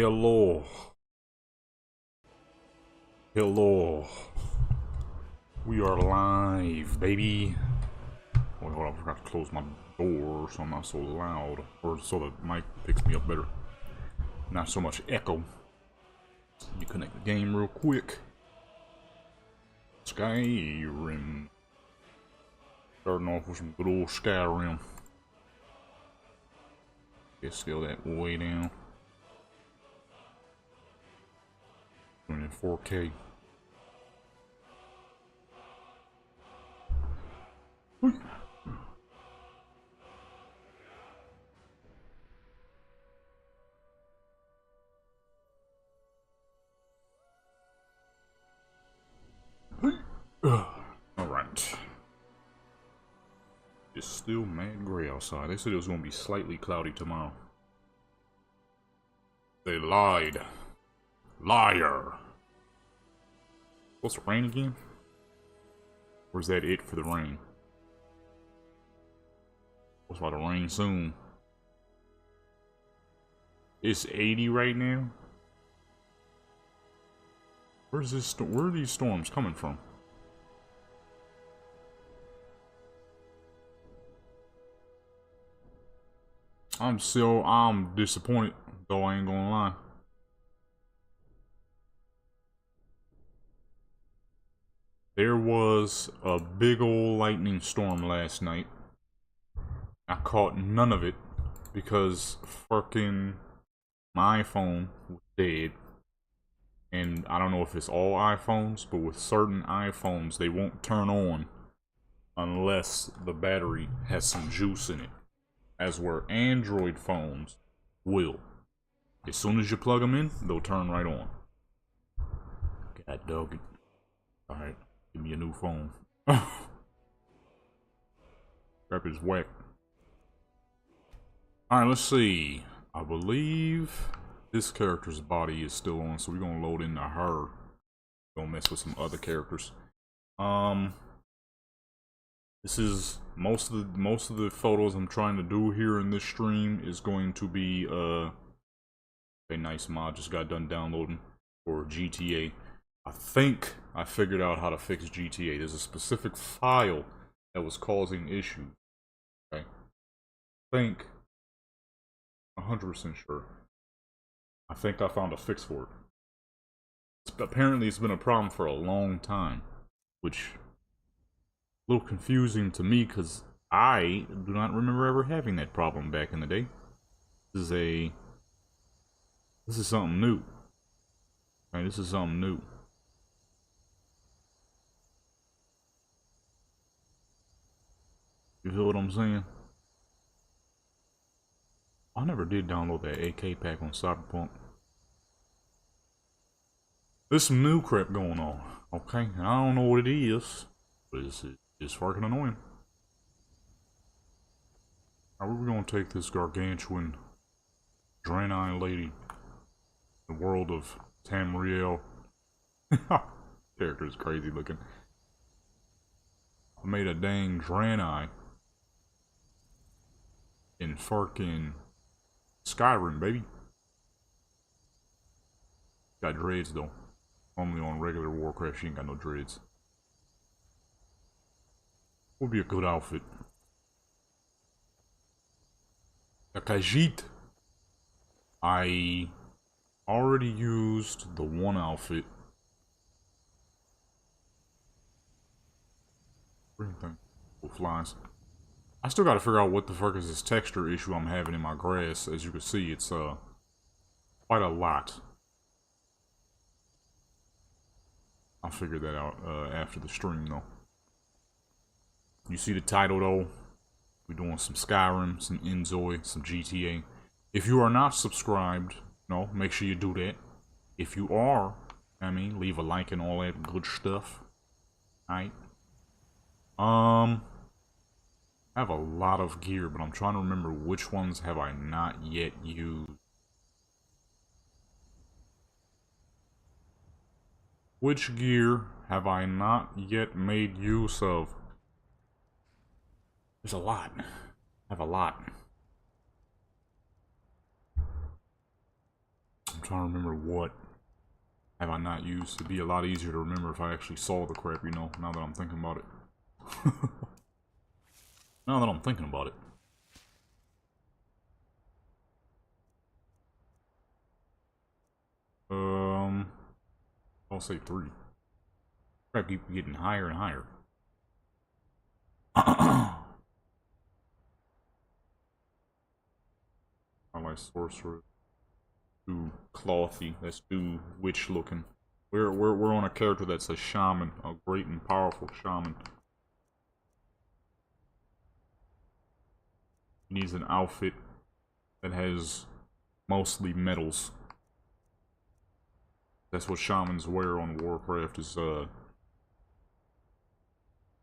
Hello. Hello. We are live, baby. Wait, hold on, I forgot to close my door so I'm not so loud. Or so the mic picks me up better. Not so much echo. You connect the game real quick. Skyrim. Starting off with some good old Skyrim. Let's scale that way down. Doing it in 4K. Alright. It's still mad gray outside. They said it was going to be slightly cloudy tomorrow. They lied. Liar. Supposed to rain again? Or is that it for the rain? It's about to rain soon. It's 80 right now. Where are these storms coming from? I'm disappointed, though I ain't gonna lie. There was a big old lightning storm last night. I caught none of it because fucking my iPhone was dead. And I don't know if it's all iPhones, but with certain iPhones, they won't turn on unless the battery has some juice in it. As where Android phones will. As soon as you plug them in, they'll turn right on. God dog it. Alright, give me a new phone. Crap is whack. Alright, let's see. I believe this character's body is still on, so we're gonna load into her. Gonna mess with some other characters. This is most of the photos I'm trying to do here in this stream is going to be a nice mod just got done downloading for GTA. I think I figured out how to fix GTA. There's a specific file that was causing issues. Okay. I think 100% sure. I think I found a fix for it. Apparently it's been a problem for a long time, which a little confusing to me because I do not remember ever having that problem back in the day. This is something new. Right, this is something new. You feel what I'm saying? I never did download that AK pack on Cyberpunk. There's some new crap going on, okay? And I don't know what it is, but it's fucking annoying. Now, where we gonna take this gargantuan Draenei lady? The world of Tamriel. Character is crazy looking. I made a dang Draenei in fucking Skyrim, baby. Got dreads though. Only on regular Warcraft, she ain't got no dreads. Would be a good outfit. A Khajiit. I already used the one outfit. Flies. I still gotta figure out what the fuck is this texture issue I'm having in my grass. As you can see, it's quite a lot. I'll figure that out after the stream though. You see the title though? We're doing some Skyrim, some Enzoy, some GTA. If you are not subscribed, no, make sure you do that. If you are, I mean, leave a like and all that good stuff. Alright. I have a lot of gear, but I'm trying to remember which ones have I not yet used. Which gear have I not yet made use of? There's a lot. I have a lot. trying to remember what have I not used. It'd be a lot easier to remember if I actually saw the crap, you know, now that I'm thinking about it. Now that I'm thinking about it. I'll say 3. Crap keep getting higher and higher. I like sorcerer. Too clothy. That's too witch looking. We're on a character that's a shaman, a great and powerful shaman. He needs an outfit that has mostly metals. That's what shamans wear on Warcraft, is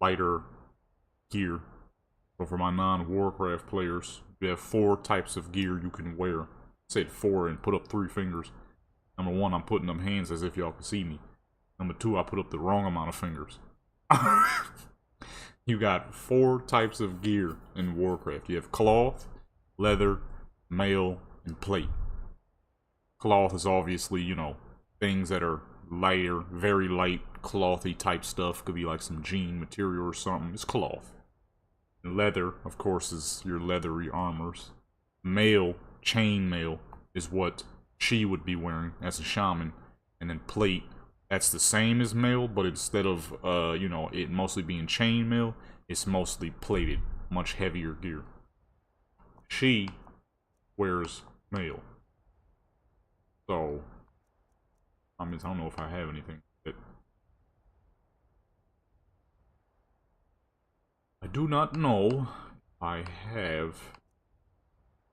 lighter gear. So for my non-Warcraft players, you have 4 types of gear you can wear. I said 4 and put up 3 fingers. Number 1, I'm putting up hands as if y'all can see me. Number 2, I put up the wrong amount of fingers. You got 4 types of gear in Warcraft. You have cloth, leather, mail, and plate. Cloth is obviously, you know, things that are lighter, very light, clothy type stuff. Could be like some jean material or something. It's cloth. Leather, of course, is your leathery armors. Mail, chain mail, is what she would be wearing as a shaman. And then plate, that's the same as mail, but instead of, you know, it mostly being chain mail, it's mostly plated, much heavier gear. She wears mail. So, I mean, I don't know if I have anything. I do not know if I have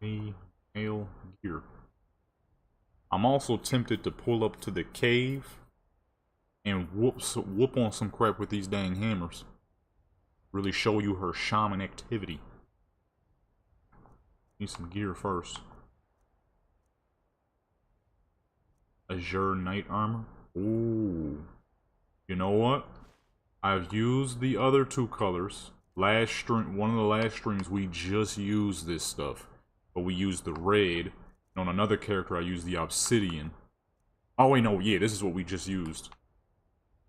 any mail gear. I'm also tempted to pull up to the cave and whoop on some crap with these dang hammers. Really show you her shaman activity. Need some gear first. Azure Knight Armor. Ooh. You know what? I've used the other 2 colors. Last stream, one of the last streams, we just used this stuff. But we used the red. And on another character, I used the obsidian. Oh, wait, no, yeah, this is what we just used.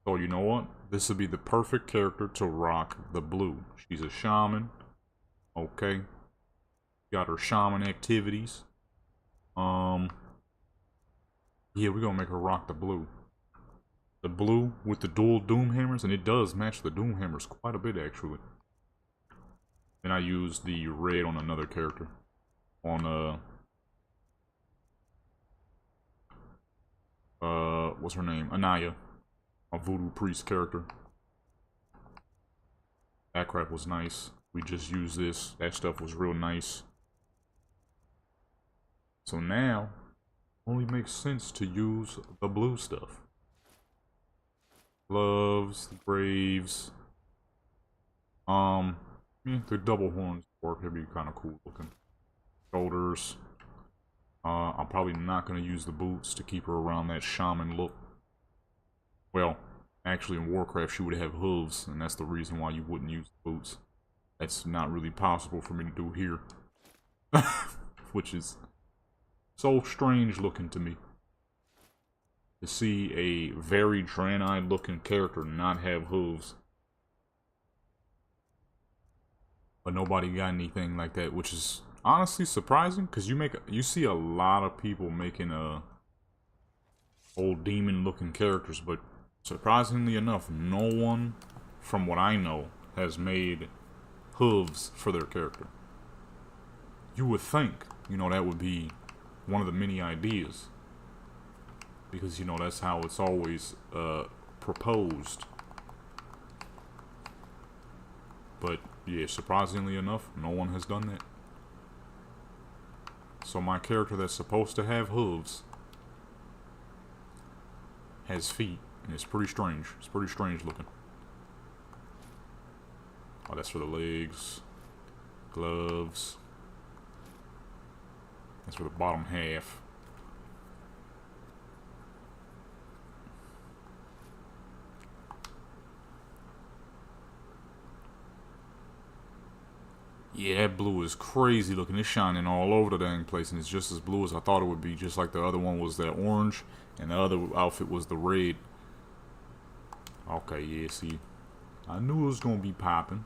So, you know what? This would be the perfect character to rock the blue. She's a shaman. Okay. Got her shaman activities. Yeah, we're gonna make her rock the blue. The blue with the dual doom hammers, and it does match the doom hammers quite a bit, actually. Then I used the red on another character. On, what's her name? Anaya. A voodoo priest character. That crap was nice. We just used this. That stuff was real nice. So now, only makes sense to use the blue stuff. Gloves, graves. Yeah, the double horns work. It'd be kind of cool looking. Shoulders. I'm probably not going to use the boots to keep her around that shaman look. Well, actually in Warcraft she would have hooves, and that's the reason why you wouldn't use the boots. That's not really possible for me to do here. Which is so strange looking to me. To see a very Draenei looking character not have hooves. But nobody got anything like that, which is honestly surprising, because you see a lot of people making old demon looking characters, but surprisingly enough, no one from what I know has made hooves for their character. You would think, you know, that would be one of the many ideas, because, you know, that's how it's always proposed. But yeah, surprisingly enough, no one has done that. So my character that's supposed to have hooves has feet, and it's pretty strange. It's pretty strange looking. Oh, that's for the legs. Gloves. That's for the bottom half. Yeah, that blue is crazy looking. It's shining all over the dang place, and it's just as blue as I thought it would be. Just like the other one was that orange, and the other outfit was the red. Okay, yeah, see. I knew it was gonna be popping.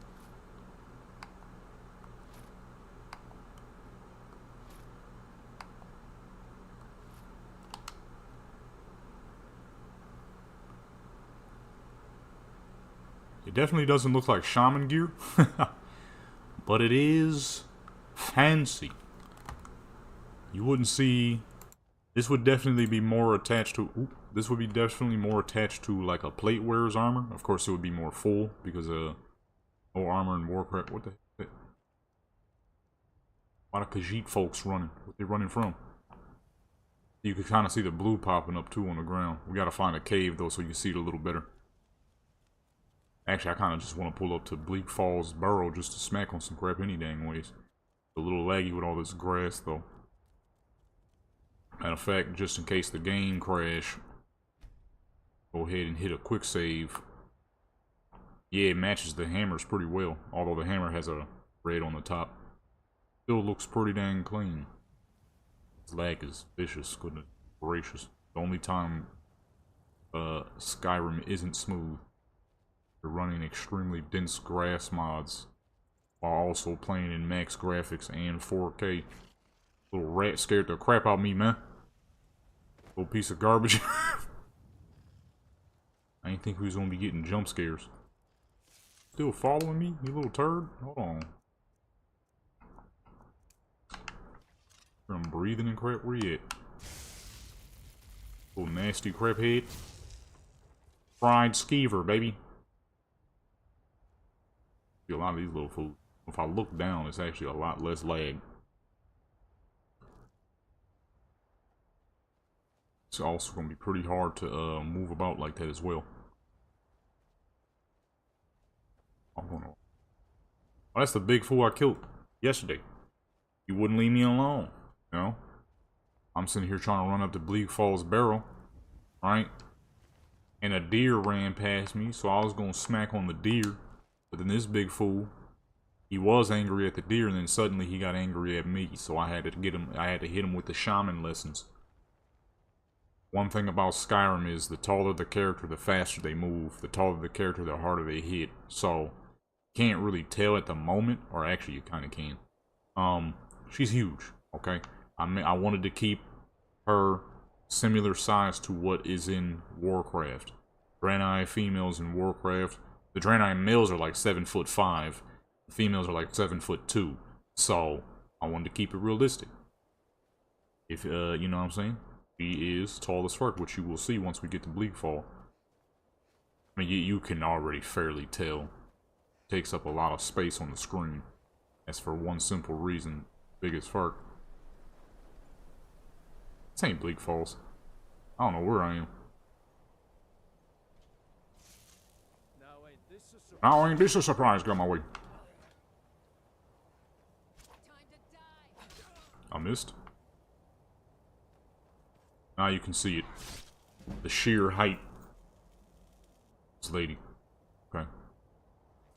It definitely doesn't look like shaman gear, but it is fancy. You wouldn't see. This would definitely be more attached to. Ooh, this would be definitely more attached to like a plate wearer's armor. Of course, it would be more full because no armor in Warcraft. What the heck? A lot of Khajiit folks running. What they running from? You can kind of see the blue popping up too on the ground. We gotta find a cave though, so you can see it a little better. Actually, I kind of just want to pull up to Bleak Falls Burrow just to smack on some crap any dang ways. A little laggy with all this grass though. Matter of fact, just in case the game crash, go ahead and hit a quick save. Yeah, it matches the hammers pretty well, although the hammer has a red on the top. Still looks pretty dang clean. This lag is vicious, goodness gracious. The only time Skyrim isn't smooth. You're running extremely dense grass mods while also playing in max graphics and 4K. Little rat scared the crap out of me, man. Little piece of garbage. I didn't think we was gonna be getting jump scares. Still following me, you little turd? Hold on. I'm breathing and crap. Where you at? Little nasty crap head. Fried skeever, baby. See a lot of these little fools. If I look down, it's actually a lot less lag. It's also going to be pretty hard to move about like that as well. Oh, that's the big fool I killed yesterday. He wouldn't leave me alone, you know? I'm sitting here trying to run up to Bleak Falls Barrel, right? And a deer ran past me, so I was going to smack on the deer. But then this big fool, he was angry at the deer, and then suddenly he got angry at me. So I had to get him. I had to hit him with the shaman lessons. One thing about Skyrim is the taller the character, the faster they move. The taller the character, the harder they hit. So can't really tell at the moment, or actually you kind of can. She's huge. Okay, I wanted to keep her similar size to what is in Warcraft. Draenei females in Warcraft. The Draenei males are like 7'5". The females are like 7'2". So I wanted to keep it realistic. If you know what I'm saying, she is tall as fuck, which you will see once we get to Bleakfall. I mean, you can already fairly tell. It takes up a lot of space on the screen. That's for one simple reason: big as fuck. This ain't Bleak Falls. I don't know where I am. Now ain't this a surprise? Got my way. I missed. Now you can see it. The sheer height. This lady. Okay.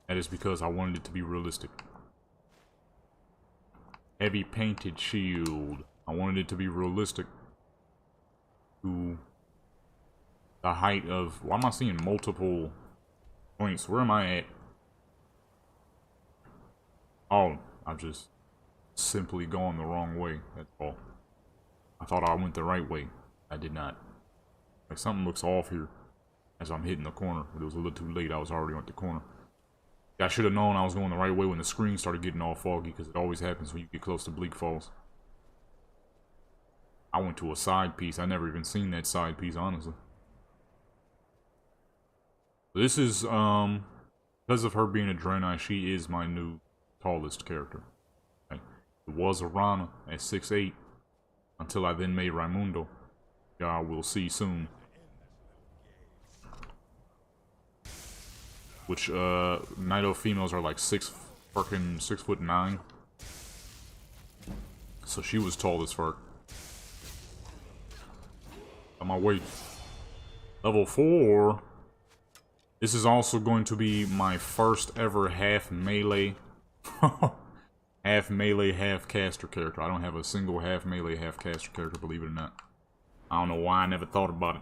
That is because I wanted it to be realistic. Heavy painted shield. I wanted it to be realistic. To the height of... Why am I seeing multiple points? Where am I at? Oh, I've just simply gone the wrong way. That's all. I thought I went the right way. I did not. Like something looks off here as I'm hitting the corner. But it was a little too late. I was already at the corner. I should have known I was going the right way when the screen started getting all foggy, because it always happens when you get close to Bleak Falls. I went to a side piece. I never even seen that side piece, honestly. This is, because of her being a Draenei, she is my new tallest character. Okay. It was Arana at 6'8", until I then made Raimundo. Y'all will see soon. Which, Night Elf females are like 6'9". So she was tall as fuck. On my way. Level 4. This is also going to be my first ever half melee. half melee, half caster character. I don't have a single half melee, half caster character, believe it or not. I don't know why I never thought about it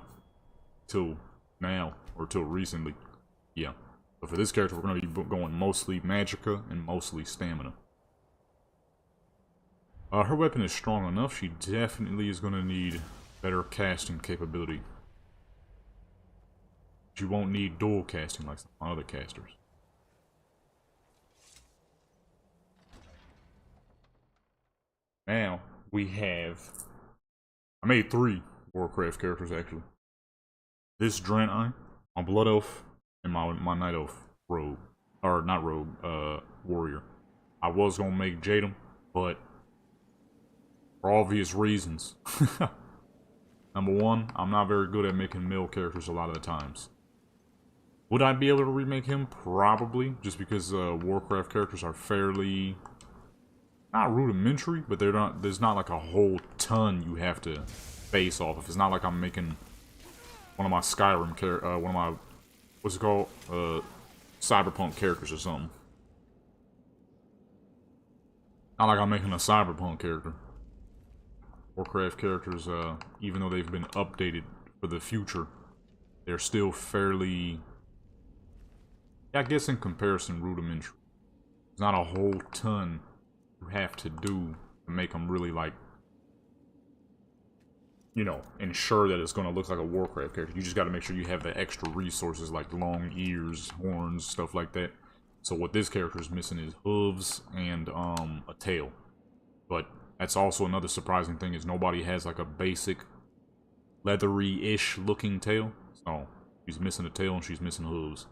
till now, or till recently. Yeah. But for this character, we're going to be going mostly Magicka and mostly Stamina. Her weapon is strong enough. She definitely is going to need better casting capability. She won't need dual casting like some other casters. Now, we have... I made 3 Warcraft characters, actually. This Draenei, my Blood Elf, and my Night Elf rogue. Or, not rogue, warrior. I was gonna make Jadam, but... for obvious reasons. Number 1, I'm not very good at making male characters a lot of the times. Would I be able to remake him? Probably, just because Warcraft characters are fairly... not rudimentary, but there's not like a whole ton you have to base off of. It's not like I'm making one of my Skyrim one of my, what's it called? Cyberpunk characters or something. Not like I'm making a Cyberpunk character. Warcraft characters, even though they've been updated for the future, they're still fairly, I guess in comparison, rudimentary. There's not a whole ton you have to do to make them really, like, you know, ensure that it's going to look like a Warcraft character. You just got to make sure you have the extra resources like long ears, horns, stuff like that. So what this character is missing is hooves and a tail. But that's also another surprising thing, is nobody has like a basic leathery-ish looking tail. So she's missing a tail and she's missing hooves.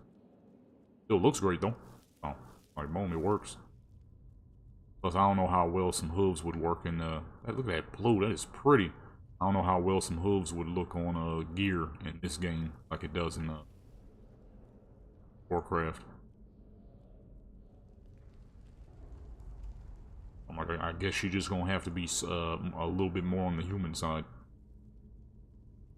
Still looks great though. Oh, like boom, it works. Plus, I don't know how well some hooves would work in, look at that blue, that is pretty. I don't know how well some hooves would look on gear in this game, like it does in Warcraft. I'm like, I guess she's just gonna have to be a little bit more on the human side.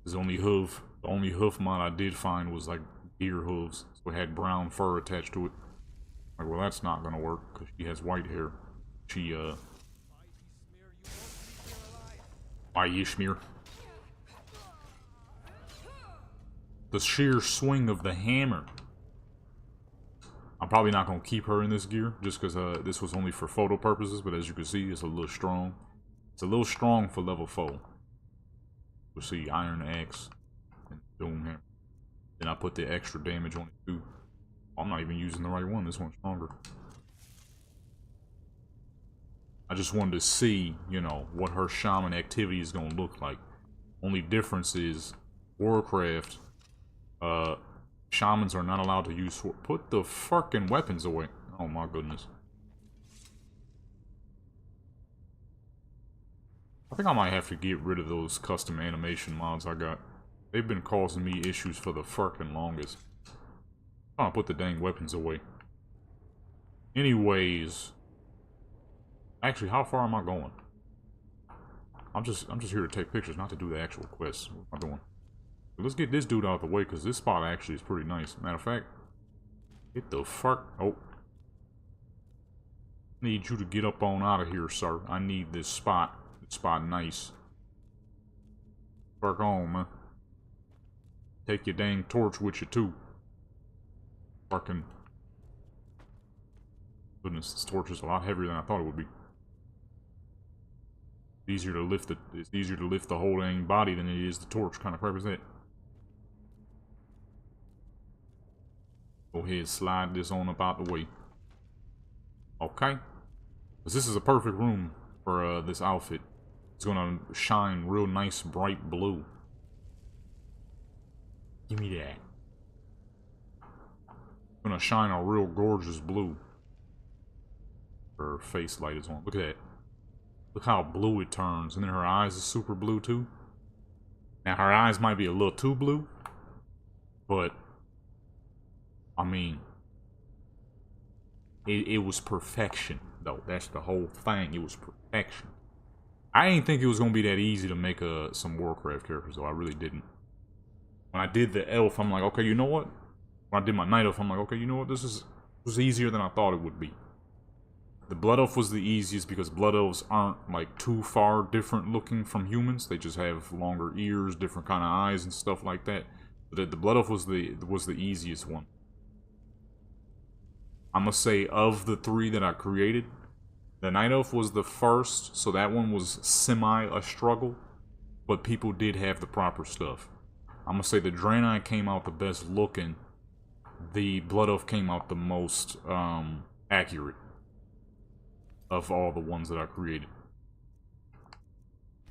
The only hoof mod I did find was like deer hooves, so it had brown fur attached to it. Like, well, that's not gonna work because she has white hair. She, Why, Ishmir? The sheer swing of the hammer. I'm probably not going to keep her in this gear, just because this was only for photo purposes, but as you can see, it's a little strong. It's a little strong for level 4. We'll see, Iron Axe and Doom Hammer. Then I put the extra damage on it too. I'm not even using the right one, this one's stronger. I just wanted to see, you know, what her shaman activity is going to look like. Only difference is Warcraft, shamans are not allowed to use sword. Put the fucking weapons away. Oh my goodness. I think I might have to get rid of those custom animation mods I got. They've been causing me issues for the fucking longest. I'm gonna put the dang weapons away. Anyways. Actually, how far am I going? I'm just here to take pictures, not to do the actual quests. What am I doing? Let's get this dude out of the way, because this spot actually is pretty nice. Matter of fact, get the fuck... oh. Need you to get up on out of here, sir. I need this spot. This spot nice. Fuck on, man. Take your dang torch with you, too. Fucking... goodness, this torch is a lot heavier than I thought it would be. It's easier to lift the whole dang body than it is the torch. Kind of crap is that? Go ahead, slide this on up out the way. Okay. Because this is a perfect room for this outfit. It's gonna shine real nice, bright blue. Give me that. It's gonna shine a real gorgeous blue. Her face light is on. Look at that. Look how blue it turns. And then her eyes are super blue too. Now her eyes might be a little too blue. But I mean, it was perfection, though. That's the whole thing. It was perfection. I didn't think it was going to be that easy to make some Warcraft characters, though. I really didn't. When I did the elf, I'm like, okay, you know what? When I did my night elf, I'm like, okay, you know what? This was easier than I thought it would be. The Blood Elf was the easiest because Blood Elves aren't like too far different looking from humans. They just have longer ears, different kind of eyes and stuff like that. But the Blood Elf was the easiest one. I'm gonna say of the 3 that I created, the Night Elf was the first, so that one was semi a struggle, but people did have the proper stuff. I'm gonna say the Draenei came out the best looking. The Blood Elf came out the most accurate of all the ones that I created.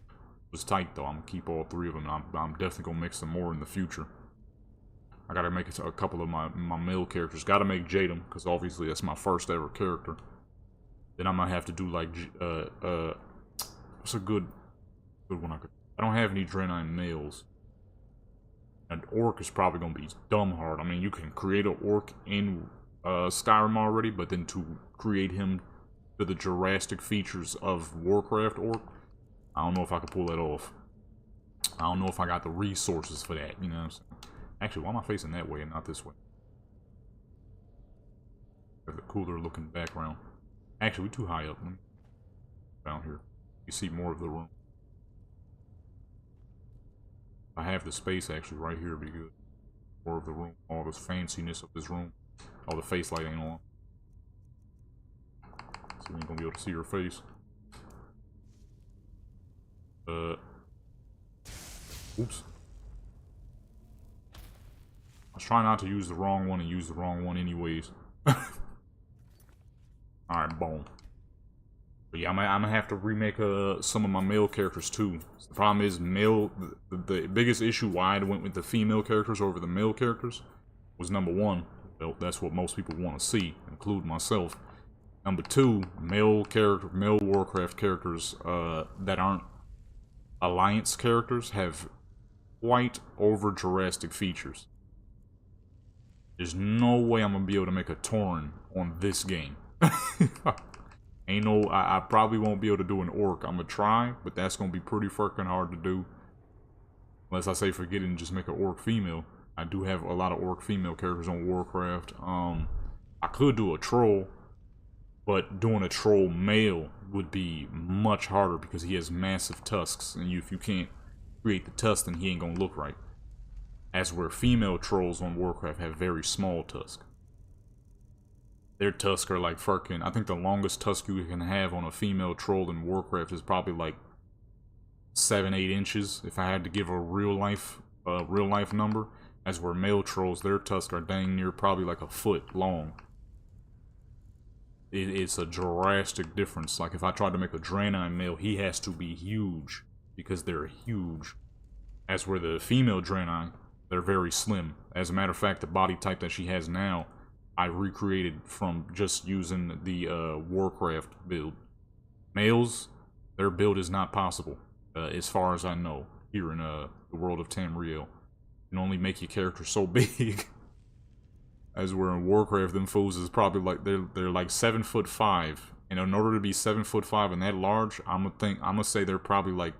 It was tight though. I'm gonna keep all 3 of them. I'm definitely gonna make some more in the future. I gotta make it to a couple of my male characters. Gotta make Jadam, because obviously that's my first ever character. Then I might have to do like what's a good one I could. I don't have any Draenei males. An orc is probably gonna be dumb hard. I mean, you can create an orc in Skyrim already, but then to create him to the Jurassic features of Warcraft orc, I don't know if I could pull that off. I don't know if I got the resources for that. You know what I'm saying? Actually, why am I facing that way and not this way? Got the cooler looking background. Actually, we're too high up. Down here, you see more of the room. I have the space actually right here be good. More of the room, all this fanciness of this room. All the face light ain't on. So you ain't gonna be able to see your face. Oops. I was trying not to use the wrong one and use the wrong one anyways. Alright, boom. But yeah, I'm gonna have to remake some of my male characters too. The problem is the biggest issue why I went with the female characters over the male characters was number 1, well, that's what most people want to see, include myself. Number 2, male Warcraft characters that aren't Alliance characters have quite over Jurassic features. There's no way I'm gonna be able to make a Tauren on this game. Ain't no, I probably won't be able to do an orc. I'm gonna try, but that's gonna be pretty fucking hard to do. Unless I say forget it and just make an orc female. I do have a lot of orc female characters on Warcraft. I could do a troll, but doing a troll male would be much harder because he has massive tusks, and if you can't create the tusks, then he ain't gonna look right. As where female trolls on Warcraft have very small tusks. Their tusks are like fucking, I think the longest tusk you can have on a female troll in Warcraft is probably like 7-8 inches. If I had to give a real life number, as where male trolls, their tusks are dang near probably like a foot long. It's a drastic difference. Like if I tried to make a Draenei male, he has to be huge because they're huge. As where the female Draenei, they're very slim. As a matter of fact, the body type that she has now, I recreated from just using the Warcraft build. Males, their build is not possible, as far as I know, here in the world of Tamriel. You can only make your character so big. As we're in Warcraft, them fools is probably like they're like 7'5", and in order to be 7'5" and that large, I'm gonna say they're probably like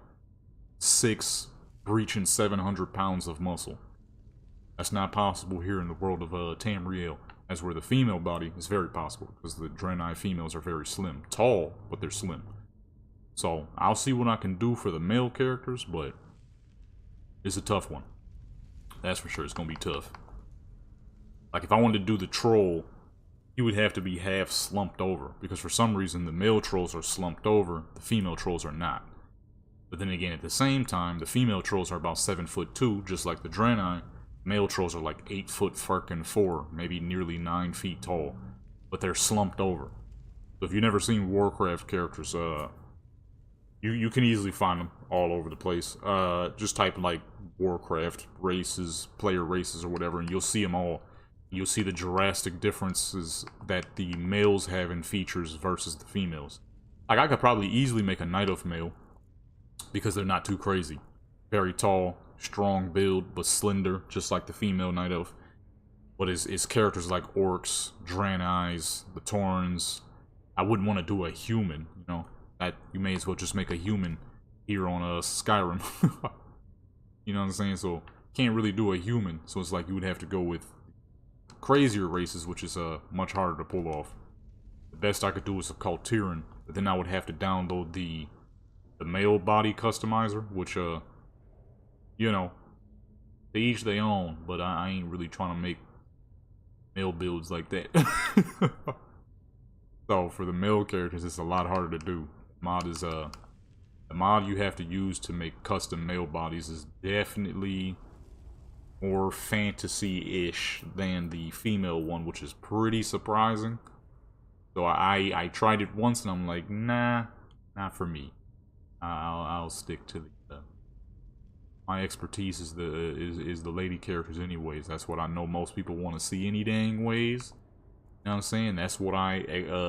6, breaching 700 pounds of muscle. That's not possible here in the world of Tamriel. As where the female body is very possible, because the Draenei females are very slim. Tall, but they're slim. So, I'll see what I can do for the male characters, but it's a tough one. That's for sure, it's gonna be tough. Like, if I wanted to do the troll, he would have to be half slumped over, because for some reason the male trolls are slumped over, the female trolls are not. But then again, at the same time, the female trolls are about 7'2", just like the Draenei. Male trolls are like 8'4", maybe nearly 9 feet tall, but they're slumped over. So if you've never seen Warcraft characters, you can easily find them all over the place. Just type like Warcraft races, player races or whatever, and you'll see them all. You'll see the drastic differences that the males have in features versus the females. Like I could probably easily make a Night Elf male because they're not too crazy. Very tall, strong build, but slender, just like the female Night Elf. But his characters like orcs, Draenei, the Taurens, I wouldn't want to do a human, you know. That you may as well just make a human here on Skyrim. You know what I'm saying? So can't really do a human, so it's like you would have to go with crazier races, which is much harder to pull off. best I could do is called Tyrion, but then I would have to download the male body customizer, which you know, they each their own, but I ain't really trying to make male builds like that. So for the male characters, it's a lot harder to do. Mod is the mod you have to use to make custom male bodies is definitely more fantasy-ish than the female one, which is pretty surprising. So I tried it once and I'm like, nah, not for me. I'll stick to the my expertise is the lady characters anyways. That's what I know most people want to see any dang ways. You know what I'm saying? That's what I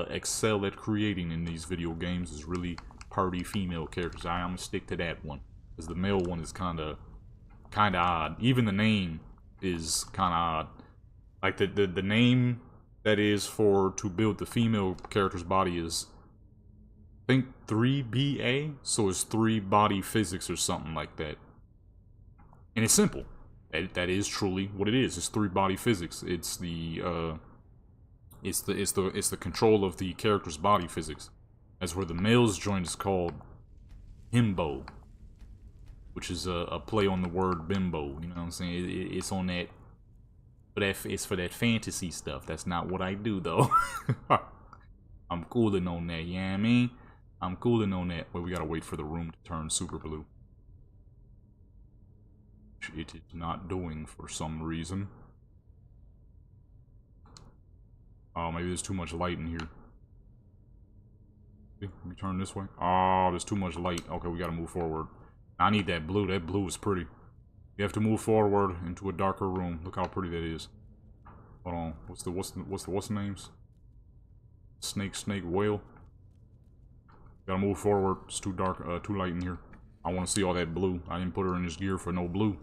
excel at creating in these video games, is really party female characters. I'm gonna stick to that one, because the male one is kind of odd. Even the name is kind of odd. Like the name that is to build the female character's body is, I think, 3BA, so it's 3 body physics or something like that. And it's simple. That is truly what it is. It's 3 body physics. It's the control of the character's body physics. That's where the male's joint is called himbo, which is a play on the word bimbo. You know what I'm saying? It's on that, but it's for that fantasy stuff. That's not what I do though. I'm cooling on that. You know what I mean? I'm cooling on that. Wait, we gotta wait for the room to turn super blue. It is not doing for some reason. Oh, maybe there's too much light in here. Let me turn this way. Oh, there's too much light. Okay, we gotta move forward. I need that blue. That blue is pretty. You have to move forward into a darker room. Look how pretty that is. Hold on. What's the names? Snake, whale. Gotta move forward. It's too dark, too light in here. I want to see all that blue. I didn't put her in this gear for no blue.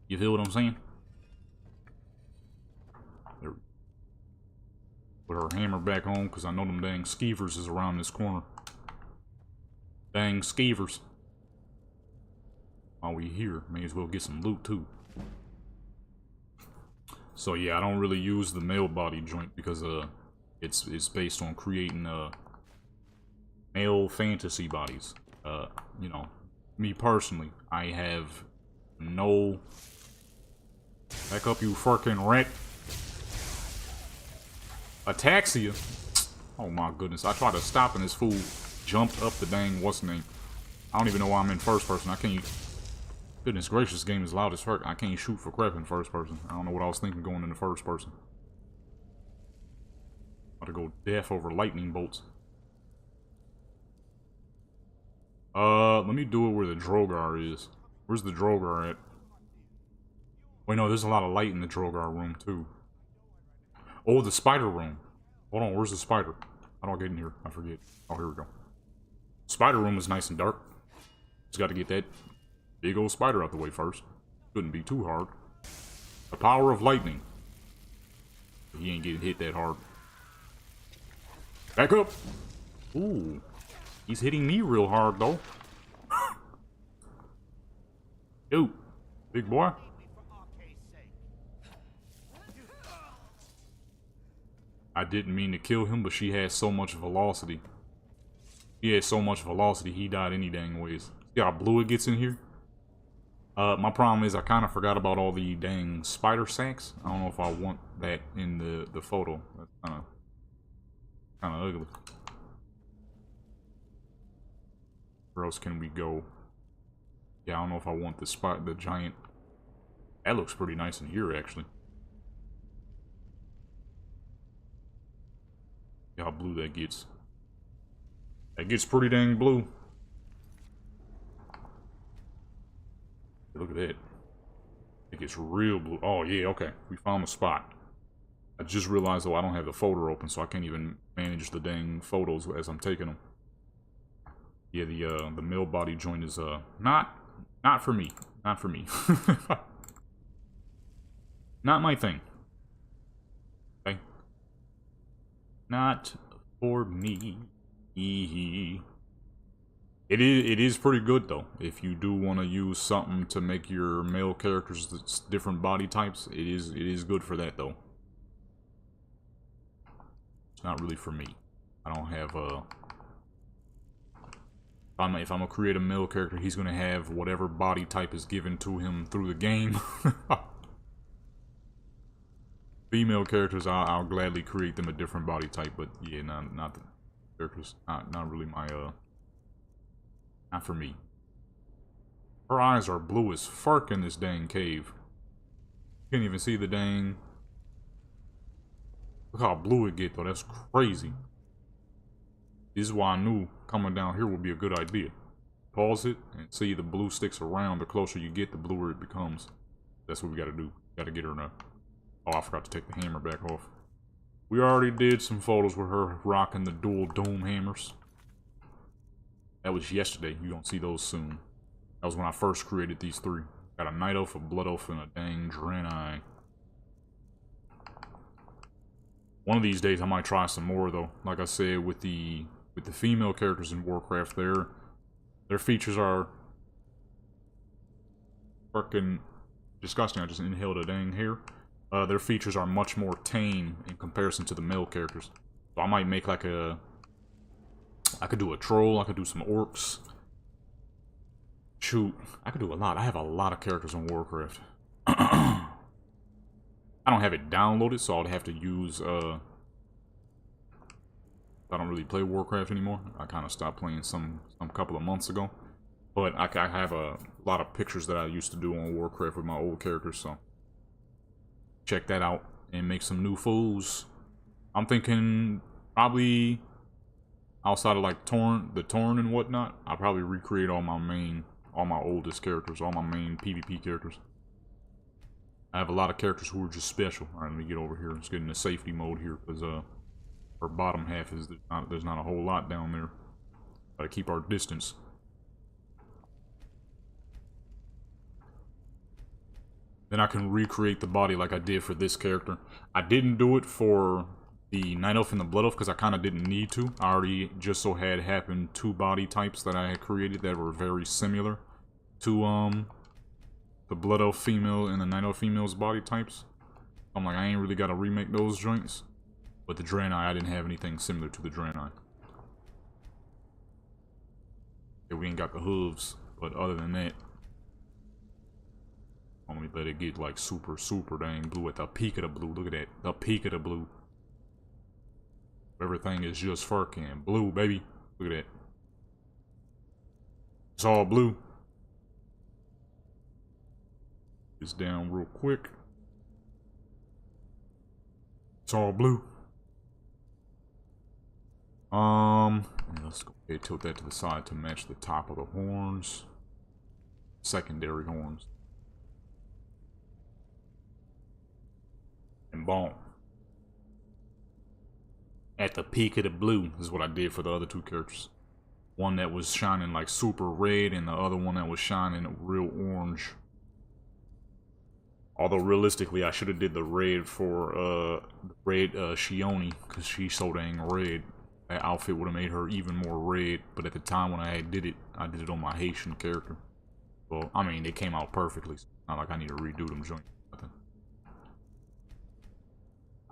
You feel what I'm saying? There. Put her hammer back on, because I know them dang skeevers is around this corner. Dang skeevers. While we here, may as well get some loot too. So yeah, I don't really use the male body joint because it's based on creating male fantasy bodies. You know, me personally, I have no. Back up, you fucking rat. Ataxia. Oh my goodness! I tried to stop and this fool jumped up the dang what's name. I don't even know why I'm in first person. I can't. Goodness gracious, this game is loud as fuck. I can't shoot for crap in first person. I don't know what I was thinking going into first person. About to go deaf over lightning bolts. Let me do it where the Drogar is. Where's the Drogar at? Wait, no, there's a lot of light in the Drogar room too. Oh, the spider room. Hold on, where's the spider? How do I get in here? I forget. Oh, here we go. Spider room is nice and dark. Just got to get that big old spider out the way first. Couldn't be too hard. The power of lightning. He ain't getting hit that hard. Back up! Ooh. He's hitting me real hard, though. Yo, big boy. I didn't mean to kill him, but she has so much velocity. He has so much velocity, he died any dang ways. See how blue it gets in here? My problem is I kind of forgot about all the dang spider sacks. I don't know if I want that in the photo. That's kind of ugly. Where else can we go? Yeah, I don't know if I want the giant. That looks pretty nice in here, actually. See how blue that gets. That gets pretty dang blue. Look at that. It gets real blue. Oh, yeah, okay. We found the spot. I just realized, though, I don't have the folder open, so I can't even manage the dang photos as I'm taking them. Yeah, the male body joint is, not for me. Not for me. Not my thing. Okay? Not for me. It is pretty good though. If you do want to use something to make your male characters different body types, it is good for that though. It's not really for me. I don't have if I'm gonna create a male character, he's gonna have whatever body type is given to him through the game. Female characters, I'll gladly create them a different body type, but yeah, not the characters, not really my not for me. Her eyes are blue as fuck in this dang cave. Can't even see the dang. Look how blue it get though. That's crazy. This is why I knew coming down here would be a good idea. Pause it and see the blue sticks around. The closer you get, the bluer it becomes. That's what we gotta do. Gotta get her now. Oh, I forgot to take the hammer back off. We already did some photos with her rocking the dual dome hammers. That was yesterday. You don't see those soon. That was when I first created these three. Got a night elf, a blood elf, and a dang Draenei. One of these days I might try some more though. Like I said, with the female characters in Warcraft, their features are fucking disgusting. I just inhaled a dang hair. Their features are much more tame in comparison to the male characters. So I might make like a... I could do a troll, I could do some orcs. Shoot, I could do a lot. I have a lot of characters on Warcraft. I don't have it downloaded, so I'd have to use, I don't really play Warcraft anymore. I kind of stopped playing some couple of months ago. But I have a lot of pictures that I used to do on Warcraft with my old characters, so... check that out and make some new fools. I'm thinking probably outside of like the Torn and whatnot, I'll probably recreate all my oldest characters, all my main PvP characters. I have a lot of characters who are just special. Alright, let me get over here. Let's get into safety mode here, because our bottom half is there's not a whole lot down there. Gotta keep our distance. Then I can recreate the body like I did for this character. I didn't do it for the Night Elf and the Blood Elf because I kind of didn't need to. I already just so had happened two body types that I had created that were very similar to the Blood Elf female and the Night Elf female's body types. I'm like, I ain't really got to remake those joints. But the Draenei, I didn't have anything similar to the Draenei. Yeah, we ain't got the hooves, but other than that, let me let it get like super dang blue at the peak of the blue. Look at that. The peak of the blue. Everything is just fucking blue, baby. Look at that. It's all blue. It's down real quick. It's all blue. Let's go ahead and tilt that to the side to match the top of the horns. Secondary horns. And boom. At the peak of the blue is what I did for the other two characters. One that was shining like super red and the other one that was shining real orange. Although realistically I should have did the red for Shioni, because she's so dang red. That outfit would have made her even more red, but at the time when I did it on my Haitian character. Well, I mean, they came out perfectly. So it's not like I need to redo them joints.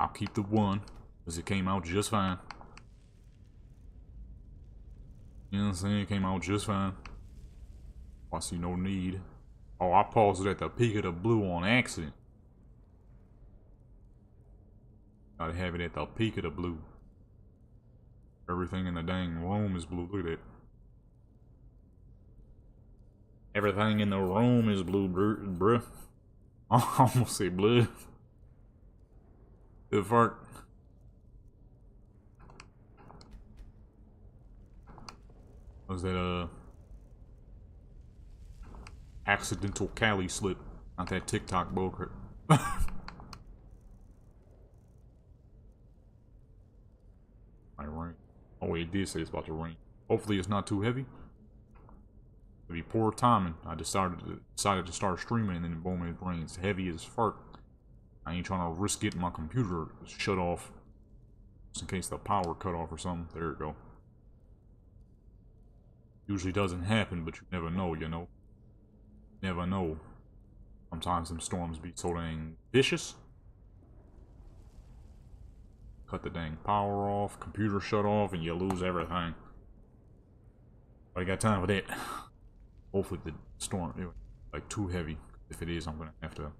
I'll keep the one, because it came out just fine. You know what I'm saying? It came out just fine. I see no need. Oh, I paused it at the peak of the blue on accident. Gotta have it at the peak of the blue. Everything in the dang room is blue. Look at that. Everything in the room is blue, bruh. I almost say blood. The fuck? Was that accidental Cali slip? Not that TikTok bullcrap. Might rain. Oh wait, it did say it's about to rain. Hopefully it's not too heavy. It'd be poor timing. I decided to start streaming and then boom, it rains. Heavy as fuck. I ain't trying to risk getting my computer shut off. Just in case the power cut off or something. There it go. Usually doesn't happen, but you never know, you know. Never know. Sometimes them storms be so dang vicious. cut the dang power off, computer shut off, and you lose everything. But I got time for that. Hopefully the storm is like too heavy. If it is, I'm gonna have to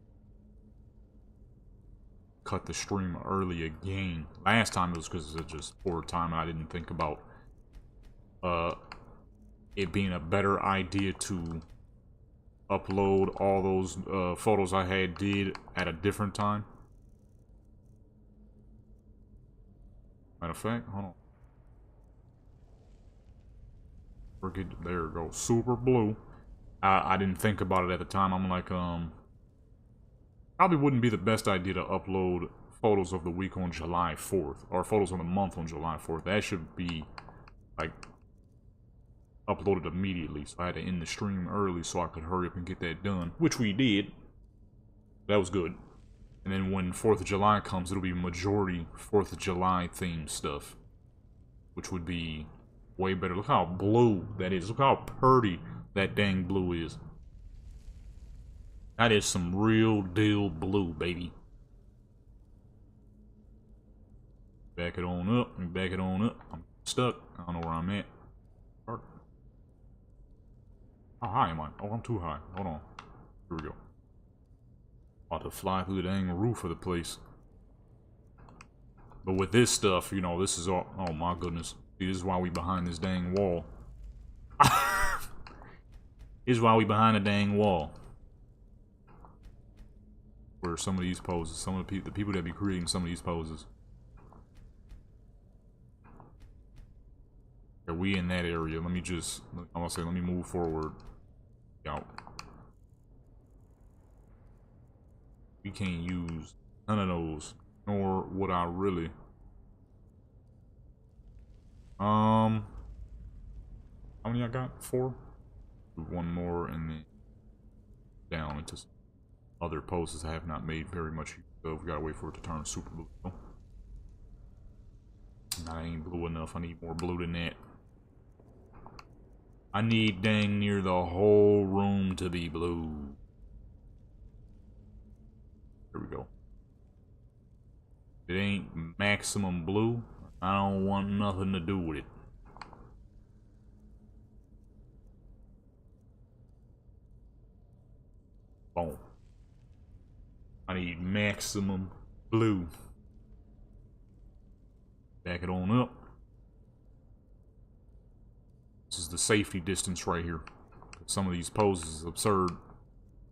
cut the stream early again. Last time it was because it's just poor time. I didn't think about it being a better idea to upload all those photos I had did at a different time. Matter of fact, hold on. There it goes. Super blue. I didn't think about it at the time. I'm like, probably wouldn't be the best idea to upload photos of the week on July 4th. Or photos of the month on July 4th. That should be, like, uploaded immediately. So I had to end the stream early so I could hurry up and get that done. Which we did. That was good. And then when 4th of July comes, it'll be majority 4th of July themed stuff. Which would be way better. Look how blue that is. Look how pretty that dang blue is. That is some real deal blue, baby. Back it on up and back it on up. I'm stuck. I don't know where I'm at. How high am I? Oh, I'm too high. Hold on. Here we go. About to fly through the dang roof of the place. But with this stuff, you know, this is all... Oh my goodness. See, this is why we behind this dang wall. This is why we behind the dang wall. Where some of these poses, some of the people that be creating some of these poses. Are we in that area? Let me just... I'm gonna say, let me move forward. Out. We can't use none of those. Nor would I really. How many I got? 4? One more and then down into some other poses I have not made very much use of. We gotta wait for it to turn super blue. That ain't blue enough. I need more blue than that. I need dang near the whole room to be blue. There we go. If it ain't maximum blue, I don't want nothing to do with it. Boom. I need maximum blue. Back it on up. This is the safety distance right here. Some of these poses is absurd.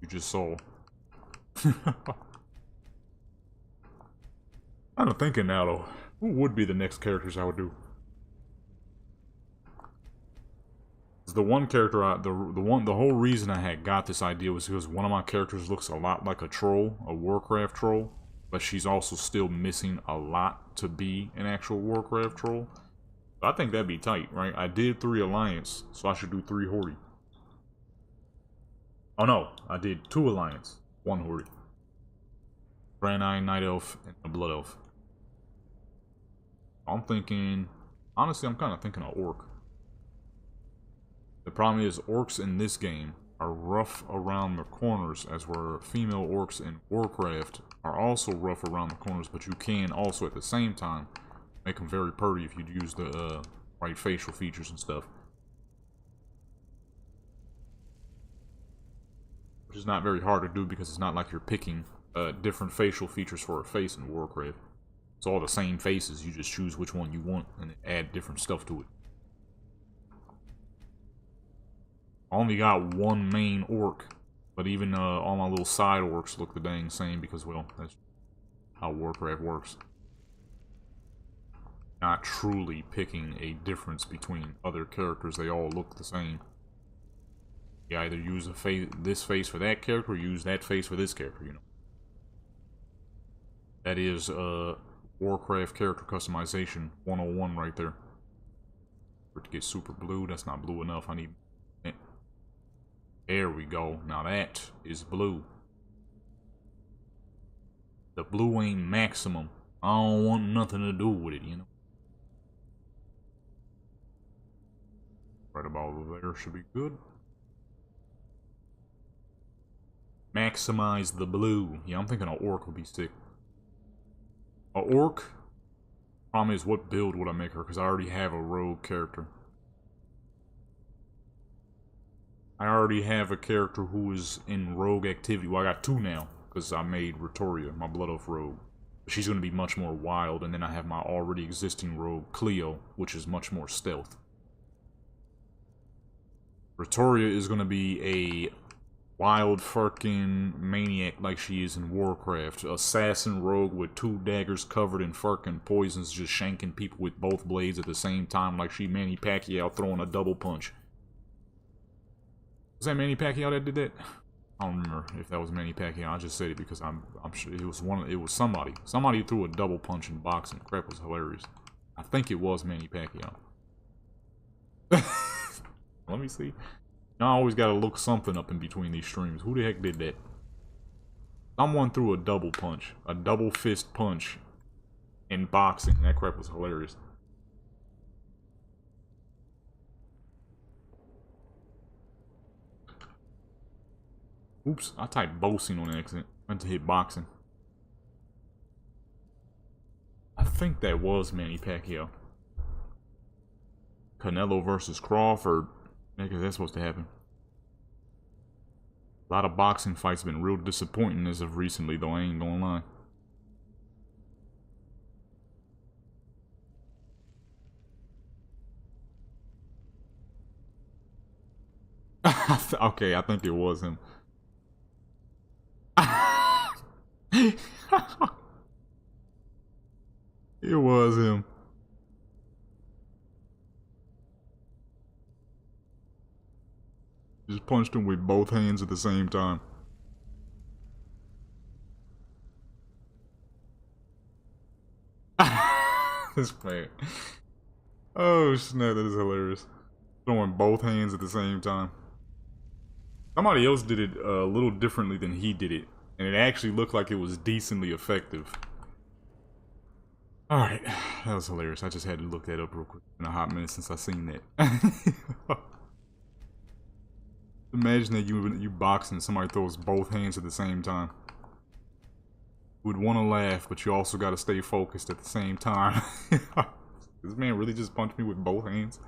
You just saw. I'm thinking now though. Who would be the next characters I would do? The one character the whole reason I had got this idea was because one of my characters looks a lot like a troll, a Warcraft troll, but she's also still missing a lot to be an actual Warcraft troll. I think that'd be tight, right? I did 3 Alliance, so I should do 3 Horde. Oh no, I did 2 Alliance, 1 Horde. Draenei, Night Elf, and a Blood Elf. I'm thinking... Honestly, I'm kind of thinking of Orc. The problem is, Orcs in this game are rough around the corners, as where female Orcs in Warcraft are also rough around the corners, but you can also, at the same time, make them very pretty if you use the right facial features and stuff. Which is not very hard to do because it's not like you're picking different facial features for a face in Warcraft. It's all the same faces, you just choose which one you want and add different stuff to it. I only got 1 main orc, but even all my little side orcs look the dang same because, well, that's how Warcraft works. Not truly picking a difference between other characters, they all look the same. You either use this face for that character or use that face for this character, you know. That is Warcraft character customization 101 right there. For it to get super blue, that's not blue enough. I need... There we go. Now that is blue. The blue ain't maximum. I don't want nothing to do with it, you know. Right about over there should be good. Maximize the blue. Yeah, I'm thinking an orc would be sick. A orc Problem is, what build would I make her? Because I already have a rogue character. I already have a character who is in rogue activity. Well, I got two now, because I made Ritoria, my Blood Oath rogue. She's going to be much more wild, and then I have my already existing rogue, Cleo, which is much more stealth. Ritoria is going to be a wild fucking maniac like she is in Warcraft. Assassin rogue with 2 daggers covered in fucking poisons, just shanking people with both blades at the same time like she Manny Pacquiao throwing a double punch. Was that Manny Pacquiao that did that? I don't remember if that was Manny Pacquiao. I just said it because I'm sure it was somebody. Somebody threw a double punch in boxing. Crap was hilarious. I think it was Manny Pacquiao. Let me see. Now I always gotta look something up in between these streams. Who the heck did that? Someone threw a double punch. A double fist punch in boxing. That crap was hilarious. Oops, I typed boxing on accident. Meant to hit boxing. I think that was Manny Pacquiao. Canelo versus Crawford. I guess that's supposed to happen. A lot of boxing fights been real disappointing as of recently, though. I ain't gonna lie. Okay, I think it was him. It was him. Just punched him with both hands at the same time. This man. Oh snap, that is hilarious. Throwing both hands at the same time. Somebody else did it a little differently than he did it. And it actually looked like it was decently effective. Alright, that was hilarious. I just had to look that up real quick. It's been a hot minute since I seen that. Imagine that you boxing and somebody throws both hands at the same time. You would want to laugh, but you also got to stay focused at the same time. This man really just punched me with both hands.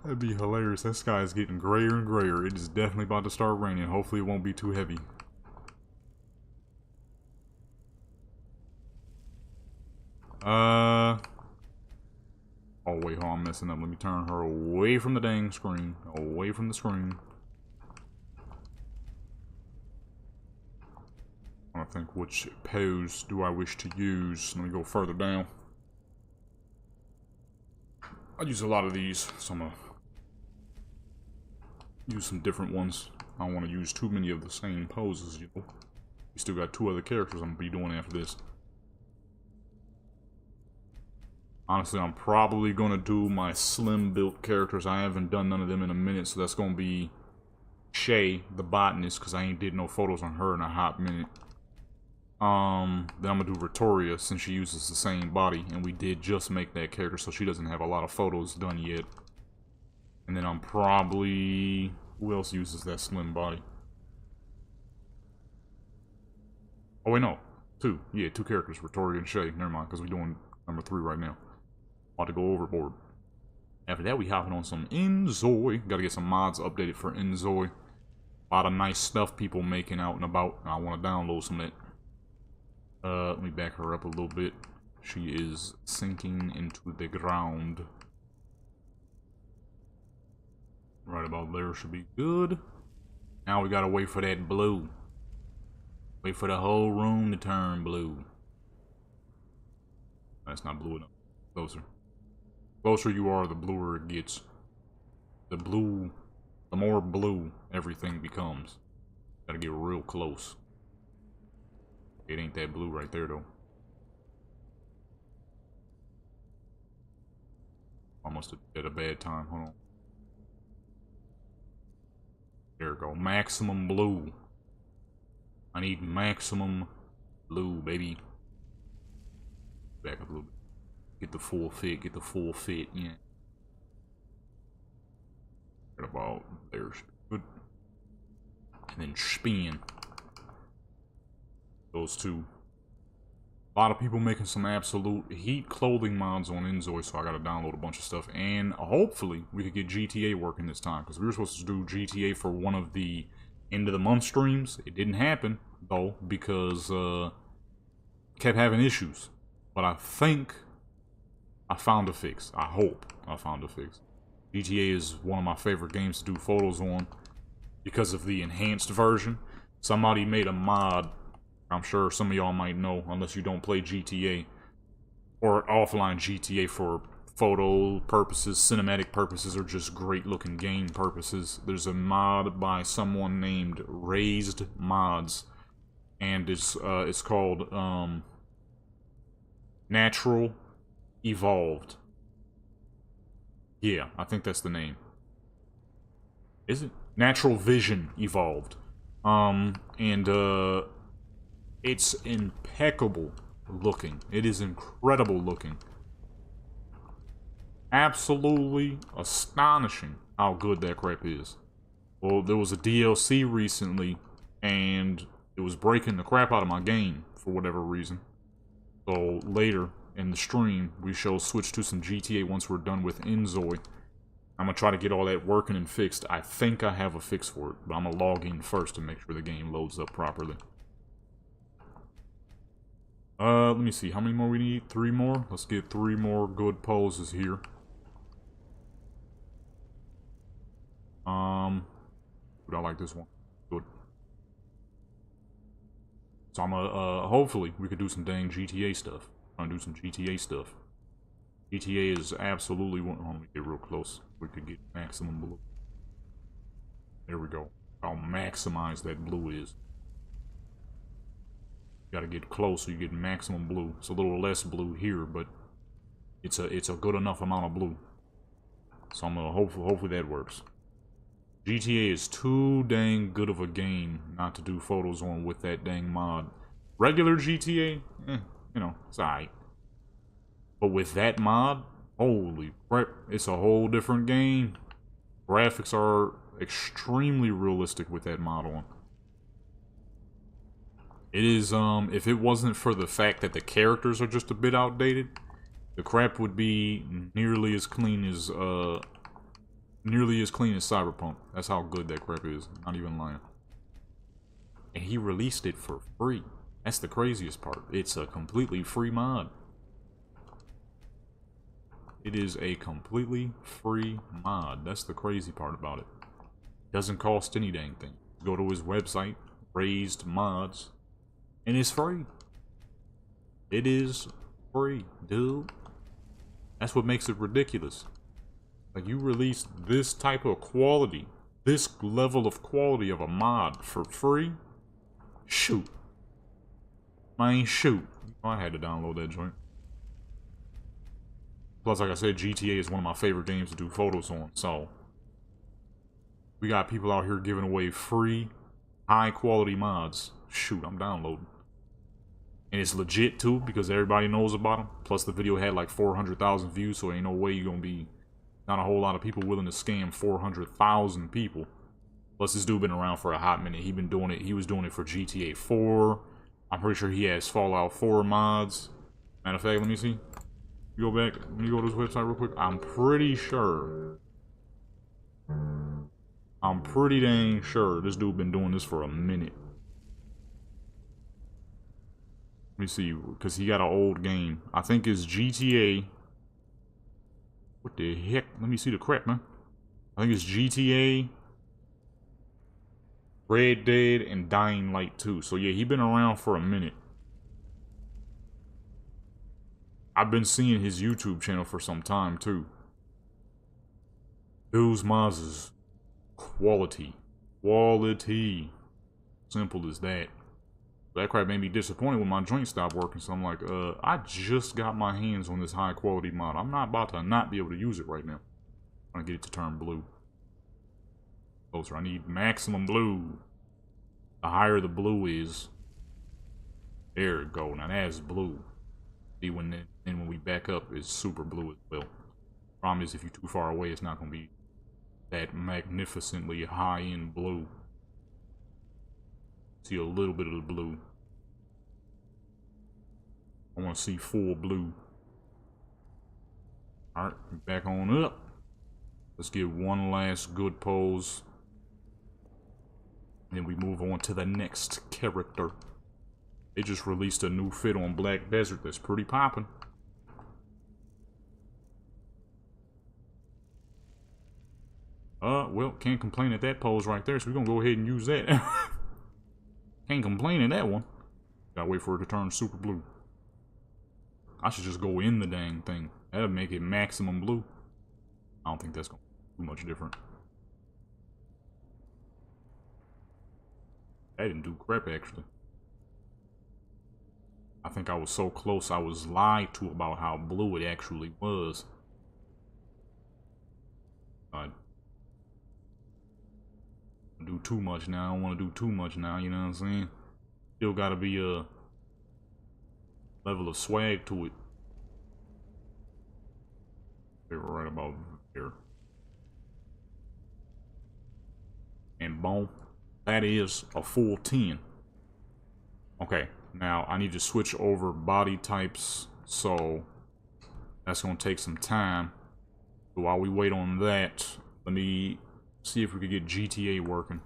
That'd be hilarious. That sky is getting grayer and grayer. It is definitely about to start raining. Hopefully it won't be too heavy. Oh wait, hold on, I'm messing up. Let me turn her away from the dang screen. Away from the screen. I think which pose do I wish to use. Let me go further down. I use a lot of these, so I'm gonna use some different ones. I don't want to use too many of the same poses, you know. We still got 2 other characters I'm gonna be doing after this. Honestly, I'm probably gonna do my slim built characters. I haven't done none of them in a minute, so that's gonna be Shay, the botanist, because I ain't did no photos on her in a hot minute. Then I'm gonna do Ritoria, since she uses the same body, and we did just make that character, so she doesn't have a lot of photos done yet. And then I'm probably... who else uses that slim body? Oh wait, no. 2. Yeah, 2 characters, Ritoria and Shay. Never mind, because we're doing number 3 right now. About to go overboard. After that, we hopping on some Enzoy. Gotta get some mods updated for Enzoy. A lot of nice stuff people making out and about. I want to download some of that. Let me back her up a little bit. She is sinking into the ground. Right about there should be good. Now we gotta wait for that blue. Wait for the whole room to turn blue. That's not blue enough. Closer. Closer you are, the bluer it gets. The more blue everything becomes. Gotta get real close. It ain't that blue right there, though. Almost at a bad time. Hold on. There we go. Maximum blue. I need maximum blue, baby. Back up a little bit. Get the full fit, yeah. Right about there. Good. And then spin. Those 2. A lot of people making some absolute heat clothing mods on Enzoy, so I gotta download a bunch of stuff. And hopefully we could get GTA working this time, because we were supposed to do GTA for one of the end of the month streams. It didn't happen, though, because kept having issues. But I think I found a fix. I hope I found a fix. GTA is one of my favorite games to do photos on because of the enhanced version. Somebody made a mod, I'm sure some of y'all might know, unless you don't play GTA, or offline GTA for photo purposes, cinematic purposes, or just great looking game purposes. There's a mod by someone named Raised Mods, and it's called Natural Evolved. Yeah, I think that's the name. Is it? Natural Vision Evolved. It's impeccable looking. It is incredible looking. Absolutely astonishing how good that crap is. Well, there was a DLC recently, and it was breaking the crap out of my game for whatever reason. So later in the stream, we shall switch to some GTA once we're done with Enzoy. I'm gonna try to get all that working and fixed. I think I have a fix for it, but I'm gonna log in first to make sure the game loads up properly. Let me see. How many more we need? 3 more? Let's get 3 more good poses here. But I like this one. Good. So I'm gonna, hopefully we could do some dang GTA stuff. I'm gonna do some GTA stuff. GTA is absolutely one. Let me get real close. We could get maximum blue. There we go. How maximized that blue is. You gotta get close so you get maximum blue. It's a little less blue here, but it's a good enough amount of blue. So I'm gonna hopefully that works. GTA is too dang good of a game not to do photos on with that dang mod. Regular GTA, you know, it's alright. But with that mod, holy crap, it's a whole different game. Graphics are extremely realistic with that mod on. It is, if it wasn't for the fact that the characters are just a bit outdated, the crap would be nearly as clean as Cyberpunk. That's how good that crap is. Not even lying. And he released it for free. That's the craziest part. It's a completely free mod. It is a completely free mod. That's the crazy part about it. Doesn't cost any dang thing. Go to his website, Raised Mods, and it's free. It is free, dude. That's what makes it ridiculous. Like, you release this type of quality, this level of quality of a mod for free? Shoot. Man, shoot. I had to download that joint. Plus, like I said, GTA is one of my favorite games to do photos on, so we got people out here giving away free, high-quality mods. Shoot, I'm downloading. And it's legit, too, because everybody knows about them. Plus, the video had like 400,000 views, so ain't no way you're gonna be... Not a whole lot of people willing to scam 400,000 people. Plus, this dude been around for a hot minute. He was doing it for GTA 4. I'm pretty sure he has Fallout 4 mods. Matter of fact, let me see. You go back, let me go to his website real quick. I'm pretty dang sure this dude been doing this for a minute. Let me see, because he got an old game. I think it's GTA. What the heck? Let me see the crap, man. I think it's GTA, Red Dead, and Dying Light 2. So yeah, he been around for a minute. I've been seeing his YouTube channel for some time, too. Dude's mods is quality. Quality. Simple as that. That crap made me disappointed when my joint stopped working, so I'm like, I just got my hands on this high quality mod. I'm not about to not be able to use it right now. I'm gonna get it to turn blue. Closer, I need maximum blue. The higher the blue is, there it go. Now that's blue. See, when we back up, it's super blue as well. Problem is, if you're too far away, it's not gonna be that magnificently high-end blue. See a little bit of the blue. I want to see full blue. Alright, back on up. Let's get one last good pose. And then we move on to the next character. They just released a new fit on Black Desert that's pretty poppin'. Well, can't complain at that pose right there, so we're gonna go ahead and use that. Can't complain at that one. Gotta wait for it to turn super blue. I should just go in the dang thing. That'll make it maximum blue. I don't think that's gonna be too much different. That didn't do crap, actually. I think I was so close I was lied to about how blue it actually was. I do too much now. I don't want to do too much now, you know what I'm saying? Still gotta be a level of swag to it. They were right about here. And boom. That is a full 10. Okay, now I need to switch over body types, so that's gonna take some time. So while we wait on that, let me see if we could get GTA working.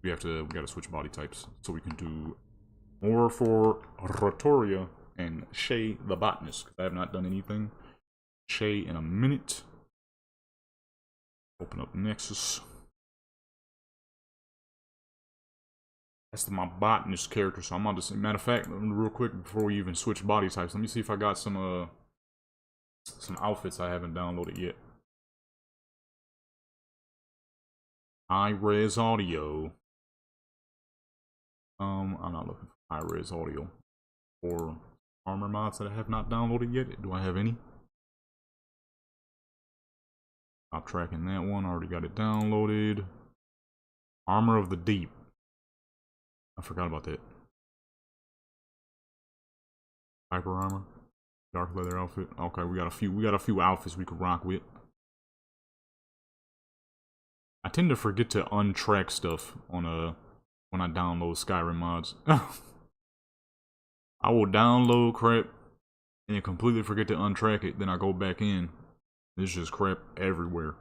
We gotta switch body types so we can do more for Rotoria and Shay the botanist. I have not done anything Shay in a minute. Open up Nexus. That's my botanist character, so I'm about to say, matter of fact, real quick before we even switch body types, let me see if I got some outfits I haven't downloaded yet. High-res audio. I'm not looking for high-res audio or armor mods that I have not downloaded yet. Do I have any? Stop tracking that one. Already got it downloaded. Armor of the Deep. I forgot about that. Hyper armor, dark leather outfit. Okay, we got a few outfits we could rock with. I tend to forget to untrack stuff on when I download Skyrim mods. I will download crap and then completely forget to untrack it. Then I go back in. There's just crap everywhere.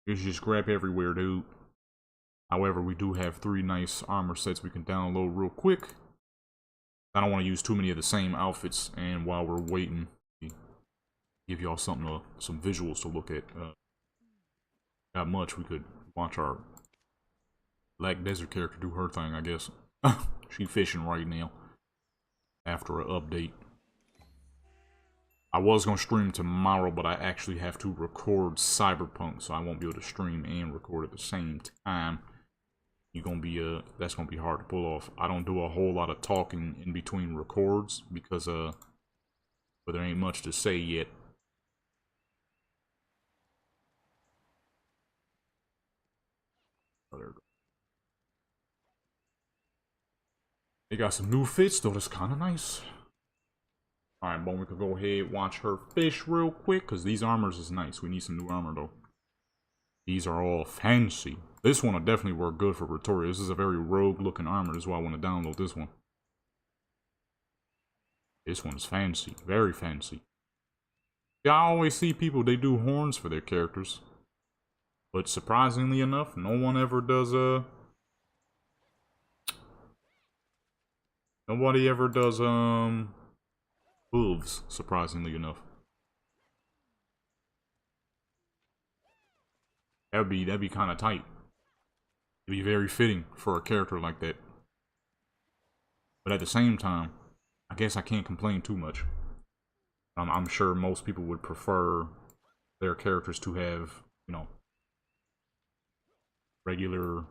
There's just crap everywhere, dude. However, we do have 3 nice armor sets we can download real quick. I don't want to use too many of the same outfits, and while we're waiting, give y'all some visuals to look at. Not much. We could watch our Black Desert character do her thing, I guess. She fishing right now after an update. I was gonna stream tomorrow, but I actually have to record Cyberpunk, so I won't be able to stream and record at the same time. That's gonna be hard to pull off. I don't do a whole lot of talking in between records because but there ain't much to say yet. Oh, there we go. They got some new fits though. That's kind of nice. Alright, but we could go ahead and watch her fish real quick, because these armors is nice. We need some new armor, though. These are all fancy. This one will definitely work good for Retoria. This is a very rogue-looking armor. This is why I want to download this one. This one's fancy. Very fancy. Yeah, I always see people, they do horns for their characters. But surprisingly enough, no one ever does, nobody ever does, hooves, surprisingly enough. That'd be kind of tight. It'd be very fitting for a character like that. But at the same time, I guess I can't complain too much. I'm sure most people would prefer their characters to have, you know, regular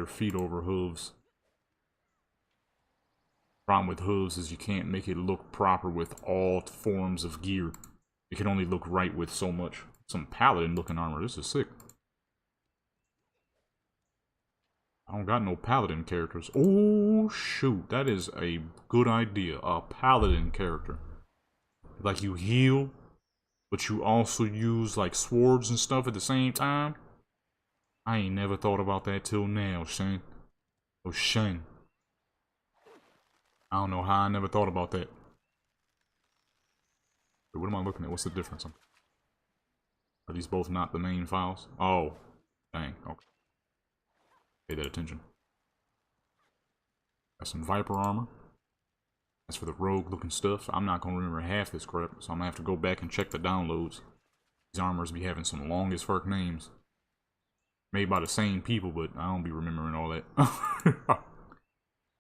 feet over hooves. Problem with hooves is you can't make it look proper with all forms of gear. It can only look right with so much. Some paladin looking armor. This is sick. I don't got no paladin characters. Oh shoot, that is a good idea. A paladin character. Like you heal but you also use like swords and stuff at the same time. I ain't never thought about that till now, Shane. Oh, Shane. I don't know how I never thought about that. Wait, what am I looking at? What's the difference? Are these both not the main files? Oh, dang. Okay. Pay that attention. Got some Viper armor. That's for the rogue looking stuff. I'm not gonna remember half this crap, so I'm gonna have to go back and check the downloads. These armors be having some long as fuck names. Made by the same people, but I don't be remembering all that.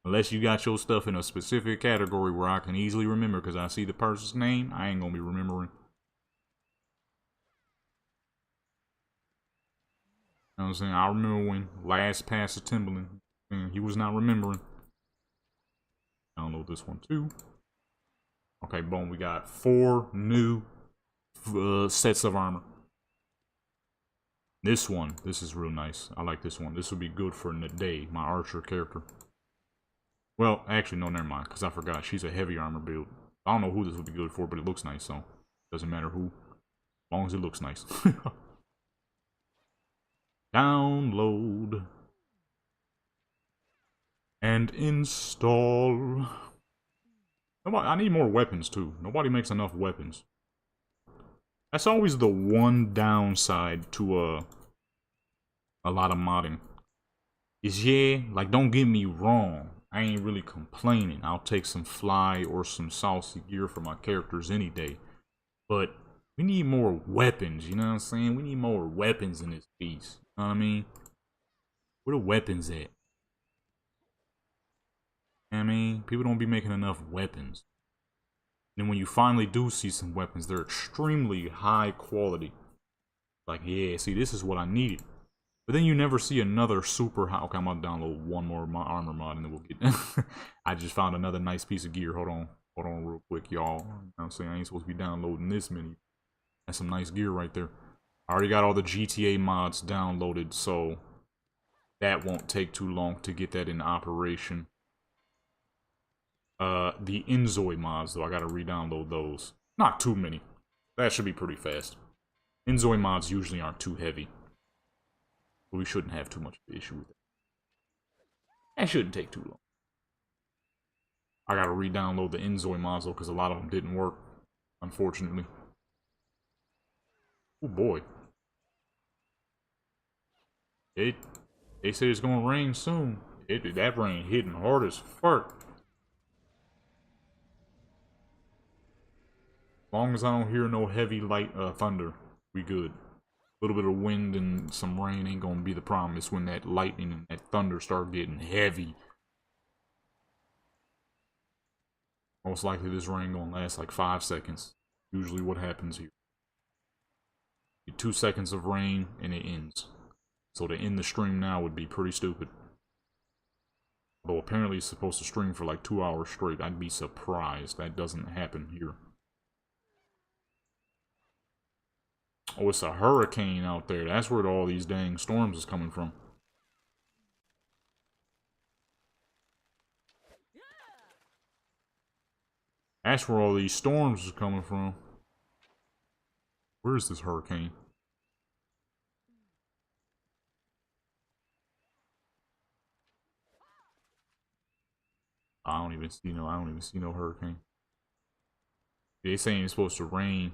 Unless you got your stuff in a specific category where I can easily remember because I see the person's name, I ain't gonna be remembering. You know what I'm saying? I remember when last pass of Timberland, and he was not remembering. Download this one too. Okay, boom, we got 4 new sets of armor. This is real nice. I like this one. This would be good for Nade, my archer character. Well, actually, no, never mind, because I forgot. She's a heavy armor build. I don't know who this would be good for, but it looks nice, so doesn't matter who, as long as it looks nice. Download and install. I need more weapons too. Nobody makes enough weapons. That's always the one downside to a lot of modding. Is yeah, like don't get me wrong, I ain't really complaining. I'll take some fly or some saucy gear for my characters any day. But we need more weapons, you know what I'm saying? We need more weapons in this piece. You know what I mean? Where the weapons at? You know what I mean? People don't be making enough weapons. And when you finally do see some weapons, they're extremely high quality. Like, yeah, see, this is what I needed. But then you never see another super high. Okay, I'm gonna download one more armor mod and then we'll get. I just found another nice piece of gear. Hold on real quick, y'all. You know what I'm saying? I ain't supposed to be downloading this many. That's some nice gear right there. I already got all the GTA mods downloaded, so that won't take too long to get that in operation. The Enzoi mods, though, I gotta re-download those. Not too many. That should be pretty fast. Enzoi mods usually aren't too heavy. But we shouldn't have too much of an issue with it. That shouldn't take too long. I gotta re-download the Enzoi mods, though, because a lot of them didn't work, unfortunately. Oh boy. They say it's gonna rain soon. That rain hitting hard as fuck. As long as I don't hear no heavy light thunder, we good. A little bit of wind and some rain ain't gonna be the problem. It's when that lightning and that thunder start getting heavy. Most likely this rain gonna last like 5 seconds. Usually what happens here. 2 seconds of rain and it ends. So to end the stream now would be pretty stupid. Although apparently it's supposed to stream for like 2 hours straight. I'd be surprised that doesn't happen here. Oh, it's a hurricane out there. That's where all these dang storms is coming from. That's where all these storms is coming from. Where is this hurricane? I don't even see no hurricane. They saying it's supposed to rain.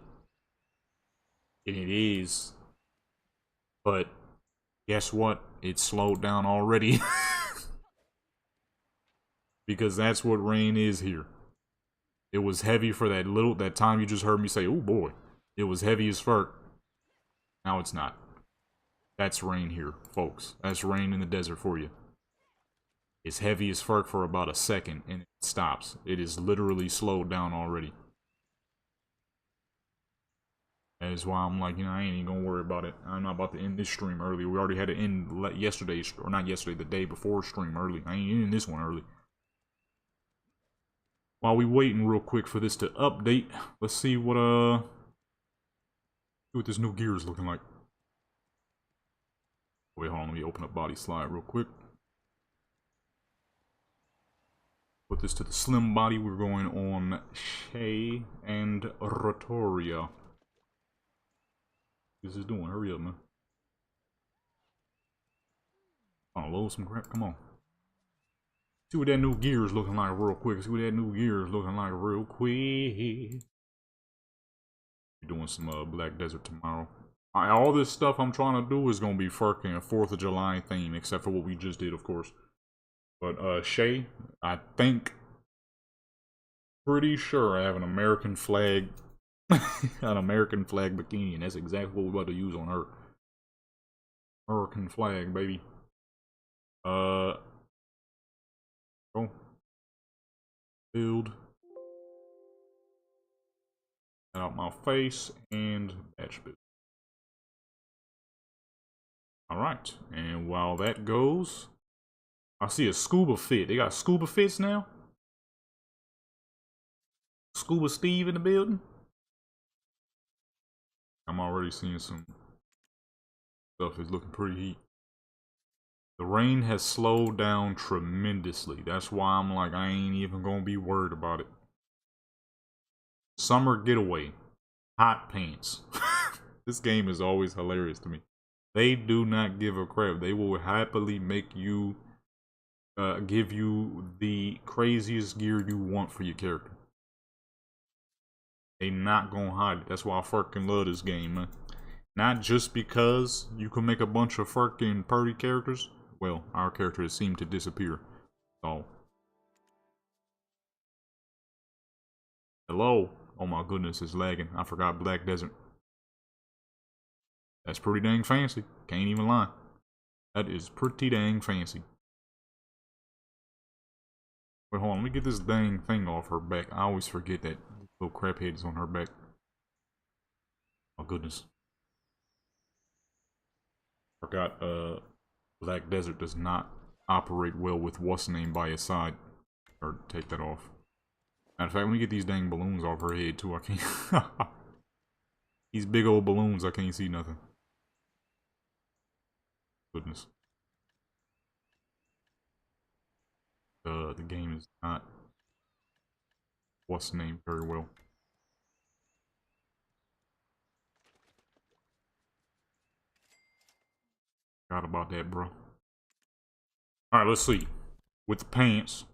And it is. But guess what? It slowed down already. Because that's what rain is here. It was heavy for that time you just heard me say, oh boy. It was heavy as fuck. Now it's not. That's rain here, folks. That's rain in the desert for you. It's heavy as fuck for about a second and it stops. It is literally slowed down already. That is why I'm like, you know, I ain't even gonna worry about it. I'm not about to end this stream early. We already had to end yesterday, or not yesterday, the day before stream early. I ain't ending this one early. While we waiting real quick for this to update, let's see what this new gear is looking like. Wait, hold on, let me open up body slide real quick. Put this to the slim body. We're going on Shay and Rotoria. What is this doing? Hurry up, man. Oh, load some crap. Come on. See what that new gear is looking like real quick. See what that new gear is looking like real quick. We're doing some Black Desert tomorrow. All this stuff I'm trying to do is gonna be fucking a 4th of July theme, except for what we just did, of course. But Shay, I think, pretty sure I have an American flag, an American flag bikini, and that's exactly what we're about to use on her. American flag, baby. Oh, build. Out my face and batch build. Alright, and while that goes, I see a scuba fit. They got scuba fits now? Scuba Steve in the building? I'm already seeing some stuff is looking pretty heat. The rain has slowed down tremendously. That's why I'm like, I ain't even gonna be worried about it. Summer getaway. Hot pants. This game is always hilarious to me. They do not give a crap. They will happily make you, give you the craziest gear you want for your character. They not gonna hide it. That's why I fucking love this game, man. Not just because you can make a bunch of fucking party characters. Well, our characters seem to disappear. So. Hello? Oh my goodness, it's lagging. I forgot Black Desert. That's pretty dang fancy. Can't even lie. That is pretty dang fancy. Wait, hold on. Let me get this dang thing off her back. I always forget that little crap head is on her back. Oh goodness. Forgot, Black Desert does not operate well with what's name by his side. Or take that off. Matter of fact, let me get these dang balloons off her head too. I can't. These big old balloons, I can't see nothing. Goodness. The game is not what's named very well. Forgot about that, bro. Alright, let's see. With the pants,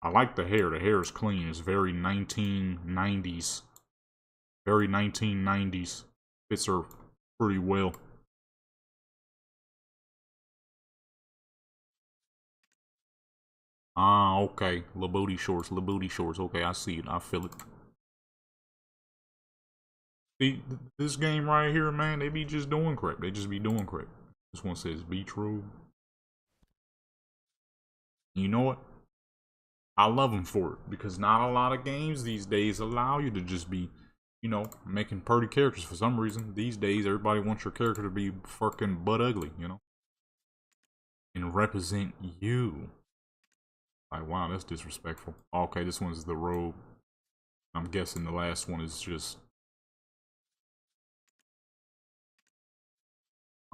I like the hair. The hair is clean. It's very 1990s. Very 1990s. Fits her pretty well. Ah, okay. La booty shorts, la booty shorts. Okay, I see it. I feel it. See, this game right here, man, they be just doing crap. They just be doing crap. This one says beach robe. You know what? I love them for it, because not a lot of games these days allow you to just be, you know, making pretty characters. For some reason, these days, everybody wants your character to be fucking butt ugly, you know? And represent you. Like, wow, that's disrespectful. Okay, this one's the robe. I'm guessing the last one is just...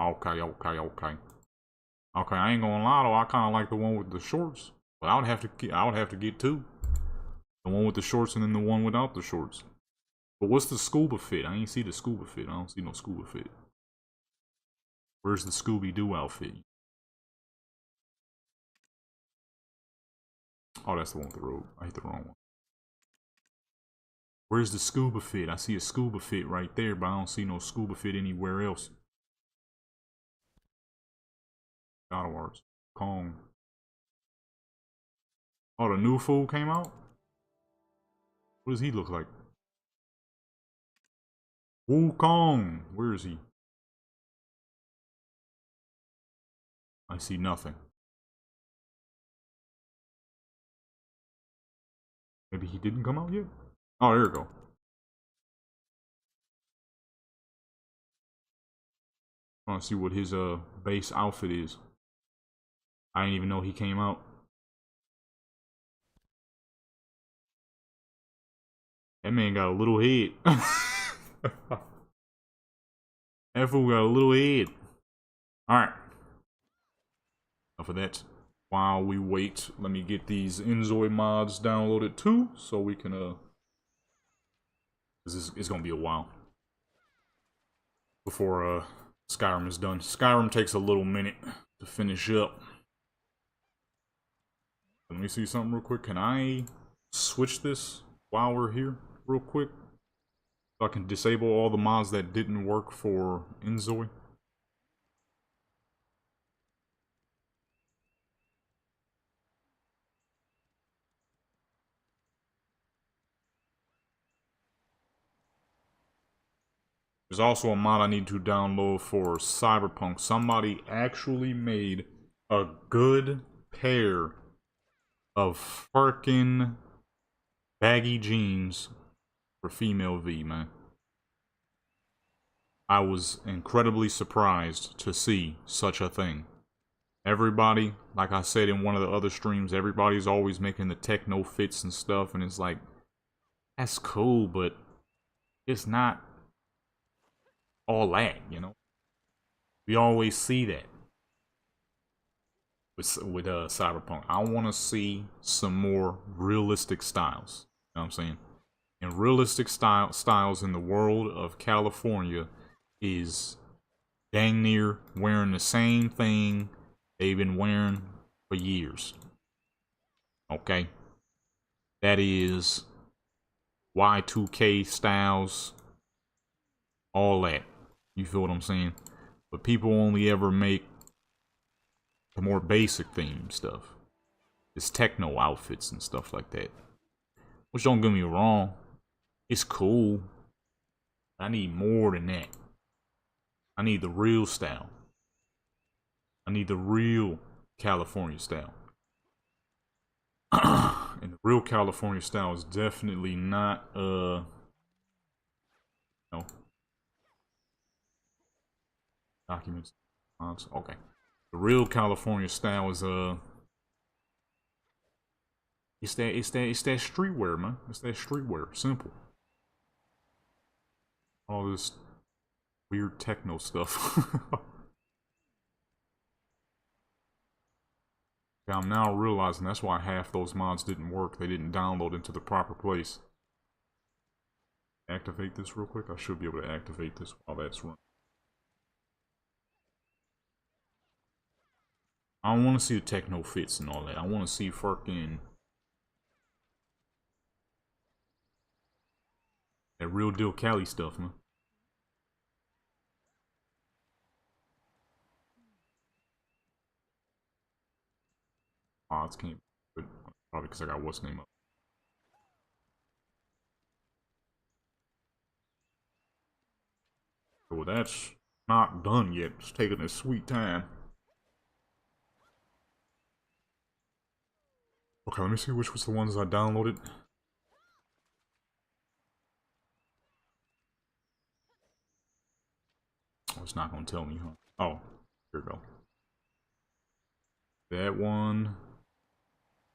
Okay. Okay, I ain't gonna lie though, I kinda like the one with the shorts. But I would have to get two. The one with the shorts and then the one without the shorts. But what's the scuba fit? I ain't see the scuba fit. I don't see no scuba fit. Where's the Scooby-Doo outfit? Oh, that's the one with the robe. I hit the wrong one. Where's the scuba fit? I see a scuba fit right there, but I don't see no scuba fit anywhere else. God of Wars. Kong. Oh, the new fool came out? What does he look like? Wukong! Where is he? I see nothing. Maybe he didn't come out yet? Oh, there we go. I want to see what his base outfit is. I didn't even know he came out. That man got a little head. That fool got a little head. Alright. Enough of that. While we wait, let me get these Enzoy mods downloaded too, so we can, it's gonna be a while before Skyrim is done. Skyrim takes a little minute to finish up. Let me see something real quick. Can I switch this while we're here real quick? So I can disable all the mods that didn't work for Enzoy. There's also a mod I need to download for Cyberpunk. Somebody actually made a good pair of freaking baggy jeans for female V, man. I was incredibly surprised to see such a thing. Everybody, like I said in one of the other streams, everybody's always making the techno fits and stuff, and it's like, that's cool, but it's not all that, you know? We always see that with Cyberpunk. I want to see some more realistic styles. You know what I'm saying? And realistic styles in the world of California is dang near wearing the same thing they've been wearing for years. Okay? That is Y2K styles, all that. You feel what I'm saying? But people only ever make the more basic theme stuff. It's techno outfits and stuff like that. Which, don't get me wrong, it's cool. I need more than that. I need the real style. I need the real California style. And the real California style is definitely not, no. Documents. Okay. The real California style is, it's that streetwear, man. It's that streetwear. Simple. All this weird techno stuff. I'm now realizing that's why half those mods didn't work. They didn't download into the proper place. Activate this real quick. I should be able to activate this while that's running. I don't want to see the techno fits and all that. I want to see fucking that real deal Cali stuff, man. Odds can't be good. Probably because I got what's name up. Well, that's not done yet. It's taking its sweet time. Okay, let me see which was the ones I downloaded. Oh, it's not gonna tell me, huh? Oh, here we go. That one.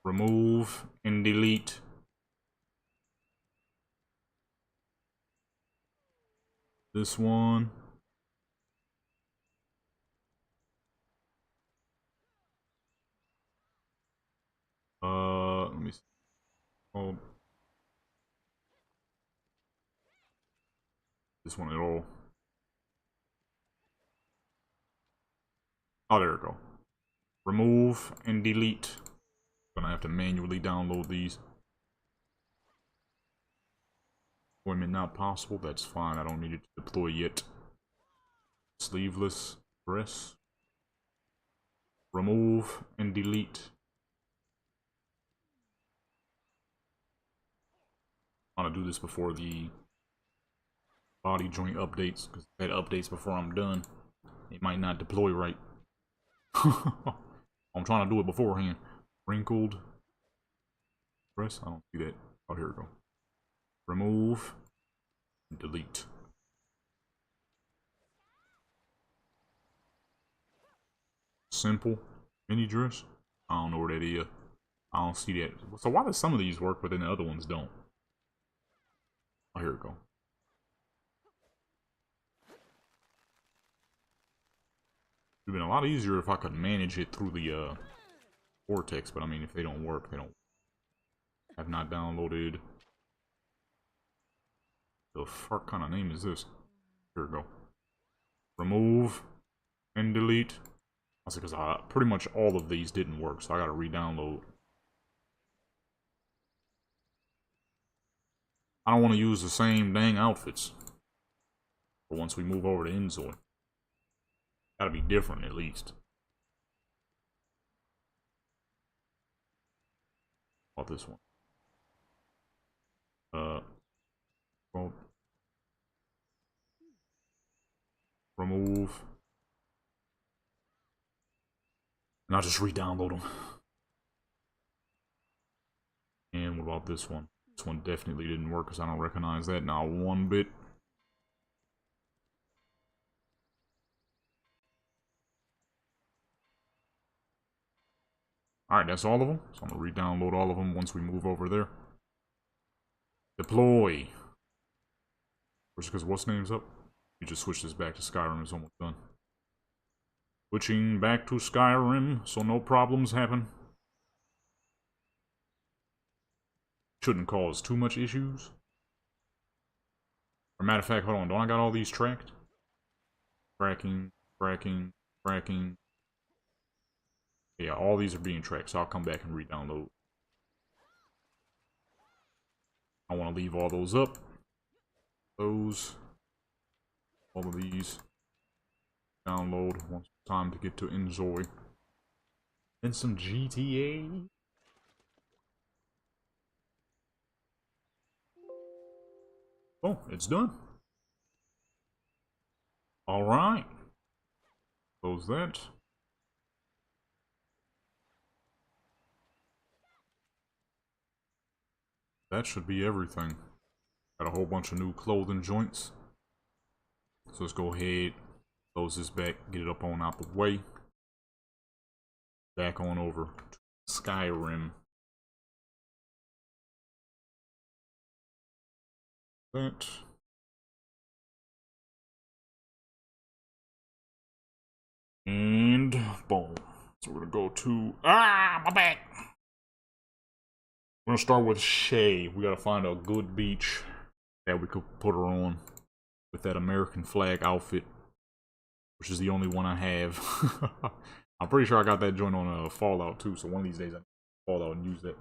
Remove and delete. This one. Let me see. Oh. This one at all. Oh, there we go. Remove and delete. Gonna have to manually download these. Deployment not possible. That's fine. I don't need it to deploy yet. Sleeveless dress. Remove and delete. I want to do this before the body joint updates, because if it updates before I'm done, it might not deploy right. I'm trying to do it beforehand. Wrinkled dress. I don't see that. Oh, here we go. Remove and delete. Simple mini dress. I don't know where that is. I don't see that. So why does some of these work but then the other ones don't? Oh, here we go. It would have been a lot easier if I could manage it through the Vortex, but I mean, if they don't work, they don't. Have not downloaded. The fuck kind of name is this? Here we go. remove, and delete. That's because pretty much all of these didn't work, so I gotta re-download. I don't want to use the same dang outfits. But once we move over to Enzoy, gotta be different at least. About this one. Well, remove. And I'll just re-download them. And what about this one? This one definitely didn't work because I don't recognize that now one bit. Alright, that's all of them. So I'm going to re-download all of them once we move over there. Deploy. Just because what's name's up? We just switch this back to Skyrim. It's almost done. Switching back to Skyrim so no problems happen. Shouldn't cause too much issues. Or matter of fact, hold on. Don't I got all these tracked? Tracking. Yeah, all these are being tracked, so I'll come back and re-download. I want to leave all those up. Those. All of these. Download. Once time to get to enjoy. Then some GTA. Oh, it's done. Alright. Close that. That should be everything. Got a whole bunch of new clothing joints. So let's go ahead, close this back, get it up on out the way. Back on over to Skyrim. That. And boom. So we're gonna go to my back. We're gonna start with Shay. We gotta find a good beach that we could put her on with that American flag outfit, which is the only one I have. I'm pretty sure I got that joint on Fallout too, so one of these days I can Fallout and use that.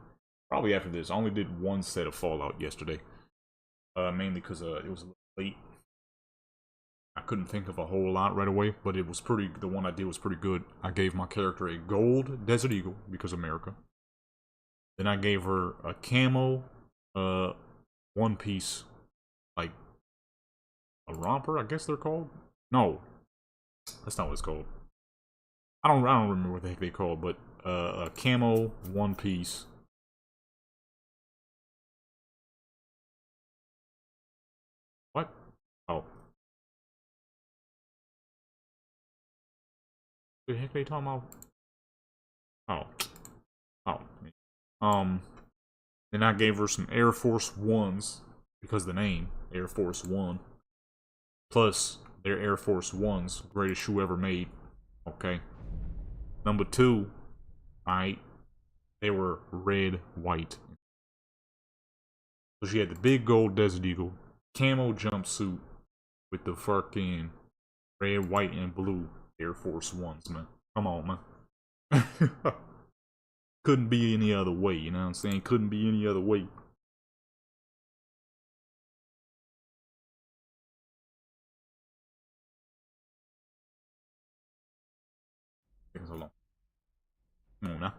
Probably after this. I only did one set of Fallout yesterday. Mainly because it was a little late. I couldn't think of a whole lot right away, but it was the one I did was pretty good. I gave my character a gold Desert Eagle, because America. Then I gave her a camo, one piece, like, a romper, I guess they're called? No. That's not what it's called. I don't remember what the heck they called, but, a camo, one piece. What? Oh. The heck they talking about? Then I gave her some Air Force Ones, because the name, Air Force One. Plus, they're Air Force Ones, greatest shoe ever made. Okay. Number 2, alright, they were red, white. So she had the big gold Desert Eagle, camo jumpsuit, with the fucking red, white, and blue Air Force Ones, man. Come on, man. Couldn't be any other way, you know what I'm saying? Couldn't be any other way. Taking so long. Come on now.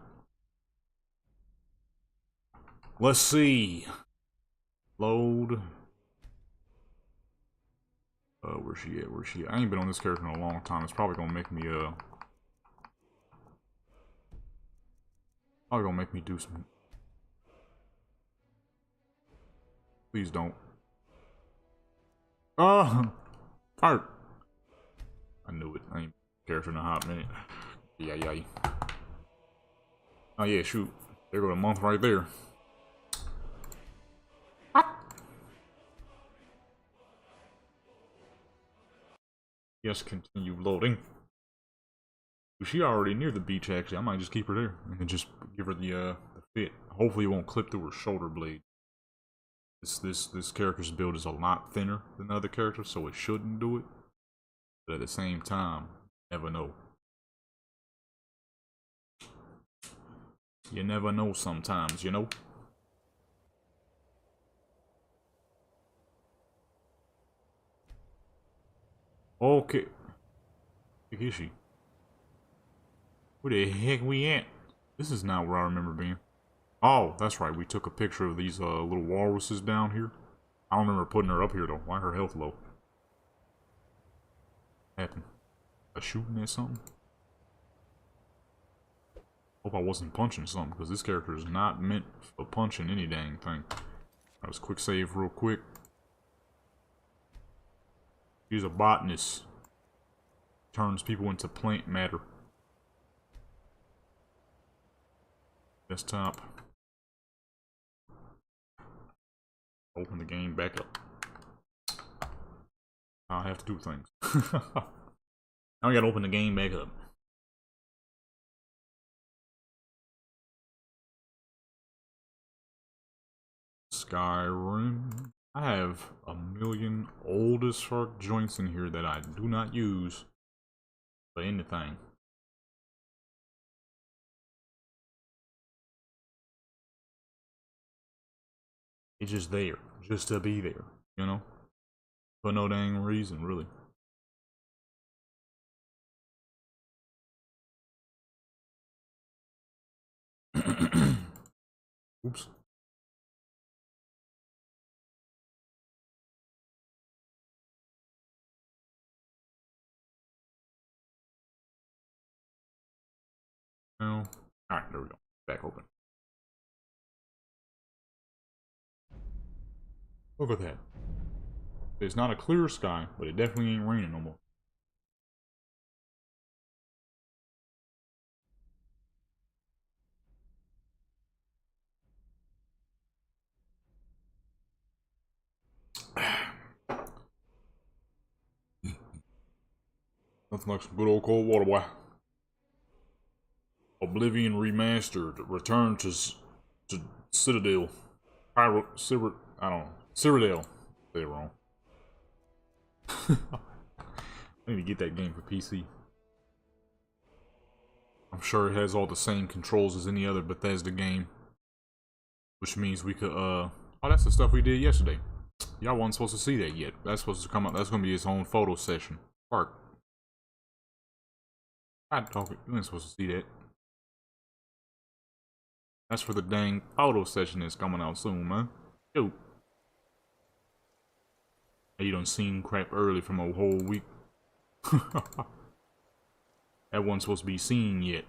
Let's see. Load. Where's she at? Where's she at? I ain't been on this character in a long time. It's probably gonna make me, probably gonna make me do some... Please don't. Fart. I knew it. I ain't character in a hot minute. Yeah. Oh yeah, shoot. There go the month right there. Yes, continue loading. She already near the beach, actually. I might just keep her there and then just give her the fit. Hopefully it won't clip through her shoulder blade. This character's build is a lot thinner than the other characters, so it shouldn't do it. But at the same time, never know. You never know sometimes, you know? Okay. Where is she? Where the heck we at? This is not where I remember being. Oh, that's right. We took a picture of these little walruses down here. I don't remember putting her up here though. Why her health low? What happened? A shooting at something? Hope I wasn't punching something, because this character is not meant for punching any dang thing. That was quick save real quick. She's a botanist. Turns people into plant matter. Desktop. Open the game back up. I'll have to do things. Now I gotta open the game back up. Skyrim. I have a million old as fuck joints in here that I do not use for anything. It's just there, just to be there, you know? For no dang reason, really. Oops. No. Alright, there we go. Back open. Look at that. It's not a clear sky, but it definitely ain't raining no more. Nothing like some good old cold water, boy. Oblivion Remastered. Return to Citadel. I don't know. Cyrodiil. Say it wrong. I need to get that game for PC. I'm sure it has all the same controls as any other Bethesda game. Which means we could, oh, that's the stuff we did yesterday. Y'all wasn't supposed to see that yet. That's supposed to come up. That's gonna be its own photo session. Park. I talk. You ain't supposed to see that. That's for the dang photo session that's coming out soon, man. Yo. You done seen crap early from a whole week. That wasn't supposed to be seen yet.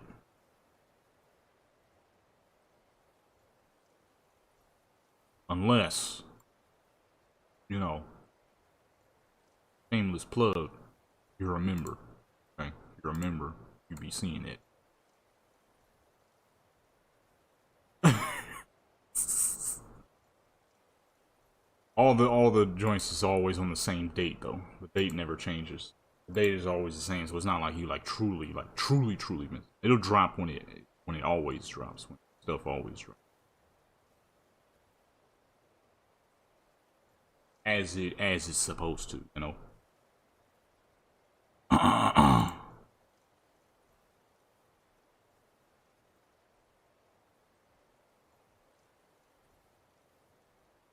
Unless, you know, shameless plug, you're a member. Okay? You're a member, you be seeing it. all the joints is always on the same date though. The date never changes. The date is always the same, so it's not like you truly miss. It'll drop when it always drops. When stuff always drops. As it's supposed to, you know.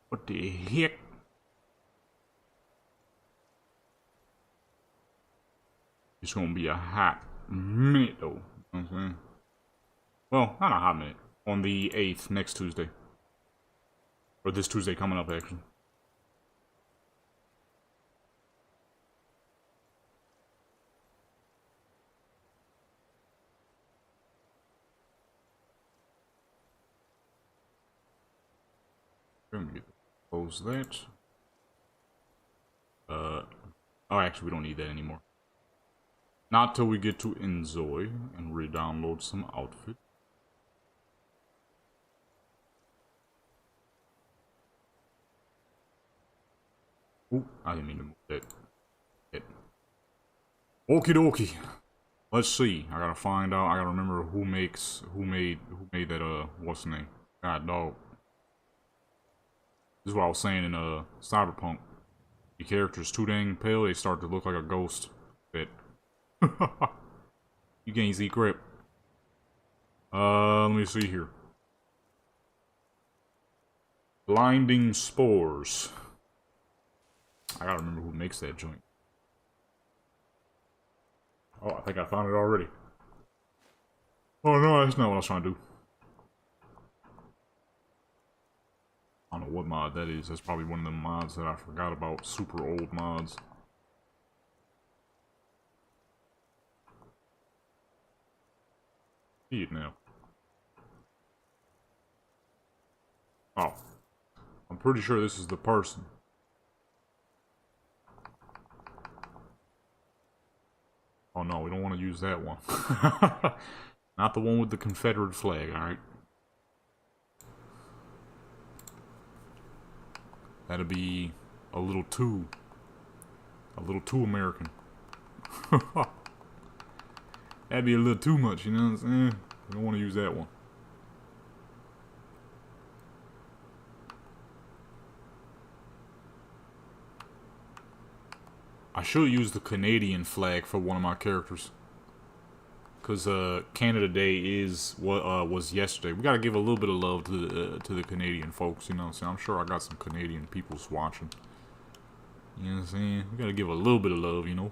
What the heck? It's gonna be a hot minute though. You know what I'm saying? Well, not a hot minute. On the 8th, next Tuesday. Or this Tuesday coming up, actually. Close that. Oh, actually, we don't need that anymore. Not till we get to Enjoy and re-download some outfit. Ooh, I didn't mean to move that. Okie dokie. Let's see. I gotta find out. I gotta remember who made that what's the name? God dog. This is what I was saying in Cyberpunk. The character's too dang pale, they start to look like a ghost. They You can't see crap. Let me see here. Blinding spores. I gotta remember who makes that joint. Oh, I think I found it already. Oh no, that's not what I was trying to do. I don't know what mod that is. That's probably one of them mods that I forgot about. Super old mods. See it now. Oh. I'm pretty sure this is the person. Oh no, we don't want to use that one. Not the one with the Confederate flag, alright? That'd be a little too American. That'd be a little too much, you know what I'm saying? We don't want to use that one. I should use the Canadian flag for one of my characters. Cause Canada Day is what was yesterday. We gotta give a little bit of love to the Canadian folks, you know what I'm saying? I'm sure I got some Canadian peoples watching. You know what I'm saying? We gotta give a little bit of love, you know?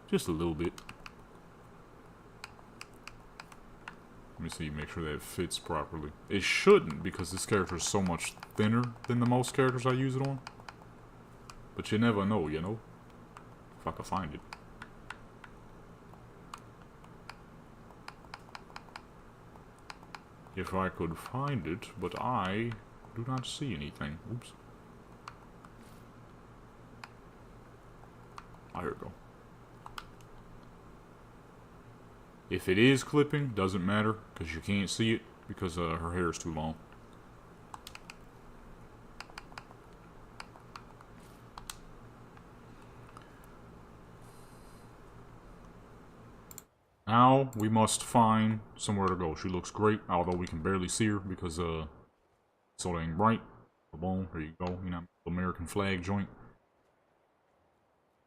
Just a little bit. Let me see, make sure that it fits properly. It shouldn't, because this character is so much thinner than the most characters I use it on. But you never know, you know? If I can find it. If I could find it, but I do not see anything. Oops. Oh, here we go. If it is clipping, doesn't matter, because you can't see it, because her hair is too long. Now, we must find somewhere to go. She looks great, although we can barely see her, because it's so dang bright. Boom, there you go, you know, American flag joint.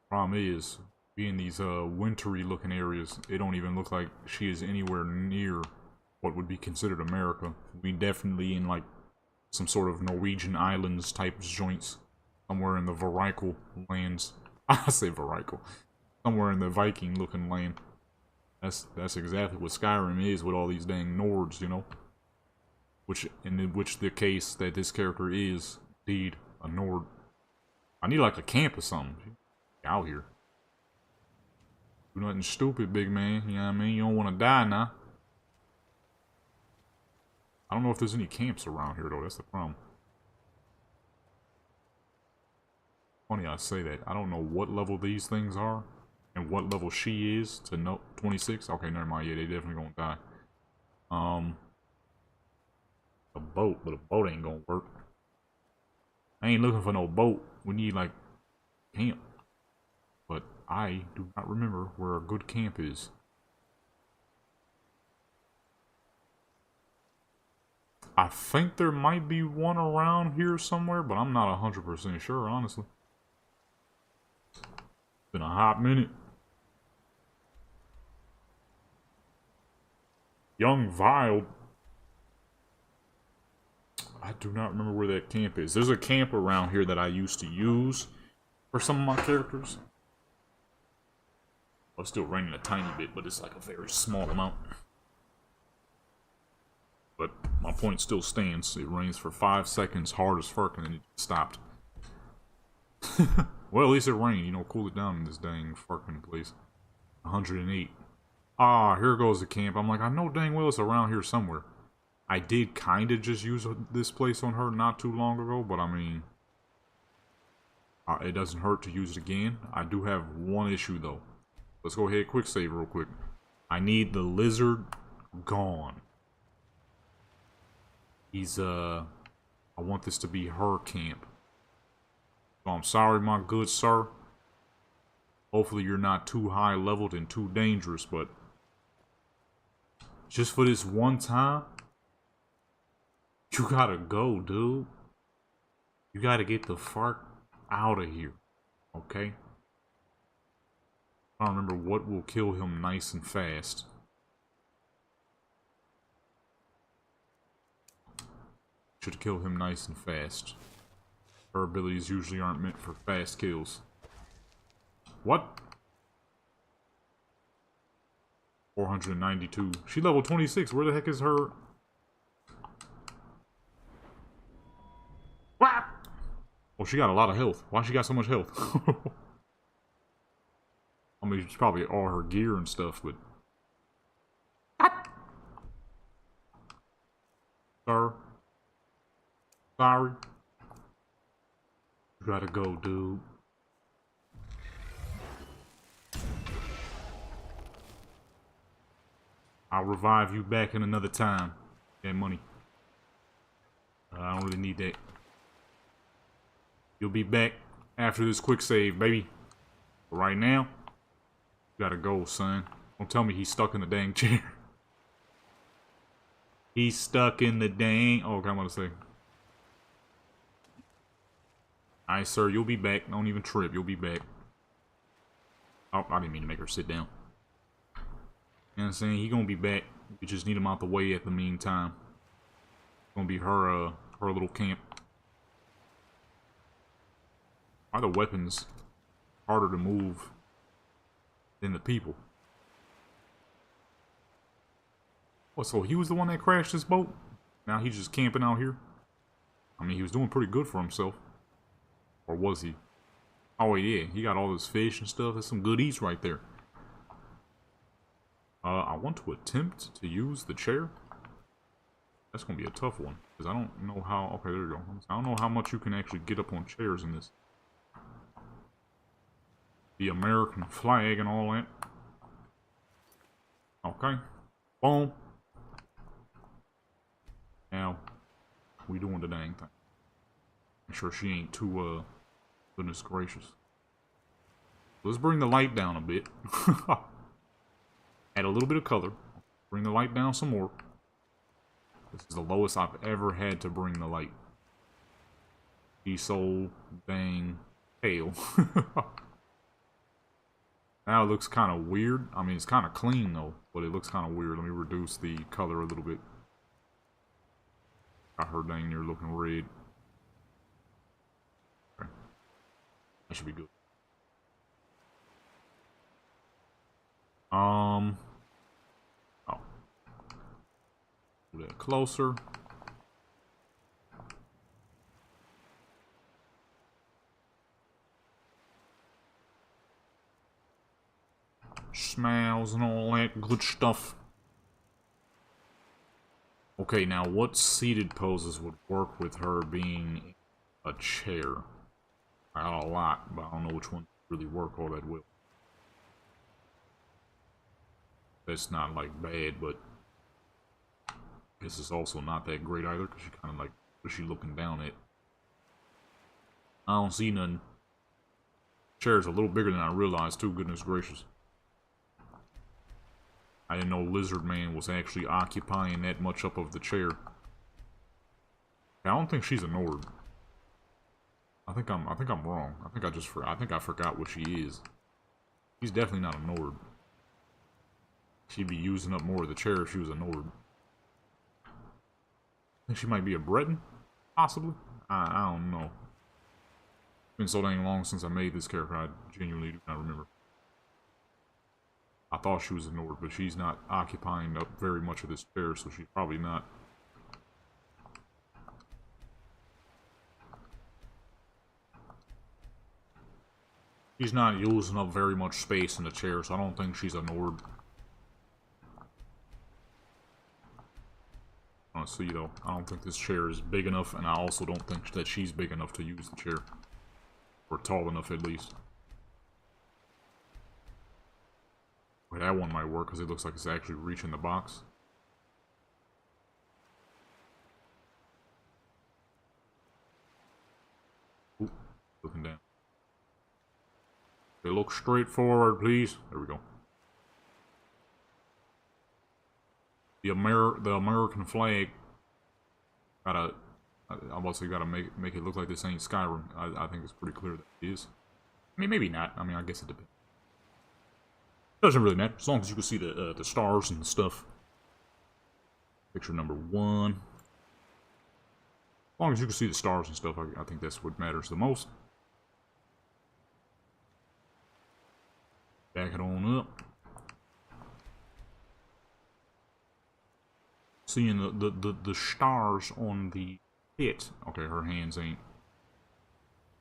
Problem is, being these wintry looking areas, it don't even look like she is anywhere near what would be considered America. We definitely in like some sort of Norwegian islands type joints, somewhere in the Varical lands. I say Varical, somewhere in the Viking looking land. That's exactly what Skyrim is with all these dang Nords, you know. In which the case that this character is indeed a Nord. I need like a camp or something. Get out here. Do nothing stupid, big man. You know what I mean? You don't want to die now. I don't know if there's any camps around here, though. That's the problem. Funny I say that. I don't know what level these things are. And what level she is to know. 26? Okay, never mind. Yeah, they definitely gonna die. A boat. But a boat ain't gonna work. I ain't looking for no boat. We need, like, camp. But I do not remember where a good camp is. I think there might be one around here somewhere, but I'm not 100% sure, honestly. It's been a hot minute. Young Vile. I do not remember where that camp is. There's a camp around here that I used to use for some of my characters. It's still raining a tiny bit, but it's like a very small amount. But my point still stands. It rains for 5 seconds, hard as fuck, and then it stopped. Well, at least it rained, you know, cool it down in this dang fucking place. 108. Ah, here goes the camp. I'm like, I know dang well it's around here somewhere. I did kind of just use this place on her not too long ago, but I mean, it doesn't hurt to use it again. I do have one issue though. Let's go ahead, quick save real quick. I need the lizard gone. He's, I want this to be her camp. So I'm sorry, my good sir. Hopefully you're not too high leveled and too dangerous, but just for this one time, you gotta go, dude. You gotta get the fuck out of here, okay? I don't remember what will kill him nice and fast. Should kill him nice and fast. Her abilities usually aren't meant for fast kills. What? 492. She level 26. Where the heck is her? What? Oh, she got a lot of health. Why she got so much health? I mean, it's probably all her gear and stuff, but... Sir? Sorry. You gotta go, dude. I'll revive you back in another time. That money. I don't really need that. You'll be back after this quick save, baby. But right now, you gotta go, son. Don't tell me he's stuck in the dang chair. He's stuck in the dang... Oh, okay, I'm gonna say. Alright, sir, you'll be back. Don't even trip. You'll be back. Oh, I didn't mean to make her sit down. You know what I'm saying? He gonna be back. You just need him out the way at the meantime. Gonna be her, her little camp. Are the weapons harder to move than the people? Oh, so he was the one that crashed this boat? Now he's just camping out here? I mean, he was doing pretty good for himself. Or was he? Oh, yeah. He got all this fish and stuff. That's some good eats right there. I want to attempt to use the chair. That's going to be a tough one. Because I don't know how... Okay, there you go. I don't know how much you can actually get up on chairs in this. The American flag and all that. Okay. Boom. Now, we doing the dang thing. Make sure she ain't too, goodness gracious. Let's bring the light down a bit. Add a little bit of color. Bring the light down some more. This is the lowest I've ever had to bring the light. He's so dang pale. Now it looks kind of weird. I mean, it's kind of clean though, but it looks kind of weird. Let me reduce the color a little bit. Got her dang near looking red. Okay. That should be good. Oh. A little closer. Smells and all that good stuff. Okay, now what seated poses would work with her being a chair? I got a lot, but I don't know which one really work all that well. That's not like bad, but this is also not that great either, because she kind of like, what's she looking down at? I don't see nothing. Chair's a little bigger than I realized too, goodness gracious. I didn't know Lizard Man was actually occupying that much up of the chair. I don't think she's a Nord. I think I'm wrong. I think I forgot what she is. She's definitely not a Nord. She'd be using up more of the chair if she was a Nord. I think she might be a Breton? Possibly? I don't know. It's been so dang long since I made this character, I genuinely do not remember. I thought she was a Nord, but she's not occupying up very much of this chair, so she's probably not. She's not using up very much space in the chair, so I don't think she's a Nord. Honestly, though, I don't think this chair is big enough, and I also don't think that she's big enough to use the chair. Or tall enough, at least. Wait, that one might work, because it looks like it's actually reaching the box. Ooh, looking down. Okay, look straight forward, please. There we go. The American flag. I'm about to say, gotta make it look like this ain't Skyrim. I think it's pretty clear that it is. I mean, maybe not. I mean, I guess it depends. Doesn't really matter, as long as you can see the stars and stuff. Picture number 1. As long as you can see the stars and stuff, I think that's what matters the most. Back it on up. Seeing the stars on the pit. Okay, her hands ain't.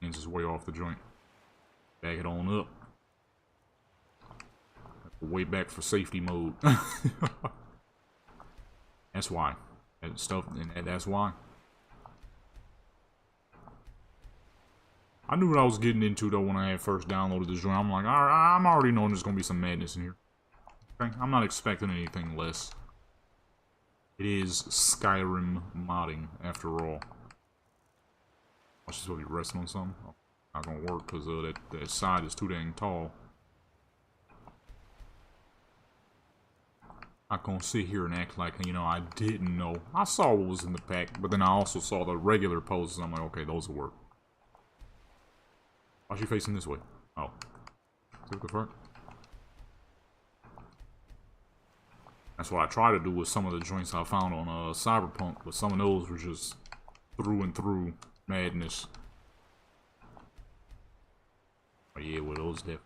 Hands is way off the joint. Back it on up. Way back for safety mode. That's why. That stuff, and that's why. I knew what I was getting into though when I had first downloaded this joint. I'm like, alright, I'm already knowing there's gonna be some madness in here. Okay, I'm not expecting anything less. It is Skyrim modding, after all. I should be resting on something. Oh, not gonna work because that side is too dang tall. Not gonna sit here and act like, you know, I didn't know. I saw what was in the pack, but then I also saw the regular poses. And I'm like, okay, those will work. Why's she facing this way? Oh. See what the fuck? That's what I try to do with some of the joints I found on Cyberpunk, but some of those were just through and through madness. Oh yeah, well those definitely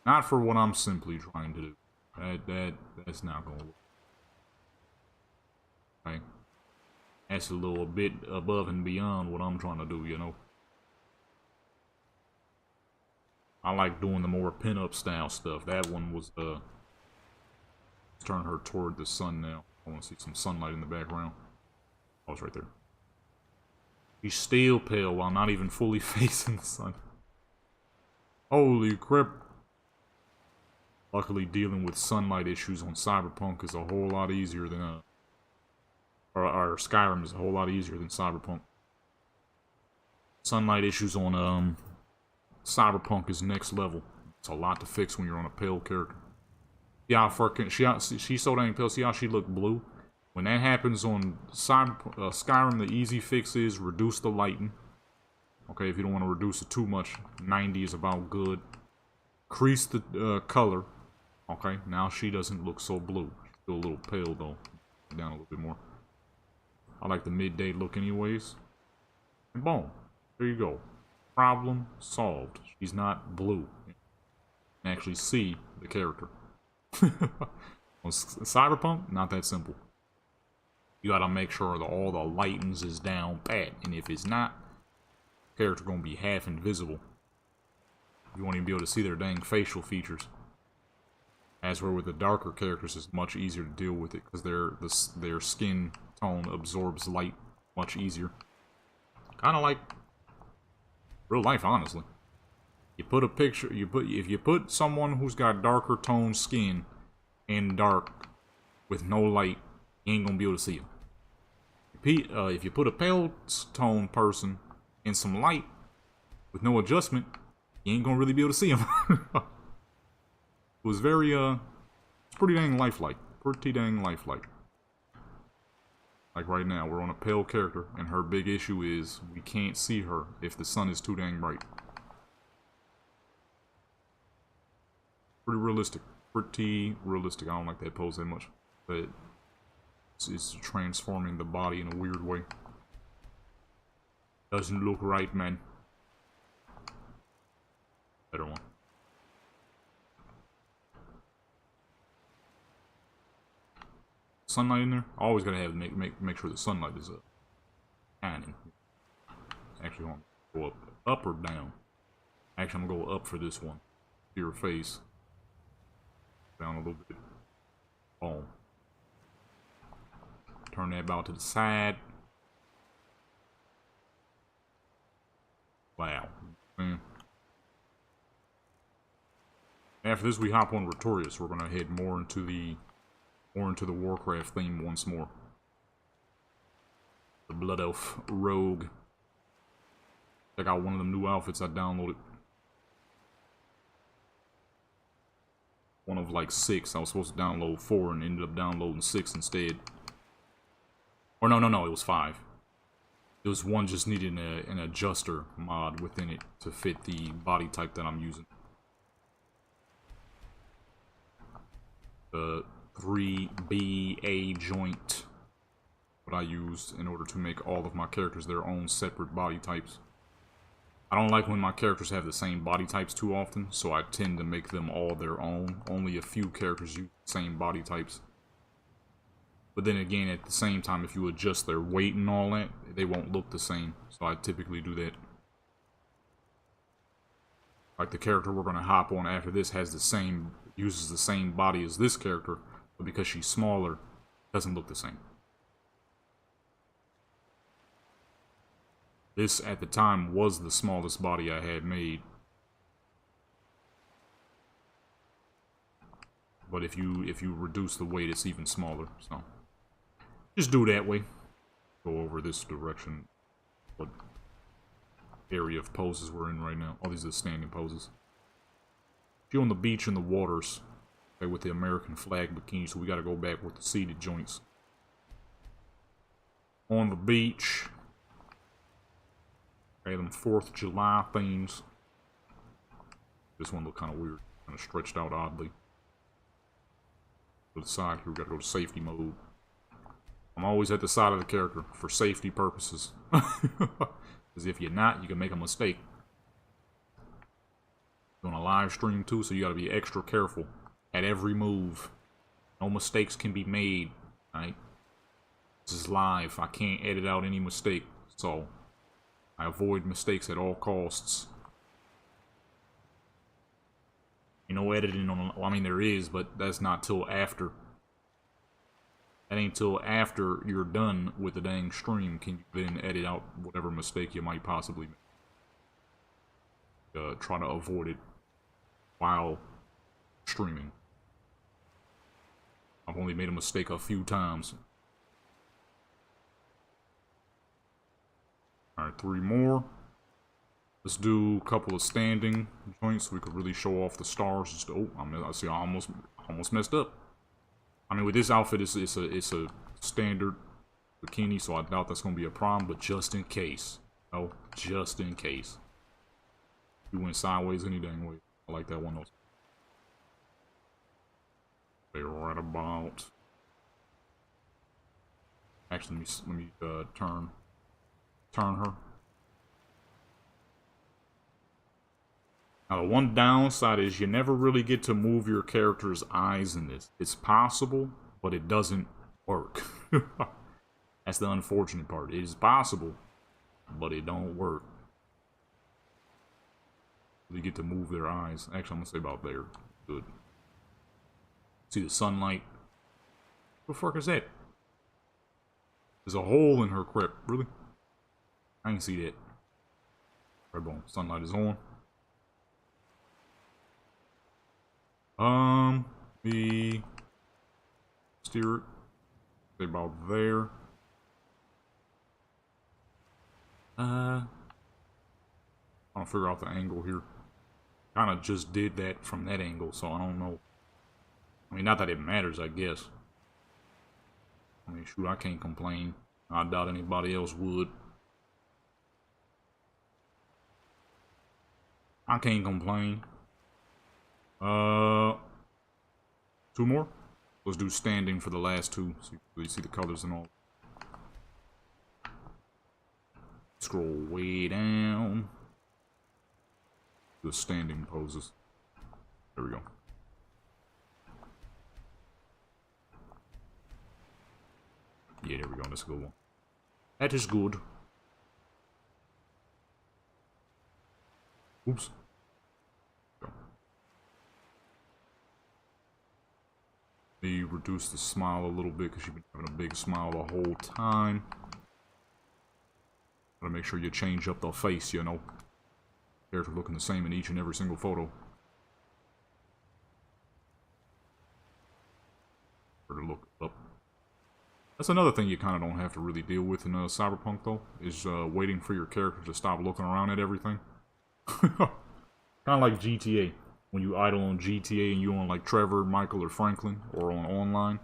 not for what I'm simply trying to do. That's not gonna work. Okay. That's a little bit above and beyond what I'm trying to do, you know. I like doing the more pin-up style stuff. That one was let's turn her toward the sun now. I want to see some sunlight in the background. Oh, it's right there. She's still pale while not even fully facing the sun. Holy crap. Luckily, dealing with sunlight issues on Cyberpunk is a whole lot easier than or Skyrim is a whole lot easier than Cyberpunk. Sunlight issues on Cyberpunk is next level. It's a lot to fix when you're on a pale character. Yeah, she's so dang pale. See how she looked blue? When that happens on Skyrim, the easy fix is reduce the lighting. Okay, if you don't want to reduce it too much, 90 is about good. Increase the color. Okay, now she doesn't look so blue. She's still a little pale though. Down a little bit more. I like the midday look anyways. And boom. There you go. Problem solved. She's not blue. You can actually see the character. On Cyberpunk, not that simple. You gotta make sure that all the lightings is down pat. And if it's not, the character gonna be half invisible. You won't even be able to see their dang facial features. As where with the darker characters, it's much easier to deal with it because their skin tone absorbs light much easier. Kind of like real life, honestly. You put a picture, if you put someone who's got darker toned skin in dark with no light, you ain't gonna be able to see them. If you put a pale toned person in some light with no adjustment, you ain't gonna really be able to see them. It was very, it's pretty dang lifelike. Pretty dang lifelike. Like right now, we're on a pale character, and her big issue is we can't see her if the sun is too dang bright. Pretty realistic. Pretty realistic. I don't like that pose that much. But it's transforming the body in a weird way. Doesn't look right, man. Better one. Sunlight in there. Always gotta have make sure the sunlight is shining. Actually, I want to go up or down. Actually, I'm gonna go up for this one. To your face. Down a little bit. Boom. Turn that about to the side. Wow. After this, we hop on Retorius. We're gonna head more into the Warcraft theme once more. The Blood Elf Rogue. Check out one of them new outfits I downloaded. One of like 6. I was supposed to download 4 and ended up downloading 6 instead. Or no, it was 5. It was one just needed an adjuster mod within it to fit the body type that I'm using. the 3BA joint, what I used in order to make all of my characters their own separate body types. I don't like when my characters have the same body types too often, so I tend to make them all their own. Only a few characters use the same body types. But then again, at the same time, if you adjust their weight and all that, they won't look the same. So I typically do that. Like the character we're going to hop on after this uses the same body as this character, but because she's smaller, doesn't look the same. This, at the time, was the smallest body I had made. But if you reduce the weight, it's even smaller, so... Just do it that way. Go over this direction. What area of poses we're in right now. All these are standing poses. You're on the beach in the waters. Okay, with the American flag bikini, so we gotta go back with the seated joints. On the beach. Okay, them 4th of July themes. This one look kind of weird. Kind of stretched out oddly. To the side here, we gotta go to safety mode. I'm always at the side of the character for safety purposes. Because if you're not, you can make a mistake. You're on a live stream too, so you gotta be extra careful at every move. No mistakes can be made, right? This is live. I can't edit out any mistake, so I avoid mistakes at all costs. You know, editing on, well, I mean, there is, but that's not till after. That ain't till after you're done with the dang stream can you then edit out whatever mistake you might possibly make. Try to avoid it while streaming. I've only made a mistake a few times. Alright, 3 more. Let's do a couple of standing joints so we could really show off the stars. Just, oh, I see, I almost messed up. I mean, with this outfit, it's a standard bikini, so I doubt that's going to be a problem, but just in case. Oh, just in case. You went sideways any dang way. I like that one, though. They're right about... Actually, let me turn her. Now, the one downside is you never really get to move your character's eyes in this. It's possible, but it doesn't work. That's the unfortunate part. It is possible, but it don't work. You get to move their eyes. Actually, I'm going to say about there. Good. See the sunlight? What the fuck is that? There's a hole in her crep. Really? I can see that. Right, boom. Sunlight is on. The steer it about there. I'll figure out the angle here. Kind of just did that from that angle, so I don't know. I mean, not that it matters, I guess. I mean, shoot, I can't complain. I doubt anybody else would. I can't complain. 2 more. Let's do standing for the last 2, so you really see the colors and all. Scroll way down. The standing poses. There we go. Yeah, there we go. That's a good one. That is good. Oops. Me reduce the smile a little bit because you've been having a big smile the whole time. Gotta make sure you change up the face, you know. Character looking the same in each and every single photo. Better look up. That's another thing you kind of don't have to really deal with in Cyberpunk, though, is waiting for your character to stop looking around at everything. Kind of like GTA. When you idle on GTA and you on like Trevor, Michael, or Franklin, or on online,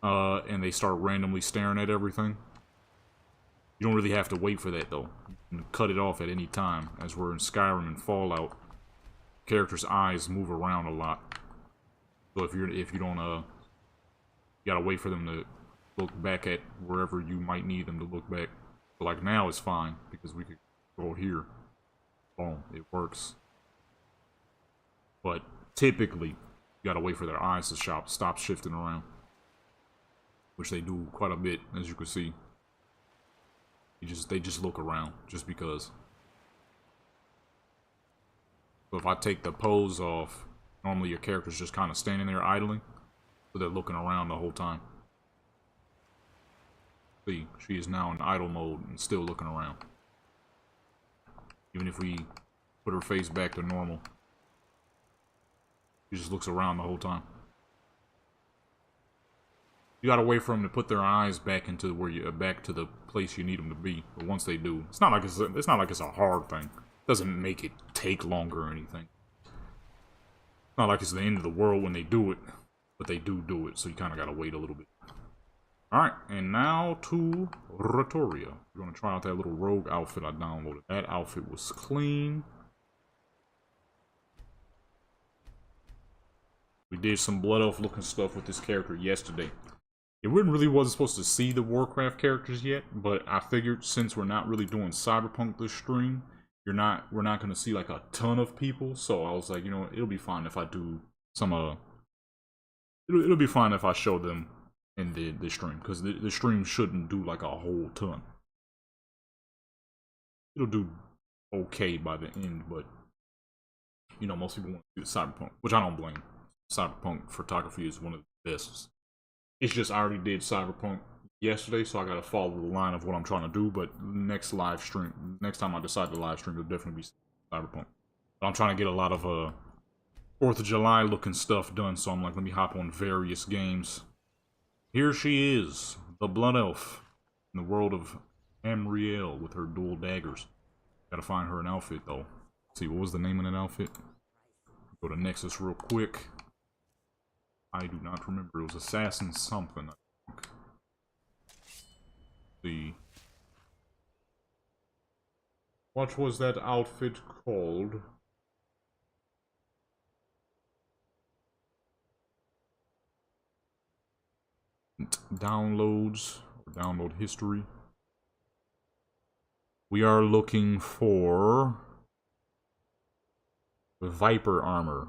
and they start randomly staring at everything. You don't really have to wait for that, though. You can cut it off at any time, as we're in Skyrim and Fallout. Characters' eyes move around a lot. So if you don't you gotta wait for them to look back at wherever you might need them to look back. But like now it's fine because we could go here. Boom, it works. But typically, you gotta wait for their eyes to stop shifting around, which they do quite a bit, as you can see. They just look around just because. So if I take the pose off, normally your character's just kind of standing there idling, so they're looking around the whole time. See, she is now in idle mode and still looking around. Even if we put her face back to normal, she just looks around the whole time. You gotta wait for them to put their eyes back into back to the place you need them to be. But once they do, it's not like it's a hard thing. It doesn't make it take longer or anything. It's not like it's the end of the world when they do it, but they do it. So you kind of gotta wait a little bit. All right, and now to Ratoria. We're gonna try out that little rogue outfit I downloaded. That outfit was clean. We did some Blood Elf looking stuff with this character yesterday. It really wasn't supposed to see the Warcraft characters yet, but I figured since we're not really doing Cyberpunk this stream, we're not gonna see like a ton of people. So I was like, you know, it'll be fine if I do some it'll be fine if I show them in the stream, because the stream shouldn't do like a whole ton. It'll do okay by the end, but you know, most people want to do Cyberpunk, which I don't blame. Cyberpunk photography is one of the best. It's just I already did Cyberpunk yesterday, so I gotta follow the line of what I'm trying to do. But next time I decide to live stream, it'll definitely be Cyberpunk. But I'm trying to get a lot of 4th of July looking stuff done, so I'm like, let me hop on various games. Here she is, the Blood Elf, in the world of Amriel with her dual daggers. Gotta find her an outfit though. Let's see, what was the name of that outfit? Go to Nexus real quick. I do not remember. It was Assassin something, I think. Let's see. What was that outfit called? Downloads, or download history. We are looking for Viper armor.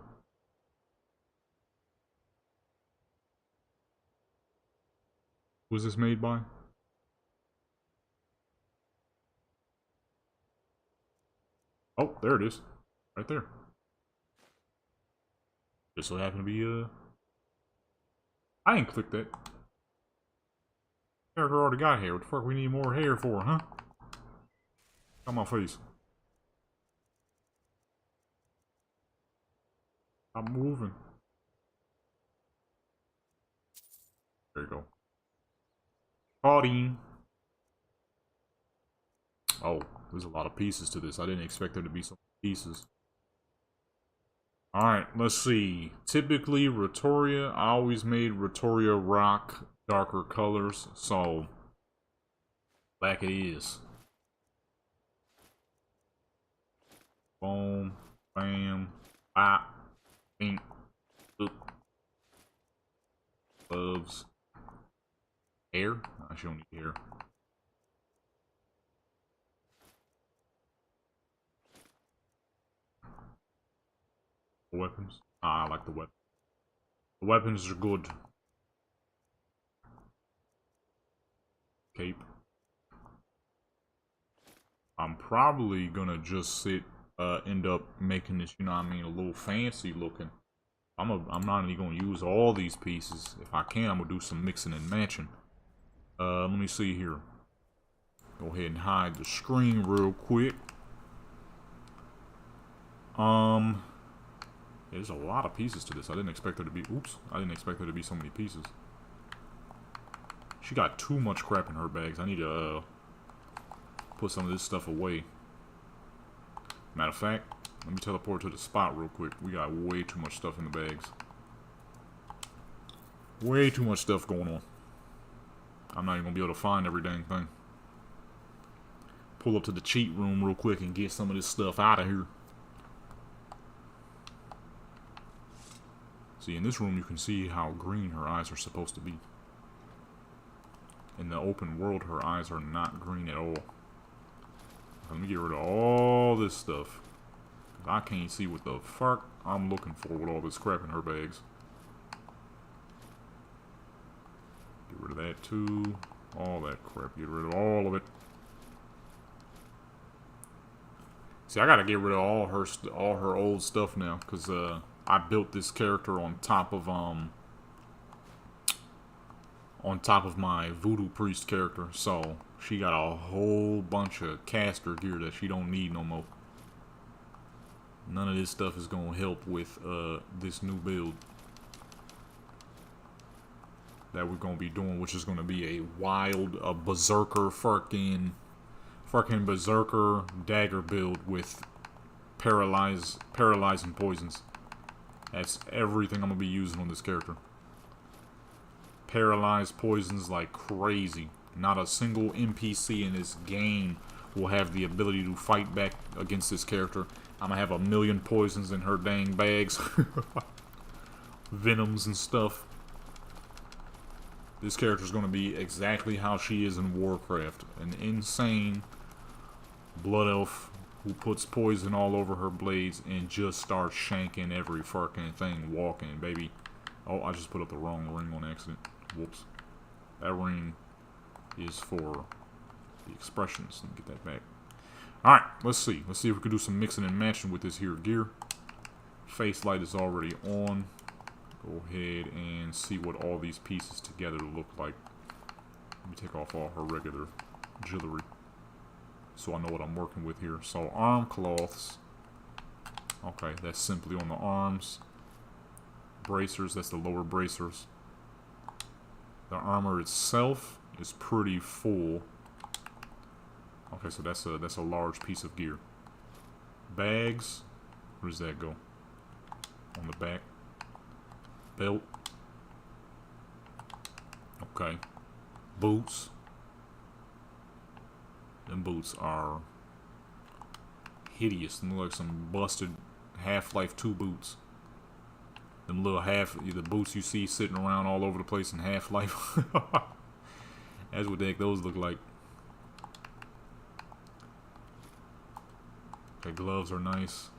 Who is this made by? Oh, there it is. Right there. Just so happened to be, I didn't click that. Character already got hair. What the fuck we need more hair for, huh? On my face. I'm moving. There you go. Claudine. Oh, there's a lot of pieces to this. I didn't expect there to be so many pieces. Alright, let's see. Typically, Ratoria, I always made Ratoria rock darker colors, so black it is. Boom, bam, bop, pink, boop. Gloves. Hair? I should don't need hair. Weapons? Ah, I like the weapons. The weapons are good. Cape. I'm probably gonna just end up making this, you know what I mean, a little fancy looking. I'm not even gonna use all these pieces. If I can, I'm gonna do some mixing and matching. Let me see here. Go ahead and hide the screen real quick. There's a lot of pieces to this. I didn't expect there to be, oops, I didn't expect there to be so many pieces. She got too much crap in her bags. I need to, put some of this stuff away. Matter of fact, let me teleport to the spot real quick. We got way too much stuff in the bags. Way too much stuff going on. I'm not even gonna be able to find every dang thing. Pull up to the cheat room real quick and get some of this stuff out of here. See, in this room you can see how green her eyes are supposed to be. In the open world, her eyes are not green at all. Let me get rid of all this stuff. I can't see what the fuck I'm looking for with all this crap in her bags. Get rid of that too. All that crap. Get rid of all of it. See, I gotta get rid of all her old stuff now, cause I built this character on top of my voodoo priest character, so she got a whole bunch of caster gear that she don't need no more. None of this stuff is gonna help with this new build that we're gonna be doing, which is gonna be a berserker fucking berserker dagger build with paralyzing poisons. That's everything I'm gonna be using on this character. Paralyzed poisons like crazy. Not a single NPC in this game will have the ability to fight back against this character. I'm gonna have a million poisons in her dang bags. Venoms and stuff. This character is gonna be exactly how she is in Warcraft. An insane blood elf who puts poison all over her blades and just starts shanking every fucking thing walking, baby. Oh, I just put up the wrong ring on accident. Whoops. That ring is for the expressions. Let me get that back. Alright, let's see. Let's see if we can do some mixing and matching with this here gear. Face light is already on. Go ahead and see what all these pieces together look like. Let me take off all her regular jewelry so I know what I'm working with here. So arm cloths. Okay, that's simply on the arms. Bracers, that's the lower bracers. The armor itself is pretty full. Okay, so that's a large piece of gear. Bags, where does that go? On the back. Belt. Okay. Boots. Them boots are hideous. They look like some busted Half-Life 2 boots. Them little the boots you see sitting around all over the place in Half-Life. That's what the heck those look like. Okay, gloves are nice.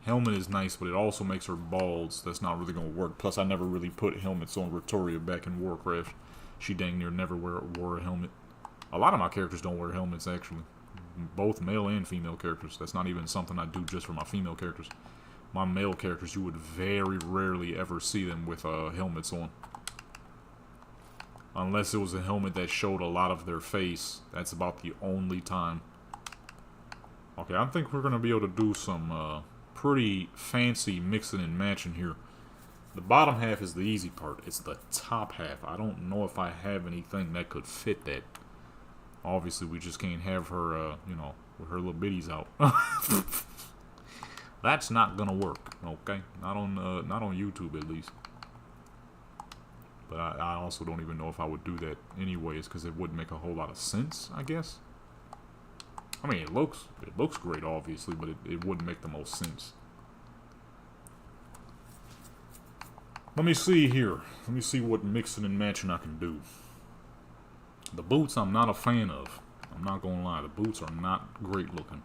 Helmet is nice, but it also makes her bald, so that's not really going to work. Plus, I never really put helmets on Ritoria back in Warcraft. She dang near never wore a helmet. A lot of my characters don't wear helmets, actually. Both male and female characters. That's not even something I do just for my female characters. My male characters, you would very rarely ever see them with helmets on. Unless it was a helmet that showed a lot of their face. That's about the only time. Okay, I think we're going to be able to do some pretty fancy mixing and matching here. The bottom half is the easy part. It's the top half. I don't know if I have anything that could fit that. Obviously, we just can't have her, you know, with her little bitties out. That's not gonna work, okay? Not on YouTube, at least. But I also don't even know if I would do that anyways, because it wouldn't make a whole lot of sense, I guess. I mean, it looks great, obviously, but it wouldn't make the most sense. Let me see here. Let me see what mixing and matching I can do. The boots I'm not a fan of. I'm not gonna lie. The boots are not great looking.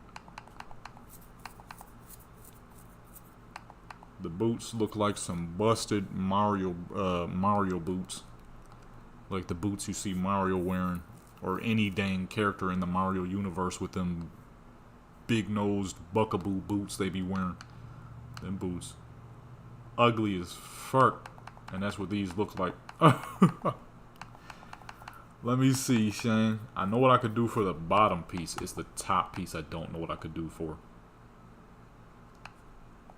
The boots look like some busted Mario boots. Like the boots you see Mario wearing. Or any dang character in the Mario universe with them big-nosed buckaboo boots they be wearing. Them boots. Ugly as fuck. And that's what these look like. Let me see, Shane. I know what I could do for the bottom piece. It's the top piece I don't know what I could do for.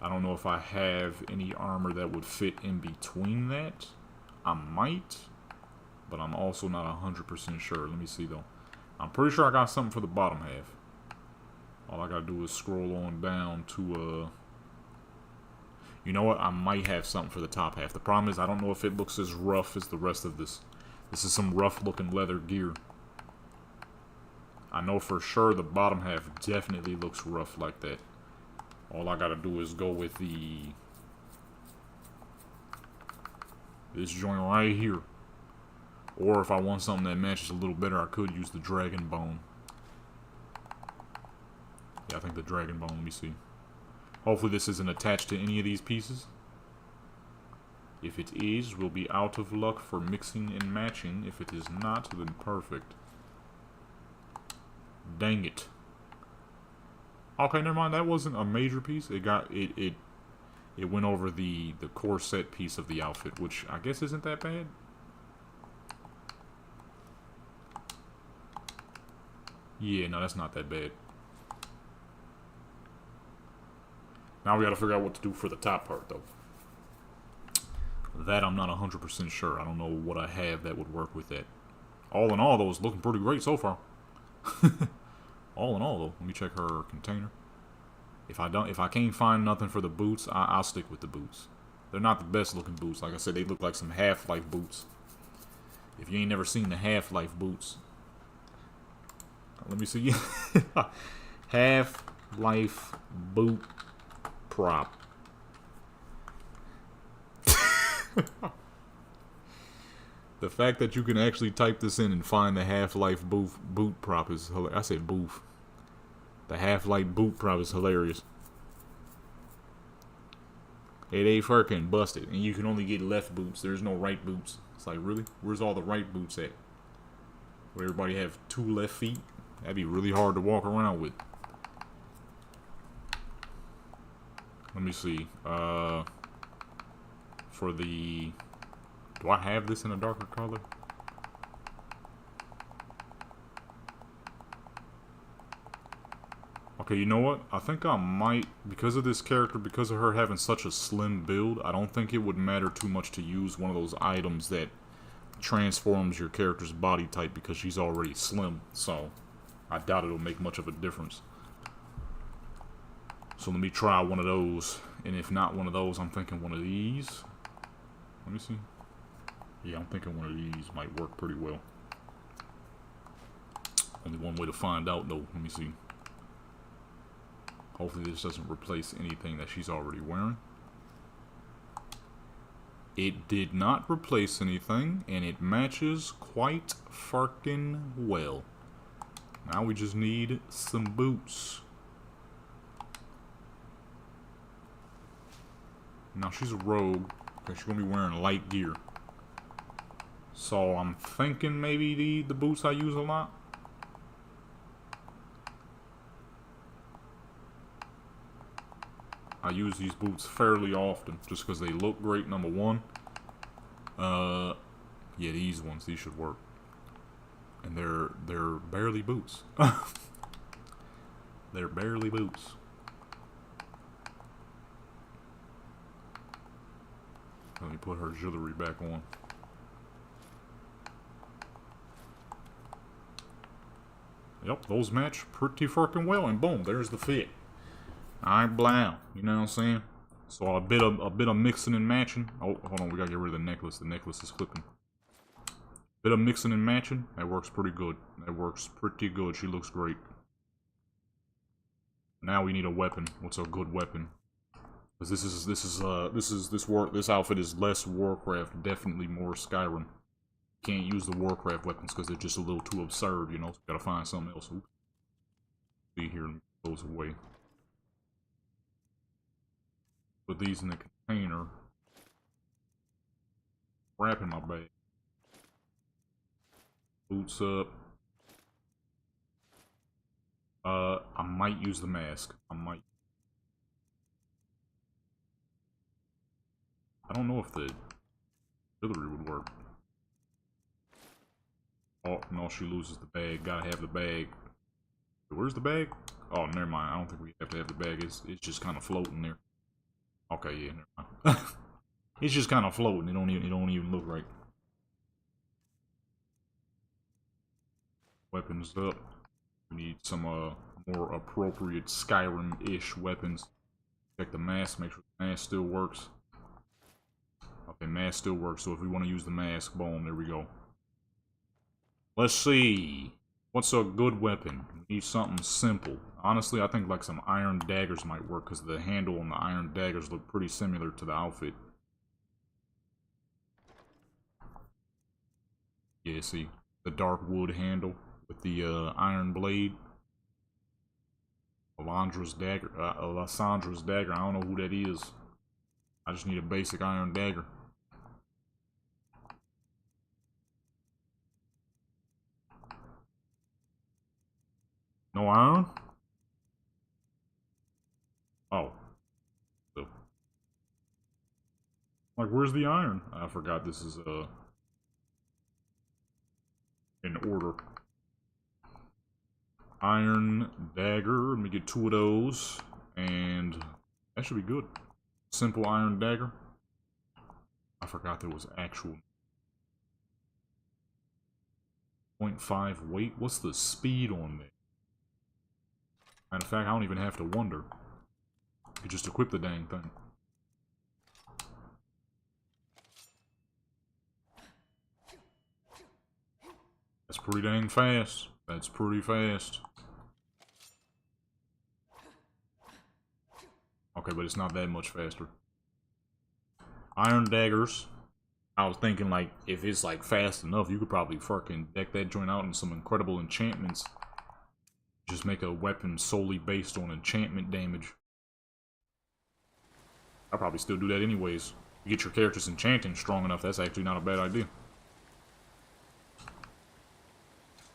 I don't know if I have any armor that would fit in between that. I might. But I'm also not 100% sure. Let me see, though. I'm pretty sure I got something for the bottom half. All I gotta do is scroll on down to, You know what? I might have something for the top half. The problem is I don't know if it looks as rough as the rest of this. This is some rough-looking leather gear. I know for sure the bottom half definitely looks rough like that. All I gotta do is go with this joint right here. Or if I want something that matches a little better, I could use the dragon bone. Yeah, I think the dragon bone, let me see. Hopefully this isn't attached to any of these pieces. If it is, we'll be out of luck for mixing and matching. If it is not, then perfect. Dang it. Okay, never mind. That wasn't a major piece. It went over the corset piece of the outfit, which I guess isn't that bad. Yeah, no, that's not that bad. Now we gotta figure out what to do for the top part, though. That I'm not 100% sure. I don't know what I have that would work with that. All in all, though, it's looking pretty great so far. All in all, though, let me check her container. If I can't find nothing for the boots, I'll stick with the boots. They're not the best looking boots. Like I said, they look like some Half-Life boots. If you ain't never seen the Half-Life boots, let me see. Half-Life boot prop. The fact that you can actually type this in and find the Half-Life boot prop is hilarious. I said boof. The Half-Life boot prop is hilarious. It ain't fucking busted, and you can only get left boots. There's no right boots. It's like, really? Where's all the right boots at? Would everybody have 2 left feet? That'd be really hard to walk around with. Let me see. For the... Do I have this in a darker color? Okay, you know what? I think I might, because of this character, because of her having such a slim build, I don't think it would matter too much to use one of those items that transforms your character's body type because she's already slim. So, I doubt it'll make much of a difference. So let me try one of those. And if not one of those, I'm thinking one of these. Let me see. Yeah, I'm thinking one of these might work pretty well. Only one way to find out, though. Let me see. Hopefully this doesn't replace anything that she's already wearing. It did not replace anything, and it matches quite fucking well. Now we just need some boots. Now she's a rogue, okay, she's gonna be wearing light gear. So I'm thinking maybe the boots I use a lot. I use these boots fairly often just because they look great, number one. Yeah, these ones, these should work. And they're barely boots. They're barely boots. Let me put her jewelry back on. Yep, those match pretty fucking well, and boom, there's the fit. I ain't blown, you know what I'm saying? So a bit of mixing and matching. Oh, hold on, we gotta get rid of the necklace. The necklace is flipping. Bit of mixing and matching. That works pretty good. That works pretty good. She looks great. Now we need a weapon. What's a good weapon? Because this outfit is less Warcraft, definitely more Skyrim. Can't use the Warcraft weapons because they're just a little too absurd, you know. So gotta find something else. Oops. See here, and goes away. Put these in the container. Wrap in my bag. Boots up. I might use the mask. I don't know if the jewelry would work. Oh, no, she loses the bag. Gotta have the bag. Where's the bag? Oh, never mind. I don't think we have to have the bag. It's just kind of floating there. Okay, yeah, never mind. It's just kind of floating. It don't even look right. Weapons up. We need some more appropriate Skyrim-ish weapons. Check the mask. Make sure the mask still works. Okay, mask still works. So if we want to use the mask, boom, there we go. Let's see. What's a good weapon? We need something simple. Honestly, I think like some iron daggers might work because the handle on the iron daggers look pretty similar to the outfit. Yeah, see, the dark wood handle with the iron blade. Alessandra's dagger. Alessandra's dagger. I don't know who that is. I just need a basic iron dagger. No iron? Oh. So. Like, where's the iron? I forgot this is, in order. Iron dagger. Let me get 2 of those. And that should be good. Simple iron dagger. I forgot there was actual 0.5 weight. What's the speed on that? Matter of fact, I don't even have to wonder. You just equip the dang thing. That's pretty dang fast. That's pretty fast. Okay, but it's not that much faster. Iron daggers. I was thinking, like, if it's, like, fast enough, you could probably fucking deck that joint out in some incredible enchantments. Just make a weapon solely based on enchantment damage. I'll probably still do that anyways. You get your characters enchanting strong enough, that's actually not a bad idea.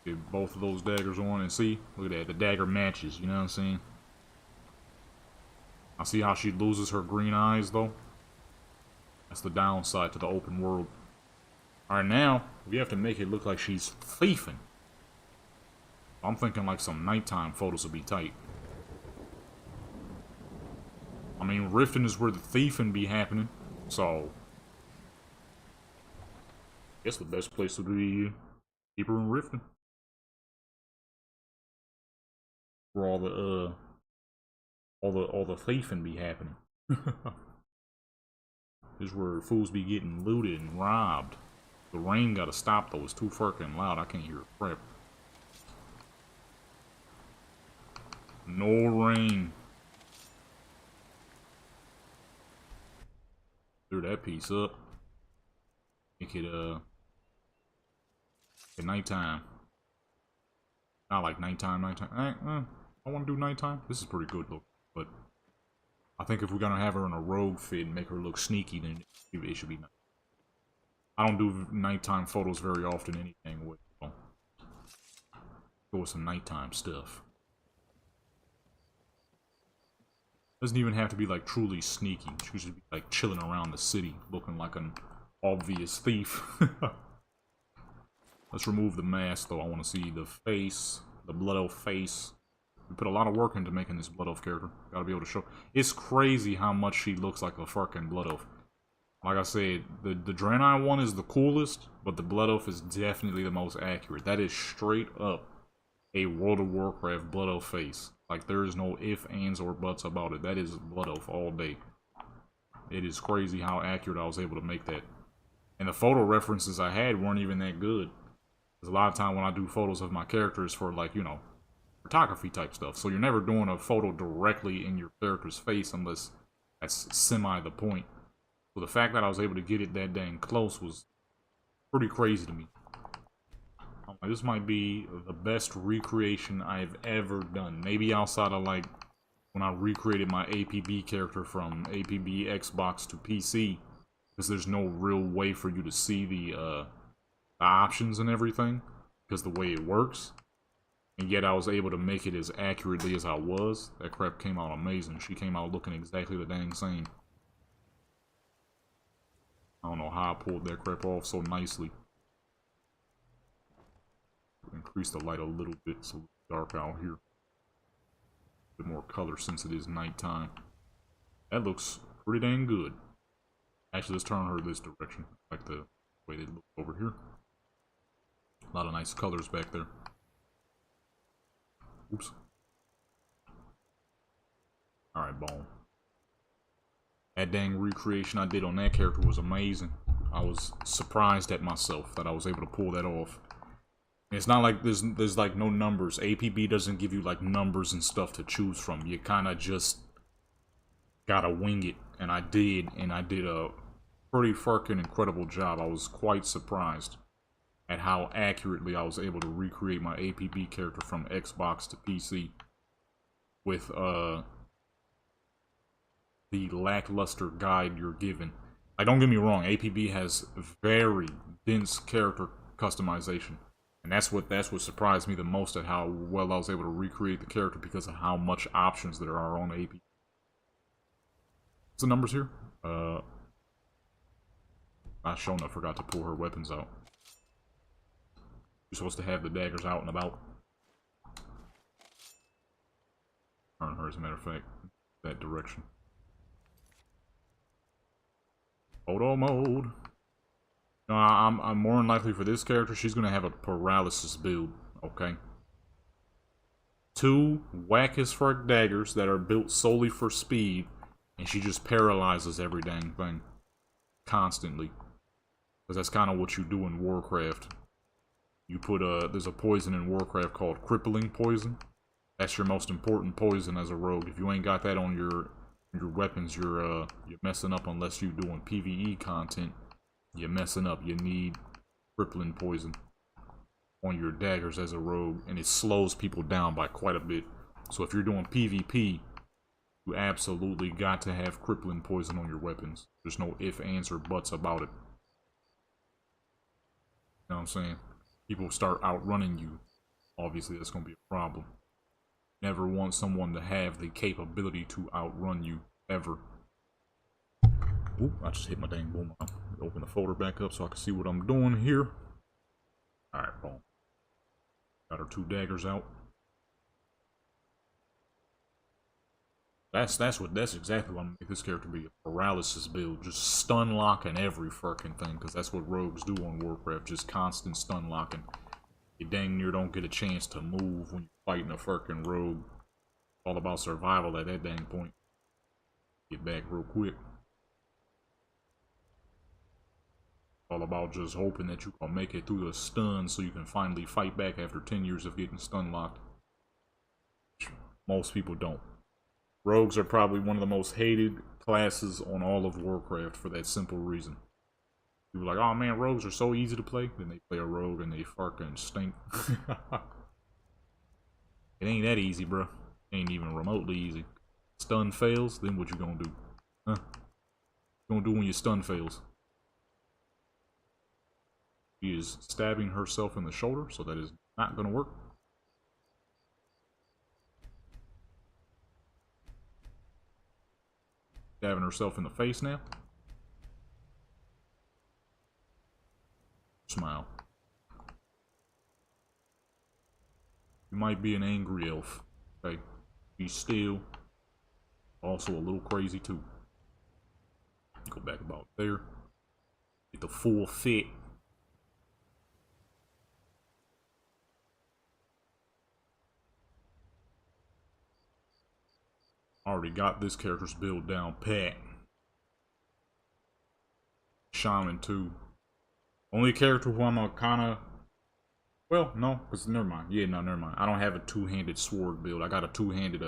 Get both of those daggers on and see. Look at that, the dagger matches, you know what I'm saying? I see how she loses her green eyes, though. That's the downside to the open world. Alright, now, we have to make it look like she's thiefing. I'm thinking like some nighttime photos would be tight. I mean, Riften is where the thieving be happening, so... I guess the best place would be keep her in Riften. Where all the thieving be happening. This is where fools be getting looted and robbed. The rain gotta stop though, it's too fucking loud, I can't hear a crap. No rain. Clear that piece up. Make it at nighttime. Not like nighttime. I want to do nighttime. This is pretty good though, but I think if we're gonna have her in a rogue fit and make her look sneaky, then it should be nice. I don't do nighttime photos very often anyway. So go with some nighttime stuff. Doesn't even have to be like truly sneaky. She should be like chilling around the city, looking like an obvious thief. Let's remove the mask though. I want to see the face, the blood elf face. We put a lot of work into making this blood elf character. Gotta be able to show. It's crazy how much she looks like a fucking blood elf. Like I said, the Draenei one is the coolest, but the blood elf is definitely the most accurate. That is straight up a World of Warcraft blood elf face. Like, there is no ifs, ands, or buts about it. That is blood elf all day. It is crazy how accurate I was able to make that. And the photo references I had weren't even that good. Because a lot of time when I do photos of my characters for, like, you know, photography type stuff. So you're never doing a photo directly in your character's face unless that's semi the point. So the fact that I was able to get it that dang close was pretty crazy to me. I'm like, this might be the best recreation I've ever done. Maybe outside of like when I recreated my APB character from APB Xbox to PC. Because there's no real way for you to see the options and everything. Because the way it works. And yet I was able to make it as accurately as I was. That crap came out amazing. She came out looking exactly the dang same. I don't know how I pulled that crap off so nicely. Increase the light a little bit so it's dark out here. A bit more color since it is nighttime. That looks pretty dang good. Actually, let's turn her this direction. I like the way they look over here. A lot of nice colors back there. Oops. Alright, boom. That dang recreation I did on that character was amazing. I was surprised at myself that I was able to pull that off. It's not like there's like no numbers. APB doesn't give you like numbers and stuff to choose from. You kind of just gotta wing it, and I did a pretty fucking incredible job. I was quite surprised at how accurately I was able to recreate my APB character from Xbox to PC with the lackluster guide you're given. Like, don't get me wrong, APB has very dense character customization. And that's what surprised me the most, at how well I was able to recreate the character because of how much options there are on APB. What's the numbers here? I sure enough forgot to pull her weapons out. You're supposed to have the daggers out and about. Turn her, as a matter of fact, that direction. Photo mode. No, I'm more than likely for this character, she's gonna have a paralysis build, okay? 2 whack as fuck daggers that are built solely for speed, and she just paralyzes every dang thing. Constantly. Because that's kind of what you do in Warcraft. You put there's a poison in Warcraft called crippling poison. That's your most important poison as a rogue. If you ain't got that on your weapons, you're messing up. Unless you're doing PvE content, you're messing up. You need crippling poison on your daggers as a rogue, and it slows people down by quite a bit. So if you're doing PvP, you absolutely got to have crippling poison on your weapons. There's no ifs, ands, or buts about it. You know what I'm saying? People start outrunning you. Obviously, that's going to be a problem. Never want someone to have the capability to outrun you, ever. Oop, I just hit my dang boom. I'll open the folder back up so I can see what I'm doing here. Alright, boom. Got her 2 daggers out. That's exactly what I'm gonna make this character be. A paralysis build. Just stun locking every fucking thing, because that's what rogues do on Warcraft. Just constant stun locking. You dang near don't get a chance to move when you're fighting a fucking rogue. All about survival at that dang point. Get back real quick. All about just hoping that you can make it through the stun so you can finally fight back after 10 years of getting stun locked. Most people don't. Rogues are probably one of the most hated classes on all of Warcraft for that simple reason. People are like, oh man, rogues are so easy to play. Then they play a rogue and they fucking stink. It ain't that easy, bro. It ain't even remotely easy. Stun fails, then what you gonna do? Huh? What you gonna do when your stun fails? She is stabbing herself in the shoulder, so that is not gonna work. Stabbing herself in the face now. Smile. You might be an angry elf, okay? She's still also a little crazy too. Go back about there. Get the full fit. Already got this character's build down pat. Shaman too. Only character who I'm kinda... Well, no, because never mind. Yeah, no, never mind. I don't have a two-handed sword build. I got a two-handed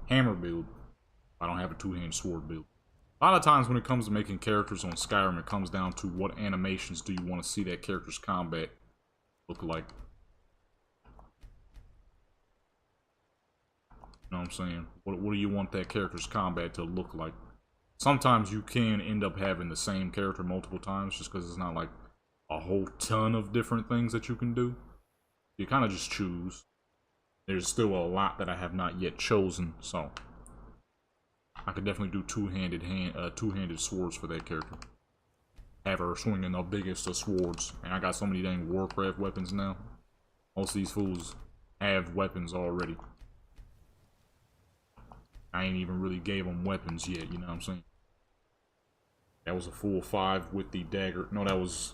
hammer build. I don't have a two-handed sword build. A lot of times when it comes to making characters on Skyrim, it comes down to what animations do you want to see that character's combat look like. You know what I'm saying? What do you want that character's combat to look like? Sometimes you can end up having the same character multiple times just because it's not like a whole ton of different things that you can do. You kind of just choose. There's still a lot that I have not yet chosen, so I could definitely do two-handed swords for that character. Have her swinging the biggest of swords, and I got so many dang Warcraft weapons now. Most of these fools have weapons already. I ain't even really gave them weapons yet, you know what I'm saying? That was a full 5 with the dagger. No, that was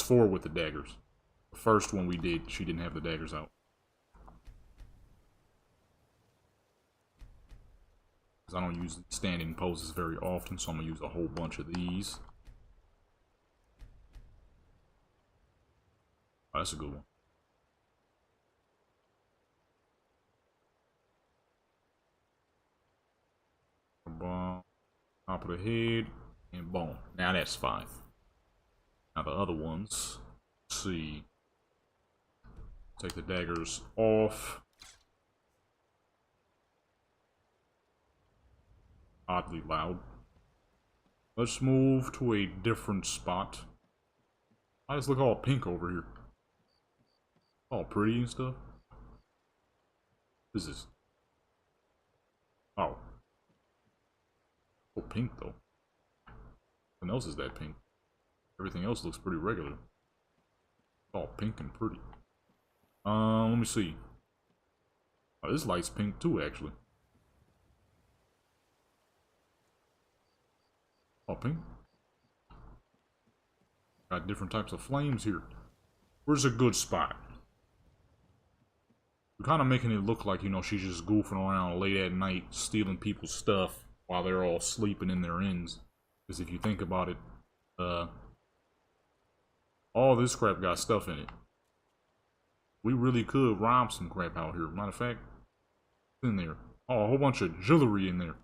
4 with the daggers. The first one we did, she didn't have the daggers out. Because I don't use standing poses very often, so I'm going to use a whole bunch of these. Oh, that's a good one. Boom. Top of the head. And boom. Now that's 5. Now the other ones. Let's see. Take the daggers off. Oddly loud. Let's move to a different spot. I just look all pink over here. All pretty and stuff. What is this? Oh. Oh, pink though. Nothing else is that pink. Everything else looks pretty regular. All pink and pretty. Let me see. Oh, this light's pink too, actually. Oh, pink. Got different types of flames here. Where's a good spot? We're kind of making it look like, you know, she's just goofing around late at night, stealing people's stuff while they're all sleeping in their inns. Because if you think about it, all this crap got stuff in it. We really could rob some crap out here. Matter of fact, it's in there. Oh, a whole bunch of jewelry in there.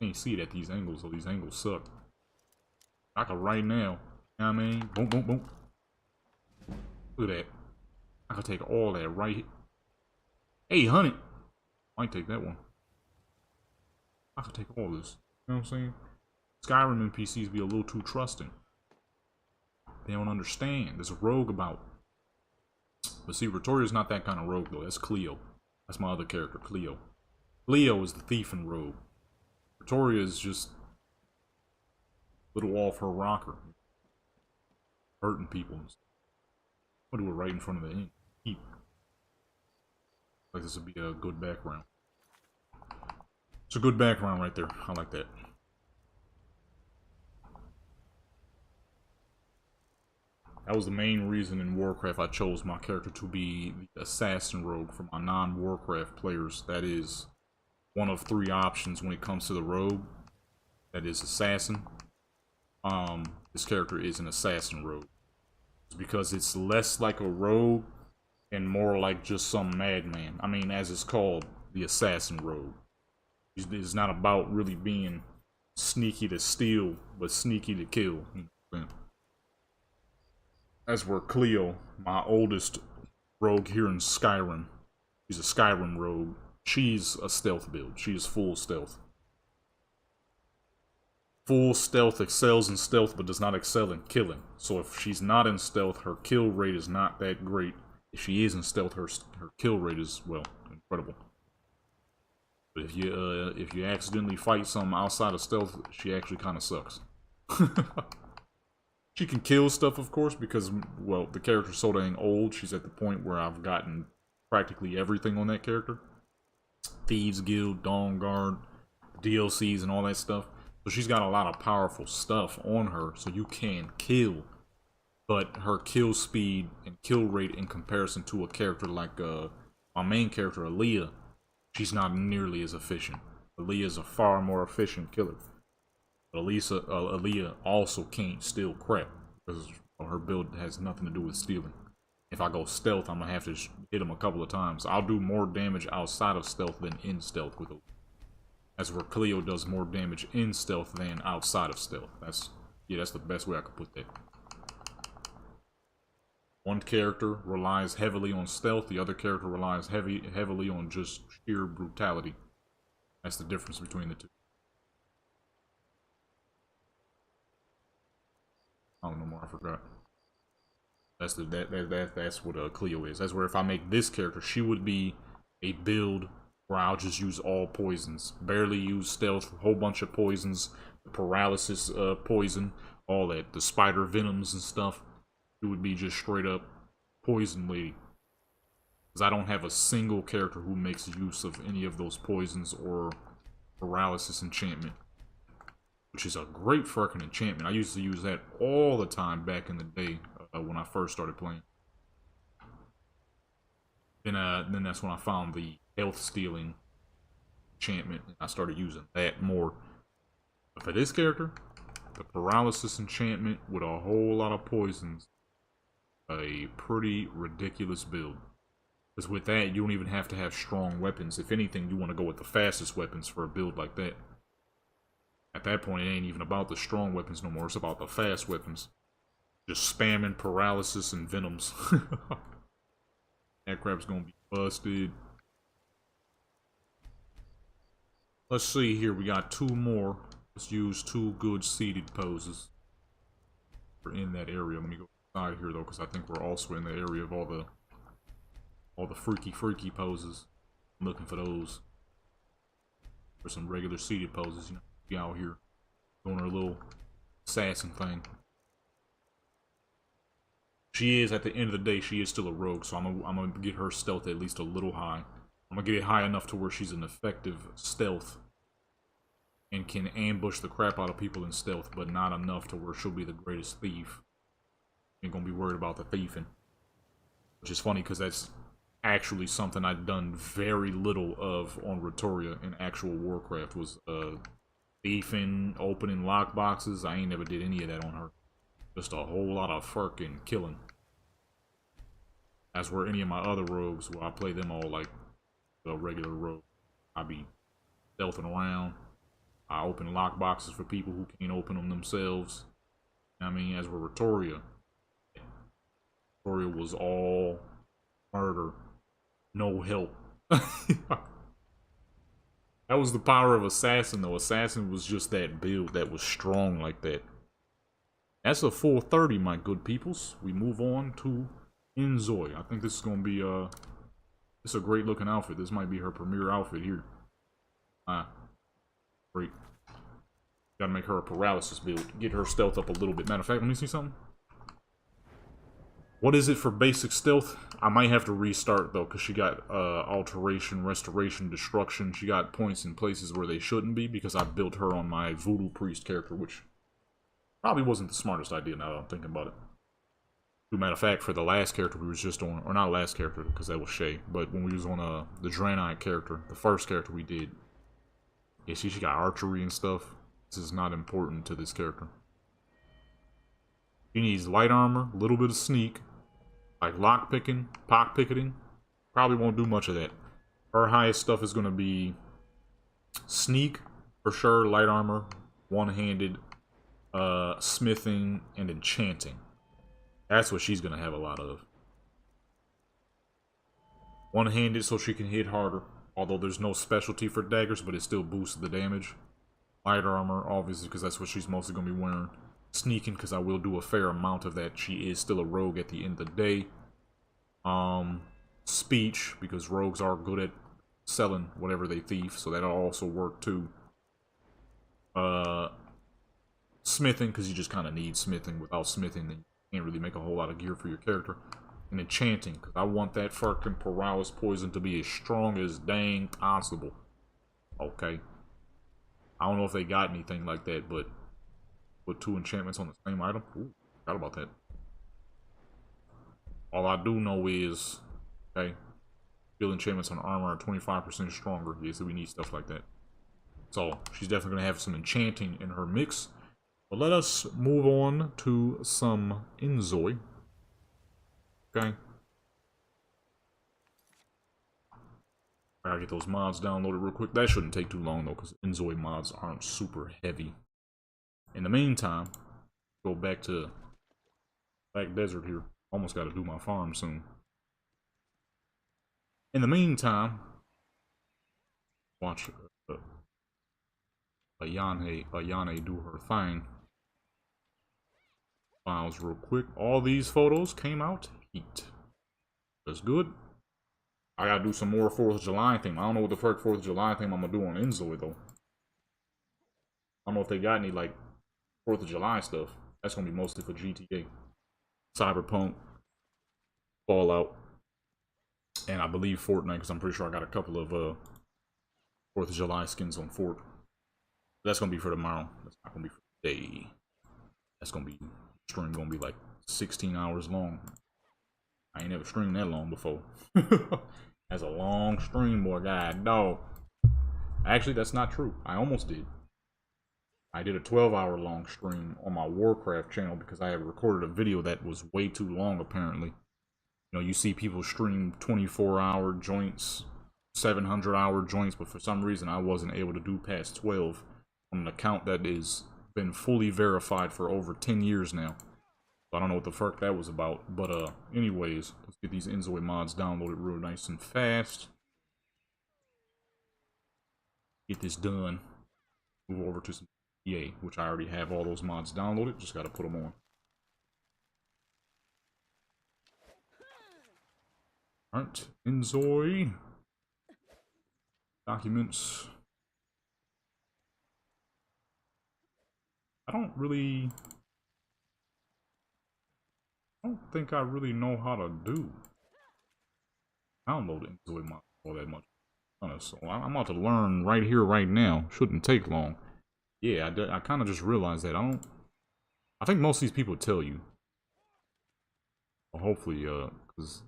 Can't see it at these angles, so these angles suck. I could right now. You know what I mean? Boom, boom, boom. Look at that. I could take all that right here. Hey, honey. Might take that one. I could take all this. You know what I'm saying? Skyrim NPCs be a little too trusting. They don't understand. There's a rogue about. But see, Victoria's not that kind of rogue, though. That's Cleo. That's my other character, Cleo. Cleo is the thief and rogue. Victoria is just a little off her rocker. Hurting people. I'll do it right in front of the inn. Keep. Like this would be a good background. It's a good background right there. I like that. That was the main reason in Warcraft I chose my character to be the assassin rogue for my non-Warcraft players. That is one of 3 options when it comes to the rogue. That is assassin. This character is an assassin rogue. It's because it's less like a rogue and more like just some madman. I mean, as it's called, the assassin rogue. It's not about really being sneaky to steal, but sneaky to kill. That's where Cleo, my oldest rogue here in Skyrim, she's a Skyrim rogue. She's a stealth build. She is full stealth. Full stealth excels in stealth, but does not excel in killing. So if she's not in stealth, her kill rate is not that great. If she is in stealth, her kill rate is, well, incredible. But if you accidentally fight something outside of stealth, she actually kind of sucks. She can kill stuff, of course, because, well, the character's so dang old. She's at the point where I've gotten practically everything on that character. Thieves Guild, Dawn Guard, DLCs, and all that stuff. So she's got a lot of powerful stuff on her, so you can kill. But her kill speed and kill rate in comparison to a character like my main character, Aaliyah, she's not nearly as efficient. Aaliyah is a far more efficient killer. But Aaliyah also can't steal crap, because her build has nothing to do with stealing. If I go stealth, I'm going to have to hit him a couple of times. I'll do more damage outside of stealth than in stealth with Aaliyah. That's where Cleo does more damage in stealth than outside of stealth. That's the best way I could put that. One character relies heavily on stealth, the other character relies heavily on just sheer brutality. That's the difference between the two. I don't know more, I forgot. That's what Cleo is. That's where if I make this character, she would be a build where I'll just use all poisons. Barely use stealth, a whole bunch of poisons, the paralysis poison, all that, the spider venoms and stuff. It would be just straight up poison lady. Because I don't have a single character who makes use of any of those poisons or paralysis enchantment. Which is a great fucking enchantment. I used to use that all the time back in the day when I first started playing. Then that's when I found the health stealing enchantment. I started using that more. But for this character, the paralysis enchantment with a whole lot of poisons a pretty ridiculous build. Because with that, you don't even have to have strong weapons. If anything, you want to go with the fastest weapons for a build like that. At that point, it ain't even about the strong weapons no more. It's about the fast weapons. Just spamming paralysis and venoms. That crap's gonna be busted. Let's see here. We got 2 more. Let's use 2 good seated poses. We're in that area. Let me go inside here though, because I think we're also in the area of all the freaky poses. I'm looking for those. For some regular seated poses, you know, be out here doing her little assassin thing. She is, at the end of the day, she is still a rogue, so I'm gonna get her stealth at least a little high. I'm gonna get it high enough to where she's an effective stealth and can ambush the crap out of people in stealth, but not enough to where she'll be the greatest thief. Ain't gonna be worried about the thieving. Which is funny, because that's actually something I've done very little of on Ratoria in actual Warcraft, was thieving, opening lockboxes. I ain't never did any of that on her. Just a whole lot of fucking killing. As where any of my other rogues, where I play them all like a regular rogue. I be stealthing around. I open lockboxes for people who can't open them themselves. I mean, as where Ratoria was all murder, no help. That was the power of Assassin, though. Assassin was just that build that was strong like that. That's a full 30, my good peoples. We move on to Inzoi. I think this is gonna be it's a great looking outfit. This might be her premier outfit here. Great. Gotta make her a paralysis build. Get her stealth up a little bit. Matter of fact, let me see something. What is it for basic stealth? I might have to restart though, because she got alteration, restoration, destruction. She got points in places where they shouldn't be, because I built her on my voodoo priest character, which probably wasn't the smartest idea now that I'm thinking about it. As a matter of fact, for the last character we was just on, or not last character, because that was Shay, but when we was on the Draenei character, the first character we did, yeah, she got archery and stuff. This is not important to this character. She needs light armor, a little bit of sneak, like lockpicking, pockpicketing. Probably won't do much of that. Her highest stuff is going to be sneak, for sure, light armor, one-handed, smithing, and enchanting. That's what she's going to have a lot of. One-handed so she can hit harder. Although there's no specialty for daggers, but it still boosts the damage. Light armor, obviously, because that's what she's mostly going to be wearing. Sneaking, because I will do a fair amount of that. She is still a rogue at the end of the day. Speech, because rogues are good at selling whatever they thief, so that'll also work too. Smithing, because you just kind of need smithing. Without smithing, then you can't really make a whole lot of gear for your character. And enchanting, because I want that fucking paralysis poison to be as strong as dang possible. Okay. I don't know if they got anything like that, but put 2 enchantments on the same item. Ooh, forgot about that. All I do know is, okay, skill enchantments on armor are 25% stronger. Yeah, so we need stuff like that. So she's definitely gonna have some enchanting in her mix. But let us move on to some Inzoi. Okay. I gotta get those mods downloaded real quick. That shouldn't take too long though, because Inzoi mods aren't super heavy. In the meantime, go back to Black Desert here. Almost gotta do my farm soon. In the meantime, watch Ayane do her thing. Files real quick. All these photos came out heat. That's good. I gotta do some more 4th of July thing. I don't know what the fuck 4th of July thing I'm gonna do on Inzoi though. I don't know if they got any like 4th of July stuff. That's gonna be mostly for GTA, Cyberpunk, Fallout, and I believe Fortnite, because I'm pretty sure I got a couple of 4th of July skins on Fort. That's gonna be for tomorrow. That's not gonna be for today. That's gonna be, stream gonna be like 16 hours long. I ain't never streamed that long before. That's a long stream, boy. God, dog. Actually, that's not true. I almost did. I did a 12-hour long stream on my Warcraft channel because I had recorded a video that was way too long, apparently. You know, you see people stream 24-hour joints, 700-hour joints, but for some reason I wasn't able to do past 12 on an account that is been fully verified for over 10 years now. I don't know what the fuck that was about, but anyways, let's get these Inzoi mods downloaded real nice and fast. Get this done. Move over to some EA, which I already have all those mods downloaded, just gotta put them on. Alright, Inzoi. Documents. I don't think I really know how to download Inzoi mods all that much. So I'm about to learn right here, right now. Shouldn't take long. Yeah, I kind of just realized that I think most of these people tell you. Well, hopefully, because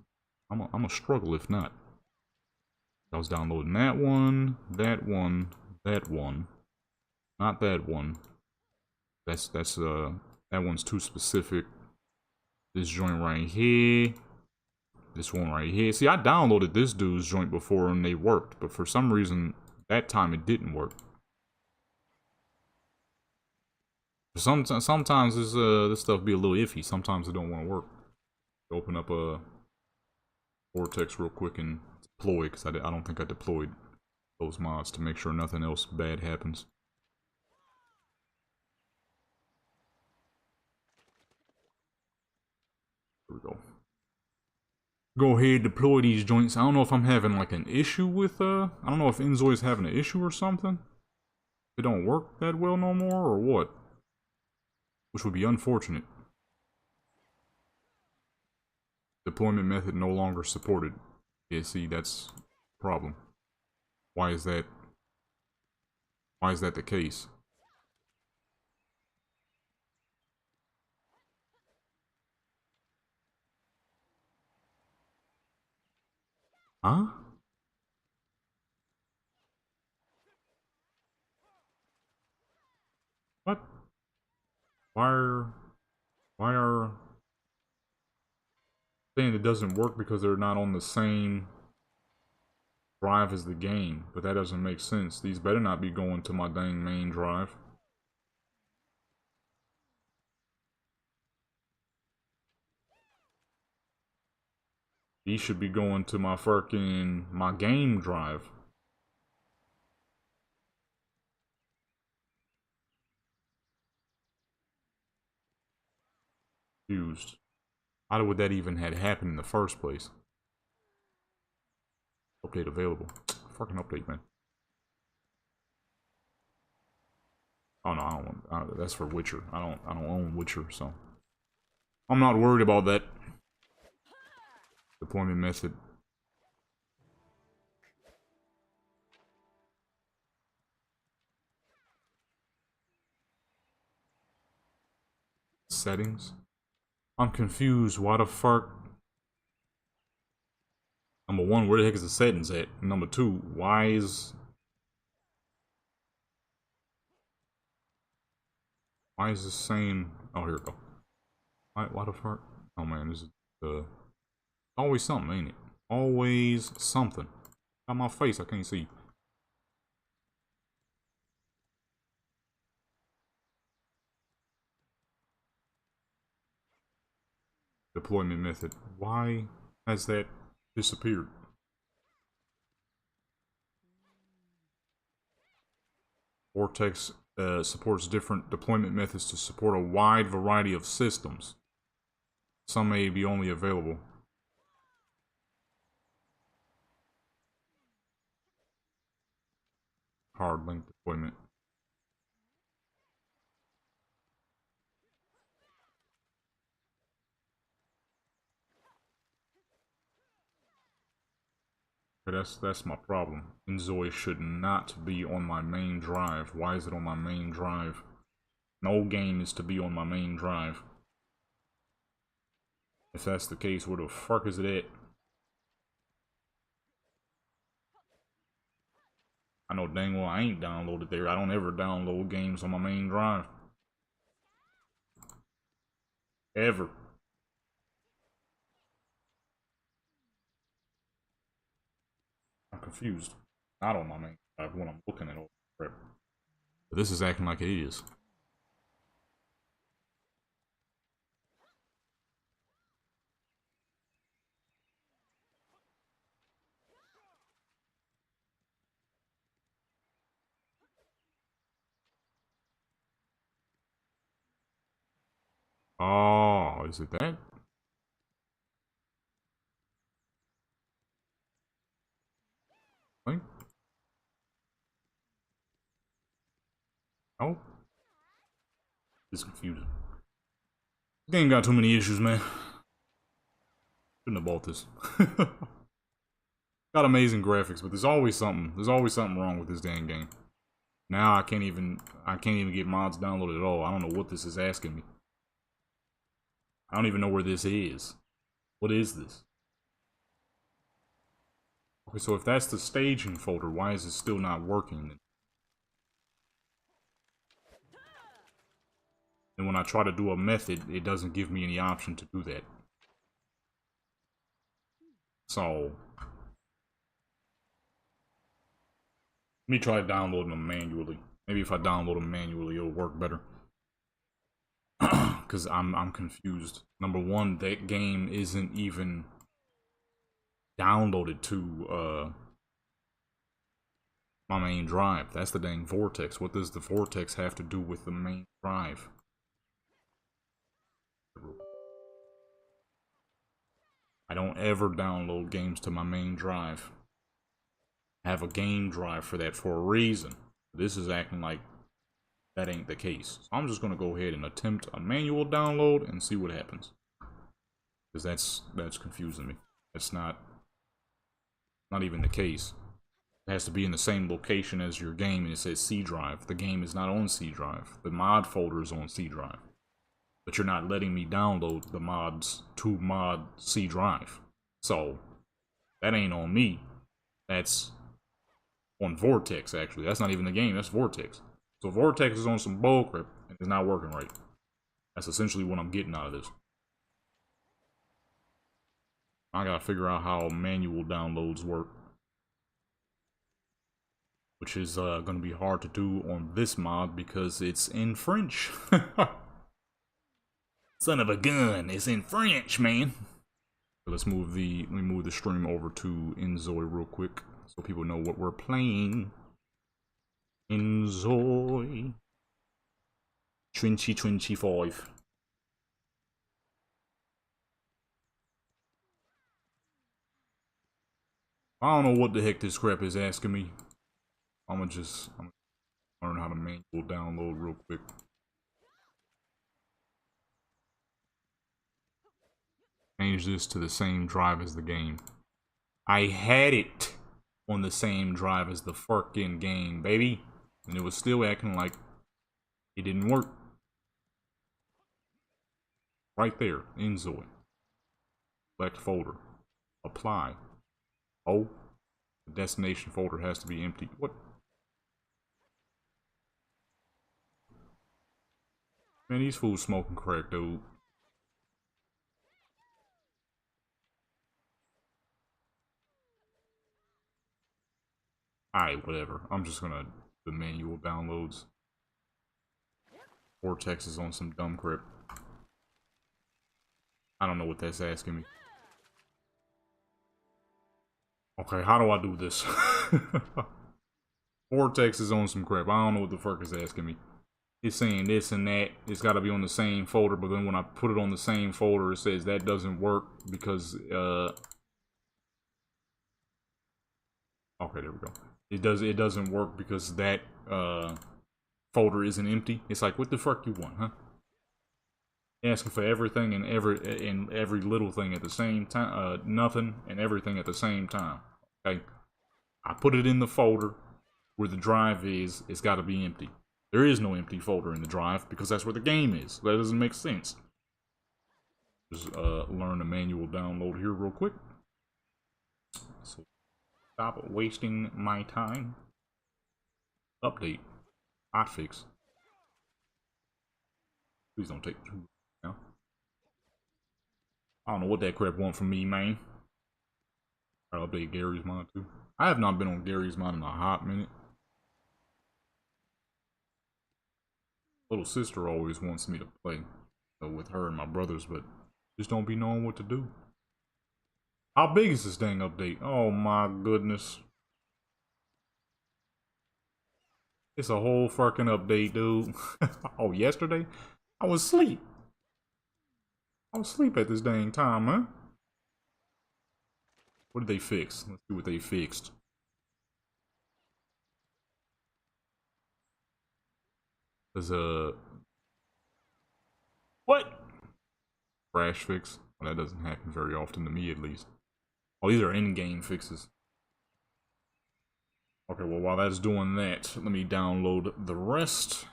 I'm a struggle if not. I was downloading that one, that one, that one. Not that one. That one's too specific. This joint right here. This one right here. See, I downloaded this dude's joint before and they worked, but for some reason that time it didn't work. Sometimes this stuff be a little iffy. Sometimes it don't want to work. Open up a Vortex real quick and deploy, because I don't think I deployed those mods to make sure nothing else bad happens. Here we go. Go ahead, deploy these joints. I don't know if I'm having like an issue with I don't know if Inzoi is having an issue or something. It don't work that well no more or what? Which would be unfortunate. Deployment method no longer supported. Yeah, see, that's the problem. Why is that? Why is that the case? Huh? What? Why are saying it doesn't work because they're not on the same drive as the game? But that doesn't make sense. These better not be going to my dang main drive. These should be going to my game drive. Used. How would that even had happened in the first place? Update available. Fucking update, man. Oh no, I don't want. That's for Witcher. I don't own Witcher, so I'm not worried about that. Deployment method. Settings. I'm confused. Why the fuck? Number one, where the heck is the settings at? Number two, why is this saying? Oh, here we go. Why the fuck? Oh man, this is always something, ain't it? Always something. Got my face, I can't see. Deployment method. Why has that disappeared? Vortex supports different deployment methods to support a wide variety of systems. Some may be only available. Hard link deployment. That's my problem. Inzoi should not be on my main drive. Why is it on my main drive? No game is to be on my main drive. If that's the case, where the fuck is it at? I know dang well I ain't downloaded there. I don't ever download games on my main drive. Ever. I'm confused. Not on my main drive when I'm looking at all the crap. But this is acting like it is. Oh, is it that? Thing? Oh. It's confusing. This game got too many issues, man. Shouldn't have bought this. Got amazing graphics, but there's always something. There's always something wrong with this dang game. Now I can't even get mods downloaded at all. I don't know what this is asking me. I don't even know where this is. What is this? Okay, so if that's the staging folder, why is it still not working? And when I try to do a method, it doesn't give me any option to do that. So let me try downloading them manually. Maybe if I download them manually, it'll work better. Because I'm confused. Number one, that game isn't even downloaded to my main drive. That's the dang Vortex. What does the Vortex have to do with the main drive? I don't ever download games to my main drive. I have a game drive for that for a reason. This is acting like that ain't the case. So I'm just going to go ahead and attempt a manual download and see what happens. Because that's confusing me. That's not even the case. It has to be in the same location as your game, and it says C drive. The game is not on C drive. The mod folder is on C drive. But you're not letting me download the mods to mod C drive. So, that ain't on me. That's on Vortex, actually. That's not even the game, that's Vortex. So Vortex is on some bullcrap, and it's not working right. That's essentially what I'm getting out of this. I gotta figure out how manual downloads work. Which is gonna be hard to do on this mod because it's in French. Son of a gun, it's in French, man. Let me move the stream over to Enjoy real quick so people know what we're playing. Enjoy 2025. I don't know what the heck this crap is asking me. I'm gonna learn how to manual download real quick. Change this to the same drive as the game. I had it on the same drive as the fucking game, baby. And it was still acting like it didn't work. Right there, Enjoy. Select folder. Apply. Oh, the destination folder has to be empty. What? Man, these fools smoking crack, dude. Alright, whatever. I'm just gonna the manual downloads. Vortex is on some dumb crap. I don't know what that's asking me. Okay, how do I do this? Vortex is on some crap. I don't know what the fuck is asking me. It's saying this and that. It's got to be on the same folder, but then when I put it on the same folder, it says that doesn't work because okay, there we go. It doesn't work because that folder isn't empty. It's like, what the fuck you want, huh? Asking for everything and every little thing at the same time. Nothing and everything at the same time. Okay, I put it in the folder where the drive is. It's got to be empty. There is no empty folder in the drive because that's where the game is. That doesn't make sense. Just learn the manual download here real quick. So stop wasting my time. Update. Hotfix. Please don't take too long now. I don't know what that crap want from me, man. I'll update Gary's mod too. I have not been on Gary's mod in a hot minute. Little sister always wants me to play with her and my brothers, but just don't be knowing what to do. How big is this dang update? Oh my goodness. It's a whole fucking update, dude. Oh, yesterday? I was asleep. I was asleep at this dang time, huh? What did they fix? Let's see what they fixed. There's a... What? Crash fix? Well, that doesn't happen very often to me, at least. Oh, these are in-game fixes. Okay, well, while that's doing that, let me download the rest.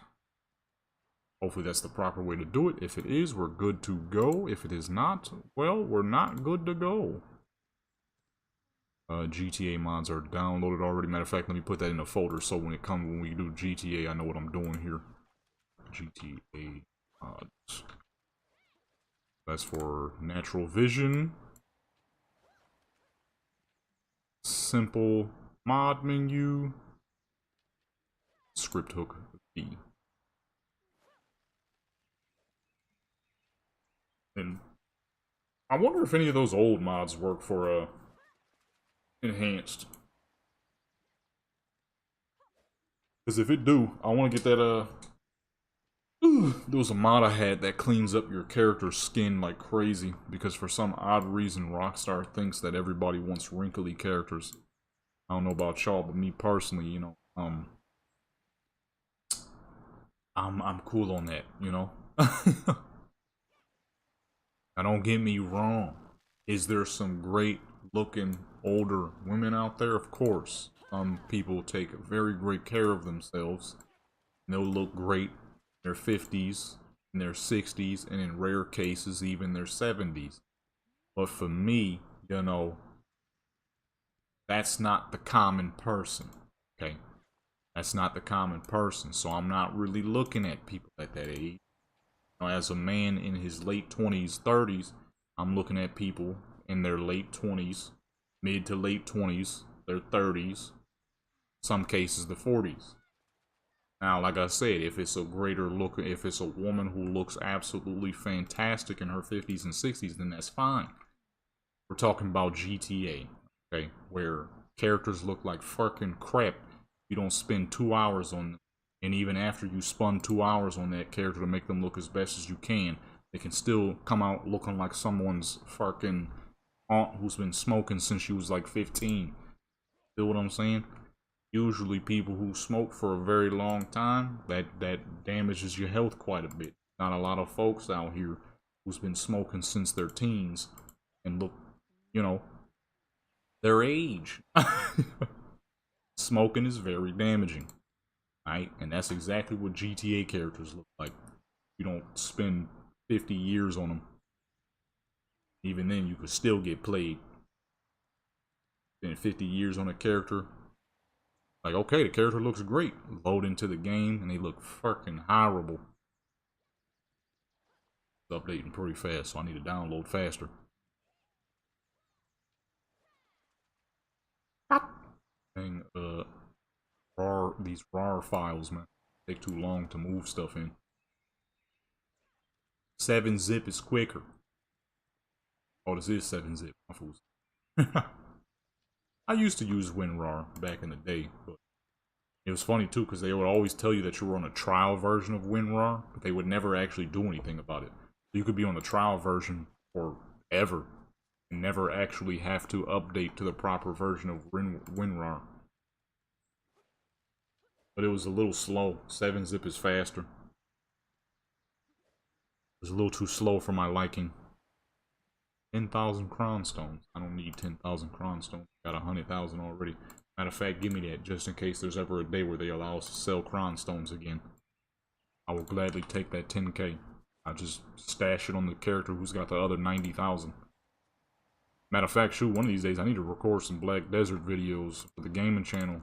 Hopefully that's the proper way to do it. If it is, we're good to go. If it is not, well, we're not good to go. GTA mods are downloaded already. Matter of fact, let me put that in a folder so when we do GTA, I know what I'm doing here. GTA mods. That's for natural vision. Simple mod menu. Script hook B. And I wonder if any of those old mods work for enhanced. Because if it do, I want to get that there was a mod I had that cleans up your character's skin like crazy. Because for some odd reason, Rockstar thinks that everybody wants wrinkly characters. I don't know about y'all, but me personally, you know, I'm cool on that, you know. Now don't get me wrong. Is there some great looking older women out there? Of course. Some people take very great care of themselves. And they'll look great in their 50s, in their 60s, and in rare cases, even their 70s. But for me, you know, that's not the common person. Okay? That's not the common person. So I'm not really looking at people at that age. As a man in his late 20s, 30s, I'm looking at people in their late 20s, mid to late 20s, their 30s, some cases the 40s. Now, like I said, if it's a if it's a woman who looks absolutely fantastic in her 50s and 60s, then that's fine. We're talking about GTA, okay, where characters look like fucking crap. You don't spend 2 hours on them. And even after you spend 2 hours on that character to make them look as best as you can, they can still come out looking like someone's fucking aunt who's been smoking since she was like 15. Feel what I'm saying? Usually people who smoke for a very long time, that damages your health quite a bit. Not a lot of folks out here who's been smoking since their teens and look, you know, their age. Smoking is very damaging. Right? And that's exactly what GTA characters look like. You don't spend 50 years on them. Even then, you could still get played. Spend 50 years on a character. Like, okay, the character looks great. Load into the game, and they look fucking horrible. It's updating pretty fast, so I need to download faster. Dang, these RAR files, man, take too long to move stuff in. 7-zip is quicker. Oh, this is 7-zip. I used to use WinRAR back in the day, but it was funny too because they would always tell you that you were on a trial version of WinRAR, but they would never actually do anything about it. So you could be on the trial version forever and never actually have to update to the proper version of WinRAR. But it was a little slow. 7-zip is faster. It was a little too slow for my liking. 10,000 crown stones. I don't need 10,000 crown stones. Got 100,000 already. Matter of fact, give me that just in case there's ever a day where they allow us to sell crown stones again. I will gladly take that 10k. I'll just stash it on the character who's got the other 90,000. Matter of fact, shoot, one of these days I need to record some Black Desert videos for the gaming channel.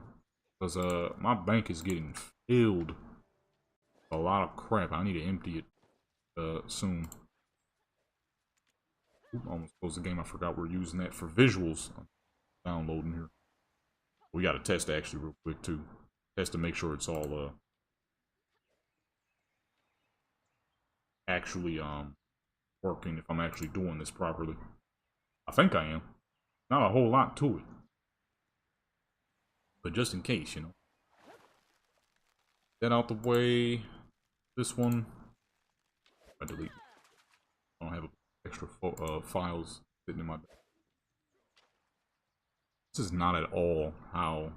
Because my bank is getting filled with a lot of crap. I need to empty it soon. Oop, almost closed the game. I forgot we're using that for visuals. I'm downloading here. We got to test actually real quick too. Test to make sure it's all actually working, if I'm actually doing this properly. I think I am. Not a whole lot to it. But just in case, you know. That out the way. This one. I delete. I don't have extra files sitting in my. This is not at all how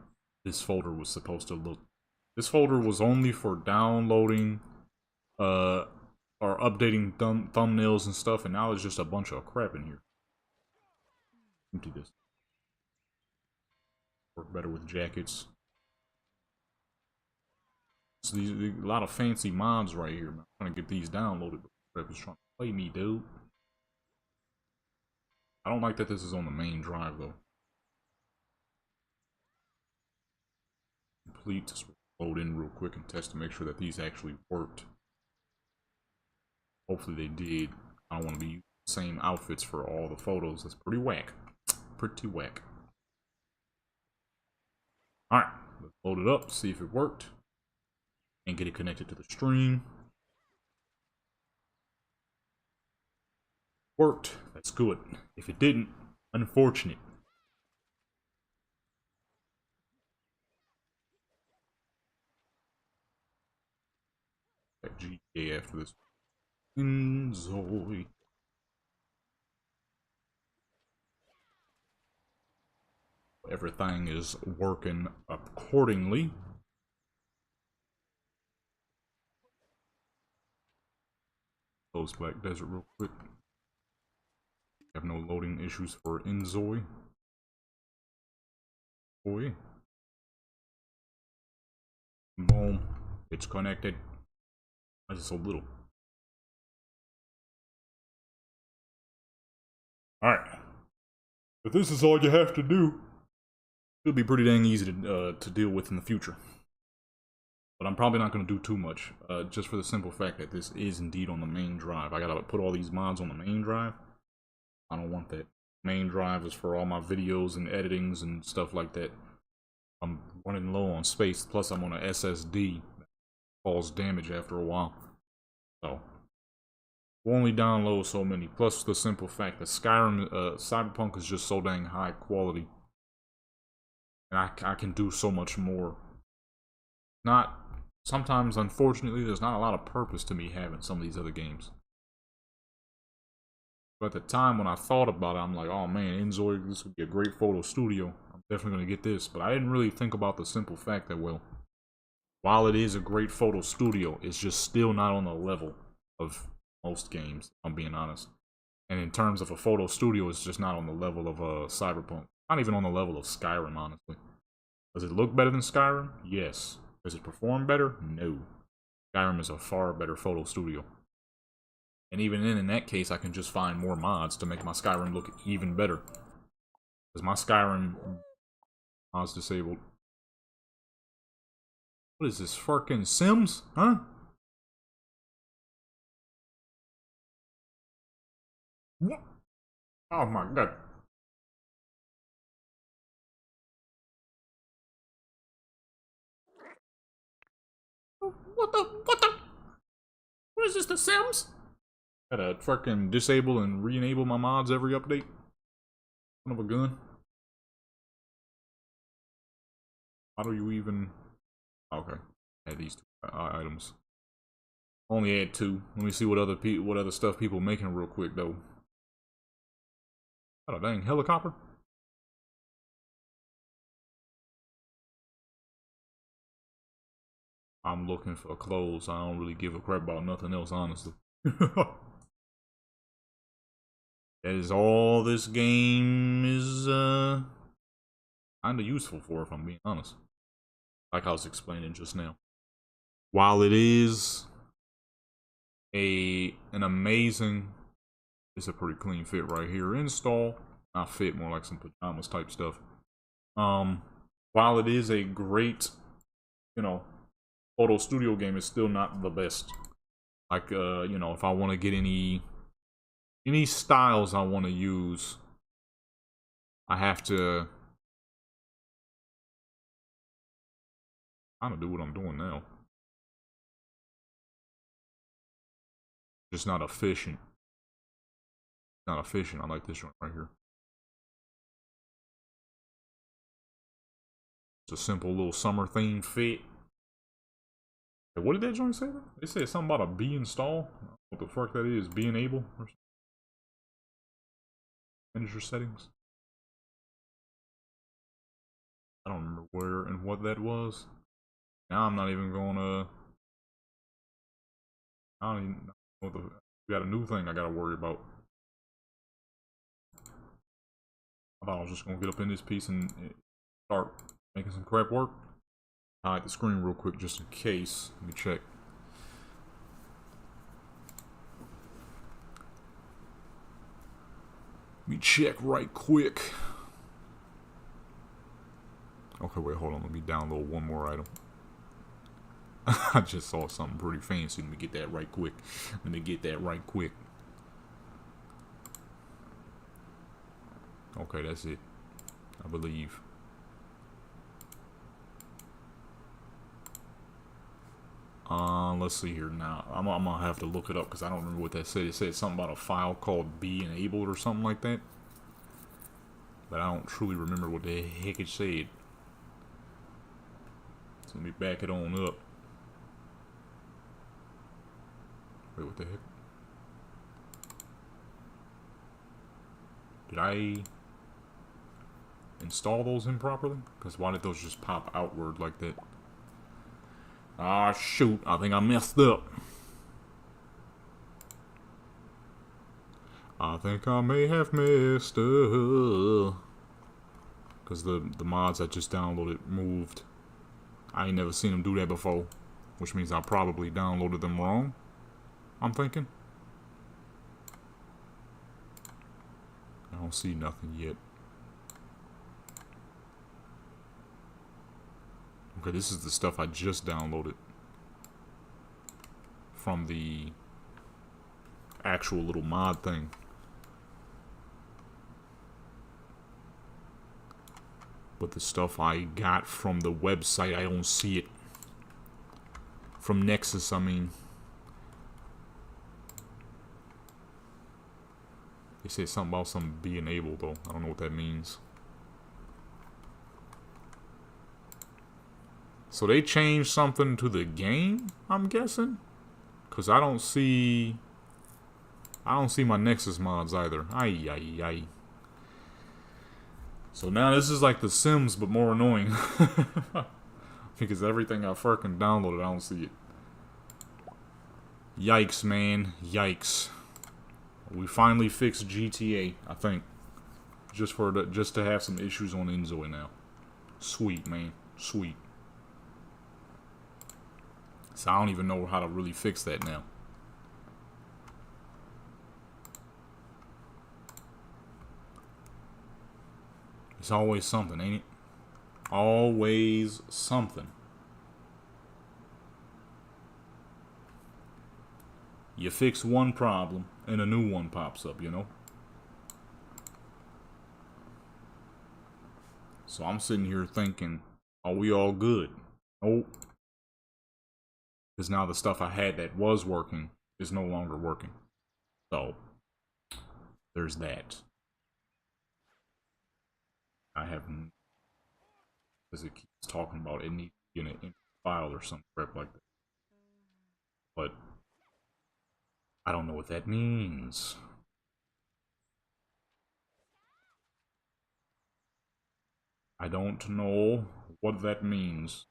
this folder was supposed to look. This folder was only for downloading, or updating thumbnails and stuff, and now it's just a bunch of crap in here. Empty this. Work better with jackets. So these a lot of fancy mods right here. I'm trying to get these downloaded. Crap is trying to play me, dude. I don't like that this is on the main drive though. Complete. Just load in real quick and test to make sure that these actually worked. Hopefully they did. I don't want to be using the same outfits for all the photos. That's pretty whack. Pretty whack. Alright, let's load it up, see if it worked. And get it connected to the stream. Worked. That's good. If it didn't, unfortunate. That GTA after this. Enjoy. Everything is working accordingly. Close Black Desert real quick. Have no loading issues for Enjoy. Boy. Boom. It's connected. That's just a little. Alright. But this is all you have to do. It'll be pretty dang easy to deal with in the future. But I'm probably not going to do too much. Just for the simple fact that this is indeed on the main drive. I gotta put all these mods on the main drive. I don't want that. Main drive is for all my videos and editings and stuff like that. I'm running low on space. Plus I'm on an SSD. That causes damage after a while. So we'll only download so many. Plus the simple fact that Skyrim, Cyberpunk is just so dang high quality. And I can do so much more. Sometimes, unfortunately, there's not a lot of purpose to me having some of these other games. But at the time when I thought about it, I'm like, oh man, Enjoy, this would be a great photo studio. I'm definitely going to get this. But I didn't really think about the simple fact that, well, while it is a great photo studio, it's just still not on the level of most games, if I'm being honest. And in terms of a photo studio, it's just not on the level of Cyberpunk. Not even on the level of Skyrim, honestly. Does it look better than Skyrim? Yes. Does it perform better? No. Skyrim is a far better photo studio. And even in that case, I can just find more mods to make my Skyrim look even better. Because my Skyrim mod's disabled. What is this, fucking Sims? Huh? What? Oh my god. What the? What is this, The Sims? Gotta fucking disable and re-enable my mods every update. Son of a gun. How do you even... Okay. Add these two items. Only add 2. Let me see what other stuff people making real quick though. Got a dang helicopter. I'm looking for clothes. I don't really give a crap about nothing else, honestly. That is all this game is kinda useful for, if I'm being honest. Like I was explaining just now. While it is an amazing, it's a pretty clean fit right here. Install, not fit, more like some pajamas type stuff. while it is a great, you know, photo studio game, it's still not the best. Like, you know, if I want to get any styles I want to use, I have to kind of do what I'm doing now. Just not efficient. Not efficient. I like this one right here. It's a simple little summer themed fit. Hey, what did that joint say though? They said something about a B install. What the fuck that is? Be enable? Or manage your settings? I don't remember where and what that was. Now I'm not even gonna. I don't even know what the. We got a new thing I gotta worry about. I thought I was just gonna get up in this piece and start making some crap work. Hide the screen real quick just in case. Let me check. Let me check right quick. Okay, wait, hold on. Let me download one more item. I just saw something pretty fancy. Let me get that right quick. Let me get that right quick. Okay, that's it. I believe. Let's see here now. I'm gonna have to look it up because I don't remember what that said. It said something about a file called be enabled or something like that. But I don't truly remember what the heck it said. So let me back it on up. Wait, what the heck? Did I install those improperly? Because why did those just pop outward like that? Ah, shoot. I think I messed up. I think I may have messed up. Because the mods I just downloaded moved. I ain't never seen them do that before. Which means I probably downloaded them wrong. I'm thinking. I don't see nothing yet. Okay, this is the stuff I just downloaded from the actual little mod thing. But the stuff I got from the website, I don't see it. From Nexus, I mean. They said something about some be enabled, though. I don't know what that means. So they changed something to the game, I'm guessing? Because I don't see my Nexus mods either. Ay, ay, ay. So now this is like The Sims, but more annoying. Because everything I fucking downloaded, I don't see it. Yikes, man. Yikes. We finally fixed GTA, I think. Just to have some issues on Enzoy now. Sweet, man. Sweet. So I don't even know how to really fix that now. It's always something, ain't it? Always something. You fix one problem, and a new one pops up, you know? So I'm sitting here thinking, are we all good? Nope. Because now the stuff I had that was working is no longer working. So, there's that. I haven't... Because it keeps talking about it needs to be in an file or some crap like that. But I don't know what that means. I don't know what that means.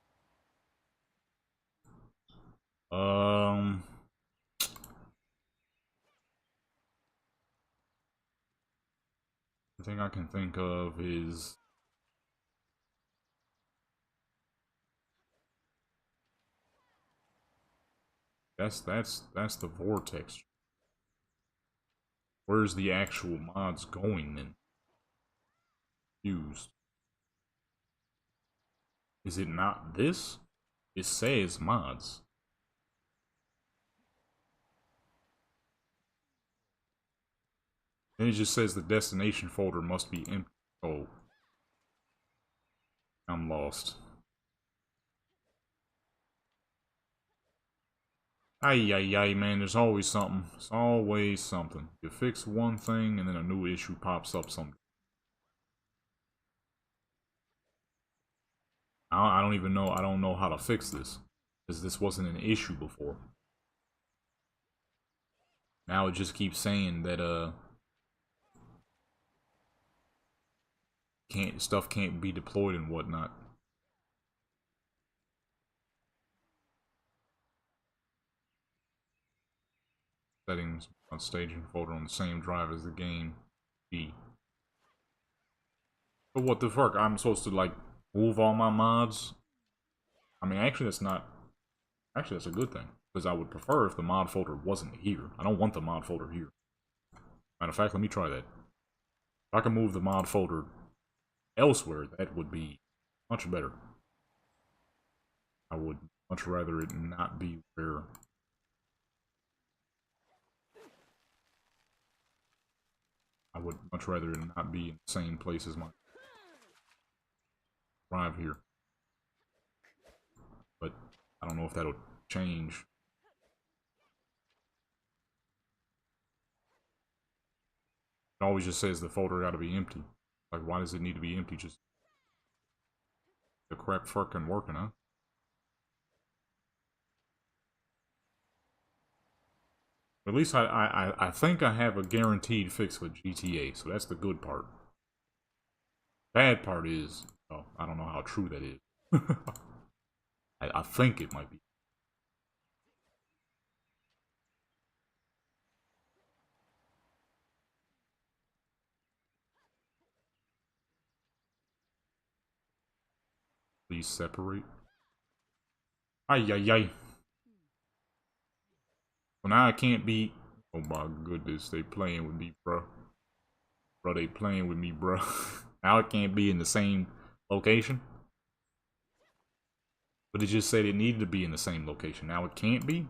The thing I can think of is that's the vortex. Where's the actual mods going then? Used. Is it not this? It says mods. Then it just says the destination folder must be empty. Oh. I'm lost. Ay, ay, ay, man, there's always something. There's always something. You fix one thing and then a new issue pops up something. I don't even know, I don't know how to fix this. Because this wasn't an issue before. Now it just keeps saying that, stuff can't be deployed and whatnot. Settings on staging folder on the same drive as the game. B. But what the fuck? I'm supposed to like move all my mods? I mean, actually, that's not. Actually, that's a good thing because I would prefer if the mod folder wasn't here. I don't want the mod folder here. Matter of fact, let me try that. If I can move the mod folder elsewhere, that would be much better. I would much rather it not be where. I would much rather it not be in the same place as my drive here. But I don't know if that'll change. It always just says the folder got to be empty. Like, why does it need to be empty? Just the crap fucking working, huh? At least I think I have a guaranteed fix with GTA, so that's the good part. Bad part is, oh, I don't know how true that is. I think it might be. Please separate. Ay, ay, ay. So now I can't be. Oh my goodness, they playing with me, bro. Bro, they playing with me, bro. Now it can't be in the same location. But it just said it needed to be in the same location. Now it can't be?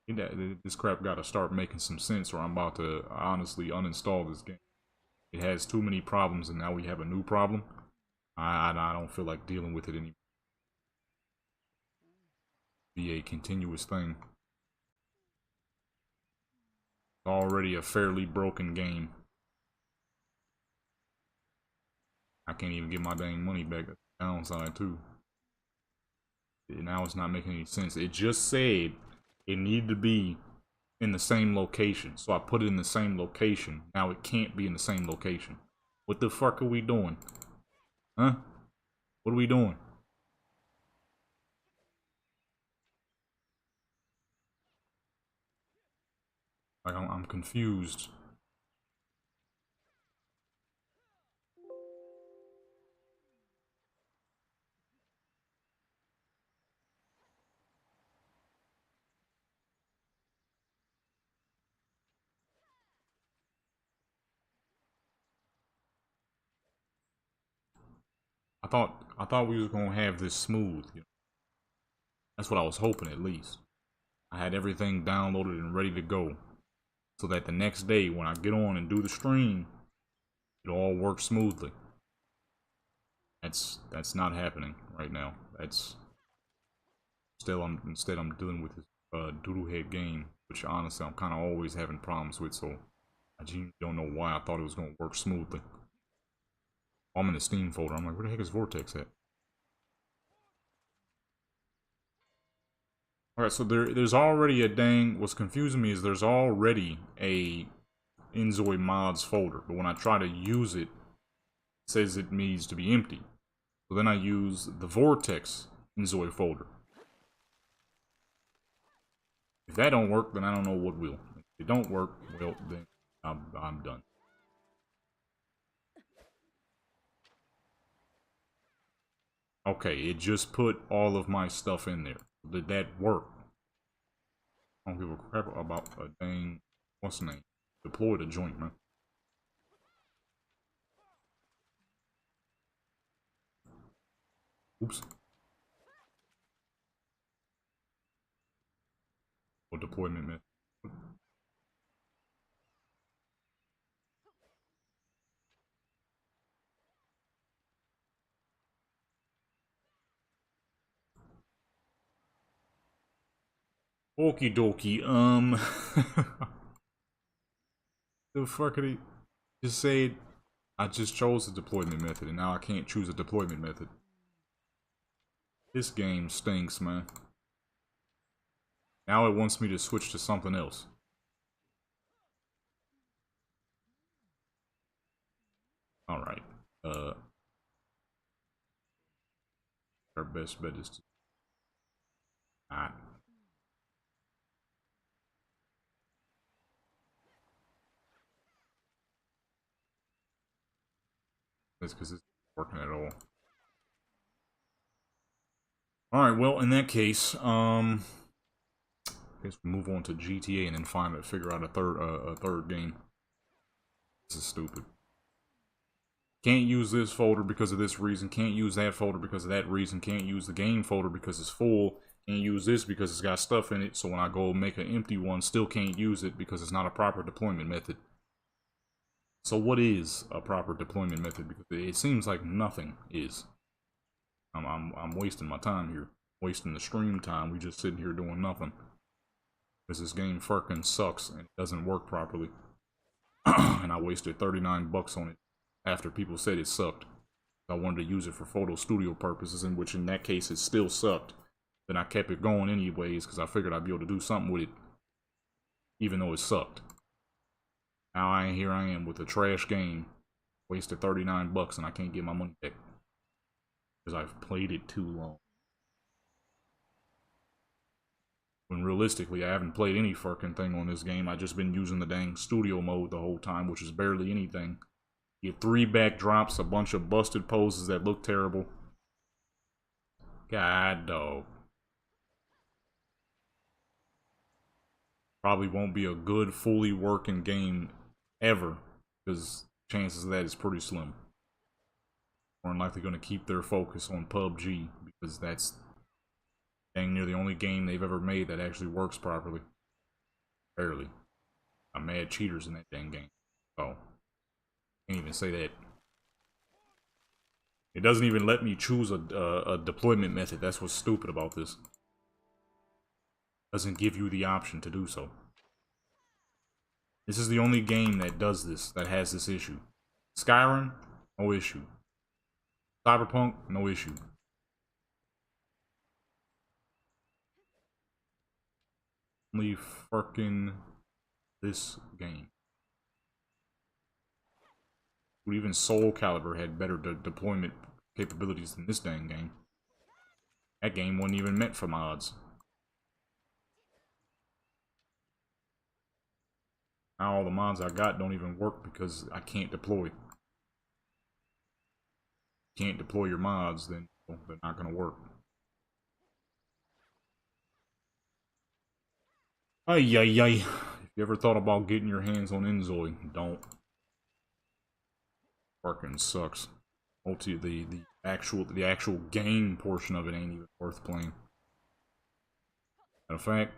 This crap gotta start making some sense or I'm about to honestly uninstall this game. It has too many problems and now we have a new problem. I don't feel like dealing with it anymore. Be a continuous thing. It's already a fairly broken game. I can't even get my dang money back. That's the downside too. Now it's not making any sense. It just said it needed to be in the same location. So I put it in the same location. Now it can't be in the same location. What the fuck are we doing? Huh? What are we doing? Like, I'm confused. I thought we was gonna have this smooth. You know? That's what I was hoping at least. I had everything downloaded and ready to go. So that the next day when I get on and do the stream, it all works smoothly. That's not happening right now. That's still instead I'm dealing with this doodlehead game, which honestly I'm kinda always having problems with, so I just don't know why I thought it was gonna work smoothly. I'm in the Steam folder. I'm like, where the heck is Vortex at? Alright, so there's already a dang... What's confusing me is there's already a Inzoi mods folder, but when I try to use it, it says it needs to be empty. So then I use the Vortex Inzoi folder. If that don't work, then I don't know what will. If it don't work, well, then I'm done. Okay, it just put all of my stuff in there. Did that work? I don't give a crap about a dang, what's the name? Deploy the joint, man. Oops. Or deployment method. Okie dokie, the fuck did he just say? I just chose the deployment method and now I can't choose a deployment method. This game stinks, man. Now it wants me to switch to something else. Alright. Our best bet is to not. That's because it's not working at all. Alright, well, in that case, I guess we move on to GTA and then figure out a third game. This is stupid. Can't use this folder because of this reason. Can't use that folder because of that reason. Can't use the game folder because it's full. Can't use this because it's got stuff in it. So when I go make an empty one, still can't use it because it's not a proper deployment method. So what is a proper deployment method? Because it seems like nothing is. I'm wasting my time here. Wasting the stream time. We just sitting here doing nothing. Because this game fucking sucks and it doesn't work properly. And I wasted 39 bucks on it after people said it sucked. I wanted to use it for photo studio purposes, in which in that case it still sucked. Then I kept it going anyways because I figured I'd be able to do something with it, even though it sucked. Now here I am with a trash game, wasted 39 bucks and I can't get my money back because I've played it too long. When realistically, I haven't played any fucking thing on this game. I've just been using the dang studio mode the whole time, which is barely anything. You get 3 backdrops, a bunch of busted poses that look terrible. God, dog. Probably won't be a good, fully working game ever, because chances of that is pretty slim. More than likely going to keep their focus on PUBG, because that's dang near the only game they've ever made that actually works properly. Barely. I'm mad cheaters in that dang game. So, can't even say that. It doesn't even let me choose a deployment method. That's what's stupid about this. Doesn't give you the option to do so. This is the only game that does this, that has this issue. Skyrim, no issue. Cyberpunk, no issue. Only fucking this game. Even Soul Calibur had better deployment capabilities than this dang game. That game wasn't even meant for mods. Now all the mods I got don't even work because I can't deploy. Can't deploy your mods, then they're not gonna work. Ay ay ay. If you ever thought about getting your hands on Enzoy, don't. Fucking sucks. The actual game portion of it ain't even worth playing. Matter of fact,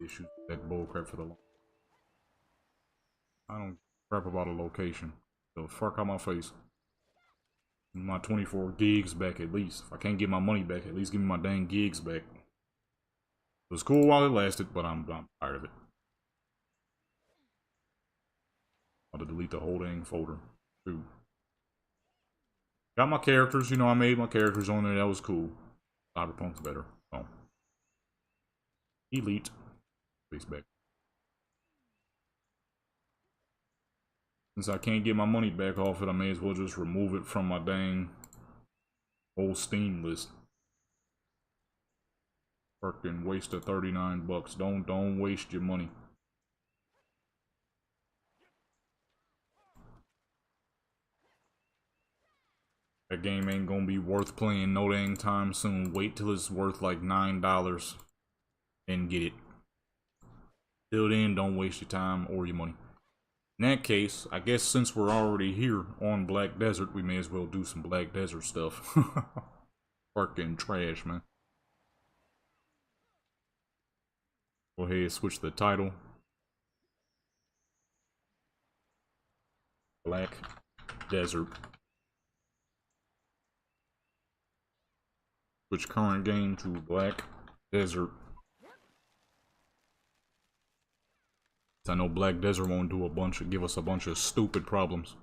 issues with that bullcrap for the long. I don't crap about a location. So fuck out my face. My 24 gigs back at least. If I can't get my money back, at least give me my dang gigs back. It was cool while it lasted, but I'm tired of it. I'll delete the whole dang folder. Too. Got my characters, you know, I made my characters on there, that was cool. Cyberpunk's better. Oh. Elite. Face back. Since I can't get my money back off it, I may as well just remove it from my dang whole Steam list. Fucking waste of 39 bucks. Don't waste your money. That game ain't gonna be worth playing no dang time soon. Wait till it's worth like $9 and get it. Till then, don't waste your time or your money. In that case, I guess since we're already here on Black Desert, we may as well do some Black Desert stuff. Fucking trash, man. Go ahead, switch the title. Black Desert. Switch current game to Black Desert. I know Black Desert won't do give us a bunch of stupid problems.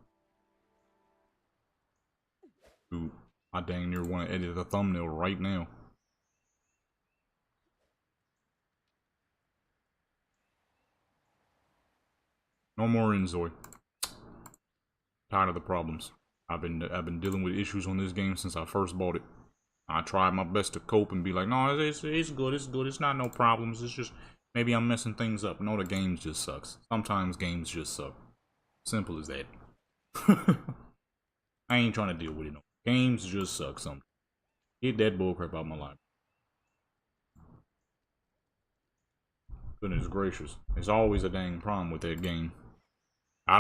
Dude, I dang near want to edit the thumbnail right now. No more Enzoy. Tired of the problems. I've been dealing with issues on this game since I first bought it. I tried my best to cope and be like, no, it's good, it's not no problems, it's just maybe I'm messing things up. No, the game just sucks. Sometimes games just suck. Simple as that. I ain't trying to deal with it no. Games just suck sometimes. Get that bullcrap out of my life. Goodness gracious. There's always a dang problem with that game. I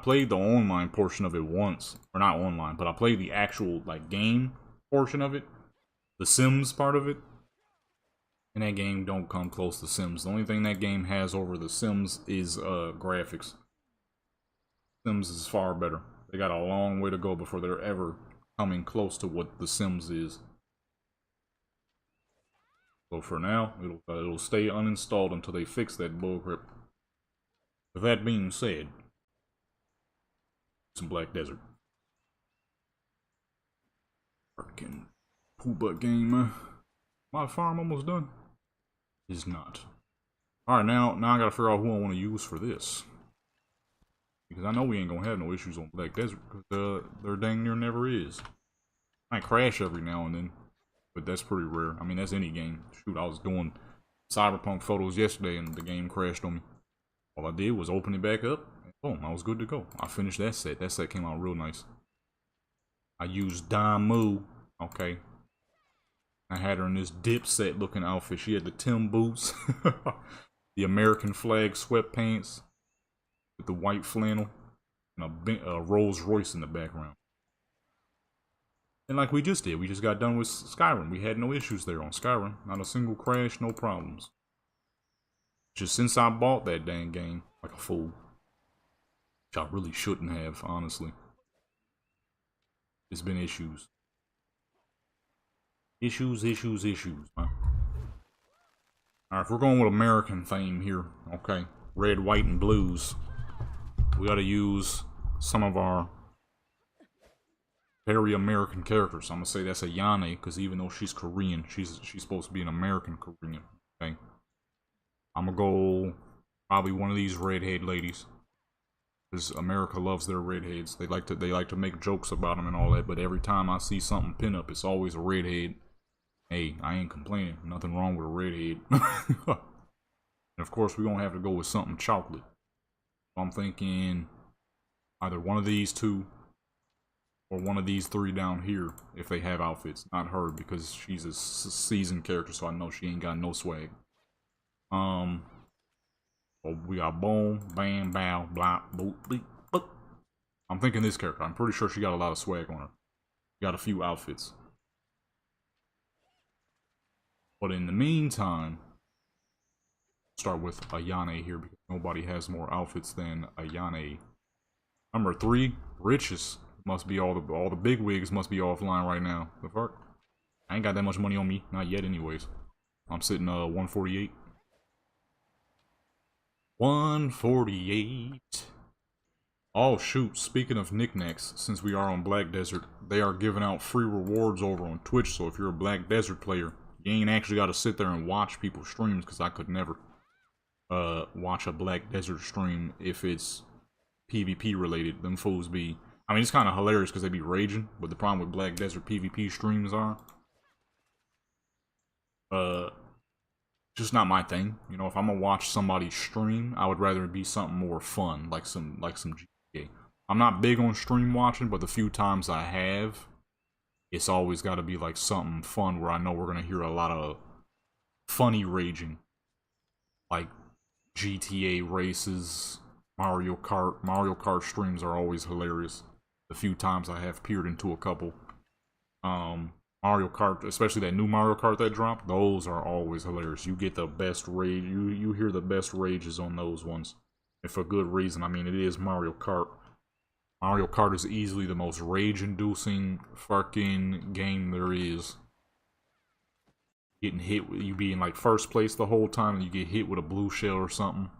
played the online portion of it once. Or not online, but I played the actual, like, game portion of it. The Sims part of it. And that game don't come close to Sims. The only thing that game has over the Sims is, graphics. Sims is far better. They got a long way to go before they're ever coming close to what the Sims is. So for now, it'll stay uninstalled until they fix that bullcrap. With that being said, some Black Desert. Freaking poo-butt game, man. My farm almost done. Is not. Alright, now I gotta figure out who I want to use for this. Because I know we ain't gonna have no issues on Black Desert, because there dang near never is. Might crash every now and then, but that's pretty rare. I mean, that's any game. Shoot, I was doing Cyberpunk photos yesterday and the game crashed on me. All I did was open it back up, and boom, I was good to go. I finished that set. That set came out real nice. I used Damu, okay. I had her in this Dipset looking outfit. She had the Tim boots, the American flag sweatpants, with the white flannel, and a Rolls Royce in the background. And like we just did, we just got done with Skyrim. We had no issues there on Skyrim. Not a single crash, no problems. Just since I bought that dang game, like a fool. Which I really shouldn't have, honestly. There's been issues. Issues, man. Alright, if we're going with American theme here, okay. Red, white, and blues. We gotta use some of our very American characters. I'm gonna say that's a Yane, because even though she's Korean, she's supposed to be an American Korean. Okay. I'm gonna go probably one of these redhead ladies. Because America loves their redheads. They like to make jokes about them and all that, but every time I see something pin up, it's always a redhead. Hey, I ain't complaining. Nothing wrong with a redhead. And of course, we're gonna have to go with something chocolate. I'm thinking either one of these two or one of these three down here if they have outfits. Not her, because she's a seasoned character, so I know she ain't got no swag. Well, we got boom, bam, bow, blah, boop, beep, boop. I'm thinking this character. I'm pretty sure she got a lot of swag on her. Got a few outfits. But in the meantime, start with Ayane here because nobody has more outfits than Ayane. Number 3, riches. Must be all the big wigs must be offline right now. The fuck? I ain't got that much money on me. Not yet anyways. I'm sitting 148. 148. Oh shoot, speaking of knickknacks, since we are on Black Desert, they are giving out free rewards over on Twitch, so if you're a Black Desert player, you ain't actually got to sit there and watch people's streams, because I could never watch a Black Desert stream if it's PvP related. Them fools be... I mean, it's kind of hilarious because they be raging, but the problem with Black Desert PvP streams are... just not my thing. You know, if I'm gonna watch somebody stream, I would rather it be something more fun, like some GTA. I'm not big on stream watching, but the few times I have, it's always got to be like something fun where I know we're gonna hear a lot of funny raging, like GTA races, Mario Kart. Mario Kart streams are always hilarious. The few times I have peered into a couple. Mario Kart, especially that new Mario Kart that dropped, those are always hilarious. You get the best rage, you hear the best rages on those ones. And for good reason. I mean, it is Mario Kart. Mario Kart is easily the most rage-inducing fucking game there is. Getting hit, you be in like first place the whole time and you get hit with a blue shell or something.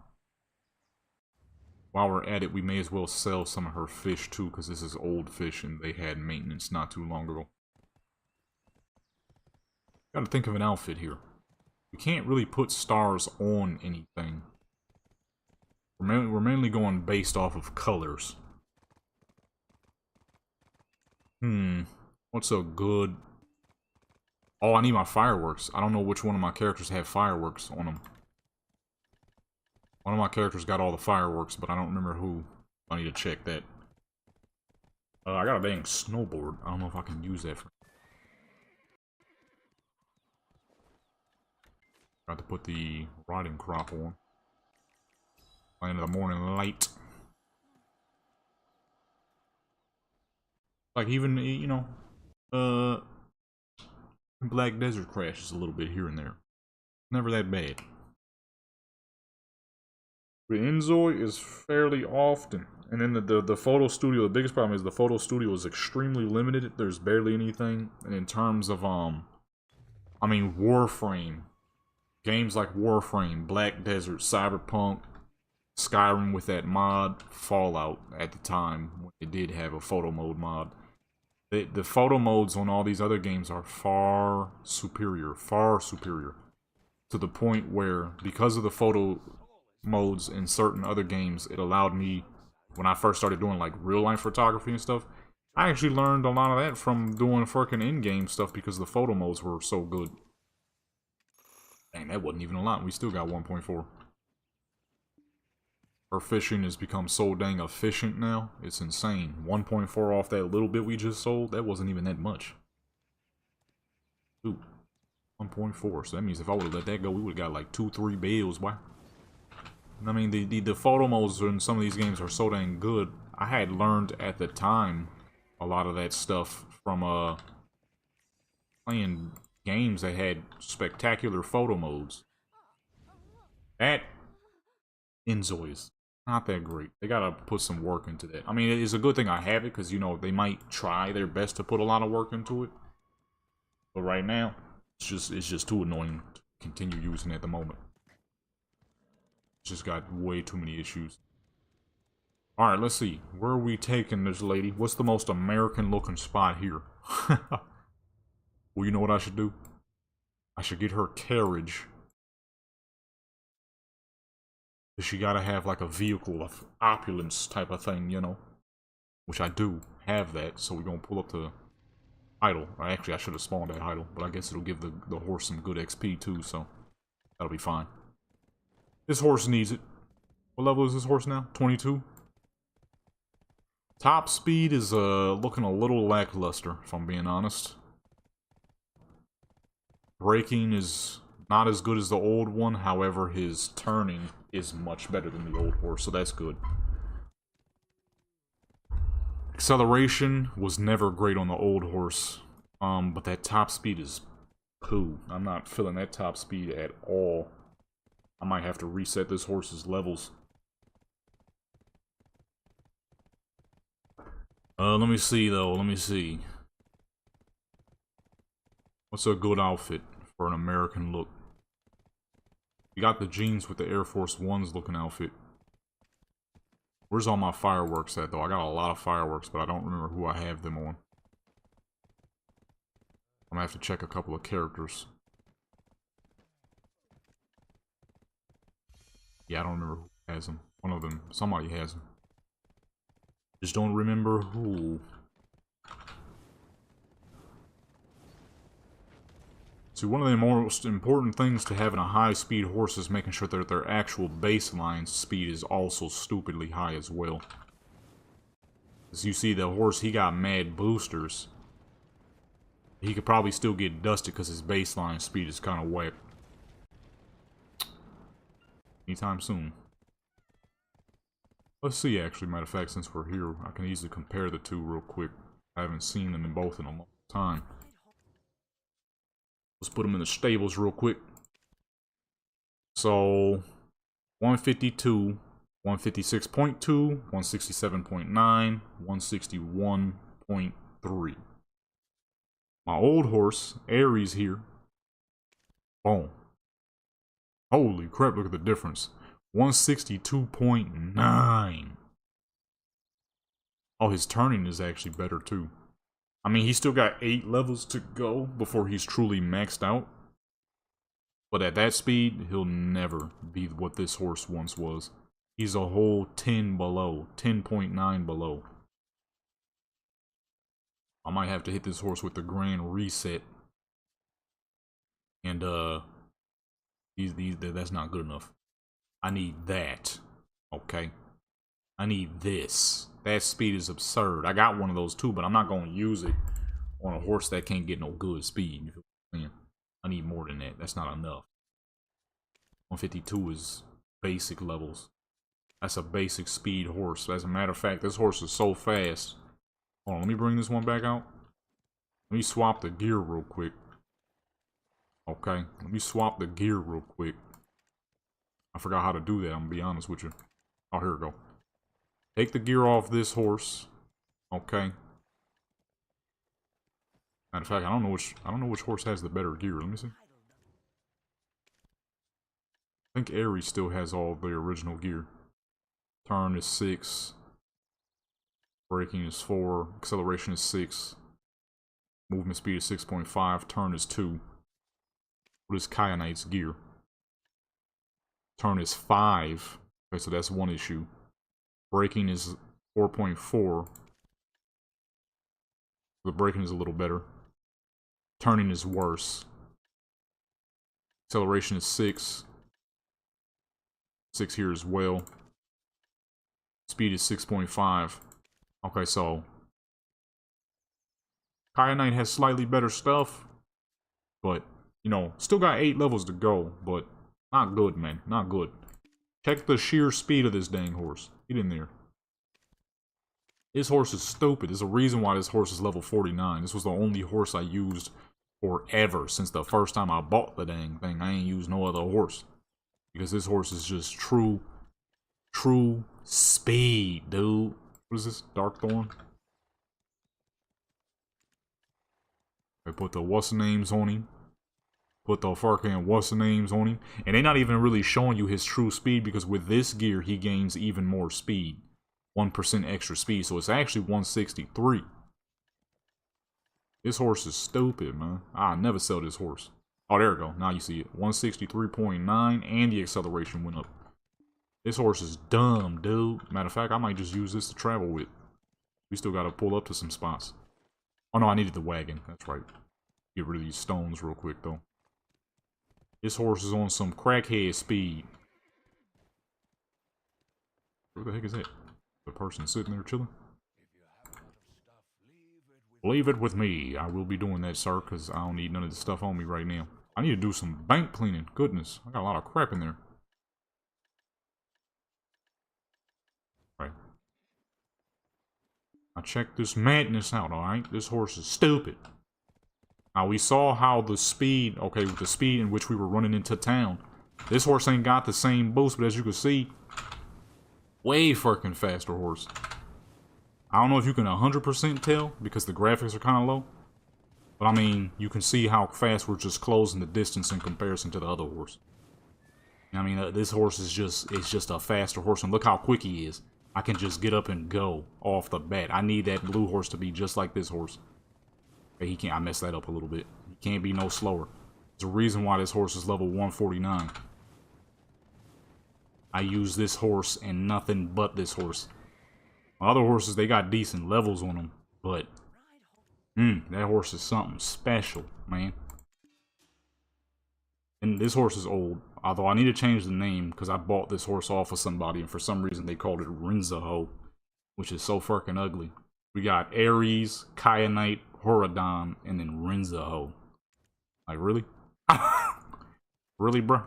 While we're at it, we may as well sell some of her fish too, because this is old fish and they had maintenance not too long ago. Gotta think of an outfit here. We can't really put stars on anything. We're mainly going based off of colors. What's a good... Oh, I need my fireworks. I don't know which one of my characters have fireworks on them. One of my characters got all the fireworks, but I don't remember who. I need to check that. I got a dang snowboard. I don't know if I can use that for... Got to put the riding crop on. Land of the morning light. Like even, you know, Black Desert crashes a little bit here and there. Never that bad. The Enzoy is fairly often. And then the photo studio, the biggest problem is the photo studio is extremely limited. There's barely anything. And in terms of, I mean, Warframe. Games like Warframe, Black Desert, Cyberpunk, Skyrim with that mod, Fallout at the time, when it did have a photo mode mod. The photo modes on all these other games are far superior. To the point where, because of the photo modes in certain other games, it allowed me, when I first started doing like real life photography and stuff, I actually learned a lot of that from doing fucking in-game stuff because the photo modes were so good. Dang, that wasn't even a lot. We still got 1.4. Our fishing has become so dang efficient now. It's insane. 1.4 off that little bit we just sold. That wasn't even that much. Ooh. 1.4. So that means if I would have let that go, we would have got like 2-3 bales. Why? I mean, the photo modes in some of these games are so dang good. I had learned at the time a lot of that stuff from playing games that had spectacular photo modes. That Enzoy is not that great. They gotta put some work into that. I mean, it is a good thing I have it, because, you know, they might try their best to put a lot of work into it. But right now, it's just too annoying to continue using at the moment. It's just got way too many issues. Alright, let's see. Where are we taking this lady? What's the most American looking spot here? Well, you know what I should do? I should get her carriage. She gotta have like a vehicle of opulence type of thing, you know? Which I do have that, so we're gonna pull up to idle. Or actually, I should have spawned at idle, but I guess it'll give the horse some good XP too, so that'll be fine. This horse needs it. What level is this horse now? 22? Top speed is looking a little lackluster, if I'm being honest. Braking is not as good as the old one, however, his turning is much better than the old horse, so that's good. Acceleration was never great on the old horse, but that top speed is poo. I'm not feeling that top speed at all. I might have to reset this horse's levels. Let me see, though. Let me see. What's a good outfit for an American look? You got the jeans with the Air Force Ones looking outfit. Where's all my fireworks at, though? I got a lot of fireworks, but I don't remember who I have them on. I'm gonna have to check a couple of characters. Yeah, I don't remember who has them. One of them, somebody has them. Just don't remember who. See, one of the most important things to having a high-speed horse is making sure that their actual baseline speed is also stupidly high as well. As you see, the horse, he got mad boosters. He could probably still get dusted because his baseline speed is kind of whack. Anytime soon. Let's see, actually, matter of fact, since we're here, I can easily compare the two real quick. I haven't seen them in both in a long time. Let's put them in the stables real quick. So, 152, 156.2, 167.9, 161.3. My old horse, Aries here. Boom. Holy crap, look at the difference. 162.9. Oh, his turning is actually better too. I mean, he's still got 8 levels to go before he's truly maxed out. But at that speed, he'll never be what this horse once was. He's a whole 10 below, 10.9 below. I might have to hit this horse with the grand reset. And, that's not good enough. I need that. Okay. I need this. That speed is absurd. I got one of those too, but I'm not going to use it on a horse that can't get no good speed. You feel what I'm saying? I need more than that. That's not enough. 152 is basic levels. That's a basic speed horse. As a matter of fact, this horse is so fast. Hold on, let me bring this one back out. Let me swap the gear real quick. Okay, let me swap the gear real quick. I forgot how to do that, I'm gonna be honest with you. Oh, here we go. Take the gear off this horse. Okay. Matter of fact, I don't know which horse has the better gear. Let me see. I think Aries still has all the original gear. Turn is 6. Braking is 4. Acceleration is 6. Movement speed is 6.5. Turn is 2. What is Kyanite's gear? Turn is 5. Okay, so that's one issue. Braking is 4.4. The braking is a little better. Turning is worse. Acceleration is 6. 6 here as well. Speed is 6.5. Okay, so Kyanite has slightly better stuff, but you know, still got 8 levels to go, but not good, man. Not good. Check the sheer speed of this dang horse. Get in there. This horse is stupid. There's a reason why this horse is level 49. This was the only horse I used forever. Since the first time I bought the dang thing, I ain't used no other horse. Because this horse is just true speed, dude. What is this? Darkthorn? They put the what's-the-names on him. Put the fucking what's-the-names on him. And they're not even really showing you his true speed, because with this gear, he gains even more speed. 1% extra speed, so it's actually 163. This horse is stupid, man. I'll never sell this horse. Oh, there we go. Now you see it. 163.9, and the acceleration went up. This horse is dumb, dude. Matter of fact, I might just use this to travel with. We still gotta pull up to some spots. Oh no, I needed the wagon. That's right. Get rid of these stones real quick, though. This horse is on some crackhead speed. Where the heck is that? The person sitting there chilling? Leave it with me. I will be doing that, sir, because I don't need none of this stuff on me right now. I need to do some bank cleaning. Goodness, I got a lot of crap in there. Right. Now check this madness out, alright? This horse is stupid. Now we saw how the speed, okay, with the speed in which we were running into town. This horse ain't got the same boost, but as you can see, way fucking faster horse. I don't know if you can 100% tell because the graphics are kind of low. But I mean, you can see how fast we're just closing the distance in comparison to the other horse. I mean, this horse is just a faster horse, and look how quick he is. I can just get up and go off the bat. I need that blue horse to be just like this horse. Okay, he can't. I messed that up a little bit. He can't be no slower. There's a reason why this horse is level 149. I use this horse and nothing but this horse. My other horses, they got decent levels on them, but that horse is something special, man. And this horse is old, although I need to change the name because I bought this horse off of somebody and for some reason they called it Renzaho, which is so fucking ugly. We got Ares, Kyanite, Horadon, and then Renzaho. Like, really? Really, bro?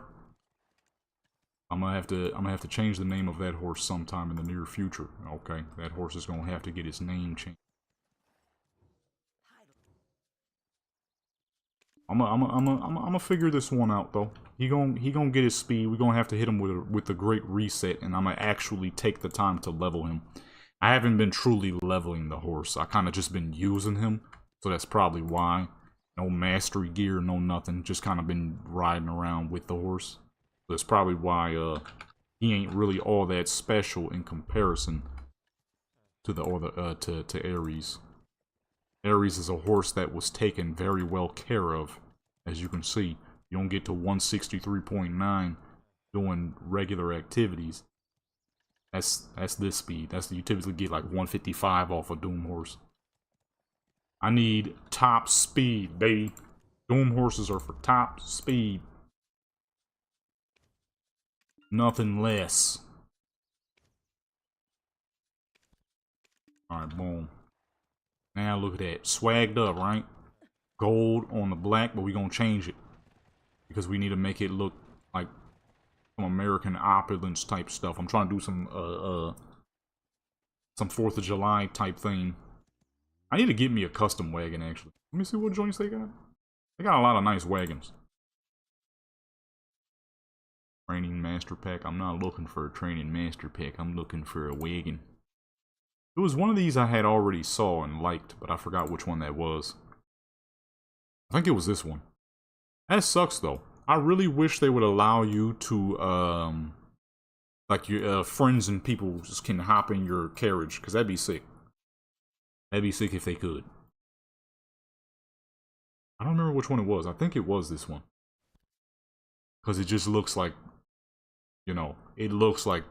I'm gonna have to change the name of that horse sometime in the near future. Okay, that horse is gonna have to get his name changed. I'm gonna figure this one out though. He gonna get his speed. We're gonna have to hit him with the great reset, and I'm gonna actually take the time to level him. I haven't been truly leveling the horse. I kind of just been using him, so that's probably why. No mastery gear, no nothing. Just kind of been riding around with the horse. So that's probably why he ain't really all that special in comparison to the to Ares. Ares is a horse that was taken very well care of. As you can see, you don't get to 163.9 doing regular activities. That's this speed. You typically get like 155 off a Doom horse. I need top speed, baby. Doom horses are for top speed. Nothing less. Alright, boom. Now look at that. Swagged up, right? Gold on the black, but we gonna change it. Because we need to make it look like some American opulence type stuff. I'm trying to do some 4th of July type thing. I need to get me a custom wagon, actually. Let me see what joints they got. They got a lot of nice wagons. Training master pack. I'm not looking for a training master pack. I'm looking for a wagon. It was one of these I had already saw and liked, but I forgot which one that was. I think it was this one. That sucks, though. I really wish they would allow you to, like, your friends and people just can hop in your carriage, because that'd be sick. That'd be sick if they could. I don't remember which one it was. I think it was this one. Because it just looks like, you know, it looks like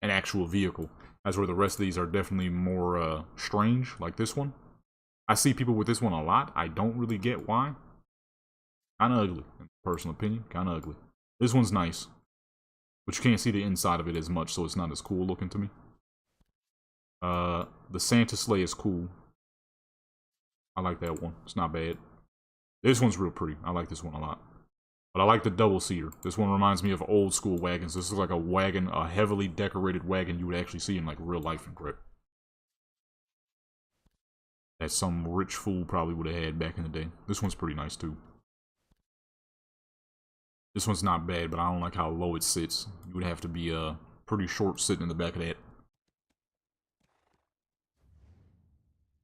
an actual vehicle. That's where the rest of these are definitely more strange, like this one. I see people with this one a lot. I don't really get why. Kinda ugly, in personal opinion. Kinda ugly. This one's nice. But you can't see the inside of it as much, so it's not as cool looking to me. The Santa sleigh is cool. I like that one. It's not bad. This one's real pretty. I like this one a lot. But I like the double-seater. This one reminds me of old school wagons. This is like a wagon, a heavily decorated wagon you would actually see in like real life and crap. That some rich fool probably would have had back in the day. This one's pretty nice too. This one's not bad, but I don't like how low it sits. You would have to be pretty short sitting in the back of that.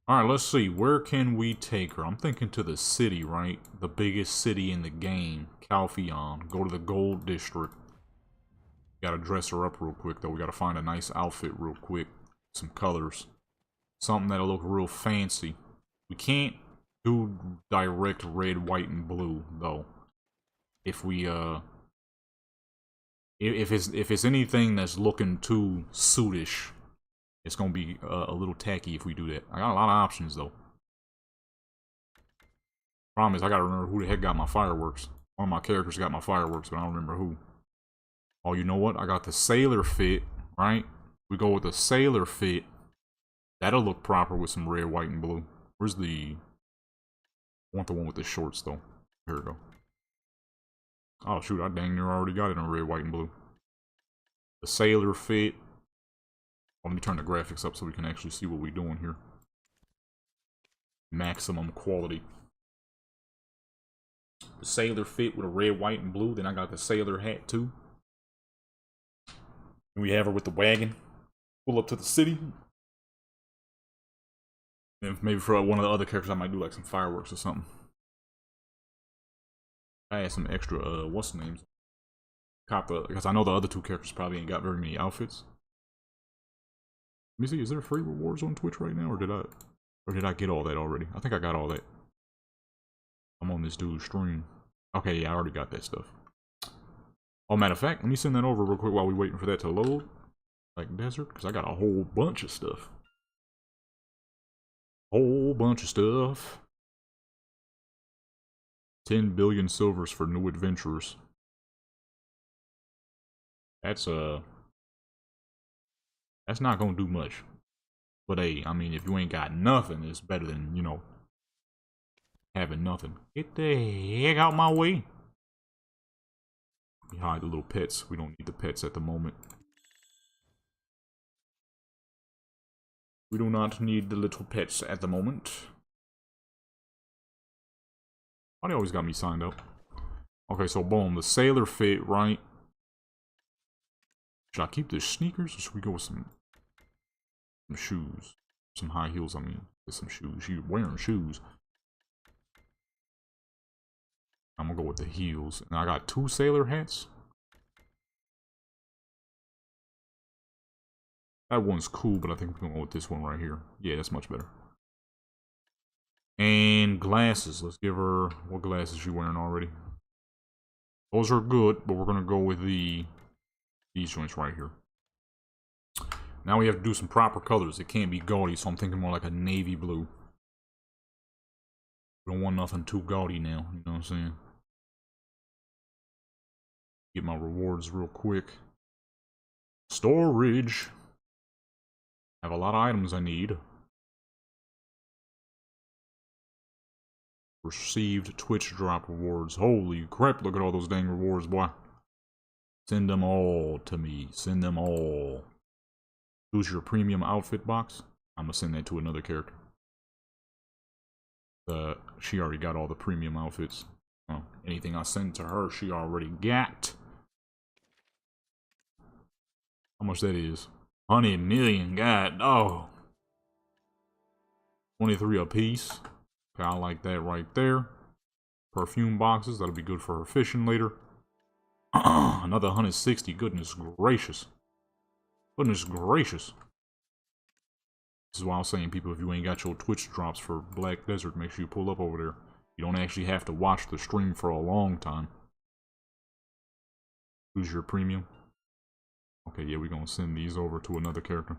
Alright, let's see. Where can we take her? I'm thinking to the city, right? The biggest city in the game. Calpheon. Go to the Gold District. Gotta dress her up real quick, though. We gotta find a nice outfit real quick. Some colors. Something that'll look real fancy. We can't do direct red, white, and blue, though. If we, if it's anything that's looking too suitish, it's gonna be a little tacky if we do that. I got a lot of options though. Problem is, I gotta remember who the heck got my fireworks. One of my characters got my fireworks, but I don't remember who. Oh, you know what? I got the sailor fit, right? We go with the sailor fit. That'll look proper with some red, white, and blue. Where's the... I want the one with the shorts though. Here we go. Oh shoot, I dang near already got it in red, white, and blue. The sailor fit. Let me turn the graphics up so we can actually see what we're doing here. Maximum quality. The sailor fit with a red, white, and blue. Then I got the sailor hat too. And we have her with the wagon. Pull up to the city. And maybe for one of the other characters I might do like some fireworks or something. I had some extra, what's the names? Because I know the other two characters probably ain't got very many outfits. Let me see, is there free rewards on Twitch right now, or did I get all that already? I think I got all that. I'm on this dude's stream. Okay, yeah, I already got that stuff. Oh, matter of fact, let me send that over real quick while we're waiting for that to load. Like desert, because I got a whole bunch of stuff. Whole bunch of stuff. 10 billion silvers for new adventurers. That's not gonna do much. But hey, I mean, if you ain't got nothing, it's better than, you know, having nothing. Get the heck out my way. We hide the little pets. We don't need the pets at the moment. We do not need the little pets at the moment. Why they always got me signed up? Okay, so boom, the sailor fit, right? Should I keep the sneakers or should we go with some shoes? Some high heels, I mean. Get some shoes. You're wearing shoes. I'm gonna go with the heels. And I got 2 sailor hats. That one's cool, but I think we're gonna go with this one right here. Yeah, that's much better. And glasses. Let's give her... What glasses you wearing already? Those are good, but we're gonna go with these joints right here. Now we have to do some proper colors. It can't be gaudy, so I'm thinking more like a navy blue. We don't want nothing too gaudy now, you know what I'm saying? Get my rewards real quick. Storage. Have a lot of items I need. Received Twitch drop rewards. Holy crap, look at all those dang rewards, boy. Send them all to me. Send them all. Choose your premium outfit box. I'm gonna send that to another character. She already got all the premium outfits. Oh, anything I send to her, she already got. How much that is? 100 million, god, oh. 23 a piece. Okay, I like that right there. Perfume boxes, that'll be good for her fishing later. Another 160, goodness gracious. Goodness gracious. This is why I was saying, people, if you ain't got your Twitch drops for Black Desert, make sure you pull up over there. You don't actually have to watch the stream for a long time. Choose your premium. Okay, yeah, we're gonna send these over to another character.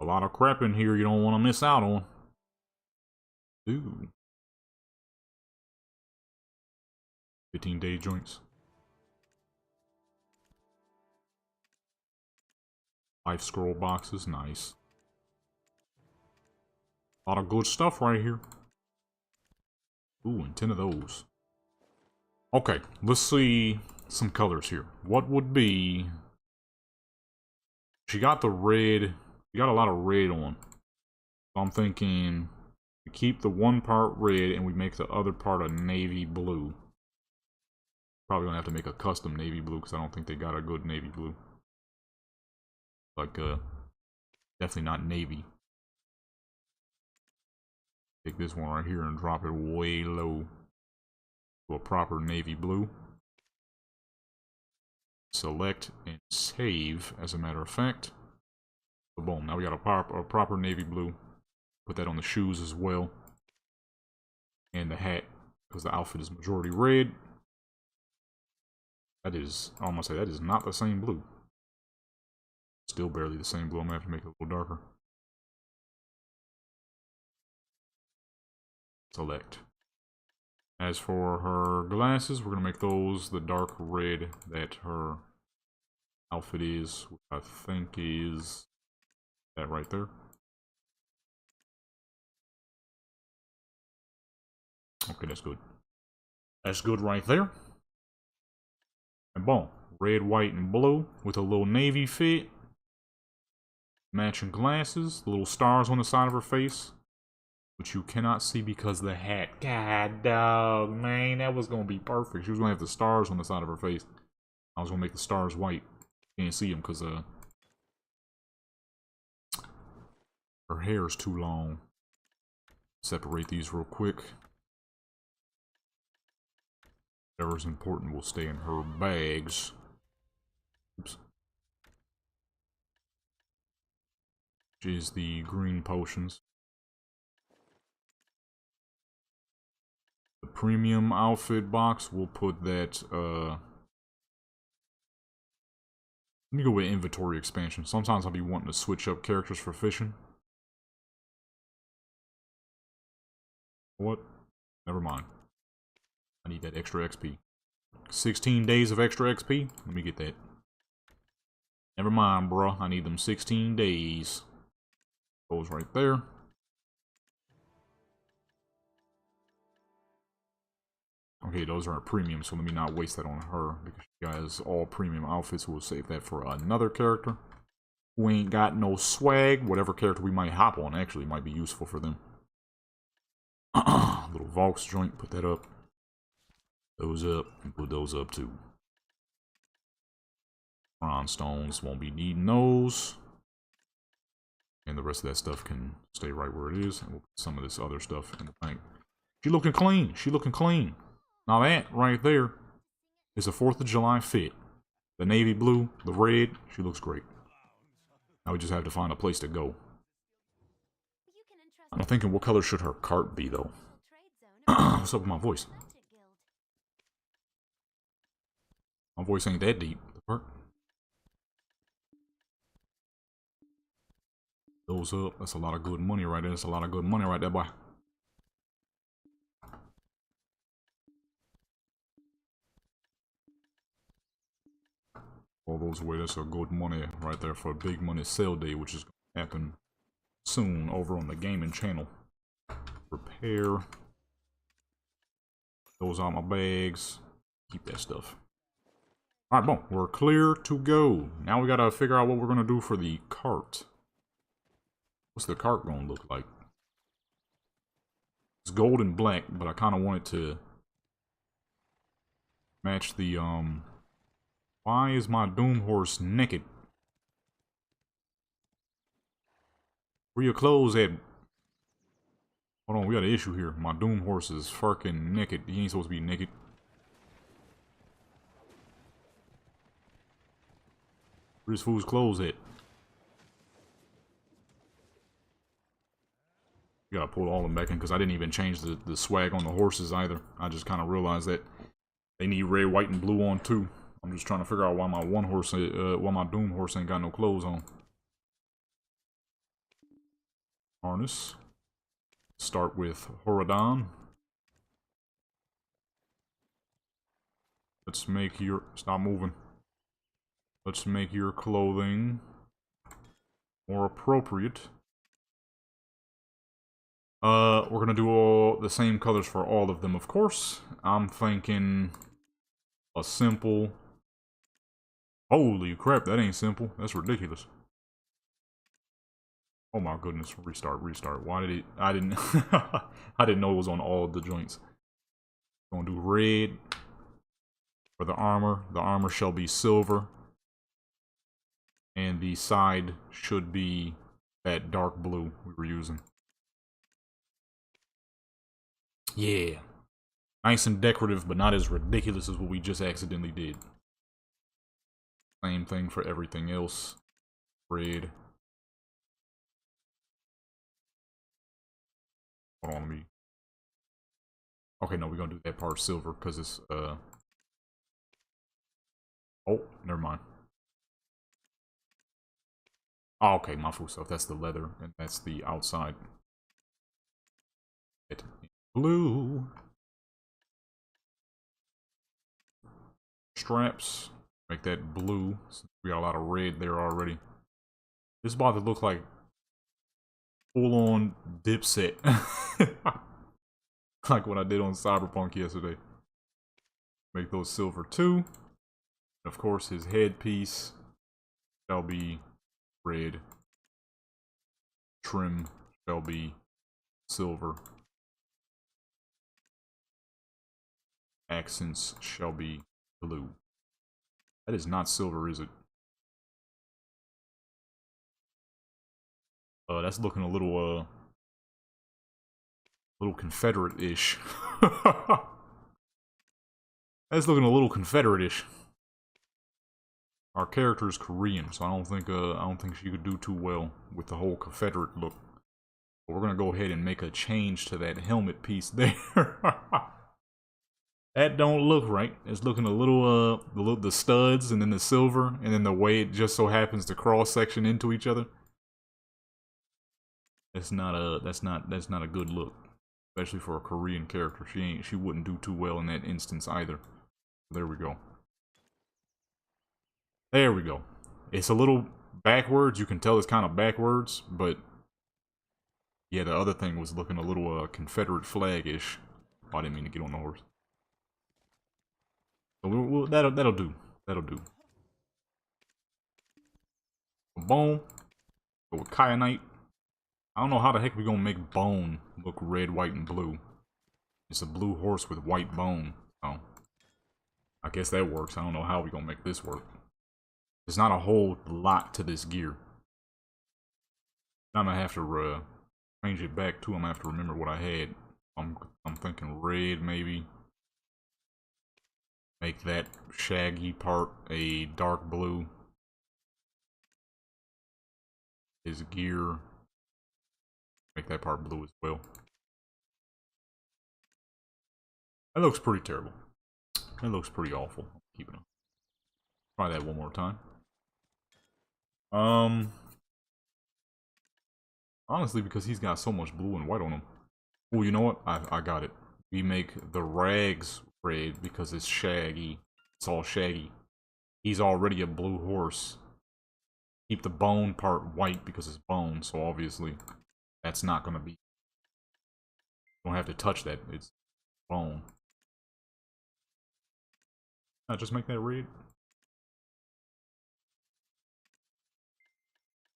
A lot of crap in here you don't want to miss out on. Ooh. 15-day joints. Life scroll boxes, nice. A lot of good stuff right here. Ooh, and 10 of those. Okay, let's see some colors here. What would be... She got the red. She got a lot of red on. So I'm thinking we keep the one part red and we make the other part a navy blue. Probably gonna have to make a custom navy blue because I don't think they got a good navy blue. Like, definitely not navy. Take this one right here and drop it way low to a proper navy blue. Select and save, as a matter of fact. So boom, now we got a proper navy blue. Put that on the shoes as well. And the hat, because the outfit is majority red. That is, I almost say that is not the same blue. Still barely the same blue. I'm gonna have to make it a little darker. Select. As for her glasses, we're gonna make those the dark red that her outfit is, which I think is that right there. Okay, that's good. That's good right there. And boom. Red, white, and blue with a little navy fit. Matching glasses. Little stars on the side of her face. Which you cannot see because of the hat. God dog, man. That was going to be perfect. She was going to have the stars on the side of her face. I was going to make the stars white. Can't see them because her hair is too long. Separate these real quick. Whatever's important will stay in her bags. Oops. Which is the green potions. The premium outfit box, we'll put that, let me go with inventory expansion. Sometimes I'll be wanting to switch up characters for fishing. What? Never mind. I need that extra XP. 16 days of extra XP? Let me get that. Never mind, bro. I need them 16 days. Goes right there. Okay, those are premium, so let me not waste that on her, because she has all premium outfits. We'll save that for another character who ain't got no swag. Whatever character we might hop on actually might be useful for them. Little Valks joint, put that up. Those up, and put those up too. Stones, won't be needing those. And the rest of that stuff can stay right where it is. And we'll put some of this other stuff in the bank. She looking clean. She looking clean. Now that right there is a 4th of July fit. The navy blue, the red, she looks great. Now we just have to find a place to go. I'm thinking, what color should her cart be, though? What's up with my voice? My voice ain't that deep. Those up. That's a lot of good money right there. That's a lot of good money right there, boy. All those away. That's a good money right there for a big money sale day, which is going to happen soon over on the gaming channel. Repair. Those are my bags. Keep that stuff. Alright, boom. We're clear to go. Now we gotta figure out what we're gonna do for the cart. What's the cart gonna look like? It's gold and black, but I kinda want it to match the, Why is my Doom Horse naked? Where your clothes at? Hold on, we got an issue here. My Doom Horse is fucking naked. He ain't supposed to be naked. Where this fool's clothes at? You gotta pull all of them back in, because I didn't even change the swag on the horses either. I just kind of realized that they need red, white, and blue on too. I'm just trying to figure out why my why my Doom Horse ain't got no clothes on. Harness. Start with Horadon. Let's make your... Stop moving. Let's make your clothing more appropriate. We're gonna do all the same colors for all of them, of course. I'm thinking a simple... Holy crap, that ain't simple. That's ridiculous. Oh my goodness, restart. Why did it... I didn't... I didn't know it was on all of the joints. Gonna do red for the armor. The armor shall be silver. And the side should be that dark blue we were using. Yeah. Nice and decorative, but not as ridiculous as what we just accidentally did. Same thing for everything else. Red. Hold on, let me... Okay, no, we're gonna do that part silver, because it's, Oh, never mind. Oh, okay, my full stuff. That's the leather, and that's the outside. Blue. Straps. Make that blue, since we got a lot of red there already. This is about to look like full-on Dipset. Like what I did on Cyberpunk yesterday. Make those silver too. And of course, his headpiece shall be red. Trim shall be silver. Accents shall be blue. That is not silver, is it? That's looking a little Confederate-ish. That's looking a little Confederate-ish. Our character is Korean, so I don't think she could do too well with the whole Confederate look. But we're gonna go ahead and make a change to that helmet piece there. That don't look right. It's looking a little the studs and then the silver and then the way it just so happens to cross section into each other. That's not a good look, especially for a Korean character. She wouldn't do too well in that instance either. There we go. There we go. It's a little backwards. You can tell it's kind of backwards, but yeah, the other thing was looking a little Confederate flag-ish. Oh, I didn't mean to get on the horse. So that'll do. That'll do. Bone. Go with kyanite. I don't know how the heck we gonna make bone look red, white, and blue. It's a blue horse with white bone. Oh. I guess that works. I don't know how we gonna make this work. There's not a whole lot to this gear. I'm gonna have to change it back too. I'm gonna have to remember what I had. I'm thinking red maybe. Make that shaggy part a dark blue. His gear. Make that part blue as well. That looks pretty terrible. That looks pretty awful. Keep it up. Try that one more time. Honestly, because he's got so much blue and white on him. Oh, you know what? I got it. We make the rags red because it's shaggy. It's all shaggy. He's already a blue horse. Keep the bone part white because it's bone, so obviously that's not gonna be. Don't have to touch that. It's bone. Just make that red.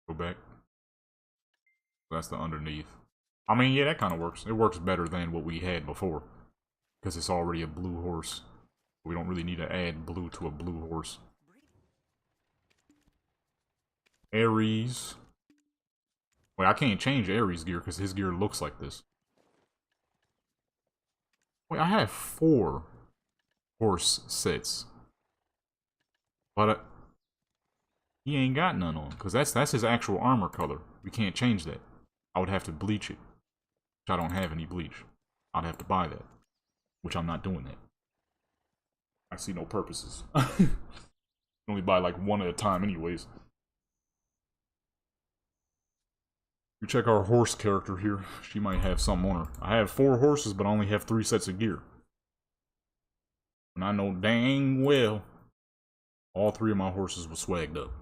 Go back. That's the underneath. I mean, yeah, that kind of works. It works better than what we had before. Because it's already a blue horse. We don't really need to add blue to a blue horse. Ares. Wait, I can't change Ares' gear because his gear looks like this. Wait, I have 4 horse sets. But he ain't got none on. Because that's his actual armor color. We can't change that. I would have to bleach it. Which I don't have any bleach. I'd have to buy that. Which I'm not doing that. I see no purposes. Only buy like one at a time anyways. We check our horse character here. She might have something on her. I have 4 horses, but I only have 3 sets of gear. And I know dang well all 3 of my horses were swagged up.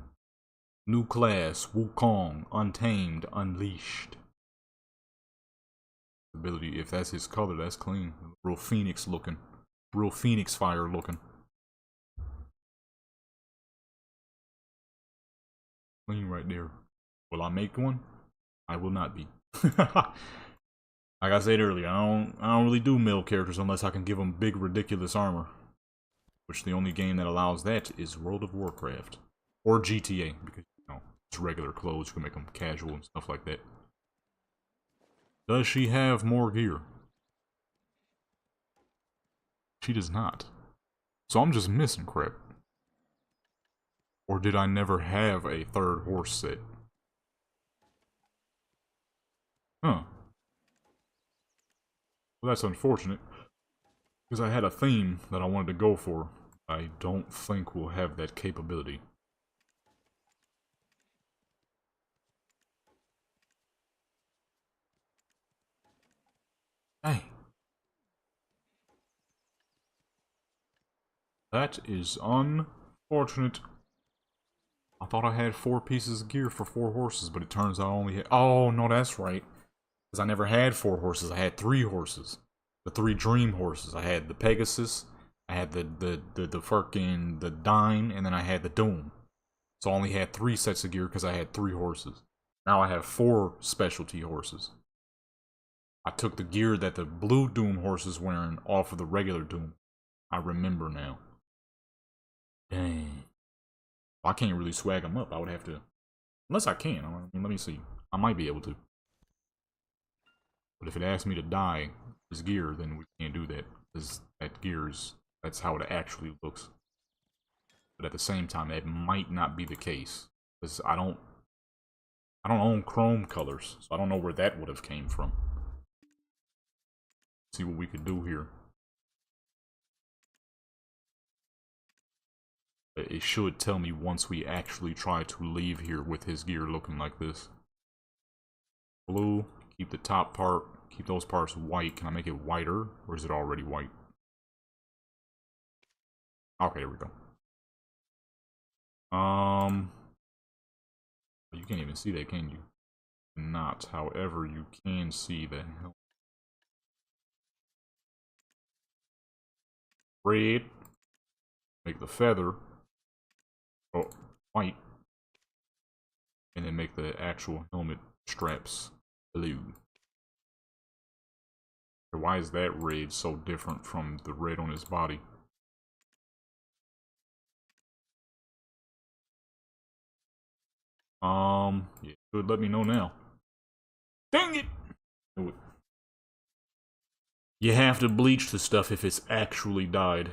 New class, Wukong, Untamed, Unleashed. Ability, if that's his color, that's clean. Real phoenix looking. Real phoenix fire looking. Clean right there. Will I make one? I will not be. Like I said earlier, I don't really do male characters unless I can give them big ridiculous armor. Which the only game that allows that is World of Warcraft. Or GTA, because it's regular clothes, you can make them casual and stuff like that. Does she have more gear? She does not. So I'm just missing crap. Or did I never have a 3rd horse set? Huh. Well, that's unfortunate. Because I had a theme that I wanted to go for. I don't think we'll have that capability. Hey. That is unfortunate. I thought I had 4 pieces of gear for 4 horses, but it turns out I only had... Oh, no, that's right. Because I never had 4 horses. I had 3 horses. The 3 dream horses. I had the Pegasus, I had the fucking, the Dine, and then I had the Doom. So I only had 3 sets of gear because I had 3 horses. Now I have 4 specialty horses. I took the gear that the blue Doom horse is wearing off of the regular Doom. I remember now. Dang. I can't really swag them up. I would have to... Unless I can. I mean, let me see. I might be able to. But if it asks me to dye his gear, then we can't do that. Because that gear is... That's how it actually looks. But at the same time, that might not be the case. Because I don't own chrome colors. So I don't know where that would have came from. See what we could do here. It should tell me once we actually try to leave here with his gear looking like this. Blue, keep the top part, keep those parts white. Can I make it whiter, or is it already white? Okay, there we go. can't even see that, can you? Not. However, you can see the helmet. Red. Make the feather. Oh, white. And then make the actual helmet straps blue. Why is that red so different from the red on his body? Yeah, should let me know now. Dang it! You have to bleach the stuff if it's actually dyed.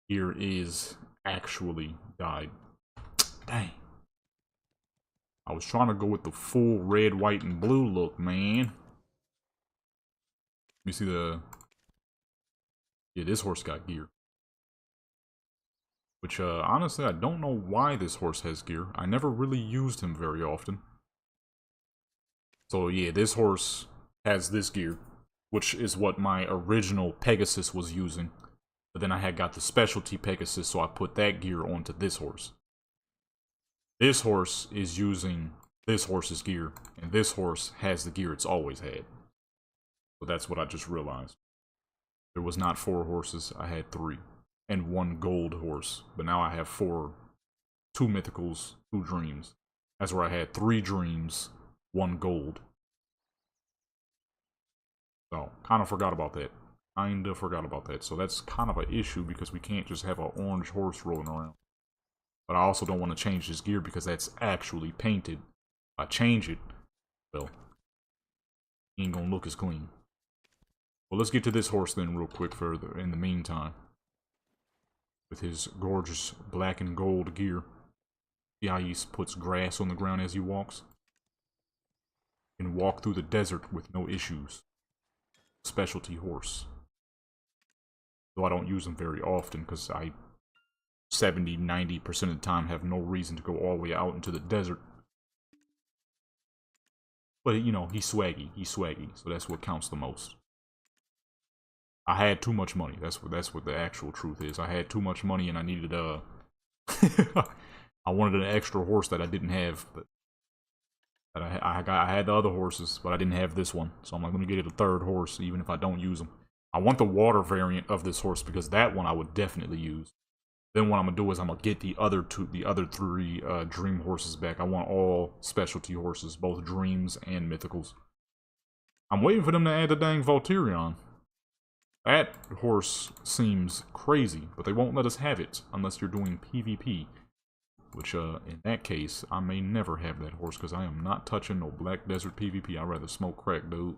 Here is actually dyed. Dang. I was trying to go with the full red, white, and blue look, man. You see the... Yeah, this horse got gear. Which, honestly, I don't know why this horse has gear. I never really used him very often. So, yeah, this horse has this gear, which is what my original Pegasus was using. But then I had got the specialty Pegasus, so I put that gear onto this horse. This horse is using this horse's gear, and this horse has the gear it's always had. So that's what I just realized. There was not 4 horses, I had 3. And 1 gold horse. But now I have 4. 2 mythicals, 2 dreams. That's where I had 3 dreams, 1 gold. So, kind of forgot about that. So that's kind of an issue because we can't just have an orange horse rolling around. But I also don't want to change his gear because that's actually painted. If I change it, well, he ain't gonna look as clean. Well, let's get to this horse then real quick further in the meantime. With his gorgeous black and gold gear. See how he puts grass on the ground as he walks? He can walk through the desert with no issues. Specialty horse. Though I don't use them very often because I 70-90% of the time have no reason to go all the way out into the desert. But, you know, he's swaggy. So that's what counts the most. I had too much money. That's what the actual truth is. I had too much money and I needed I wanted an extra horse that I didn't have. But that I had the other horses, but I didn't have this one. So I'm like, let me get it a 3rd horse, even if I don't use them. I want the water variant of this horse because that one I would definitely use. Then what I'm gonna do is I'm gonna get the other 3 dream horses back. I want all specialty horses, both dreams and mythicals. I'm waiting for them to add the dang Volturion. That horse seems crazy, but they won't let us have it unless you're doing PvP. Which, in that case, I may never have that horse because I am not touching no Black Desert PvP. I'd rather smoke crack, dude.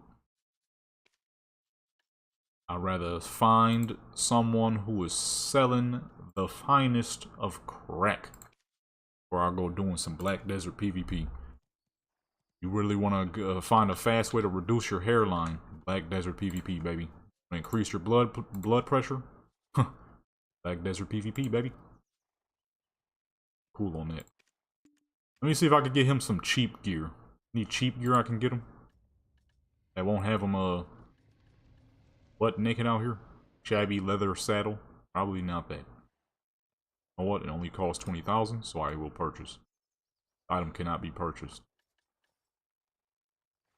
I'd rather find someone who is selling the finest of crack before I go doing some Black Desert PvP. You really want to find a fast way to reduce your hairline? Black Desert PvP, baby. Increase your blood pressure? Black Desert PvP, baby. Cool on that. Let me see if I can get him some cheap gear. Any cheap gear I can get him? That won't have him, butt naked out here? Shabby leather saddle? Probably not that. You know what? It only costs 20,000, so I will purchase. Item cannot be purchased.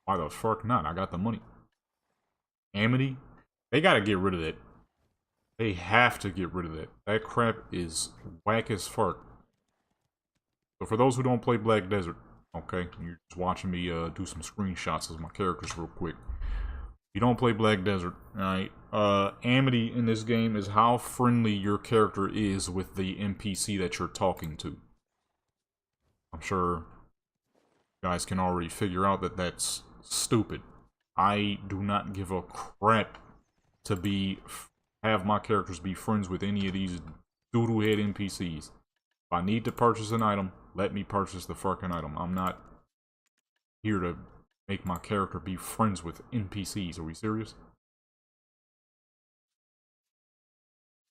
Why the fuck not? I got the money. Amity? They gotta get rid of that. They have to get rid of that. That crap is whack as fuck. So for those who don't play Black Desert, okay, you're just watching me do some screenshots of my characters real quick. You don't play Black Desert, alright? Amity in this game is how friendly your character is with the NPC that you're talking to. I'm sure you guys can already figure out that that's stupid. I do not give a crap to have my characters be friends with any of these doodle head NPCs. If I need to purchase an item, let me purchase the fucking item. I'm not here to make my character be friends with NPCs. Are we serious?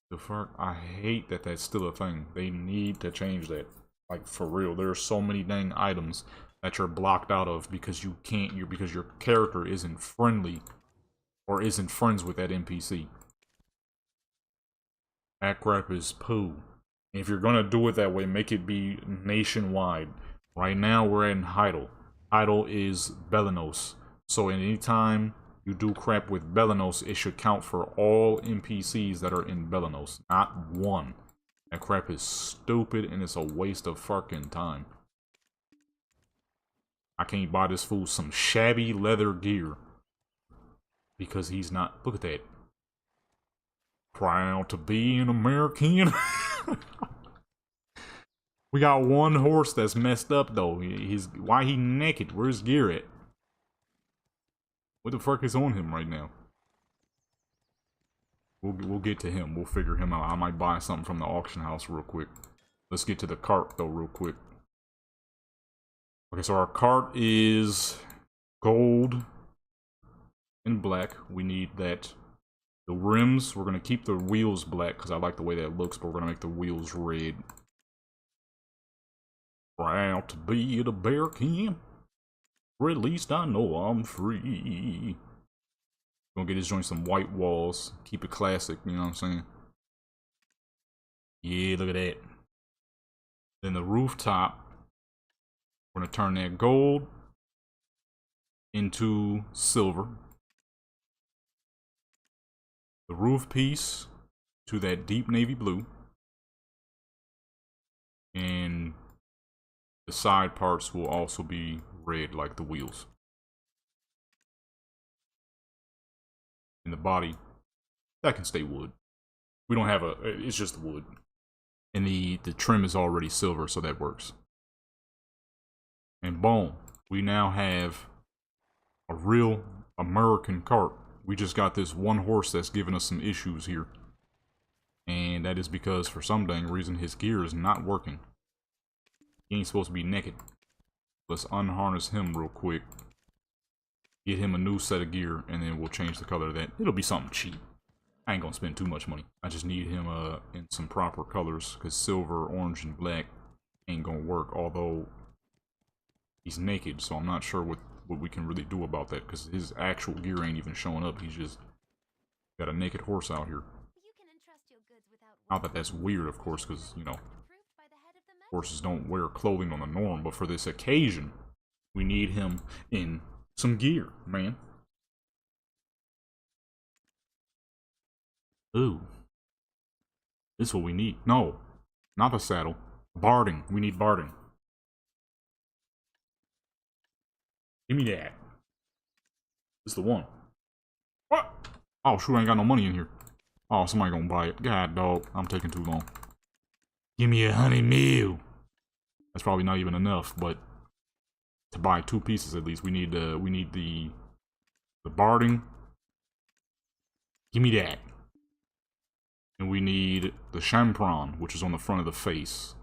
The fuck? I hate that that's still a thing. They need to change that. Like, for real. There are so many dang items that you're blocked out of because you can't, because your character isn't friendly or isn't friends with that NPC. That crap is poo. If you're gonna do it that way, make it be nationwide. Right now, we're in Heidel. Heidel is Belenos. So anytime you do crap with Belenos, it should count for all NPCs that are in Belenos, not one. That crap is stupid and it's a waste of fucking time. I can't buy this fool some shabby leather gear because he's not. Look at that. Proud to be an American. We got one horse that's messed up though. Why he naked? Where's gear at? What the fuck is on him right now? We'll get to him. We'll figure him out. I might buy something from the auction house real quick. Let's get to the cart though real quick. Okay, so our cart is gold and black. We need that. The rims, we're gonna keep the wheels black because I like the way that looks, but we're gonna make the wheels red. Proud to be at a bear camp, or at least I know I'm free. Gonna get this joint some white walls, keep it classic, you know what I'm saying? Yeah, look at that. Then the rooftop, we're gonna turn that gold into silver. The roof piece to that deep navy blue. And the side parts will also be red like the wheels. And the body, that can stay wood. We don't have it's just wood. And the trim is already silver, so that works. And boom, we now have a real American cart. We just got this one horse that's giving us some issues here. And that is because for some dang reason his gear is not working. He ain't supposed to be naked. Let's unharness him real quick. Get him a new set of gear, and then we'll change the color of that. It'll be something cheap. I ain't gonna spend too much money. I just need him in some proper colors, because silver, orange, and black ain't gonna work, although he's naked, so I'm not sure what we can really do about that, because his actual gear ain't even showing up. He's just got a naked horse out here. Not that that's weird, of course, because, you know, horses don't wear clothing on the norm, but for this occasion, we need him in some gear, man. Ooh. This is what we need. No, not the saddle. Barding. We need barding. Give me that. This is the one. What? Oh, shoot, I ain't got no money in here. Oh, somebody gonna buy it. God, dog. I'm taking too long. Give me 100 mil. That's probably not even enough, but to buy 2 pieces at least, we need the barding. Give me that. And we need the champron, which is on the front of the face,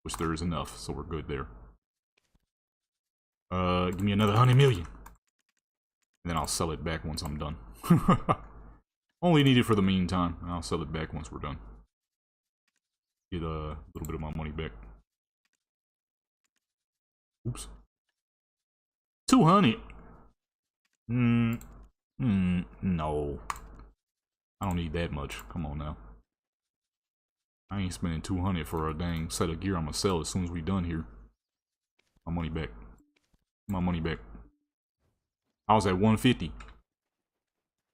which there is enough, so we're good there. Give me another 100 million. And then I'll sell it back once I'm done. Only need it for the meantime. I'll sell it back once we're done. Get a little bit of my money back. Oops. 200. No. I don't need that much. Come on now. I ain't spending 200 for a dang set of gear I'm gonna sell as soon as we done here. My money back. My money back. I was at 150.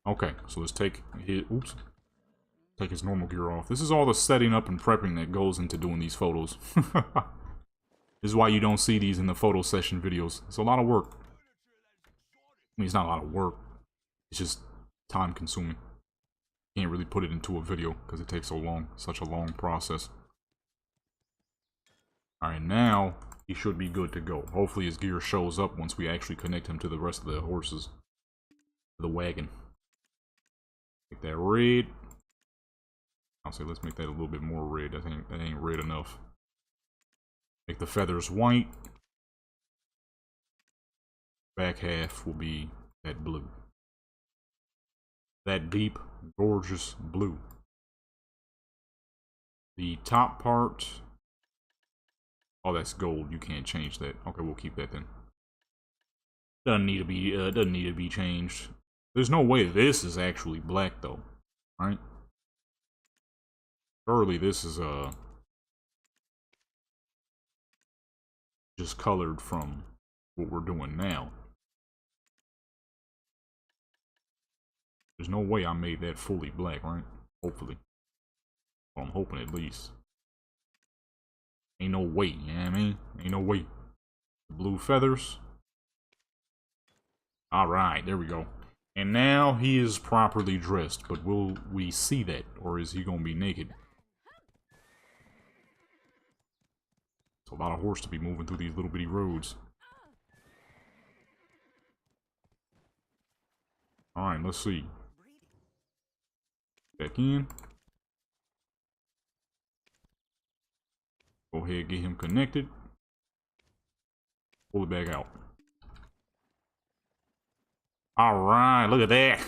Okay, so let's take his, oops. Take his normal gear off. This is all the setting up and prepping that goes into doing these photos. This is why you don't see these in the photo session videos. It's a lot of work. I mean, it's not a lot of work. It's just time consuming. Can't really put it into a video because it takes so long. Such a long process. Alright, now he should be good to go. Hopefully his gear shows up once we actually connect him to the rest of the horses. The wagon. Make that red. I'll say let's make that a little bit more red. That ain't red enough. Make the feathers white. Back half will be that blue. That deep, gorgeous blue. The top part. Oh, that's gold. You can't change that. Okay, we'll keep that then. Doesn't need to be changed. There's no way this is actually black though, right? Surely this is just colored from what we're doing now. There's no way I made that fully black, right? Hopefully. Well, I'm hoping at least. Ain't no way, you know what I mean? Ain't no way. Blue feathers. Alright, there we go. And now he is properly dressed, but will we see that? Or is he gonna be naked? It's a lot of horse to be moving through these little bitty roads. Alright, let's see. Back in. Go ahead, get him connected. Pull it back out. Alright, look at that.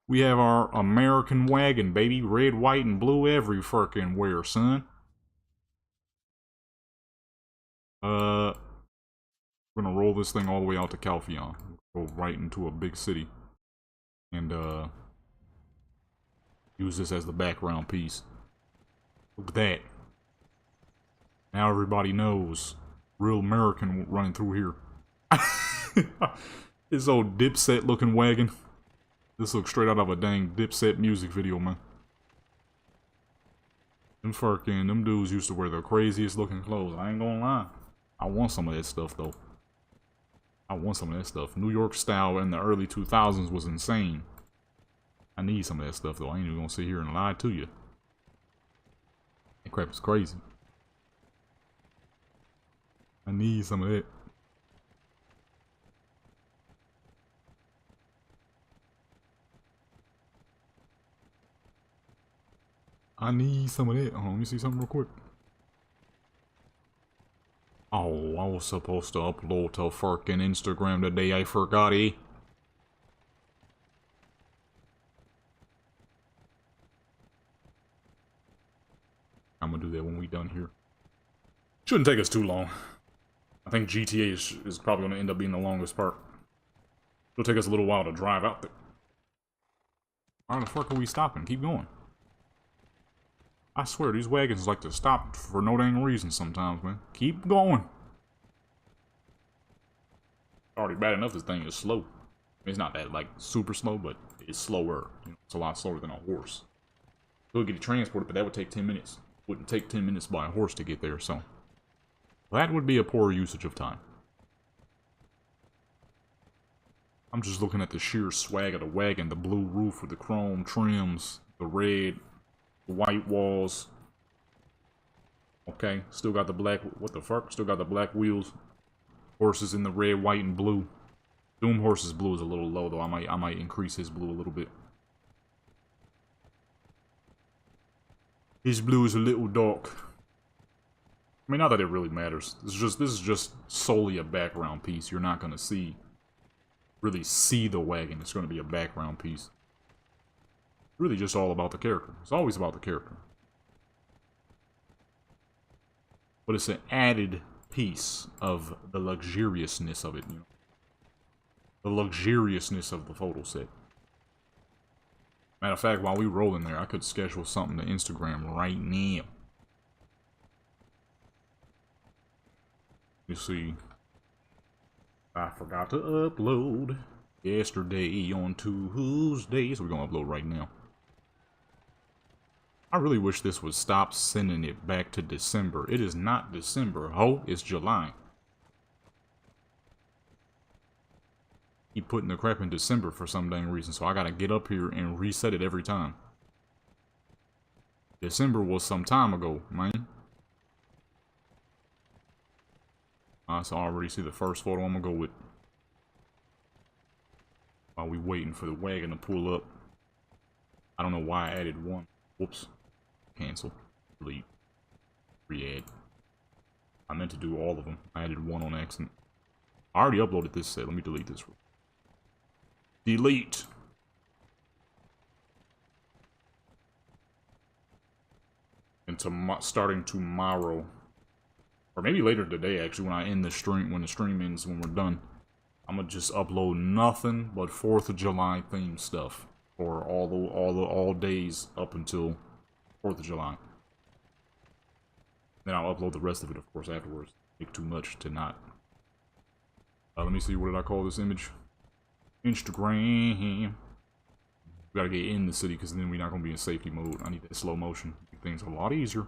We have our American wagon, baby. Red, white, and blue every fucking where, son. We're gonna roll this thing all the way out to Calpheon. Go right into a big city. And, use this as the background piece. Look at that. Now everybody knows. Real American running through here. This old Dipset looking wagon. This looks straight out of a dang Dipset music video, man. Them dudes used to wear the craziest looking clothes. I ain't gonna lie. I want some of that stuff, though. I want some of that stuff. New York style in the early 2000s was insane. I need some of that stuff, though. I ain't even gonna sit here and lie to you. That crap is crazy. I need some of that. I need some of that. Hold on, let me see something real quick. Oh, I was supposed to upload to fucking Instagram today. I forgot it. I'm gonna do that when we done here. Shouldn't take us too long. I think GTA is probably gonna end up being the longest part. It'll take us a little while to drive out there. Why the fuck are we stopping? Keep going. I swear, these wagons like to stop for no dang reason sometimes, man. Keep going. Already bad enough this thing is slow. It's not that, like, super slow, but it's slower. You know, it's a lot slower than a horse. We'll get it transported, but that would take 10 minutes. Wouldn't take 10 minutes by a horse to get there, so... that would be a poor usage of time. I'm just looking at the sheer swag of the wagon. The blue roof with the chrome trims. The red... white walls. Okay, still got the black... what the fuck? Still got the black wheels. Horses in the red, white, and blue. Doom Horse's blue is a little low, though. I might increase his blue a little bit. His blue is a little dark. I mean, not that it really matters. This is just solely a background piece. You're not gonna really see the wagon. It's gonna be a background piece. Really just all about the character. It's always about the character. But it's an added piece of the luxuriousness of it, you know. The luxuriousness of the photo set. Matter of fact, while we roll in there, I could schedule something to Instagram right now. You see, I forgot to upload yesterday on Tuesday, so we're gonna upload right now. I really wish this would stop sending it back to December. It is not December, ho, it's July. Keep putting the crap in December for some dang reason, so I gotta get up here and reset it every time. December was some time ago, man. So I already see the first photo I'm gonna go with. While we waiting for the wagon to pull up. I don't know why I added one. Whoops. Cancel. Delete. Re-add. I meant to do all of them. I added one on accident. I already uploaded this set. Let me delete this. Delete. And starting tomorrow, or maybe later today, actually, when I end the stream, when the stream ends, when we're done, I'm gonna just upload nothing but 4th of July themed stuff for all days up until 4th of July. Then I'll upload the rest of it, of course, afterwards. Take too much to not. Let me see, what did I call this image? Instagram. We gotta get in the city, because then we're not gonna be in safety mode. I need that slow motion. Make things a lot easier.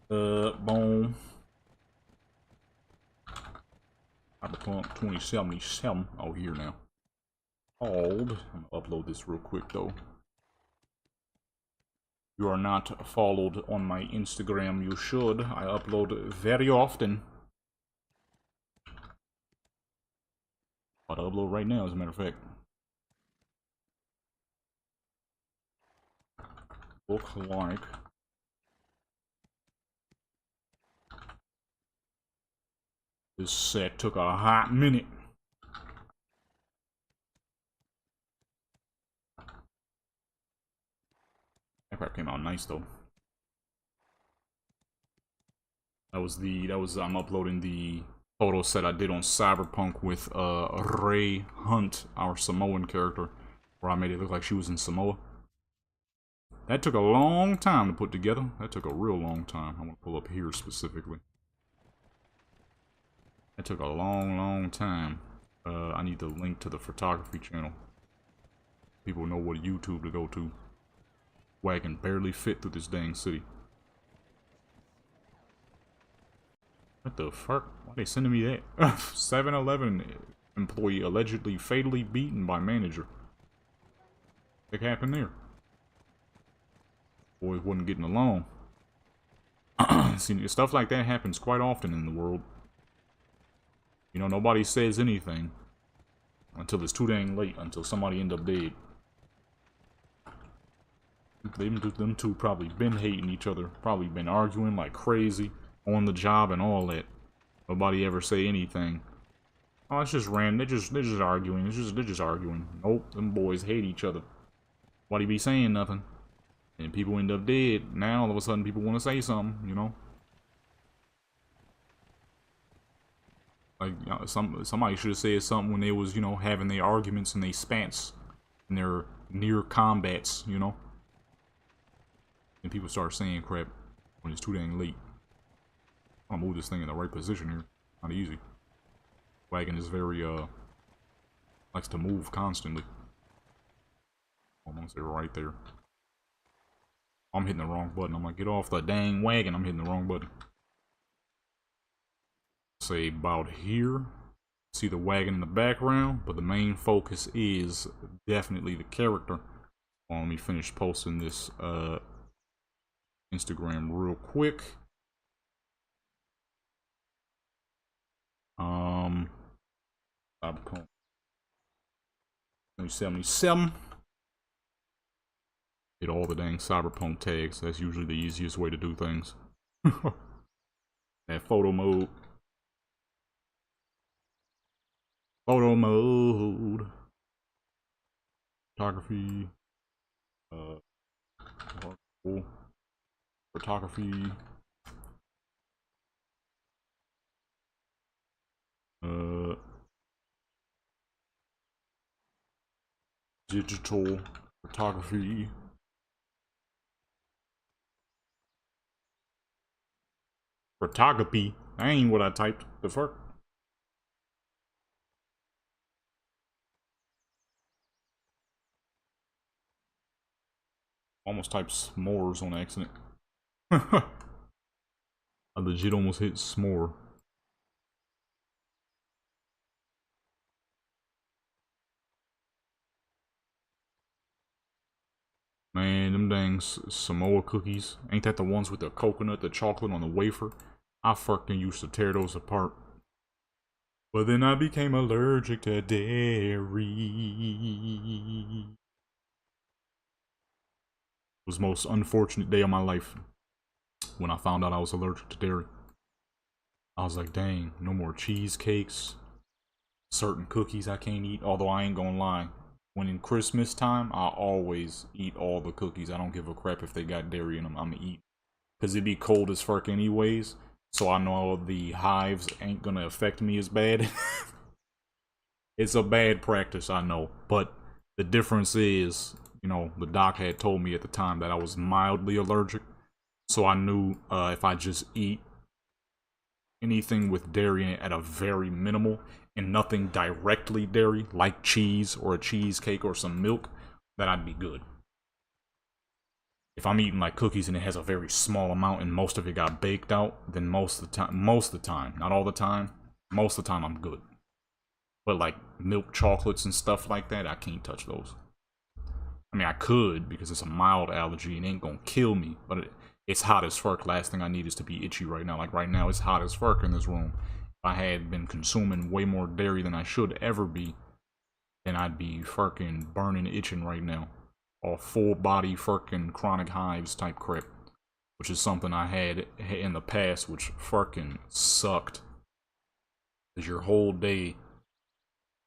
Boom. Cyberpunk 2077. Oh, here now. Called. I'm gonna upload this real quick, though. You are not followed on my Instagram, you should. I upload very often. I'll upload right now, as a matter of fact. Look like this set took a hot minute. That crap came out nice though. I'm uploading the photo set I did on Cyberpunk with Ray Hunt, our Samoan character, where I made it look like she was in Samoa. That took a long time to put together. That took a real long time. I'm gonna pull up here specifically. That took a long time. I need the link to the photography channel. People know what YouTube to go to. Wagon barely fit through this dang city. What the fuck? Why are they sending me that? 7-Eleven employee allegedly fatally beaten by manager. What happened there? Boys wasn't getting along. See, stuff like that happens quite often in the world. You know, nobody says anything until it's too dang late, until somebody end up dead. Them two probably been hating each other, probably been arguing like crazy on the job and all that. Nobody ever say anything. Oh, it's just random. They're just arguing. They're just arguing. Nope, them boys hate each other. Why'd he be saying nothing? And people end up dead. Now all of a sudden people want to say something, you know? Like, somebody should have said something when they was, you know, having their arguments and their spats and their near combats, you know? And people start saying crap when it's too dang late. I'm gonna move this thing in the right position here. Not easy. Wagon is very, likes to move constantly. Almost there, right there. I'm hitting the wrong button. I'm gonna get off the dang wagon. I'm hitting the wrong button. Say about here. See the wagon in the background, but the main focus is definitely the character. Well, let me finish posting this Instagram real quick. Cyberpunk 2077. Hit all the dang Cyberpunk tags. That's usually the easiest way to do things. That photo mode. Photo mode. Photography. Photography. Digital photography. Photography. That ain't what I typed. The fuck? Almost typed s'mores on accident. I legit almost hit s'more. Man, them dang Samoa cookies. Ain't that the ones with the coconut, the chocolate on the wafer? I fucking used to tear those apart. But then I became allergic to dairy. It was the most unfortunate day of my life when I found out I was allergic to dairy. I was like, dang, no more cheesecakes. Certain cookies I can't eat, although I ain't gonna lie. When in Christmas time, I always eat all the cookies. I don't give a crap if they got dairy in them. I'm gonna eat. Because it'd be cold as fuck anyways. So I know the hives ain't gonna affect me as bad. It's a bad practice, I know. But the difference is, you know, the doc had told me at the time that I was mildly allergic. So I knew if I just eat anything with dairy in it at a very minimal and nothing directly dairy, like cheese or a cheesecake or some milk, that I'd be good. If I'm eating like cookies and it has a very small amount and most of it got baked out, then most of the time, not all the time, most of the time I'm good. But like milk chocolates and stuff like that, I can't touch those. I mean, I could because it's a mild allergy and it ain't gonna kill me, but it's hot as fuck. Last thing I need is to be itchy right now. Like right now, it's hot as fuck in this room. If I had been consuming way more dairy than I should ever be, then I'd be fucking burning, itching right now. All full body fucking chronic hives type crap. Which is something I had in the past, which fucking sucked. Because your whole day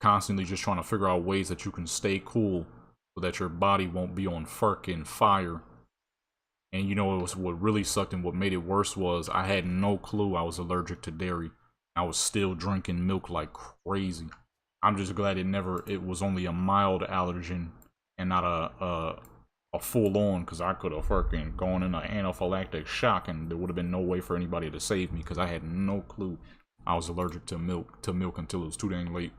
constantly just trying to figure out ways that you can stay cool so that your body won't be on fucking fire. And you know what really sucked and what made it worse was I had no clue I was allergic to dairy. I was still drinking milk like crazy. I'm just glad it was only a mild allergen and not a full on, because I could have fucking gone in an anaphylactic shock and there would have been no way for anybody to save me because I had no clue I was allergic to milk until it was too dang late.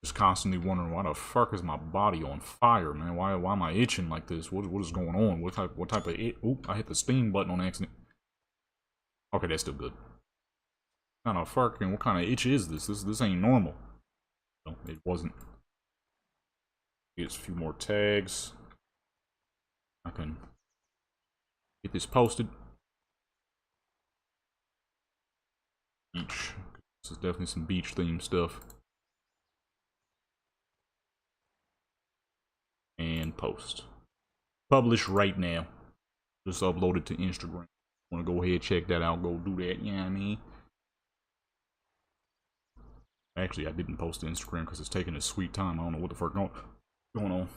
Just constantly wondering why the fuck is my body on fire, man? Why am I itching like this? What is going on? What type of it? Oop! I hit the steam button on accident. Okay, that's still good. What kind of itch is this? This ain't normal. No, it wasn't. Get a few more tags. I can get this posted. Beach. This is definitely some beach themed stuff. And post. Publish right now. Just upload it to Instagram. Want to go ahead, check that out, go do that, you know what I mean? Actually, I didn't post to Instagram because it's taking a sweet time. I don't know what the fuck going on.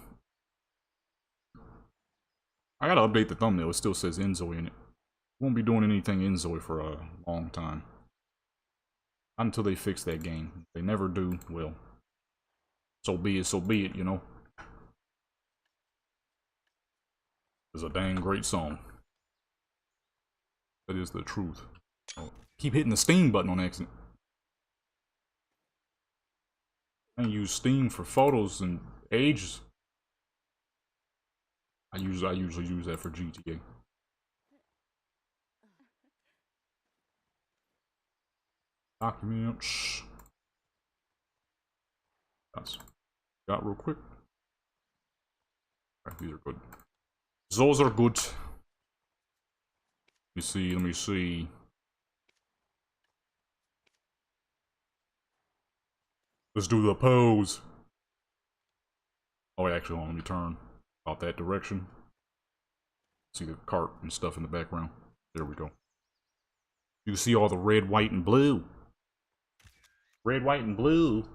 I gotta update the thumbnail. It still says Enzoy in it. Won't be doing anything Enzoy for a long time. Not until they fix that game. If they never do, well, so be it, you know? It's a dang great song. That is the truth. Oh, keep hitting the Steam button on accident. I use Steam for photos and ages. I usually use that for GTA. Documents. That's got real quick. Right, these are good. Those are good. Let me see. Let's do the pose. Oh, wait, actually, let me turn about that direction. See the cart and stuff in the background. There we go. You can see all the red, white, and blue. Red, white, and blue.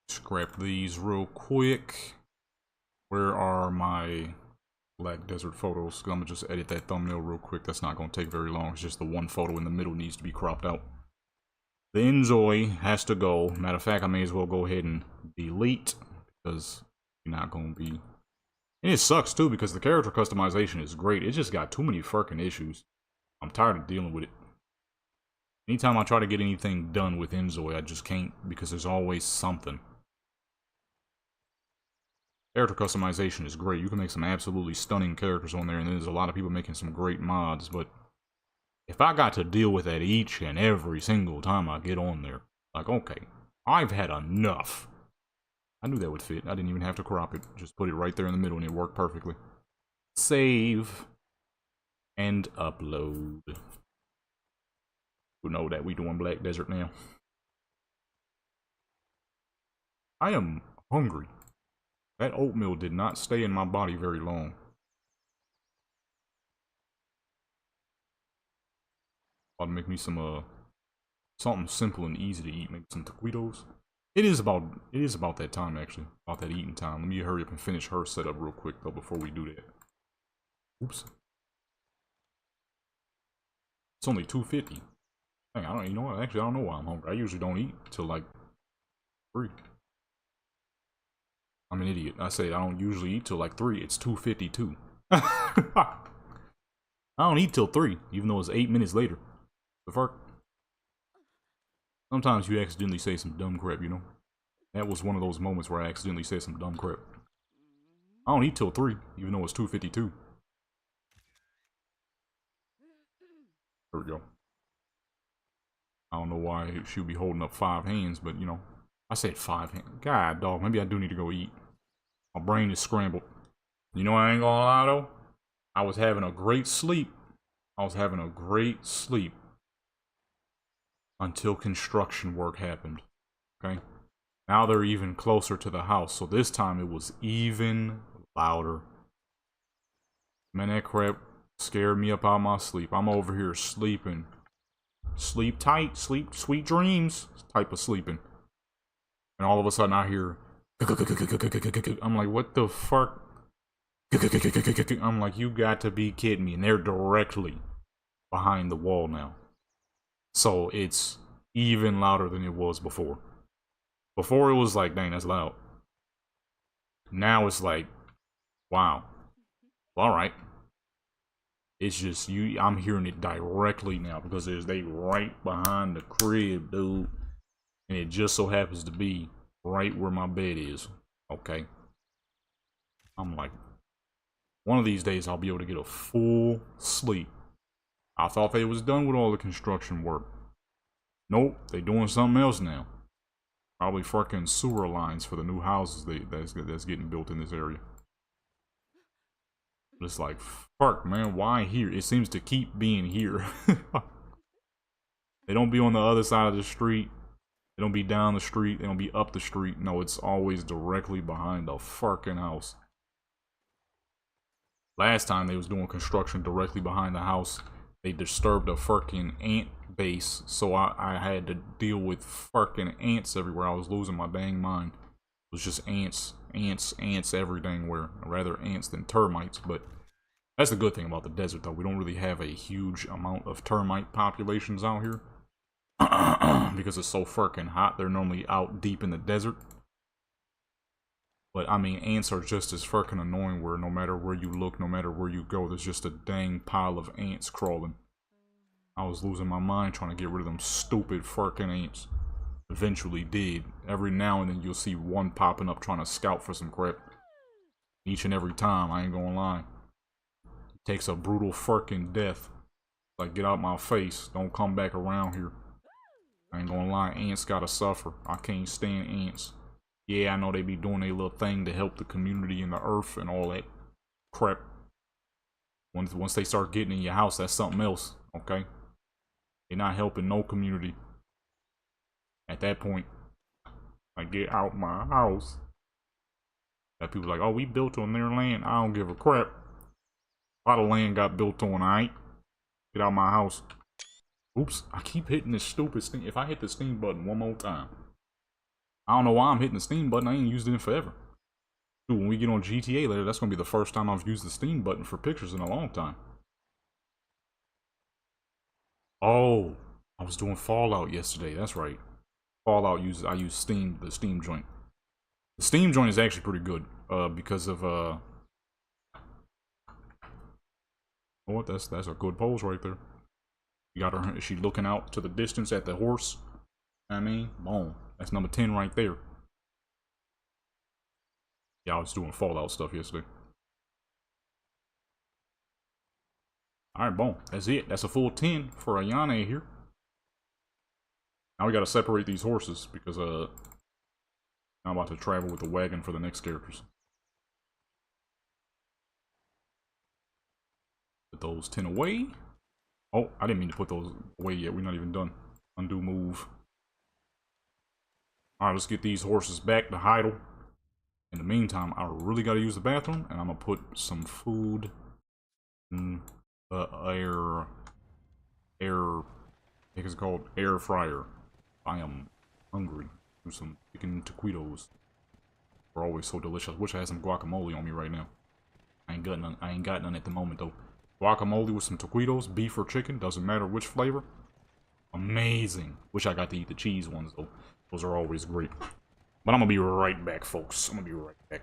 Scrap these real quick. Where are my Black Desert photos? I'm gonna just edit that thumbnail real quick. That's not gonna take very long. It's just the one photo in the middle needs to be cropped out. The Enzoy has to go. Matter of fact, I may as well go ahead and delete because you're not gonna be. And it sucks too because the character customization is great. It just got too many fucking issues. I'm tired of dealing with it. Anytime I try to get anything done with Enzoy, I just can't because there's always something. Character customization is great. You can make some absolutely stunning characters on there, and there's a lot of people making some great mods, but if I got to deal with that each and every single time I get on there, like, okay, I've had enough. I knew that would fit. I didn't even have to crop it. Just put it right there in the middle and it worked perfectly. Save. And upload. You know that we doing Black Desert now. I am hungry. That oatmeal did not stay in my body very long. I'll make me some something simple and easy to eat. Maybe some taquitos. It is about that time actually. About that eating time. Let me hurry up and finish her setup real quick though before we do that. Oops. It's only 2:50. Dang, you know what? Actually, I don't know why I'm hungry. I usually don't eat till like 3. I'm an idiot. I said I don't usually eat till like 3. It's 2:52. I don't eat till 3, even though it's 8 minutes later. The fuck? Sometimes you accidentally say some dumb crap, you know? That was one of those moments where I accidentally said some dumb crap. I don't eat till 3, even though it's 2:52. There we go. I don't know why she would be holding up 5 hands, but you know. I said 5 hands. God, dog, maybe I do need to go eat. My brain is scrambled. You know, I ain't gonna lie though. I was having a great sleep. Until construction work happened. Okay? Now they're even closer to the house, so this time it was even louder. Man, that crap scared me up out of my sleep. I'm over here sleeping. Sleep tight, sleep, sweet dreams type of sleeping. And all of a sudden I hear... I'm like, what the fuck? I'm like, you got to be kidding me. And they're directly behind the wall now. So it's even louder than it was before. Before it was like, dang, that's loud. Now it's like, wow. Alright. It's just I'm hearing it directly now because they right behind the crib, dude. And it just so happens to be right where my bed is. Okay. I'm like, one of these days I'll be able to get a full sleep. I thought they was done with all the construction work. Nope, they doing something else now. Probably fucking sewer lines for the new houses that's getting built in this area. But it's like, fuck, man, why here? It seems to keep being here. They don't be on the other side of the street. They don't be down the street. They don't be up the street. No, it's always directly behind the fucking house. Last time they was doing construction directly behind the house, they disturbed a fucking ant base, so I had to deal with fucking ants everywhere. I was losing my dang mind. It was just ants, everything. Where rather ants than termites, but that's the good thing about the desert, though. We don't really have a huge amount of termite populations out here because it's so fucking hot. They're normally out deep in the desert. But I mean, ants are just as fucking annoying. Where no matter where you look, no matter where you go, there's just a dang pile of ants crawling. I was losing my mind trying to get rid of them stupid fucking ants. Eventually did. Every now and then you'll see one popping up trying to scout for some crap. Each and every time, I ain't gonna lie. It takes a brutal fucking death. Like, get out my face. Don't come back around here. I ain't gonna lie, ants gotta suffer. I can't stand ants. Yeah, I know they be doing their little thing to help the community and the earth and all that crap. Once they start getting in your house, that's something else, okay? They're not helping no community. At that point, I get out my house. That people like, oh, we built on their land. I don't give a crap. A lot of land got built on, alright? Get out my house. Oops, I keep hitting this stupid Steam. If I hit the Steam button one more time. I don't know why I'm hitting the Steam button. I ain't used it in forever. Dude, when we get on GTA later, that's going to be the first time I've used the Steam button for pictures in a long time. Oh, I was doing Fallout yesterday. That's right. Fallout I use Steam, the Steam joint. The Steam joint is actually pretty good because of oh, what? That's a good pose right there. You got her. Is she looking out to the distance at the horse? I mean, boom. That's number 10 right there. Yeah, I was doing Fallout stuff yesterday. Alright, boom. That's it. That's a full 10 for Ayane here. Now we gotta separate these horses because I'm about to travel with the wagon for the next characters. Put those 10 away. Oh, I didn't mean to put those away yet. We're not even done. Undo move. Alright, let's get these horses back to Heidel. In the meantime, I really gotta use the bathroom, and I'm gonna put some food in the I think it's called air fryer. I am hungry. Do some chicken taquitos. They're always so delicious. Wish I had some guacamole on me right now. I ain't got none at the moment though. Guacamole with some taquitos, beef or chicken, doesn't matter which flavor. Amazing. Wish I got to eat the cheese ones though. Those are always great. But I'm gonna be right back, folks. I'm gonna be right back.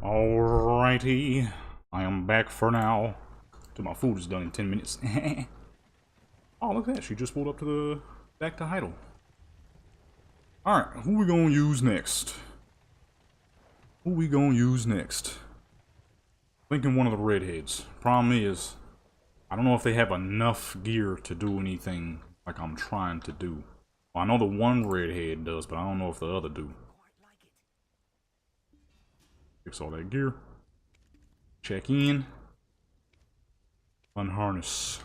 Alrighty, I am back for now. Till my food is done in 10 minutes. Oh, look at that, she just pulled up to the back to Heidel. Alright, who we gonna use next? Thinking one of the redheads. Problem is, I don't know if they have enough gear to do anything like I'm trying to do. Well, I know the one redhead does, but I don't know if the other do. Fix all that gear. Check in. Unharness.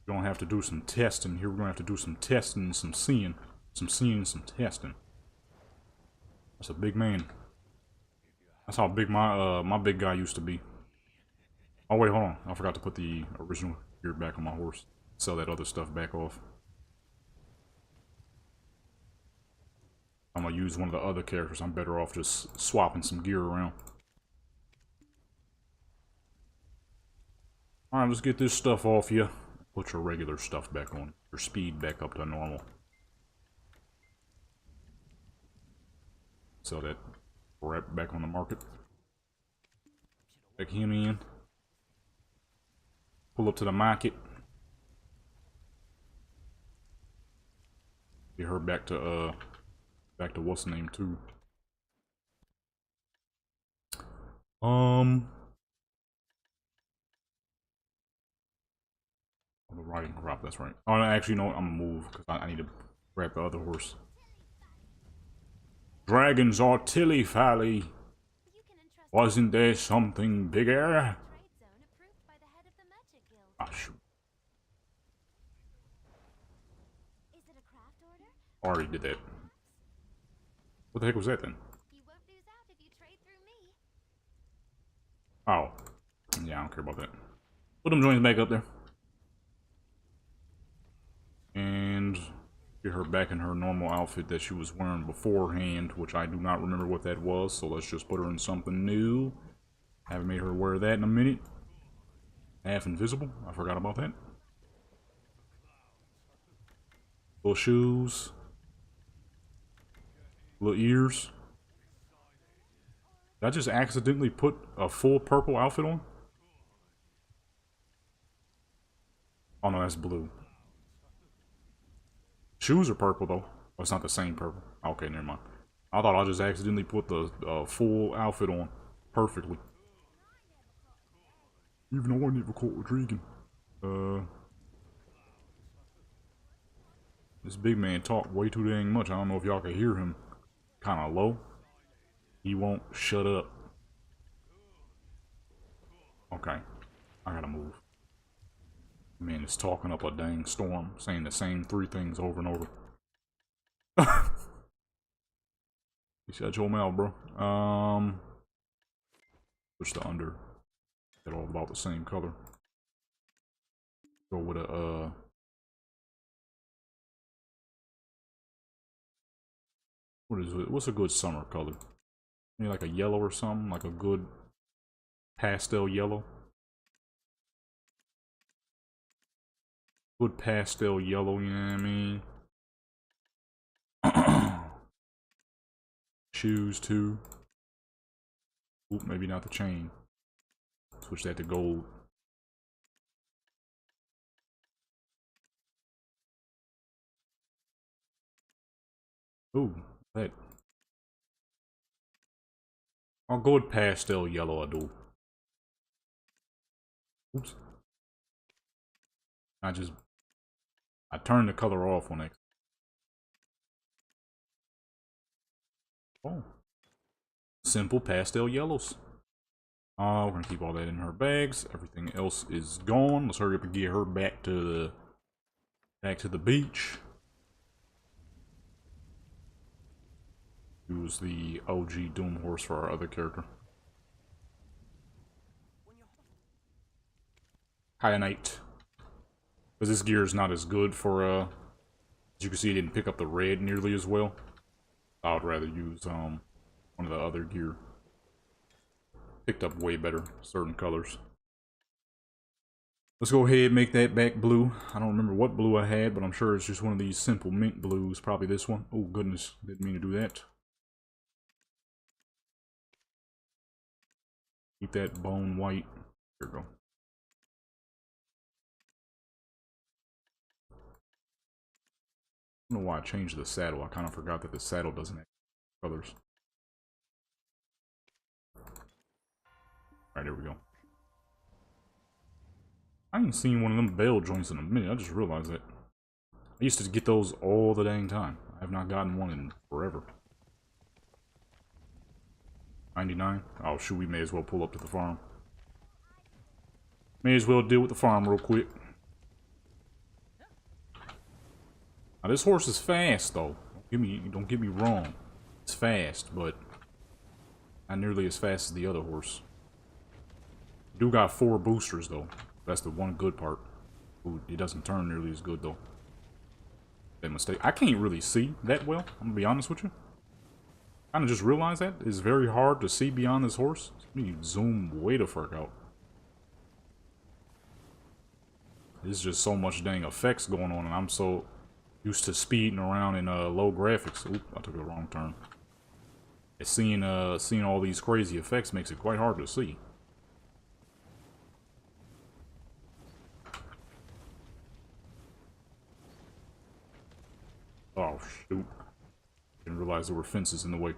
We're gonna have to do some testing here. We're gonna have to do some testing and some seeing. Some seeing and some testing. That's a big man. That's how big my big guy used to be. Oh wait, hold on. I forgot to put the original gear back on my horse. Sell that other stuff back off. I'm gonna use one of the other characters. I'm better off just swapping some gear around. Alright, let's get this stuff off you. Put your regular stuff back on. Your speed back up to normal. Sell that crap back on the market. Take him in. Pull up to the market. Get her back to what's the name too. The riding crop, that's right. Oh, actually, no, I'm gonna move because I need to grab the other horse. Dragons are tilly-fally. Wasn't there something bigger? Ah, shoot. Already did that. What the heck was that then? Oh. Yeah, I don't care about that. Put them joints back up there. And get her back in her normal outfit that she was wearing beforehand, which I do not remember what that was, so let's just put her in something new. Haven't made her wear that in a minute. Half invisible, I forgot about that. Little shoes. Little ears. Did I just accidentally put a full purple outfit on? Oh no, that's blue. Shoes are purple though. Oh, it's not the same purple. Okay, never mind. I thought I just accidentally put the full outfit on perfectly. Even though I never caught Rodrigan. This big man talked way too dang much. I don't know if y'all can hear him. Kinda low. He won't shut up. Okay. I gotta move. Man is talking up a dang storm, saying the same 3 things over and over. You shut your mouth, bro. Push the under. They're all about the same color. Go with a, what is it? What's a good summer color? Maybe like a yellow or something? Like a good pastel yellow? Good pastel yellow, you know what I mean? Shoes too. Oop, maybe not the chain. Switch that to gold. Ooh, that. I'll go with pastel yellow, I do. Oops. I turned the color off on it. Oh. Simple pastel yellows. We're gonna keep all that in her bags. Everything else is gone. Let's hurry up and get her back to the beach. Use the OG Doom horse for our other character. Kyanite. Because this gear is not as good for, as you can see, it didn't pick up the red nearly as well. I would rather use, one of the other gear. Picked up way better, certain colors. Let's go ahead and make that back blue. I don't remember what blue I had, but I'm sure it's just one of these simple mint blues. Probably this one. Oh, goodness. Didn't mean to do that. Keep that bone white. There we go. I don't know why I changed the saddle. I kind of forgot that the saddle doesn't have colors. Alright, there we go. I ain't seen one of them bell joints in a minute. I just realized that. I used to get those all the dang time. I have not gotten one in forever. 99? Oh shoot, we may as well pull up to the farm. May as well deal with the farm real quick. Now this horse is fast though. Don't get me wrong. It's fast, but not nearly as fast as the other horse. Do got 4 boosters though. That's the one good part. Ooh, it doesn't turn nearly as good though. That mistake. I can't really see that well. I'm gonna be honest with you. Kind of just realized that it's very hard to see beyond this horse. Let me zoom way the fuck out. There's just so much dang effects going on, and I'm so used to speeding around in low graphics. Oop, I took a wrong turn. And seeing all these crazy effects makes it quite hard to see. Oh shoot. Didn't realize there were fences in the way.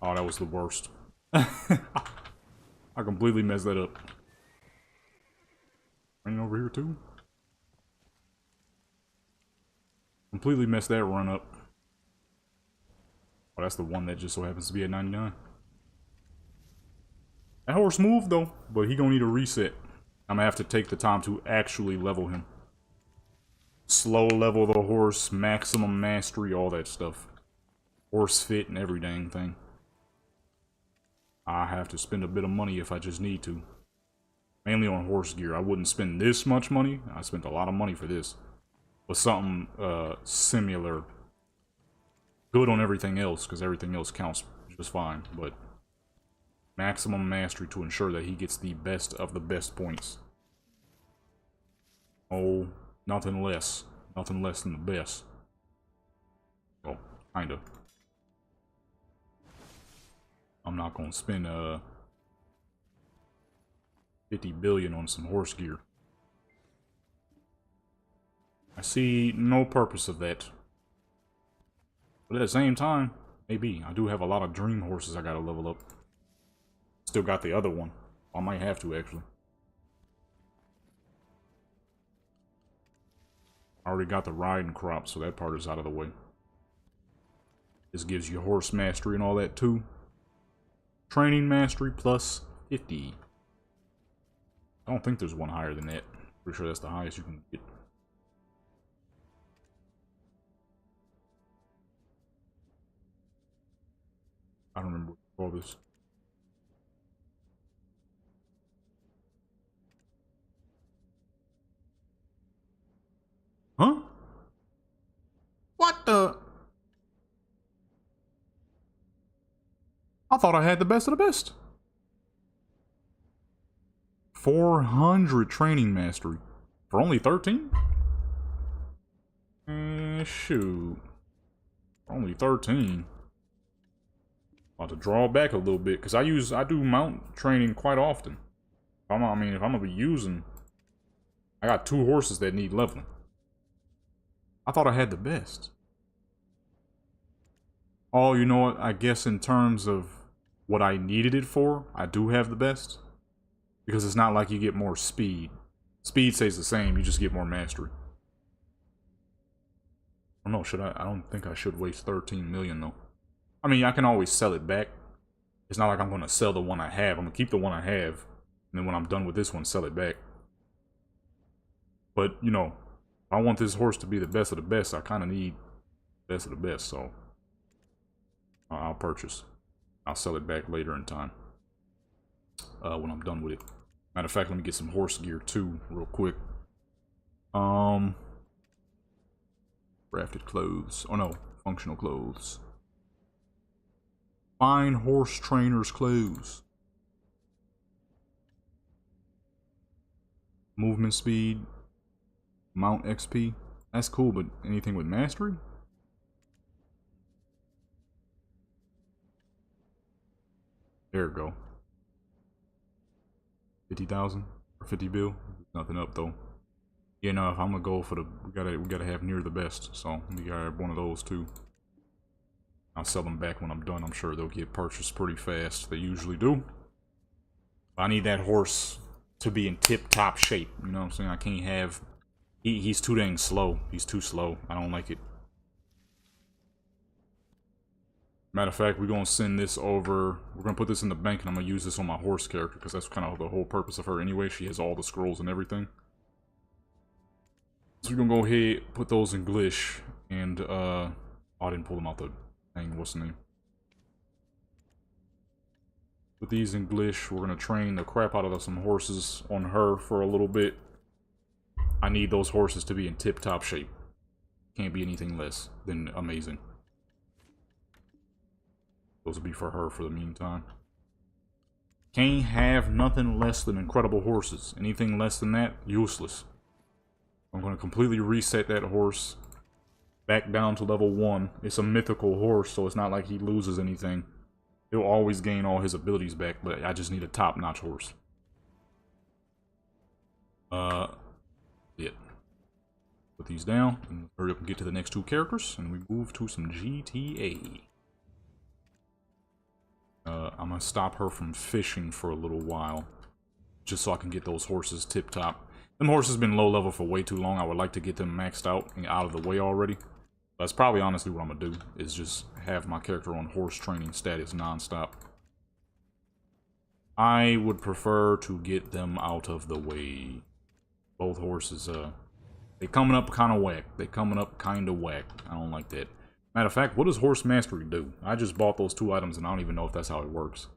Oh, that was the worst. I completely messed that up. Running over here too? Completely messed that run up. Oh, that's the one that just so happens to be at 99. That horse moved though, but he gonna need a reset. I'm gonna have to take the time to actually level him. Slow level the horse, maximum mastery, all that stuff. Horse fit and every dang thing. I have to spend a bit of money if I just need to. Mainly on horse gear. I wouldn't spend this much money. I spent a lot of money for this. But something similar. Good on everything else, because everything else counts just fine. But maximum mastery to ensure that he gets the best of the best points. Oh, nothing less. Nothing less than the best. Well, kinda. I'm not gonna spend 50 billion on some horse gear. I see no purpose of that. But at the same time, maybe. I do have a lot of dream horses I gotta level up. Still got the other one. I might have to, actually. I already got the riding crop, so that part is out of the way. This gives you horse mastery and all that, too. Training mastery plus 50. I don't think there's one higher than that. Pretty sure that's the highest you can get. I don't remember what you call this. Huh? What the? I thought I had the best of the best. 400 training mastery. For only 13? Shoot. For only 13. About to draw back a little bit, because I do mount training quite often. If I'm gonna be using, I got 2 horses that need leveling. I thought I had the best. Oh, you know what? I guess in terms of what I needed it for, I do have the best. Because it's not like you get more speed. Speed stays the same, you just get more mastery. Oh no, should I? I don't think I should waste 13 million though. I mean, I can always sell it back. It's not like I'm gonna sell the one I have. I'm gonna keep the one I have, and then when I'm done with this one, sell it back. But, you know, if I want this horse to be the best of the best, I kind of need the best of the best, so I'll purchase. I'll sell it back later in time. When I'm done with it. Matter of fact, let me get some horse gear too, real quick. Crafted clothes. Oh no, functional clothes. Fine horse trainer's clothes. Movement speed. Mount XP. That's cool, but anything with mastery? There we go. 50,000 or 50 bill. Nothing up though. Yeah, no, if I'm gonna go for the, we gotta have near the best. So we gotta have one of those too. I'll sell them back when I'm done. I'm sure they'll get purchased pretty fast. They usually do. I need that horse to be in tip-top shape. You know what I'm saying? I can't have. He's too dang slow. He's too slow. I don't like it. Matter of fact, we're gonna send this over. We're gonna put this in the bank, and I'm gonna use this on my horse character because that's kind of the whole purpose of her anyway. She has all the scrolls and everything. So we're gonna go ahead, put those in Glish, and oh, I didn't pull them out the thing. What's the name? Put these in Glish. We're gonna train the crap out of some horses on her for a little bit. I need those horses to be in tip-top shape. Can't be anything less than amazing. Those will be for her for the meantime. Can't have nothing less than incredible horses. Anything less than that, useless. I'm going to completely reset that horse back down to level 1. It's a mythical horse, so it's not like he loses anything. He'll always gain all his abilities back, but I just need a top-notch horse. Yeah. Put these down, and hurry up and get to the next 2 characters, and we move to some GTA. I'm gonna stop her from fishing for a little while, just so I can get those horses tip-top. Them horses been low level for way too long. I would like to get them maxed out and out of the way already. That's probably honestly what I'm gonna do, is just have my character on horse training status non-stop. I would prefer to get them out of the way. Both horses, they coming up kind of whack. They coming up kind of whack. I don't like that. Matter of fact, what does Horse Mastery do? I just bought those 2 items and I don't even know if that's how it works.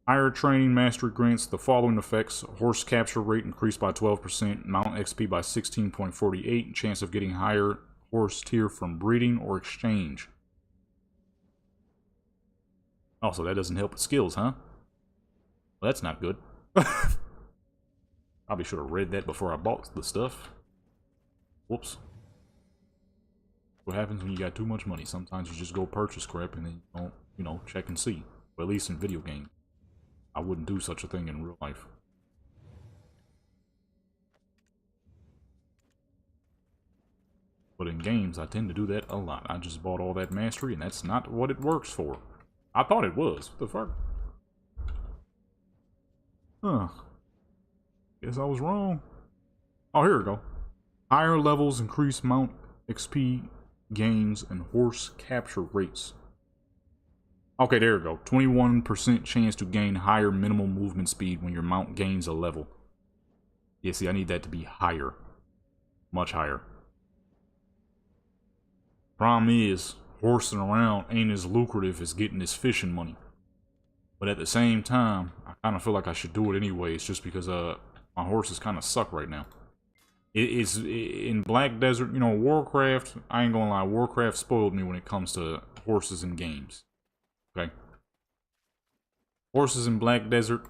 Higher training mastery grants the following effects. Horse capture rate increased by 12%, mount XP by 16.48, chance of getting higher horse tier from breeding or exchange. Oh, so that doesn't help with skills, huh? Well, that's not good. Probably should have read that before I bought the stuff. Whoops. What happens when you got too much money? Sometimes you just go purchase crap and then you don't, you know, check and see. But at least in video games. I wouldn't do such a thing in real life. But in games, I tend to do that a lot. I just bought all that mastery and that's not what it works for. I thought it was. What the fuck? Huh. Guess I was wrong. Oh, here we go. Higher levels increase mount XP gains and horse capture rates. Okay, there we go. 21% chance to gain higher minimum movement speed when your mount gains a level. Yeah, see, I need that to be higher. Much higher. Problem is, horsing around ain't as lucrative as getting this fishing money. But at the same time, I kind of feel like I should do it anyways, just because my horses kind of suck right now. It's in Black Desert, you know, Warcraft, I ain't gonna lie, Warcraft spoiled me when it comes to horses in games. Okay? Horses in Black Desert,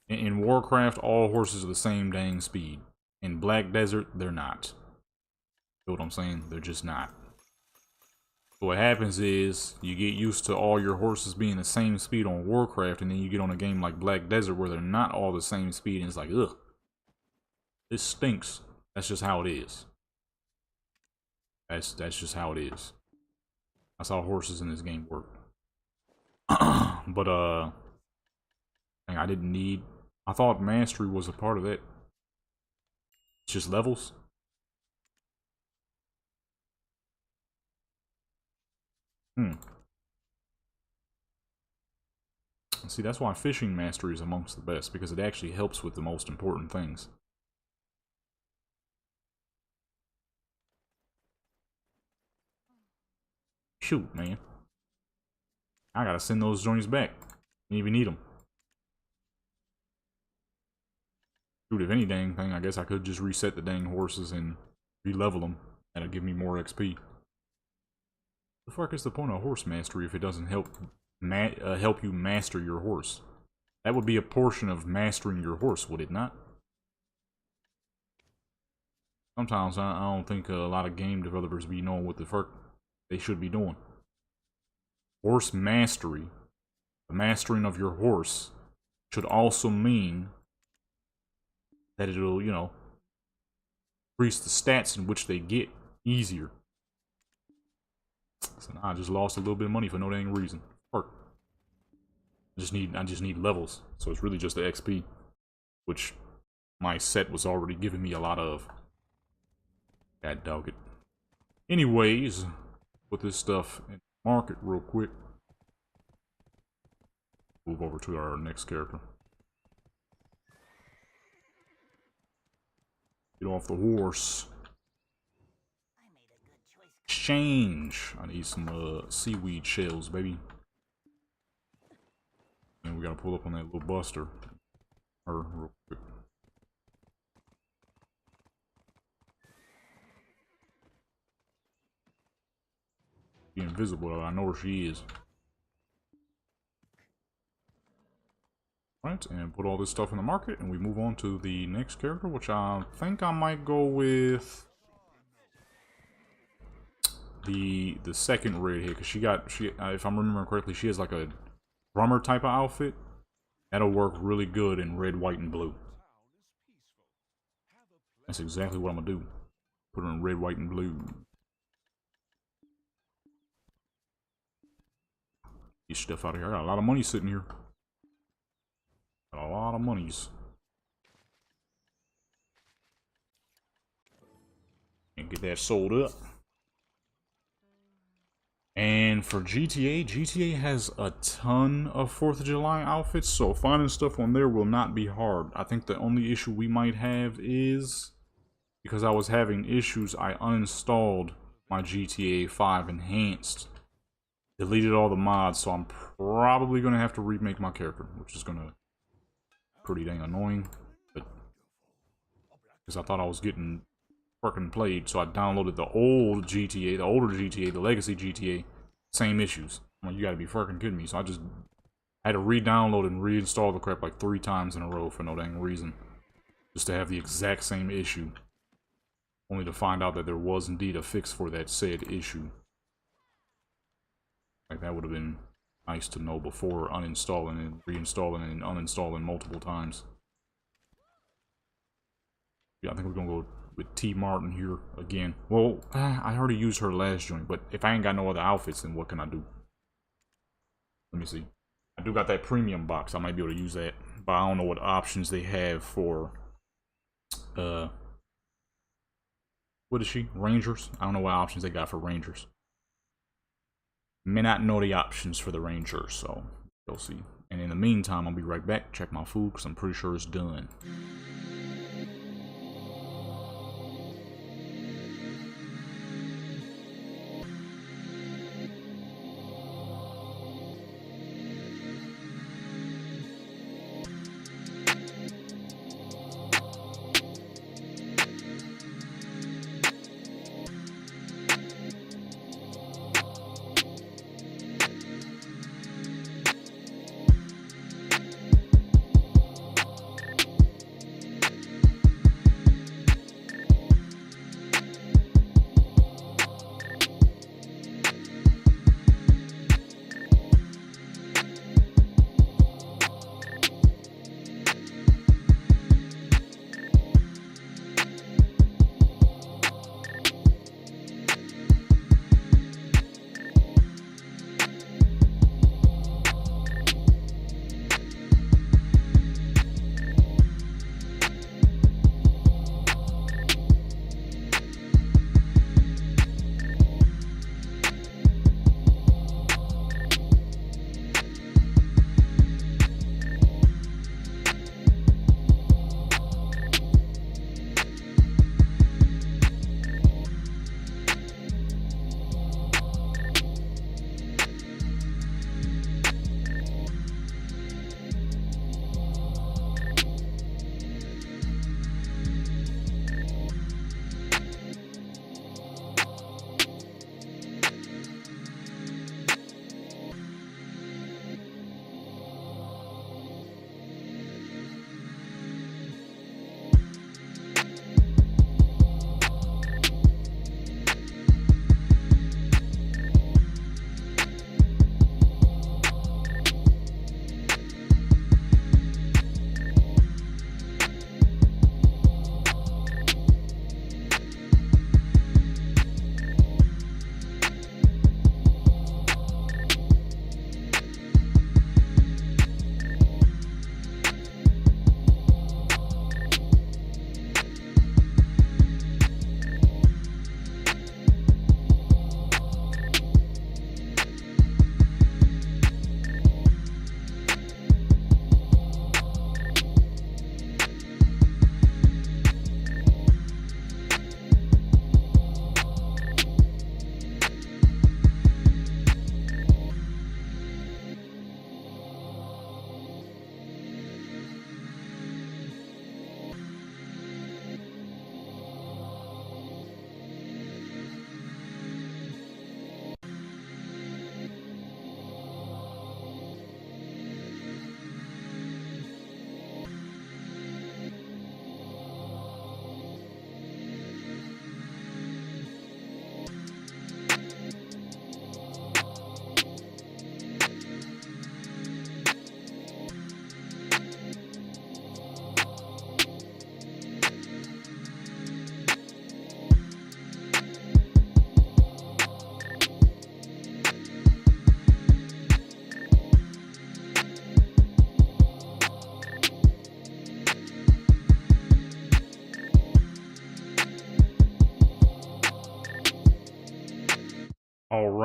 in Warcraft, all horses are the same dang speed. In Black Desert, they're not. You know what I'm saying? They're just not. So what happens is, you get used to all your horses being the same speed on Warcraft, and then you get on a game like Black Desert where they're not all the same speed, and it's like, ugh. This stinks. That's just how it is. That's just how it is. That's how horses in this game work. But I didn't need. I thought mastery was a part of that. It's just levels. See, that's why fishing mastery is amongst the best, because it actually helps with the most important things. Shoot, man. I gotta send those joints back. Didn't even need them. Shoot, if any dang thing, I guess I could just reset the dang horses and re-level them. That'll give me more XP. The fuck is the point of horse mastery if it doesn't help help you master your horse? That would be a portion of mastering your horse, would it not? Sometimes I don't think a lot of game developers be knowing what the fuck they should be doing. Horse mastery, the mastering of your horse, should also mean that it'll, you know, increase the stats in which they get easier. So nah, I just lost a little bit of money for no dang reason. Fuck. I just need levels. So it's really just the XP, which my set was already giving me a lot of. God dog it. Anyways, put this stuff in the market real quick. Move over to our next character. Get off the horse. Exchange. I need some seaweed shells, baby. And we gotta pull up on that little buster. Real quick. She's invisible, I know where she is. Right, and put all this stuff in the market, and we move on to the next character, which I think I might go with the second redhead, because she if I'm remembering correctly, she has like a drummer type of outfit. That'll work really good in red, white, and blue. That's exactly what I'm gonna do. Put her in red, white, and blue. Get stuff out of here. I got a lot of money sitting here. Got a lot of monies. And get that sold up. And for GTA has a ton of 4th of July outfits, so finding stuff on there will not be hard. I think the only issue we might have is, because I was having issues, I uninstalled my GTA 5 Enhanced. Deleted all the mods, so I'm probably going to have to remake my character, which is going to be pretty dang annoying. But because I thought I was getting fucking played, so I downloaded the old GTA, the older GTA, the legacy GTA, same issues. I'm like, you gotta be fucking kidding me. So I just had to re-download and reinstall the crap like 3 times in a row for no dang reason, just to have the exact same issue, only to find out that there was indeed a fix for that said issue. Like, that would have been nice to know before uninstalling and reinstalling and uninstalling multiple times. Yeah, I think we're gonna go with T. Martin here again. Well, I already used her last joint, but if I ain't got no other outfits, then what can I do? Let me see. I do got that premium box. I might be able to use that, but I don't know what options they have for, what is she? Rangers? I don't know what options they got for Rangers. May not know the options for the Rangers, so you'll see. And in the meantime, I'll be right back, check my food, because I'm pretty sure it's done.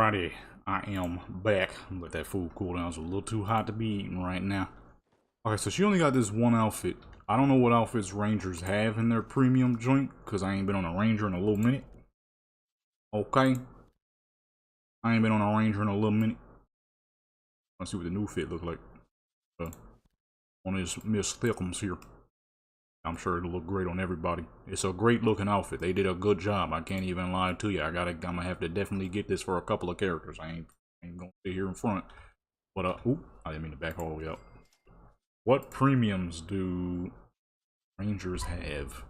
Alrighty, I am back. Let that food cool down. It's a little too hot to be eating right now. Okay, so she only got this one outfit. I don't know what outfits Rangers have in their premium joint, because I ain't been on a Ranger in a little minute. Okay. I ain't been on a Ranger in a little minute. Let's see what the new fit look like. On his Miss Thickums here. I'm sure it'll look great on everybody. It's a great looking outfit. They did a good job. I can't even lie to you. I'm gonna have to definitely get this for a couple of characters. I ain't gonna sit here in front. But oop, I didn't mean to back all the way up. What premiums do Rangers have?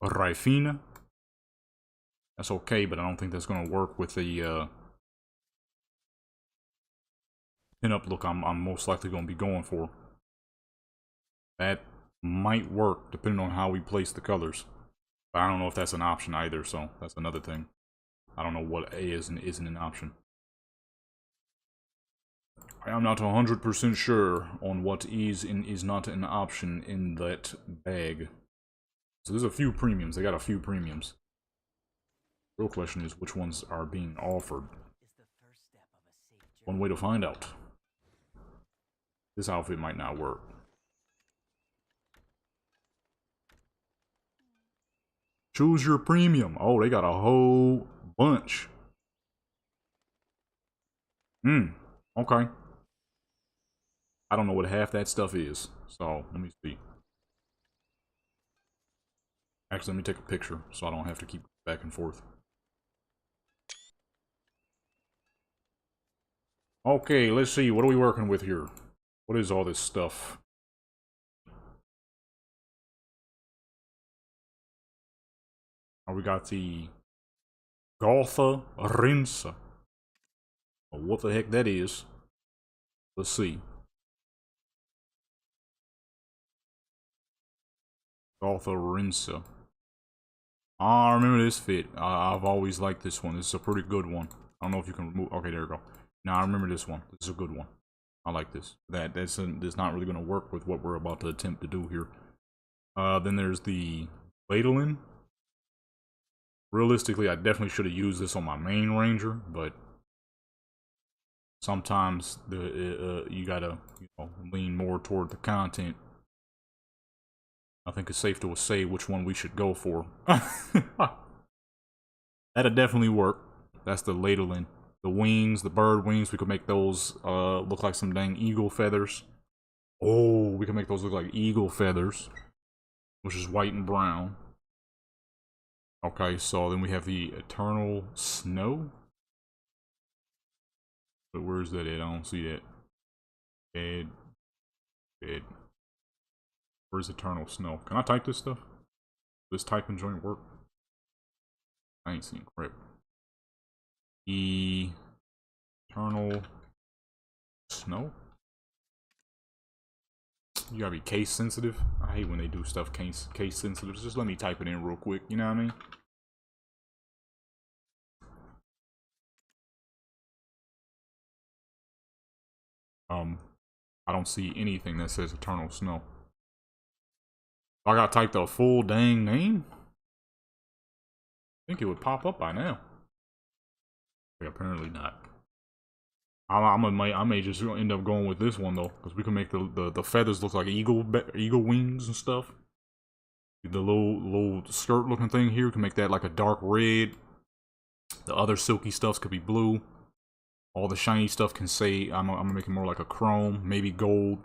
Rifina. That's okay, but I don't think that's gonna work with the pinup look I'm most likely gonna be going for. That might work depending on how we place the colors. But I don't know if that's an option either, so that's another thing. I don't know what is and isn't an option. I am not 100% sure on what is and is not an option in that bag. So there's a few premiums. They got a few premiums. Real question is which ones are being offered. One way to find out. This outfit might not work. Choose your premium. Oh, they got a whole bunch. Okay. I don't know what half that stuff is. So, let me see. Actually, let me take a picture so I don't have to keep back and forth. Okay, let's see. What are we working with here? What is all this stuff? Oh, we got the Gotha Rinsa. Oh, what the heck that is? Let's see. Gotha Rinsa. I remember this fit. I've always liked this one. This is a pretty good one. I don't know if you can remove. Okay, there we go. Now I remember this one. This is a good one. I like this. That's not really going to work with what we're about to attempt to do here. Then there's the Ladlein. Realistically, I definitely should have used this on my main Ranger, but sometimes you gotta lean more toward the content. I think it's safe to say which one we should go for. That'd definitely work. That's the Ladlein. The wings, the bird wings, we could make those look like some dang eagle feathers. Oh, we can make those look like eagle feathers, which is white and brown. Okay, so then we have the Eternal Snow. But where's that at? I don't see that. Bed. Where's Eternal Snow? Can I type this stuff? Does typing joint work? I ain't seen crap. Eternal Snow? You gotta be case sensitive. I hate when they do stuff case sensitive. Just let me type it in real quick, you know what I mean? I don't see anything that says Eternal Snow. I gotta type the full dang name? I think it would pop up by now. Okay, apparently not. I may just end up going with this one though, because we can make the feathers look like eagle wings and stuff. The little skirt looking thing here, we can make that like a dark red. The other silky stuffs could be blue. All the shiny stuff can say I'm gonna make it more like a chrome, maybe gold.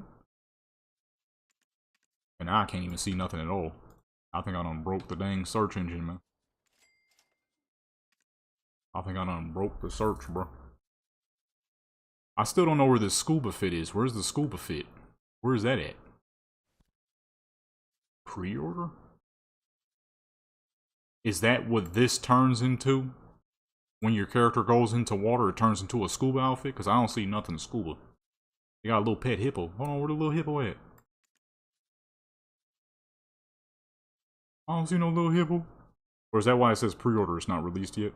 And now I can't even see nothing at all. I think I done broke the dang search engine, man. I think I done broke the search, bro. I still don't know where this scuba fit is. Where's the scuba fit? Where's that at? Pre-order? Is that what this turns into? When your character goes into water, it turns into a scuba outfit? Because I don't see nothing scuba. You got a little pet hippo. Hold on, where the little hippo at? I don't see no little hippo. Or is that why it says pre-order? It's not released yet?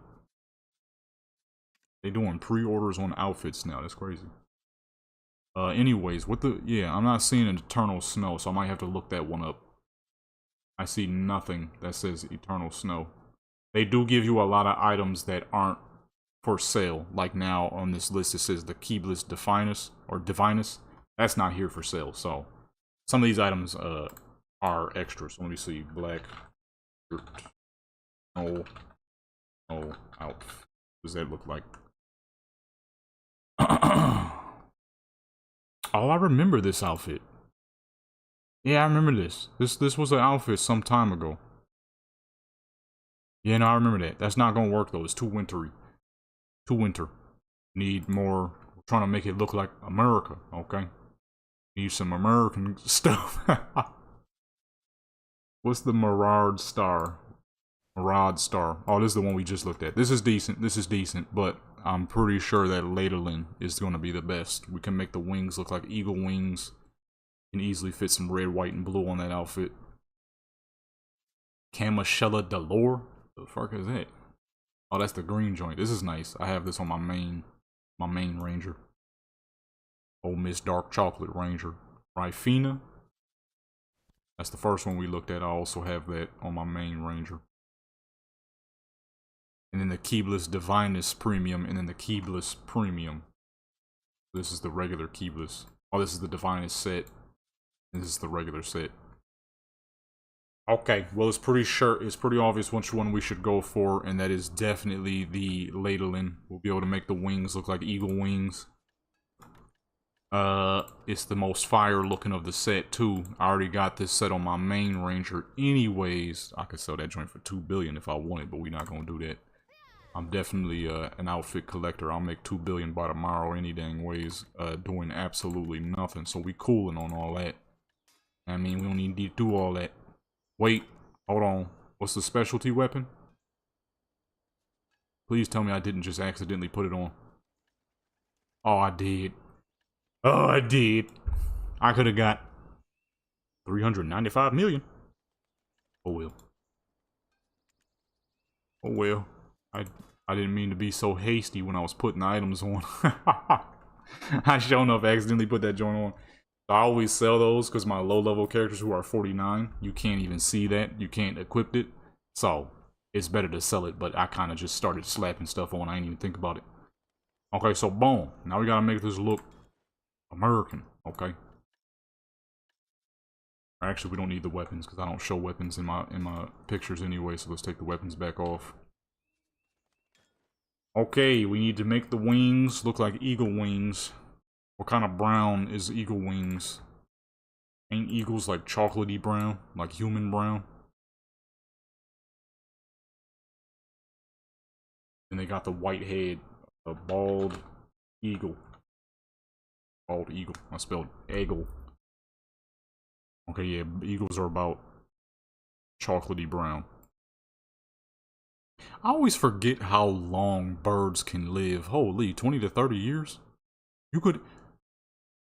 They doing pre-orders on outfits now. That's crazy. Anyways, yeah, I'm not seeing an Eternal Snow, so I might have to look that one up. I see nothing that says Eternal Snow. They do give you a lot of items that aren't for sale. Like now on this list it says the Keyless Divinus or Divinus. That's not here for sale. So some of these items are extras. So let me see. Black shirt. No outfit. What does that look like? Oh, I remember this outfit. Yeah, I remember this. This was an outfit some time ago. Yeah, no, I remember that. That's not gonna work though. It's too wintry. Too winter. Need more. We're trying to make it look like America, okay? Need some American stuff. What's the Mirard Star? Mirard Star. Oh, this is the one we just looked at. This is decent. This is decent, but I'm pretty sure that Ladolin is going to be the best. We can make the wings look like eagle wings. Can easily fit some red, white, and blue on that outfit. Camachella Delore? The fuck is that? Oh, that's the green joint. This is nice. I have this on my main Ranger. Old Miss Dark Chocolate Ranger. Rifina. That's the first one we looked at. I also have that on my main Ranger. And then the Keyless Divinus Premium, and then the Keyless Premium. This is the regular Keyless. Oh, this is the Divinus set. This is the regular set. Okay, well it's pretty obvious which one we should go for, and that is definitely the Ladolin. We'll be able to make the wings look like eagle wings. It's the most fire looking of the set too. I already got this set on my main Ranger anyways. I could sell that joint for $2 billion if I wanted, but we're not gonna do that. I'm definitely an outfit collector. I'll make $2 billion by tomorrow any dang ways, doing absolutely nothing. So we cooling on all that. I mean, we don't need to do all that. Wait, hold on. What's the specialty weapon? Please tell me I didn't just accidentally put it on. Oh, I did. Oh, I did. I could have got 395 million. Oh well. Oh well. I didn't mean to be so hasty when I was putting items on. I sure enough accidentally put that joint on. I always sell those because my low-level characters who are 49, you can't even see that. You can't equip it. So, it's better to sell it, but I kind of just started slapping stuff on. I didn't even think about it. Okay, so boom. Now we gotta make this look American, okay? Actually, we don't need the weapons because I don't show weapons in my pictures anyway, so let's take the weapons back off. Okay, we need to make the wings look like eagle wings. What kind of brown is eagle wings? Ain't eagles like chocolatey brown? Like human brown? And they got the white head. A bald eagle. Bald eagle. I spelled eagle. Okay, yeah, eagles are about chocolatey brown. I always forget how long birds can live. Holy, 20 to 30 years? You could...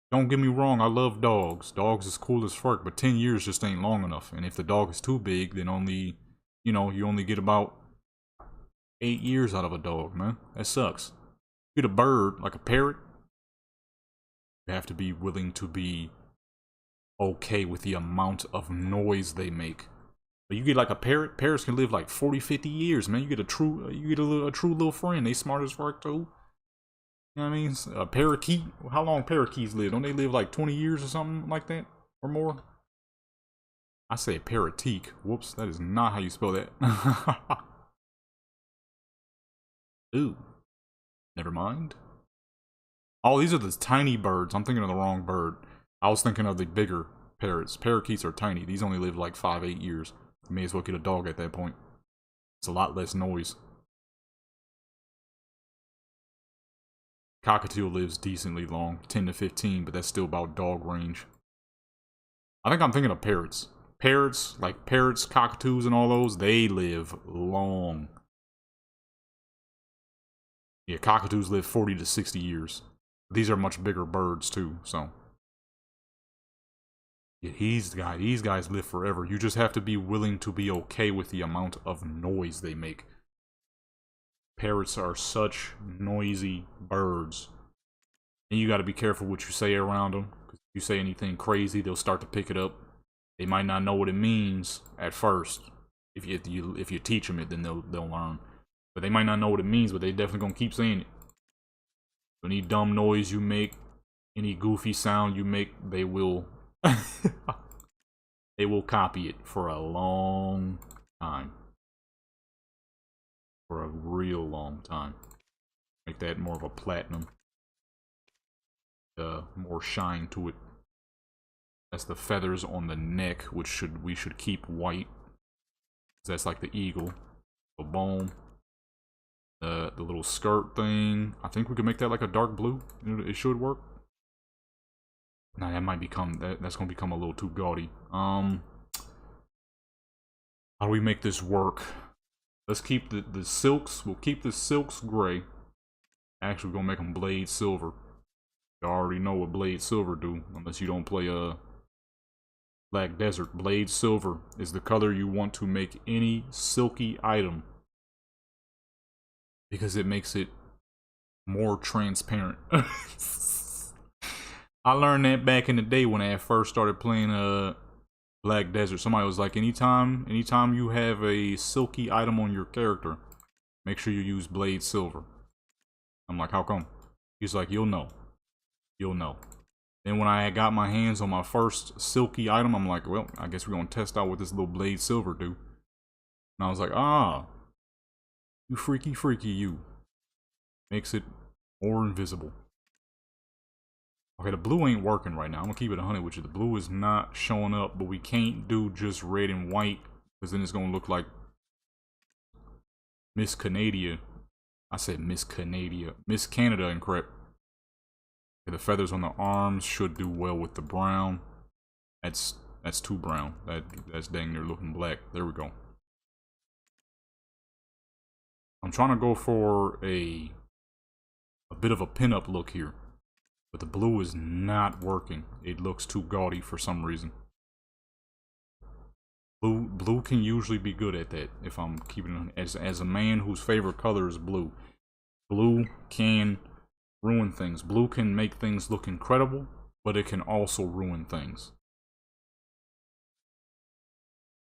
Don't get me wrong, I love dogs. Dogs is cool as fuck, but 10 years just ain't long enough. And if the dog is too big, then only, you know, you only get about 8 years out of a dog, man. That sucks. Get a bird, like a parrot, you have to be willing to be okay with the amount of noise they make. But you get like a parrot, parrots can live like 40, 50 years, man. You get a true little friend. They smart as fuck too. You know what I mean? A parakeet. How long parakeets live? Don't they live like 20 years or something like that? Or more? I say parakeet. Whoops, that is not how you spell that. Ooh. Never mind. Oh, these are the tiny birds. I'm thinking of the wrong bird. I was thinking of the bigger parrots. Parakeets are tiny. These only live like 5, 8 years. You may as well get a dog at that point. It's a lot less noise. Cockatoo lives decently long, 10 to 15, but that's still about dog range. I think I'm thinking of parrots. Parrots, like parrots, cockatoos, and all those, they live long. Yeah, cockatoos live 40 to 60 years. These are much bigger birds too, so. Yeah, these guys live forever. You just have to be willing to be okay with the amount of noise they make. Parrots are such noisy birds. And you gotta be careful what you say around them. Because if you say anything crazy, they'll start to pick it up. They might not know what it means at first. if you teach them it, then they'll learn. But they might not know what it means, but they definitely gonna keep saying it. Any dumb noise you make, any goofy sound you make, they will they will copy it for a long time. For a real long time. Make that more of a platinum. More shine to it. That's the feathers on the neck, which we should keep white. That's like the eagle. The boom. The little skirt thing. I think we could make that like a dark blue. It should work. Nah, that might become that's gonna become a little too gaudy. How do we make this work? Let's keep the silks. We'll keep the silks gray. Actually, we're gonna make them blade silver. You already know what blade silver do, unless you don't play Black Desert. Blade silver is the color you want to make any silky item, because it makes it more transparent. I learned that back in the day when I first started playing Black Desert. Somebody was like, anytime you have a silky item on your character, make sure you use blade silver. I'm like, how come? He's like, you'll know. You'll know. Then when I got my hands on my first silky item, I'm like, well, I guess we're gonna test out what this little blade silver do. And I was like, you freaky you. Makes it more invisible. Okay, the blue ain't working right now. I'm gonna keep it 100 with you. The blue is not showing up, but we can't do just red and white, because then it's gonna look like Miss Canada. I said Miss Canada. Miss Canada and crap. Okay, the feathers on the arms should do well with the brown. That's too brown. That's dang near looking black. There we go. I'm trying to go for a bit of a pinup look here. But the blue is not working. It looks too gaudy for some reason. Blue can usually be good at that, if I'm keeping it as a man whose favorite color is blue. Blue can ruin things. Blue can make things look incredible, but it can also ruin things.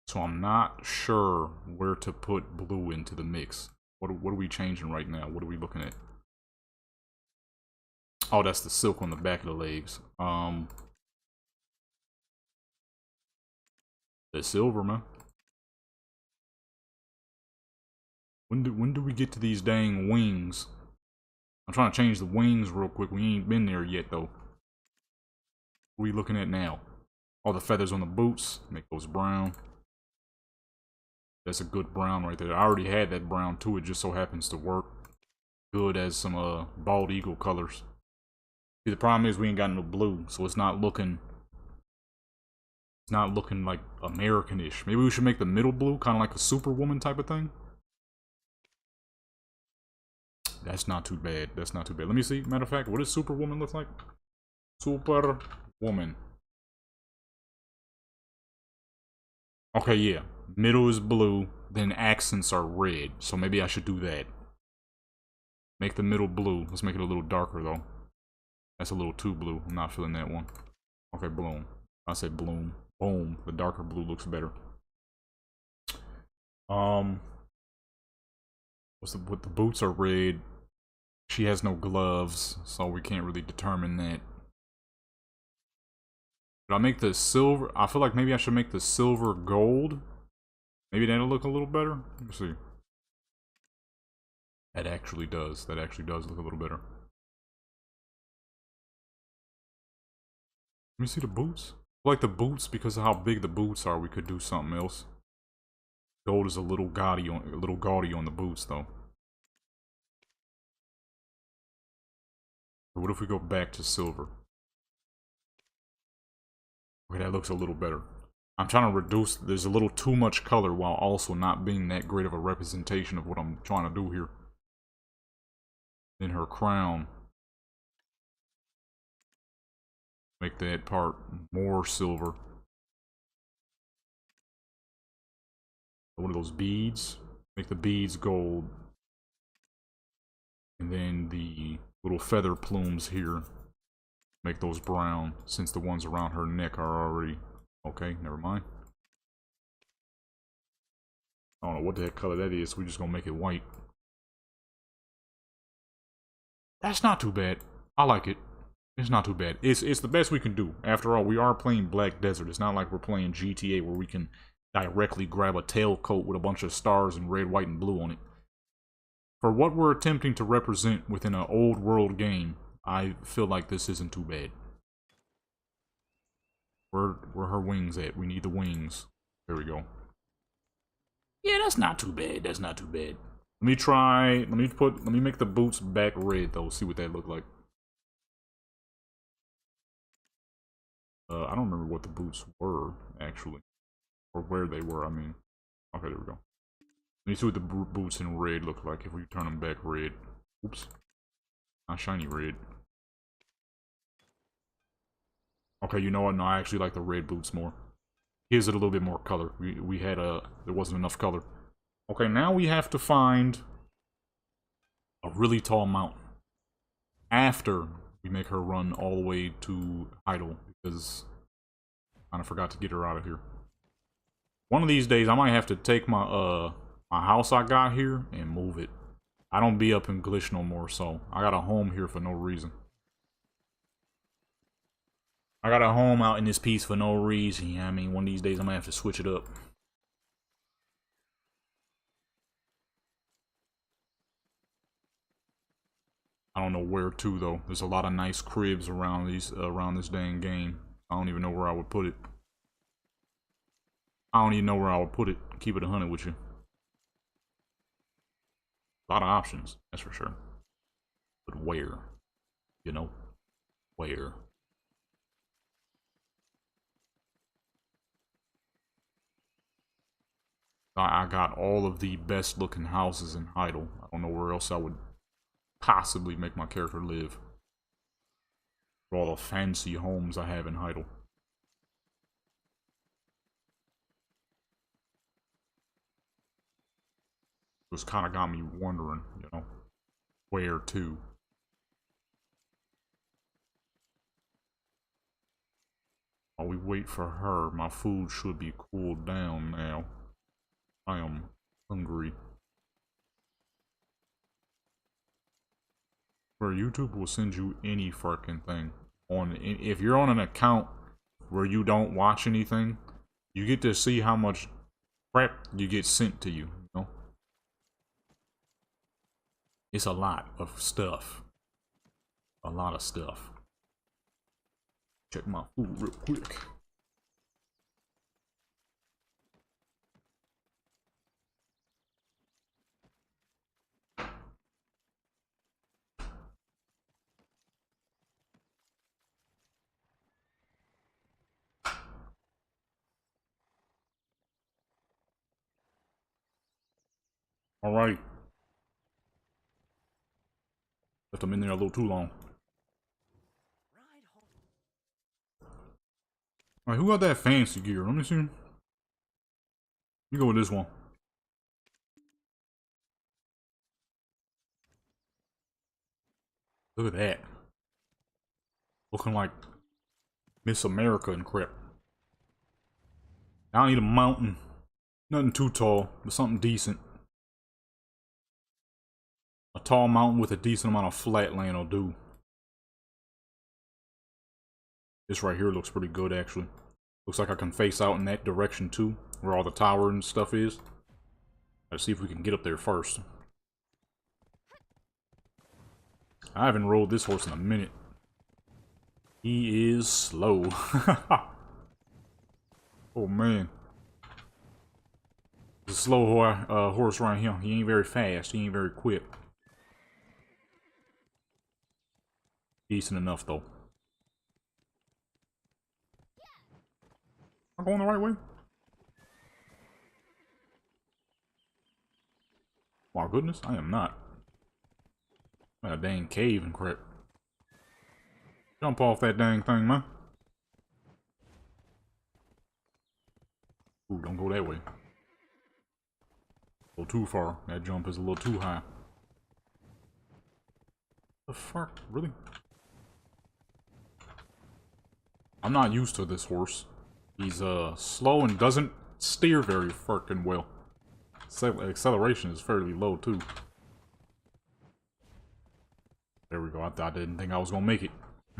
So I'm not sure where to put blue into the mix. What are we changing right now? What are we looking at? Oh, that's the silk on the back of the legs. The silver, man. When do we get to these dang wings? I'm trying to change the wings real quick. We ain't been there yet, though. What are we looking at now? All the feathers on the boots. Make those brown. That's a good brown right there. I already had that brown too. It just so happens to work good as some bald eagle colors. See, the problem is we ain't got no blue, so it's not looking like American-ish. Maybe we should make the middle blue kind of like a Superwoman type of thing. That's not too bad. That's not too bad. Let me see. Matter of fact, what does Superwoman look like? Superwoman. Okay, yeah. Middle is blue, then accents are red. So maybe I should do that. Make the middle blue. Let's make it a little darker, though. That's a little too blue. I'm not feeling that one. Okay, bloom. I said bloom. Boom. The darker blue looks better. What the boots are red. She has no gloves, so we can't really determine that. Should I make the silver? I feel like maybe I should make the silver gold. Maybe that'll look a little better. Let me see. That actually does. That actually does look a little better. Let me see the boots. I like the boots because of how big the boots are. We could do something else. Gold is a little gaudy on the boots, though. But what if we go back to silver? Okay, that looks a little better. I'm trying to reduce. There's a little too much color while also not being that great of a representation of what I'm trying to do here. Then her crown. Make that part more silver. One of those beads. Make the beads gold. And then the little feather plumes here. Make those brown, since the ones around her neck are already... Okay, never mind. I don't know what the heck color that is. We're just gonna make it white. That's not too bad. I like it. It's not too bad. It's the best we can do. After all, we are playing Black Desert. It's not like we're playing GTA where we can directly grab a tailcoat with a bunch of stars and red, white, and blue on it. For what we're attempting to represent within an old world game, I feel like this isn't too bad. Where her wings at? We need the wings. There we go. Yeah, that's not too bad. That's not too bad. Let me try. Let me make the boots back red though. See what that look like. I don't remember what the boots were actually, or where they were. I mean, okay, there we go. Let me see what the boots in red look like if we turn them back red. Oops, not shiny red. Okay, you know what? No, I actually like the red boots more. Gives it a little bit more color. We had there wasn't enough color. Okay, now we have to find a really tall mountain after we make her run all the way to idle, because I kind of forgot to get her out of here. One of these days, I might have to take my my house I got here and move it. I don't be up in Glitch no more, so I got a home here for no reason. I got a home out in this piece for no reason. I mean, one of these days, I'm gonna have to switch it up. I don't know where to though. There's a lot of nice cribs around this dang game. I don't even know where I would put it. I don't even know where I would put it. Keep it 100 with you. A lot of options, that's for sure. But where? You know? Where? I got all of the best looking houses in Heidel. I don't know where else I would possibly make my character live. For all the fancy homes I have in Heidel. It's kind of got me wondering, you know, where to. While we wait for her, my food should be cooled down now. I am hungry. Where YouTube will send you any fucking thing. If you're on an account where you don't watch anything, you get to see how much crap you get sent to you, you know? It's a lot of stuff. A lot of stuff. Check my food real quick. Alright. Left them in there a little too long. Alright, who got that fancy gear? Let me see. You go with this one. Look at that. Looking like Miss America and crap. I don't need a mountain. Nothing too tall, but something decent. A tall mountain with a decent amount of flat land will do. This right here looks pretty good, actually. Looks like I can face out in that direction, too, where all the tower and stuff is. Let's see if we can get up there first. I haven't rode this horse in a minute. He is slow. Oh, man. It's a slow horse right here. He ain't very fast. He ain't very quick. Decent enough, though. Am I going the right way? My goodness, I am not. I'm in a dang cave and crap. Jump off that dang thing, man. Ooh, don't go that way. A little too far. That jump is a little too high. The fuck? Really? I'm not used to this horse. He's slow and doesn't steer very fucking well. Acceleration is fairly low, too. There we go. I didn't think I was gonna make it.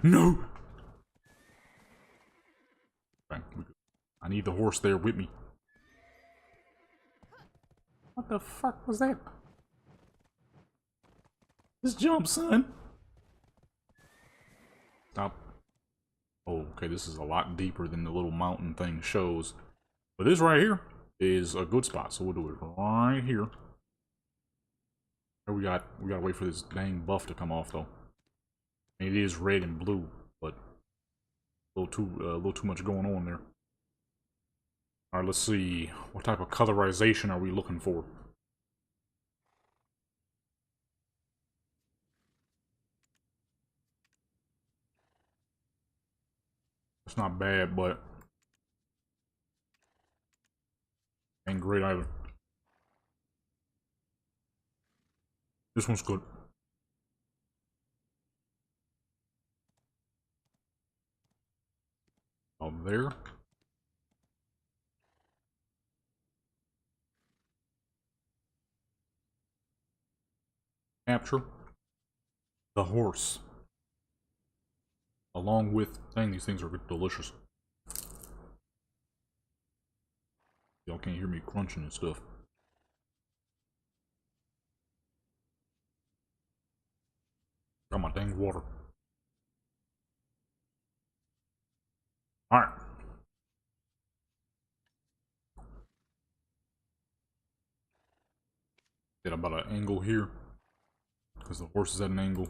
No! Okay. I need the horse there with me. What the fuck was that? Just jump, son! Stop. Oh, okay, this is a lot deeper than the little mountain thing shows. But this right here is a good spot, so we'll do it right here. We gotta wait for this dang buff to come off, though. I mean, it is red and blue, but a little too much going on there. All right, let's see. What type of colorization are we looking for? It's not bad, but ain't great either. This one's good. Out there. Capture the horse. Along with, dang, these things are delicious. Y'all can't hear me crunching and stuff. Got my dang water. Alright. Get about an angle here. Because the horse is at an angle.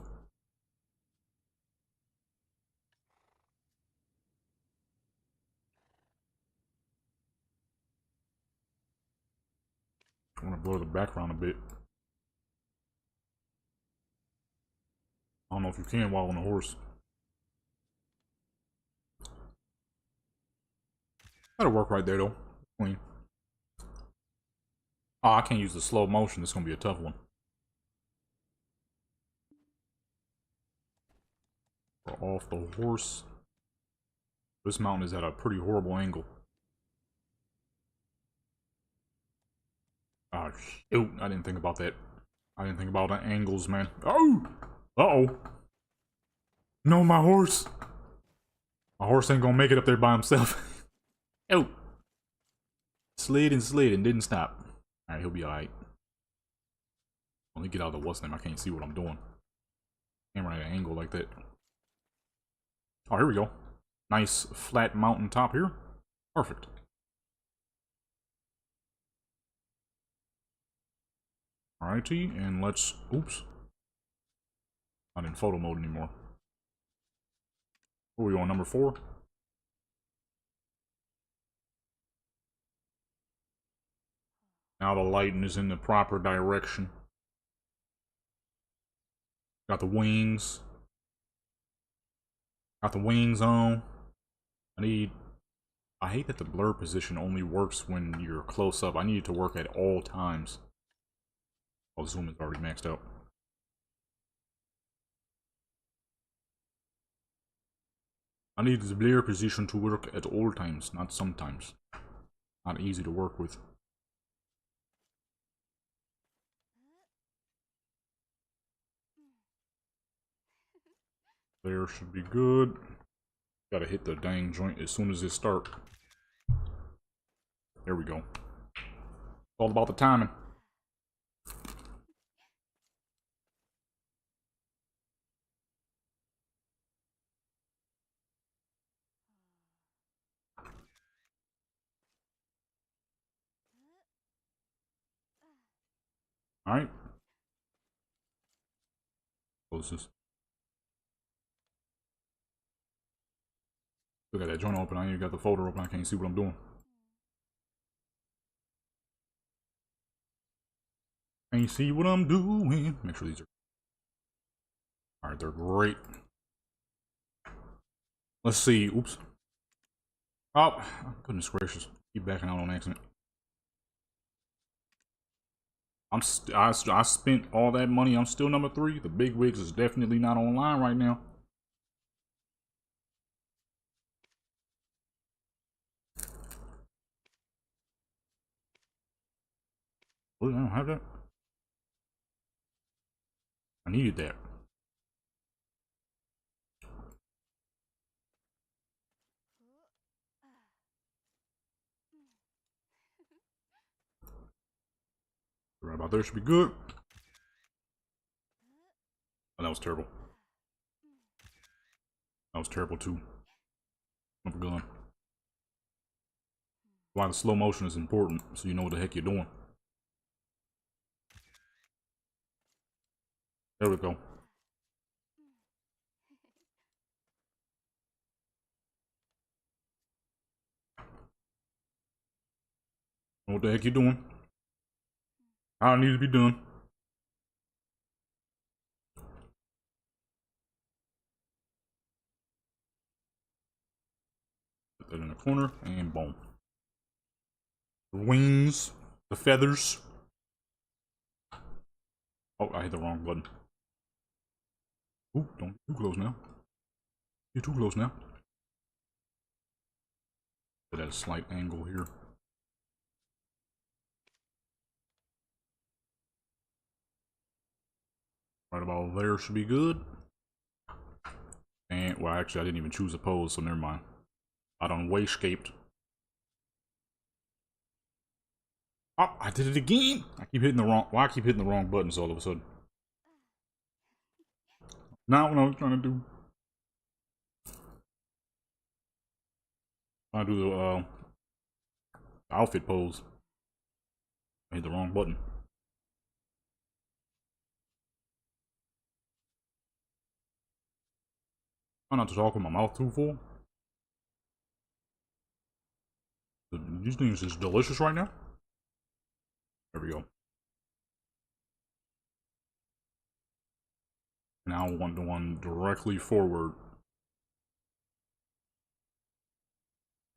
I want to blur the background a bit. I don't know if you can while on a horse. That'll work right there though. Clean. Oh, I can't use the slow motion. It's gonna be a tough one. We're off the horse. This mountain is at a pretty horrible angle. Oh shoot! I didn't think about that. I didn't think about the angles, man. Oh! Uh-oh. No, my horse! My horse ain't gonna make it up there by himself. Oh! Slid and didn't stop. Alright, he'll be alright. Let me get out of the what's name. I can't see what I'm doing. Camera at an angle like that. Oh, here we go. Nice flat mountain top here. Perfect. Alrighty, and let's... Oops. Not in photo mode anymore. What are we on, number 4? Now the lighting is in the proper direction. Got the wings. Got the wings on. I hate that the blur position only works when you're close up. I need it to work at all times. Oh, the zoom is already maxed out. I need the blur position to work at all times, not sometimes. Not easy to work with. There should be good. Gotta hit the dang joint as soon as it starts. There we go. It's all about the timing. Alright. Close this. Look at that joint open. I ain't even got the folder open. I can't see what I'm doing. Can't see what I'm doing. Make sure these are... Alright, they're great. Let's see. Oops. Oh, goodness gracious. Keep backing out on accident. I spent all that money. I'm still number 3. The big wigs is definitely not online right now. Oh, I don't have that. I needed that. Right about there should be good. Oh, that was terrible. That was terrible too. Of a gun. Why the slow motion is important, so you know what the heck you're doing. There we go. Know what the heck you're doing. How it needs to be done. Put that in the corner, and boom. The wings, the feathers. Oh, I hit the wrong button. Ooh, don't get too close now. You're too close now. Put at a slight angle here. Right about there should be good. And, well, actually, I didn't even choose a pose, so never mind. I done wayscaped. Oh, I did it again! I keep hitting the wrong... Why I keep hitting the wrong buttons all of a sudden? Not what I was trying to do. I do the, outfit pose. I hit the wrong button. Try not to talk with my mouth too full. These things is delicious right now. There we go. Now I want the one directly forward.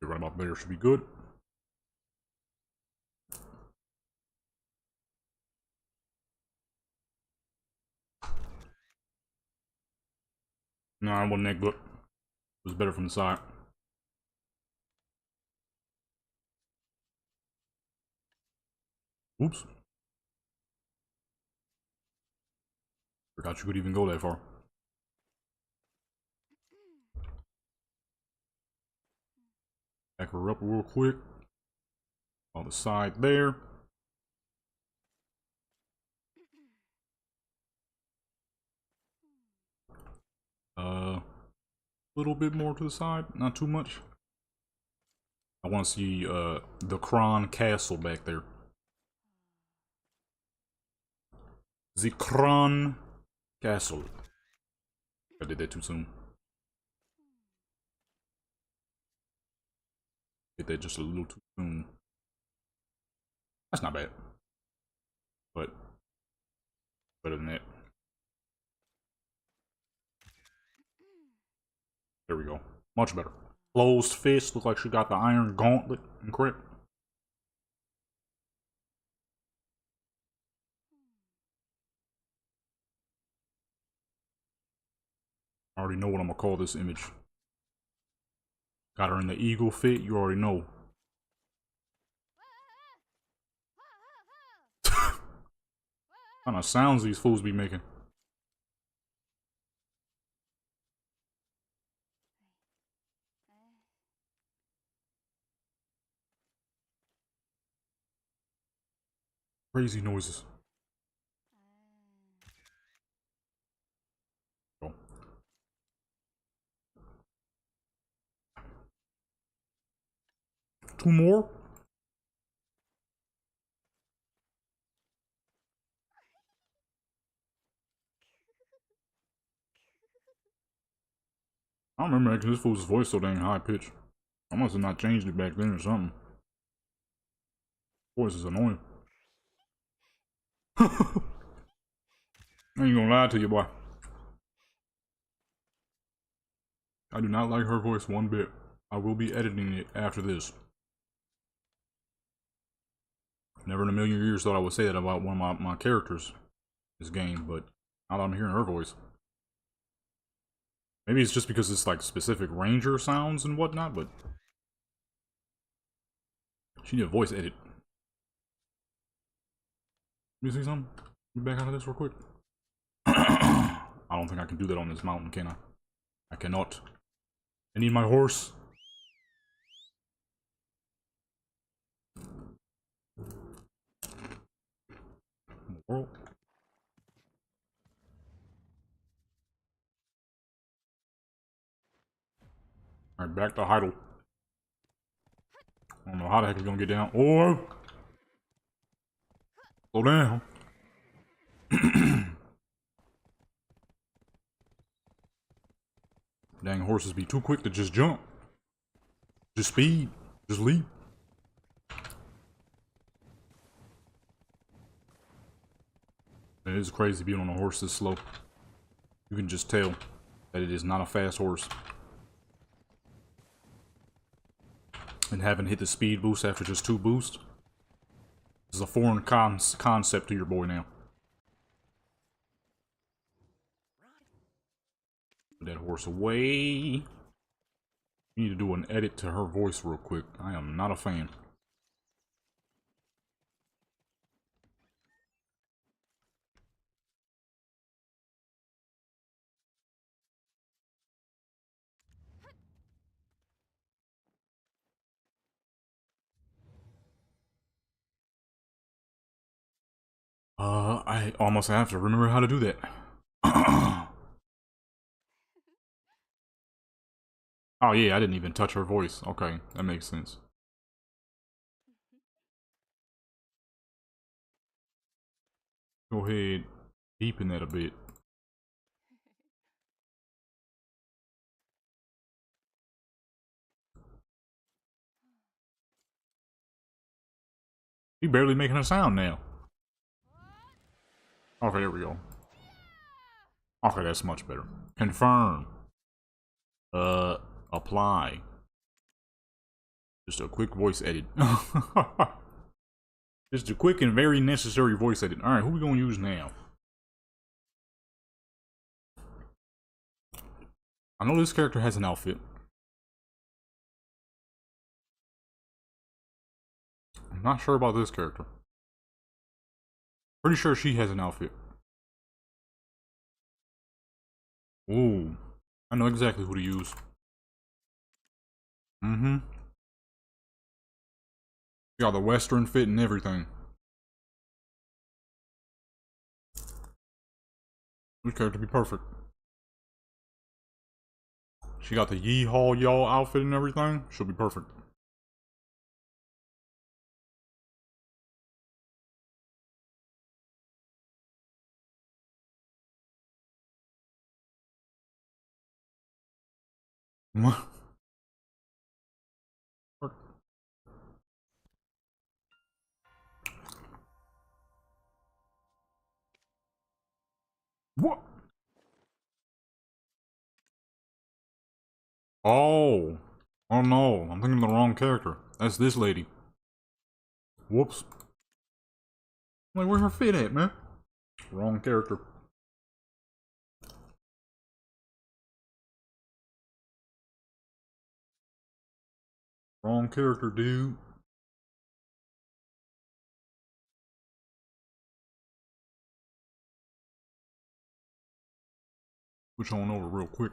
Right about there should be good. No, I wasn't that good. It was better from the side. Oops. Forgot you could even go that far. Back her up real quick. On the side there. A little bit more to the side, not too much. I want to see the Kron Castle back there. The Kron Castle. I did that too soon. Did that just a little too soon. That's not bad. But better than that. There we go. Much better. Closed fist. Look like she got the iron gauntlet and crap. I already know what I'm gonna call this image. Got her in the eagle fit, you already know. What kind of sounds these fools be making? Crazy noises. Go. Two more? I don't remember making this fool's voice so dang high pitched. I must have not changed it back then or something. Voice is annoying. I ain't gonna lie to you, boy. I do not like her voice one bit. I will be editing it after this. Never in a million years thought I would say that about one of my characters in this game, but now that I'm hearing her voice. Maybe it's just because it's like specific ranger sounds and whatnot, but she need a voice edit. You see something? Get back out of this real quick. I don't think I can do that on this mountain, can I? I cannot. I need my horse. World. Alright, back to Heidel. I don't know how the heck we're gonna get down. Oh! Slow down. Dang horses be too quick to just jump. Just speed. Just leap. It is crazy being on a horse this slow. You can just tell that it is not a fast horse. And having hit the speed boost after just 2 boosts. This is a foreign concept to your boy now. Put that horse away. You need to do an edit to her voice real quick. I am not a fan. I almost have to remember how to do that. Oh yeah, I didn't even touch her voice. Okay, that makes sense. Go ahead, deepen that a bit. He barely making a sound now. Okay, there we go. Okay, that's much better. Confirm. Apply. Just a quick voice edit. Just a quick and very necessary voice edit. Alright, who we gonna use now? I know this character has an outfit. I'm not sure about this character. Pretty sure she has an outfit. Ooh. I know exactly who to use. Mm-hmm. Got the Western fit and everything. This character be perfect. She got the yeehaw y'all outfit and everything. She'll be perfect. What? Oh. Oh no, I'm thinking of the wrong character. That's this lady. Whoops. Like, where's her fit at, man? Wrong character. Wrong character, dude. Switch on over real quick.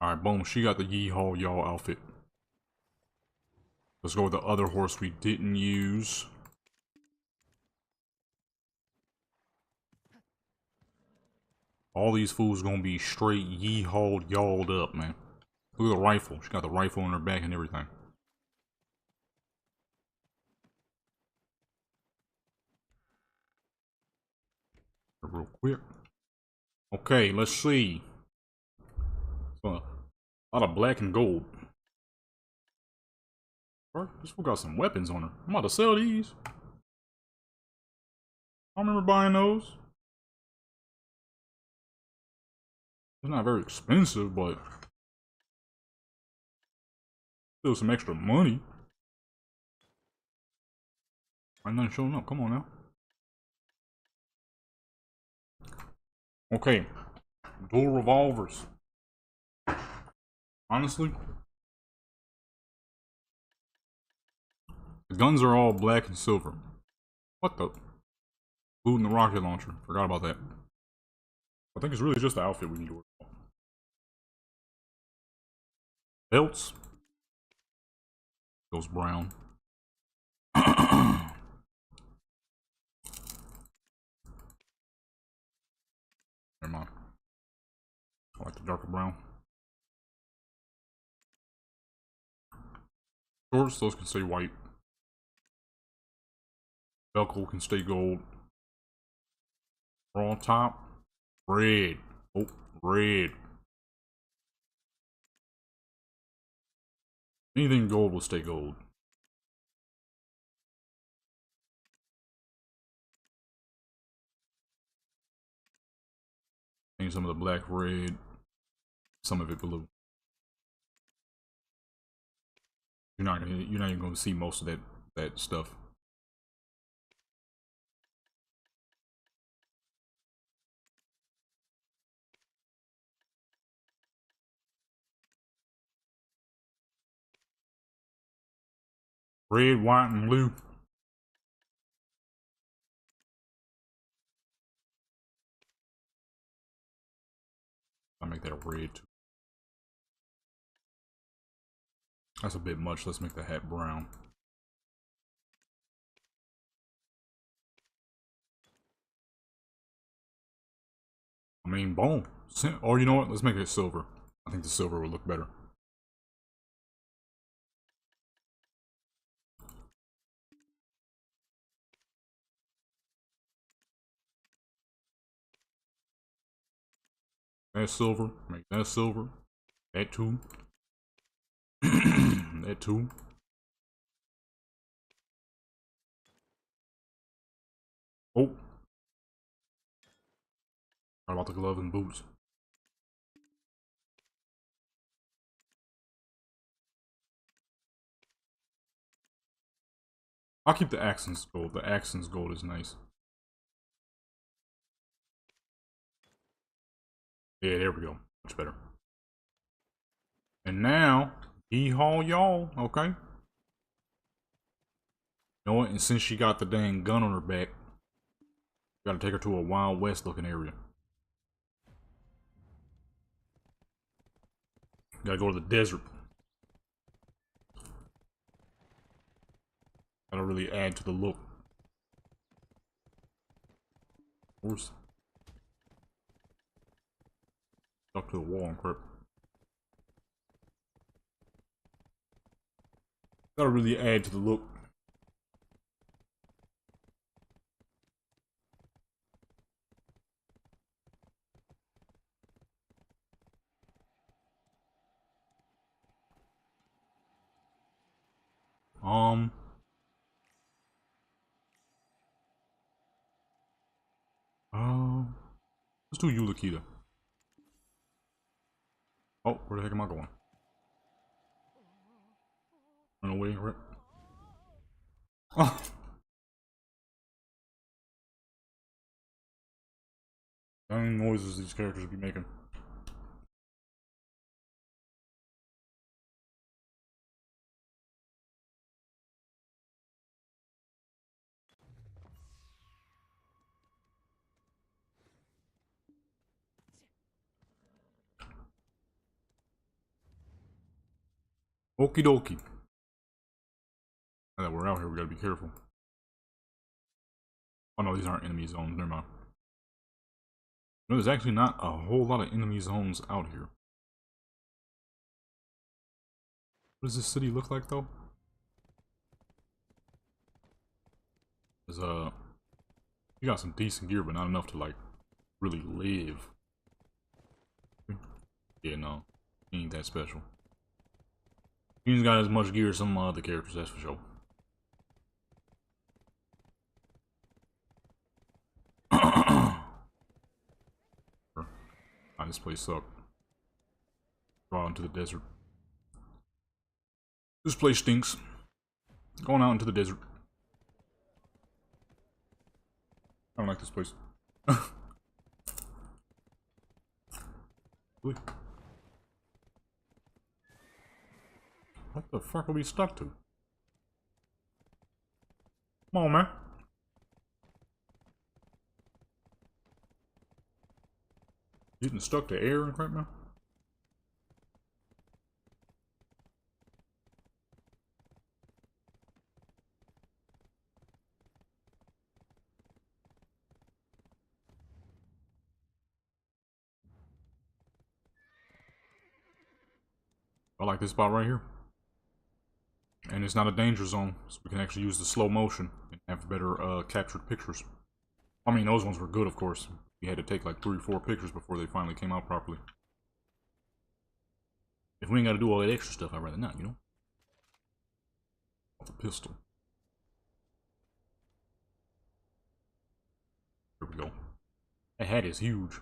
Alright, boom. She got the yeehaw y'all outfit. Let's go with the other horse we didn't use. All these fools gonna be straight yeehawed y'alled up, man. Look at the rifle. She got the rifle on her back and everything. Real quick. Okay, let's see. A lot of black and gold. This fool got some weapons on her. I'm about to sell these. I don't remember buying those. It's not very expensive, but still some extra money. Why nothing showing up? Come on now. Okay. Dual revolvers. Honestly, the guns are all black and silver. What the? Looting the rocket launcher. Forgot about that. I think it's really just the outfit we need to work on. Belts. Goes brown. Never mind. I like the darker brown. Shorts, those can stay white. Velcro can stay gold. Raw top, red. Oh, red. Anything gold will stay gold. Change some of the black red, some of it blue. You're not even gonna see most of that stuff. Red, white, and blue. I'll make that a red too. That's a bit much. Let's make the hat brown. I mean, boom. Or you know what? Let's make it silver. I think the silver will look better. That's silver. Make that silver. That too. That too. Oh. How about the gloves and boots? I'll keep the accents gold. The accents gold is nice. Yeah, there we go. Much better. And now, haul y'all, okay? You know what? And since she got the dang gun on her back, gotta take her to a Wild West looking area. Gotta go to the desert. Gotta really add to the look. Of course. Stuck to the wall and crap. Gotta really add to the look. Let's do Yulakita. Oh, where the heck am I going? Run away, right? Oh. Dang noises these characters be making. Okie dokie. Now that we're out here, we gotta be careful. Oh no, these aren't enemy zones. Never mind. No, there's actually not a whole lot of enemy zones out here. What does this city look like, though? There's you got some decent gear, but not enough to like really live. Yeah, no, he ain't that special. He's got as much gear as some other characters, that's for sure. This place sucks. Draw into the desert. This place stinks. Going out into the desert. I don't like this place. What the fuck are we stuck to? Come on, man. Getting stuck to air and crap now? I like this spot right here. And it's not a danger zone, so we can actually use the slow motion and have better captured pictures. I mean, those ones were good, of course. We had to take like 3 or 4 pictures before they finally came out properly. If we ain't got to do all that extra stuff, I'd rather not, you know? Off the pistol. Here we go. That hat is huge.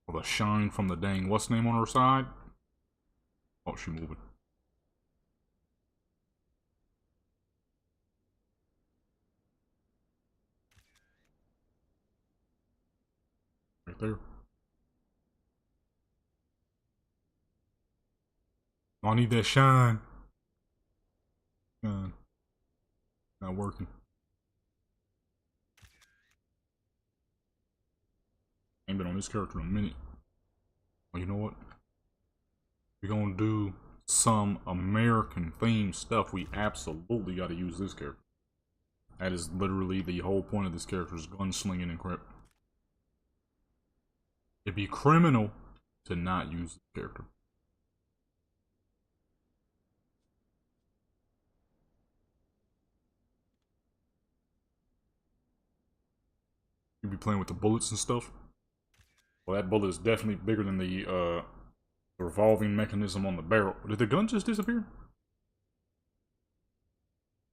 With a shine from the dang what's name on her side. Oh, she moving. Right there. Oh, I need that shine. Shine. Not working. Ain't been on this character in a minute. Well, you know what? We're gonna do some American themed stuff. We absolutely gotta use this character. That is literally the whole point of this character, is gunslinging and crap. It'd be criminal to not use this character. You'd be playing with the bullets and stuff. Well, that bullet is definitely bigger than the revolving mechanism on the barrel. Did the gun just disappear?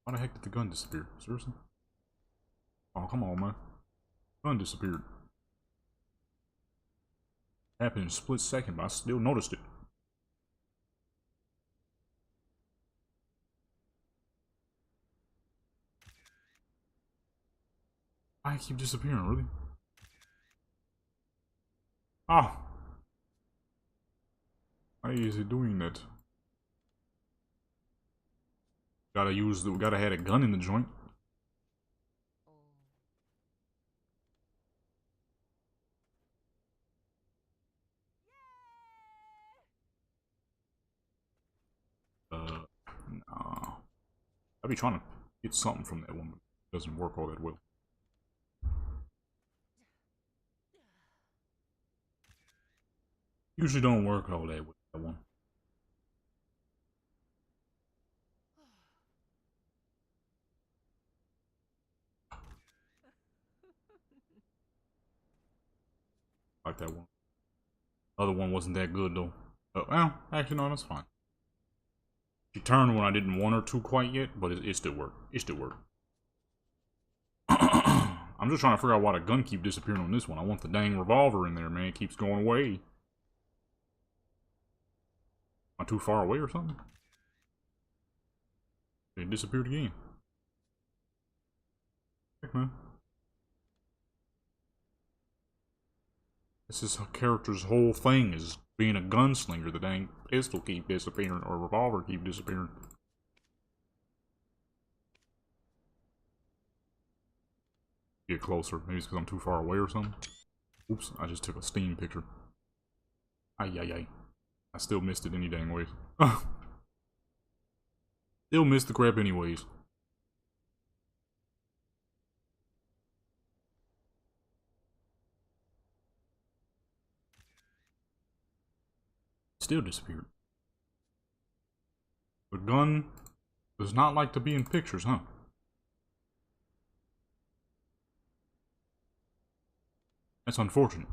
Why the heck did the gun disappear? Seriously? Oh, come on, man. Gun disappeared. Happened in a split second, but I still noticed it. Why I keep disappearing, really? Ah! Why is it doing that? Gotta have a gun in the joint. Nah. I'd be trying to get something from that one, but it doesn't work all that well. Usually don't work all that with that one. Like that one. Other one wasn't that good though. Well, actually no, that's fine. She turned when I didn't want her to quite yet, but it still worked. It still worked. I'm just trying to figure out why the gun keep disappearing on this one. I want the dang revolver in there, man. It keeps going away. Am I too far away or something? It disappeared again. Heck, man. This is a character's whole thing, is being a gunslinger. The dang pistol keep disappearing, or revolver keep disappearing. Get closer. Maybe it's because I'm too far away or something. Oops, I just took a steam picture. Ay, ay, ay. I still missed it any dang ways. Still missed the crap anyways. Still disappeared. The gun does not like to be in pictures, huh? That's unfortunate.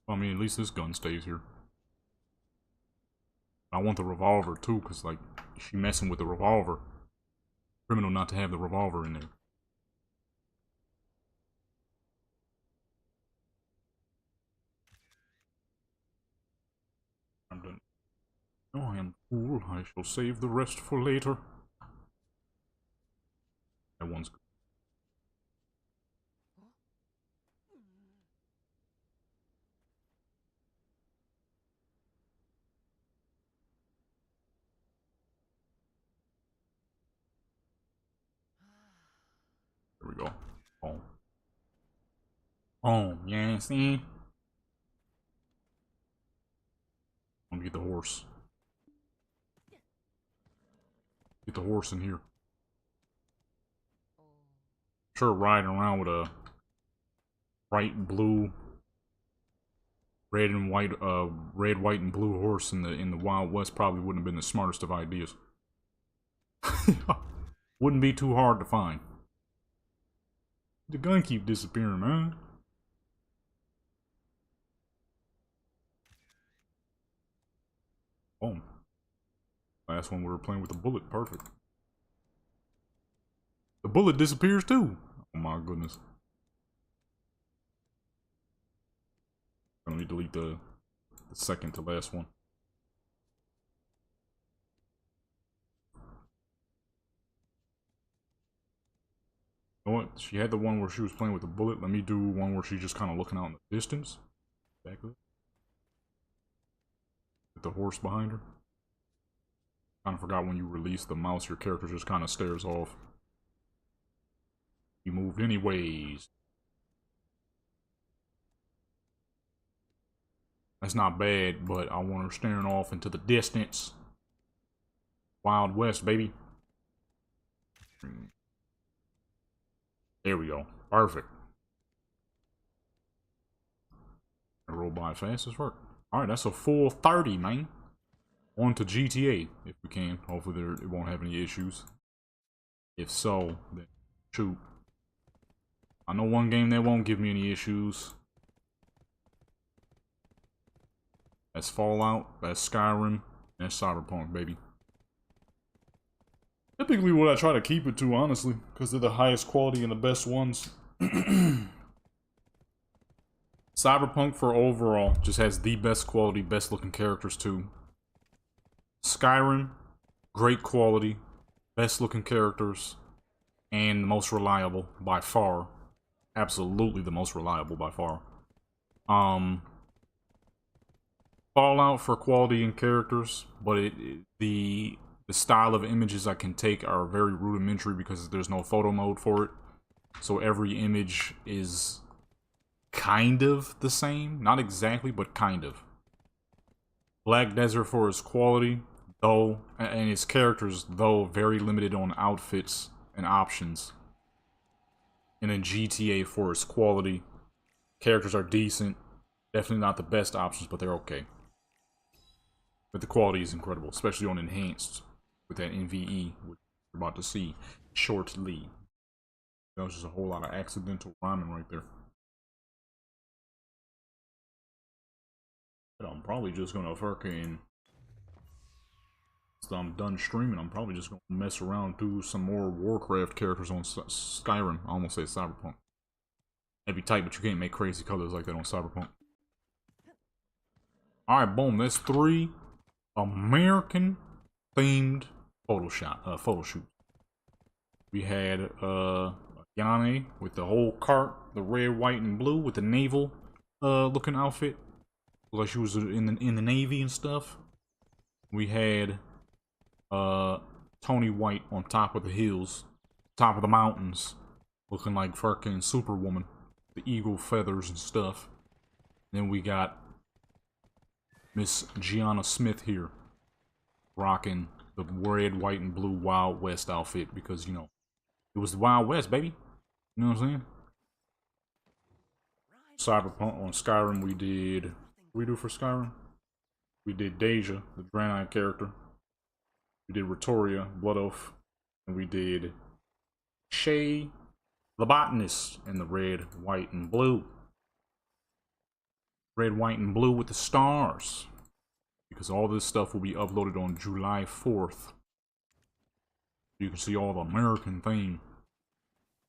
I mean, at least this gun stays here. I want the revolver too, because like, she messing with the revolver. Criminal not to have the revolver in there. I'm done. Oh, I am fool. I shall save the rest for later. That one's good. There we go. Boom. Boom. Yeah, see? I'm gonna get the horse. Get the horse in here. Sure, riding around with a bright blue, red and white, red, white, and blue horse in the Wild West probably wouldn't have been the smartest of ideas. Wouldn't be too hard to find. The gun keep disappearing, man. Boom. Last one we were playing with the bullet. Perfect. The bullet disappears too. Oh my goodness. Let me delete the second to last one. You know what? She had the one where she was playing with the bullet. Let me do one where she's just kind of looking out in the distance. Back up. With the horse behind her. Kind of forgot when you release the mouse, your character just kind of stares off. You moved anyways. That's not bad, but I want her staring off into the distance. Wild West, baby. There we go. Perfect. I roll by fast as fuck. Alright, that's a full 30, man. On to GTA, if we can. Hopefully it won't have any issues. If so, then shoot. I know one game that won't give me any issues. That's Fallout, that's Skyrim, that's Cyberpunk, baby. Typically what I try to keep it to, honestly, because they're the highest quality and the best ones. Cyberpunk for overall just has the best quality, best looking characters too. Skyrim, great quality, best looking characters, and the most reliable by far. Absolutely the most reliable by far. Fallout for quality and characters, but the style of images I can take are very rudimentary because there's no photo mode for it. So every image is kind of the same. Not exactly, but kind of. Black Desert for its quality, though, and its characters, though very limited on outfits and options. And then GTA for its quality. Characters are decent. Definitely not the best options, but they're okay. But the quality is incredible, especially on Enhanced with that NVE, which we're about to see shortly. That was just a whole lot of accidental rhyming right there. But I'm probably just gonna fucking, so I'm done streaming, I'm probably just gonna mess around, do some more Warcraft characters on Skyrim. I almost said Cyberpunk. That'd be tight, but you can't make crazy colors like that on Cyberpunk. Alright, boom, that's 3 American themed photo shoot. We had Yane with the whole cart, the red, white, and blue with the naval looking outfit. Like she was in the Navy and stuff. We had Tony White on top of the hills, top of the mountains, looking like fucking Superwoman, the eagle feathers and stuff. Then we got Miss Gianna Smith here, rocking the red, white, and blue Wild West outfit because, you know, it was the Wild West, baby. You know what I'm saying? Cyberpunk on Skyrim, we did. What we do for Skyrim? We did Deja, the Draenei character. We did Ritoria, Blood Oath, and we did Shay, the botanist, in the red, white, and blue. Red, white, and blue with the stars. Because all this stuff will be uploaded on July 4th. You can see all the American theme.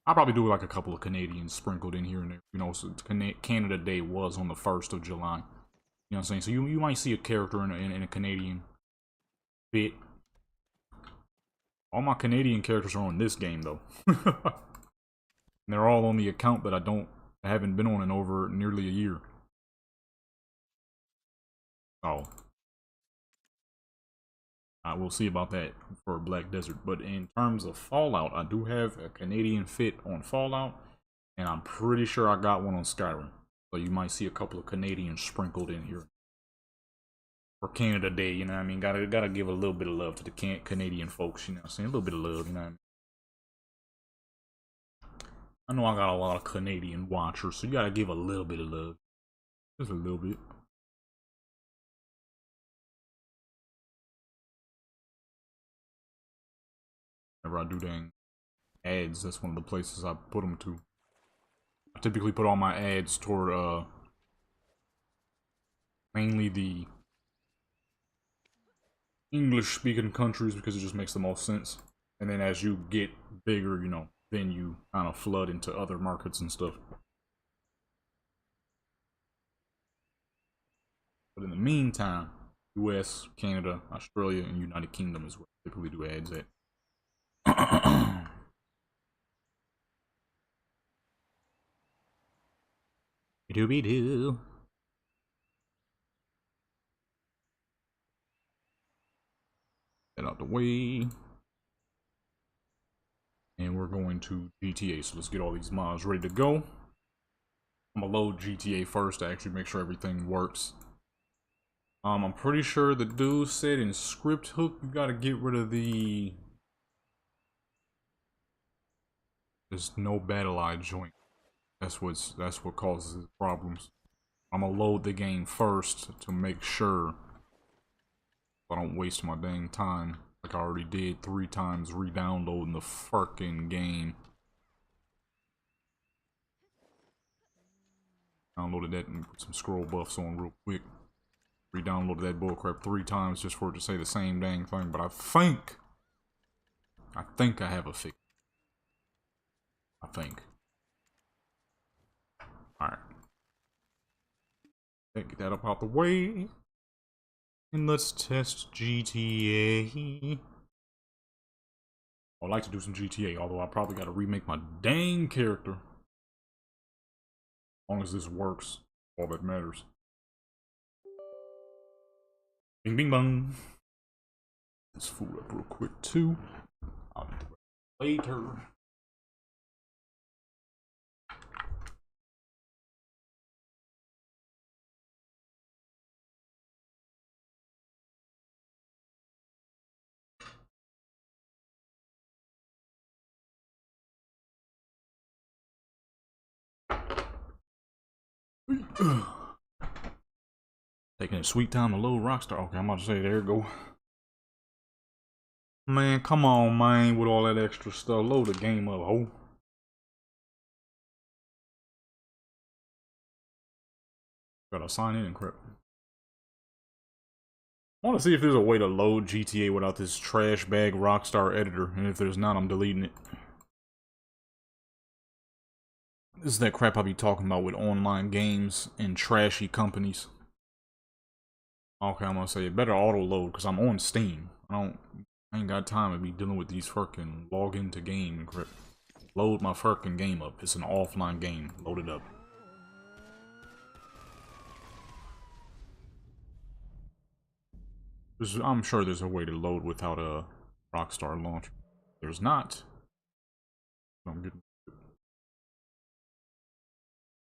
I'll probably do like a couple of Canadians sprinkled in here and there. You know, so Canada Day was on the 1st of July. You know what I'm saying? So you might see a character in a Canadian bit. All my Canadian characters are on this game, though. And they're all on the account that I haven't been on in over nearly a year. Oh. We'll see about that for Black Desert. But in terms of Fallout, I do have a Canadian fit on Fallout. And I'm pretty sure I got one on Skyrim. So you might see a couple of Canadians sprinkled in here. For Canada Day, you know what I mean? Gotta give a little bit of love to the Canadian folks, you know what I'm saying? A little bit of love, you know what I mean? I know I got a lot of Canadian watchers, so you gotta give a little bit of love. Just a little bit. Whenever I do dang ads, that's one of the places I put them to. I typically put all my ads toward, mainly the English-speaking countries because it just makes the most sense. And then as you get bigger, you know, then you kind of flood into other markets and stuff. But in the meantime, US, Canada, Australia, and United Kingdom is where I typically do ads at. Dooby-doo. Get out the way. And we're going to GTA, so let's get all these mods ready to go. I'm gonna load GTA first to actually make sure everything works. I'm pretty sure the dude said in script hook you gotta get rid of the there's no battle eye joint. That's what causes problems. I'm gonna load the game first to make sure I don't waste my dang time like I already did 3 times re-downloading the fucking game. Downloaded that and put some scroll buffs on real quick. Re-downloaded that bullcrap 3 times just for it to say the same dang thing, but I think I have a fix. I think. Alright. Get that up out the way. And let's test GTA. I'd like to do some GTA, although I probably gotta remake my dang character. As long as this works, all that matters. Bing bing bong. This food up real quick too. I'll do it later. Taking a sweet time to load Rockstar. Okay, I'm about to say, there it go. Man, come on, man, with all that extra stuff. Load the game up, ho. Gotta sign in and crap. I want to see if there's a way to load GTA without this trash bag Rockstar editor, and if there's not, I'm deleting it. This is that crap I be talking about with online games and trashy companies. Okay, I'm gonna say it better auto load because I'm on Steam. I ain't got time to be dealing with these fucking log into game and crap. Load my fucking game up. It's an offline game. Load it up. I'm sure there's a way to load without a Rockstar launcher. There's not. I'm getting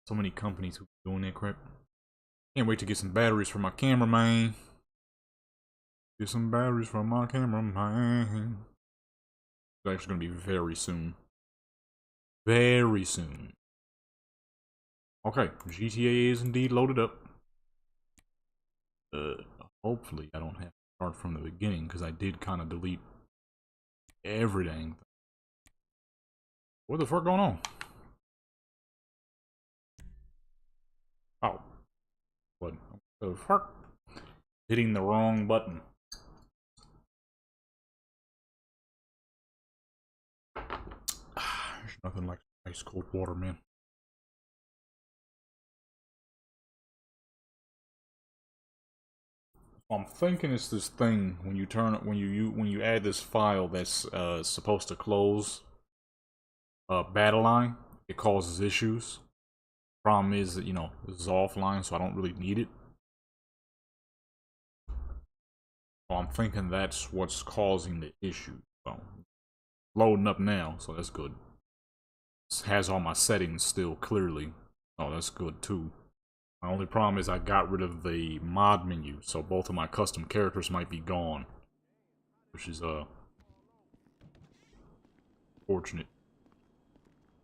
so many companies who are doing that crap. Can't wait to get some batteries for my camera, man. Get some batteries for my camera, man. It's actually gonna be very soon. Very soon. Okay, GTA is indeed loaded up. Hopefully I don't have to start from the beginning because I did kind of delete everything. What the fuck going on? Oh. What the fuck? Hitting the wrong button. There's nothing like ice cold water, man. I'm thinking it's this thing when you turn when you add this file that's supposed to close battle line, it causes issues. Problem is that, you know, this is offline, so I don't really need it. So I'm thinking that's what's causing the issue. So, loading up now, so that's good. It has all my settings still clearly. Oh, that's good too. My only problem is I got rid of the mod menu, so both of my custom characters might be gone. Which is, fortunate.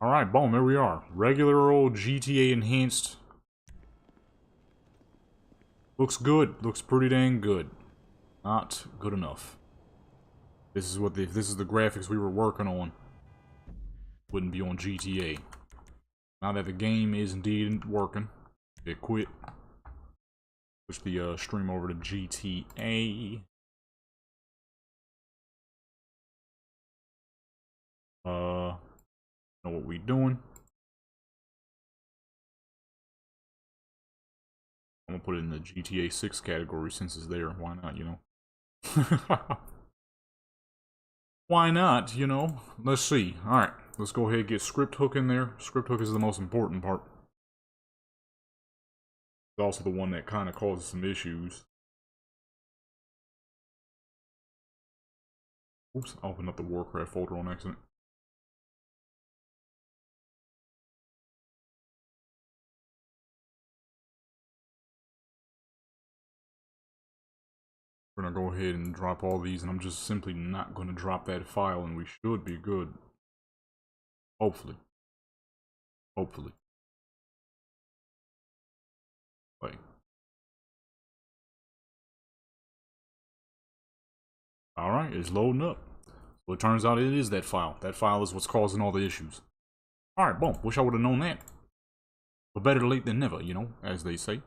Alright, boom, here we are. Regular old GTA enhanced. Looks good. Looks pretty dang good. Not good enough. This is what this is the graphics we were working on. Wouldn't be on GTA. Now that the game is indeed working, it quit. Push the stream over to GTA. Know what we doing? I'm gonna put it in the GTA 6 category since it's there. Why not, you know? Why not, you know? Let's see. Alright, let's go ahead and get script hook in there. Script hook is the most important part. It's also the one that kind of causes some issues. Oops, I opened up the Warcraft folder on accident. We're gonna go ahead and drop all these, and I'm just simply not gonna drop that file, and we should be good. Hopefully. Hopefully. Like. Alright, it's loading up. So it turns out it is that file. That file is what's causing all the issues. Alright, boom. Wish I would have known that. But better late than never, you know, as they say.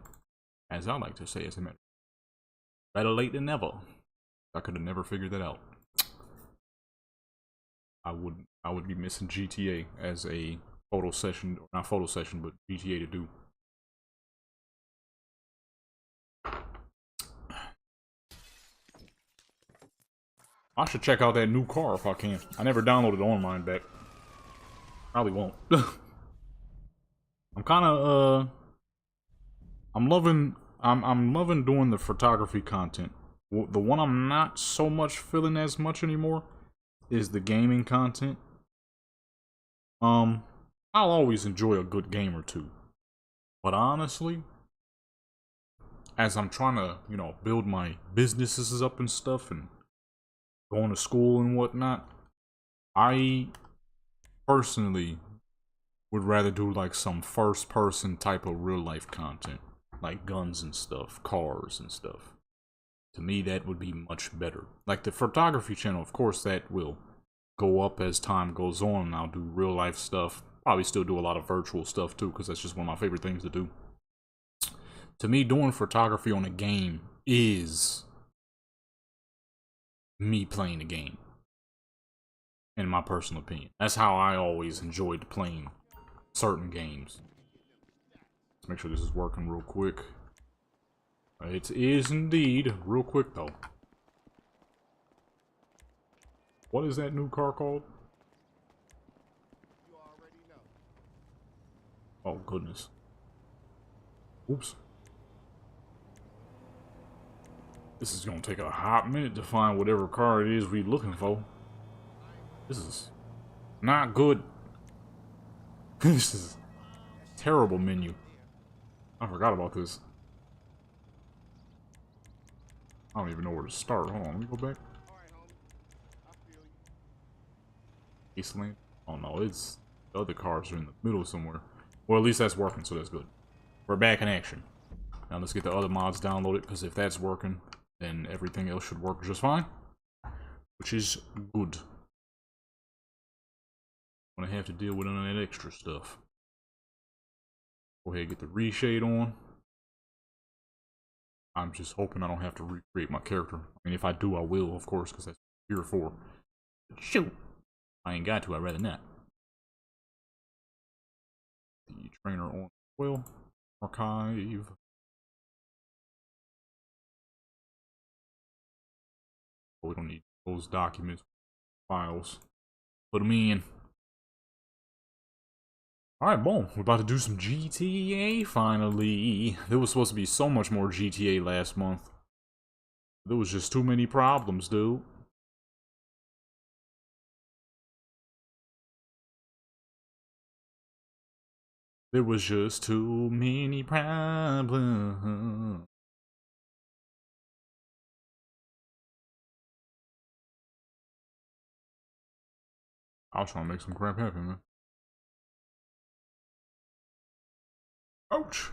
As I like to say, as a matter. Better late than never. I could have never figured that out. I would be missing GTA as a photo session, or not photo session, but GTA to do. I should check out that new car if I can. I never downloaded online back. Probably won't. I'm kind of I'm loving doing the photography content. The one I'm not so much feeling as much anymore is the gaming content. I'll always enjoy a good game or two. But honestly, as I'm trying to, you know, build my businesses up and stuff and going to school and whatnot, I personally would rather do like some first person type of real life content. Like guns and stuff, cars and stuff. To me, that would be much better. Like the photography channel, of course, that will go up as time goes on, and I'll do real life stuff. Probably still do a lot of virtual stuff too, because that's just one of my favorite things to do. To me, doing photography on a game is me playing the game. In my personal opinion. That's how I always enjoyed playing certain games. Let's make sure this is working real quick. It is indeed. Real quick though. What is that new car called? Oh goodness. Oops. This is gonna take a hot minute to find whatever car it is we're looking for. This is not good. This is a terrible menu. I forgot about this. I don't even know where to start. Hold on, let me go back. Eastland? Oh no, it's the other cars are in the middle somewhere. Well, at least that's working, so that's good. We're back in action. Now let's get the other mods downloaded, because if that's working, then everything else should work just fine. Which is good. I'm gonna have to deal with none of that extra stuff. Go ahead and get the reshade on. I'm just hoping I don't have to recreate my character. I mean, if I do, I will, of course, because that's what I'm here for. Shoot! I ain't got to, I'd rather not. The trainer on well. Archive. We don't need those documents, files. Put them in. Alright, boom. We're about to do some GTA finally. There was supposed to be so much more GTA last month. There was just too many problems, dude. There was just too many problems. I was trying to make some crap happen, man. Ouch!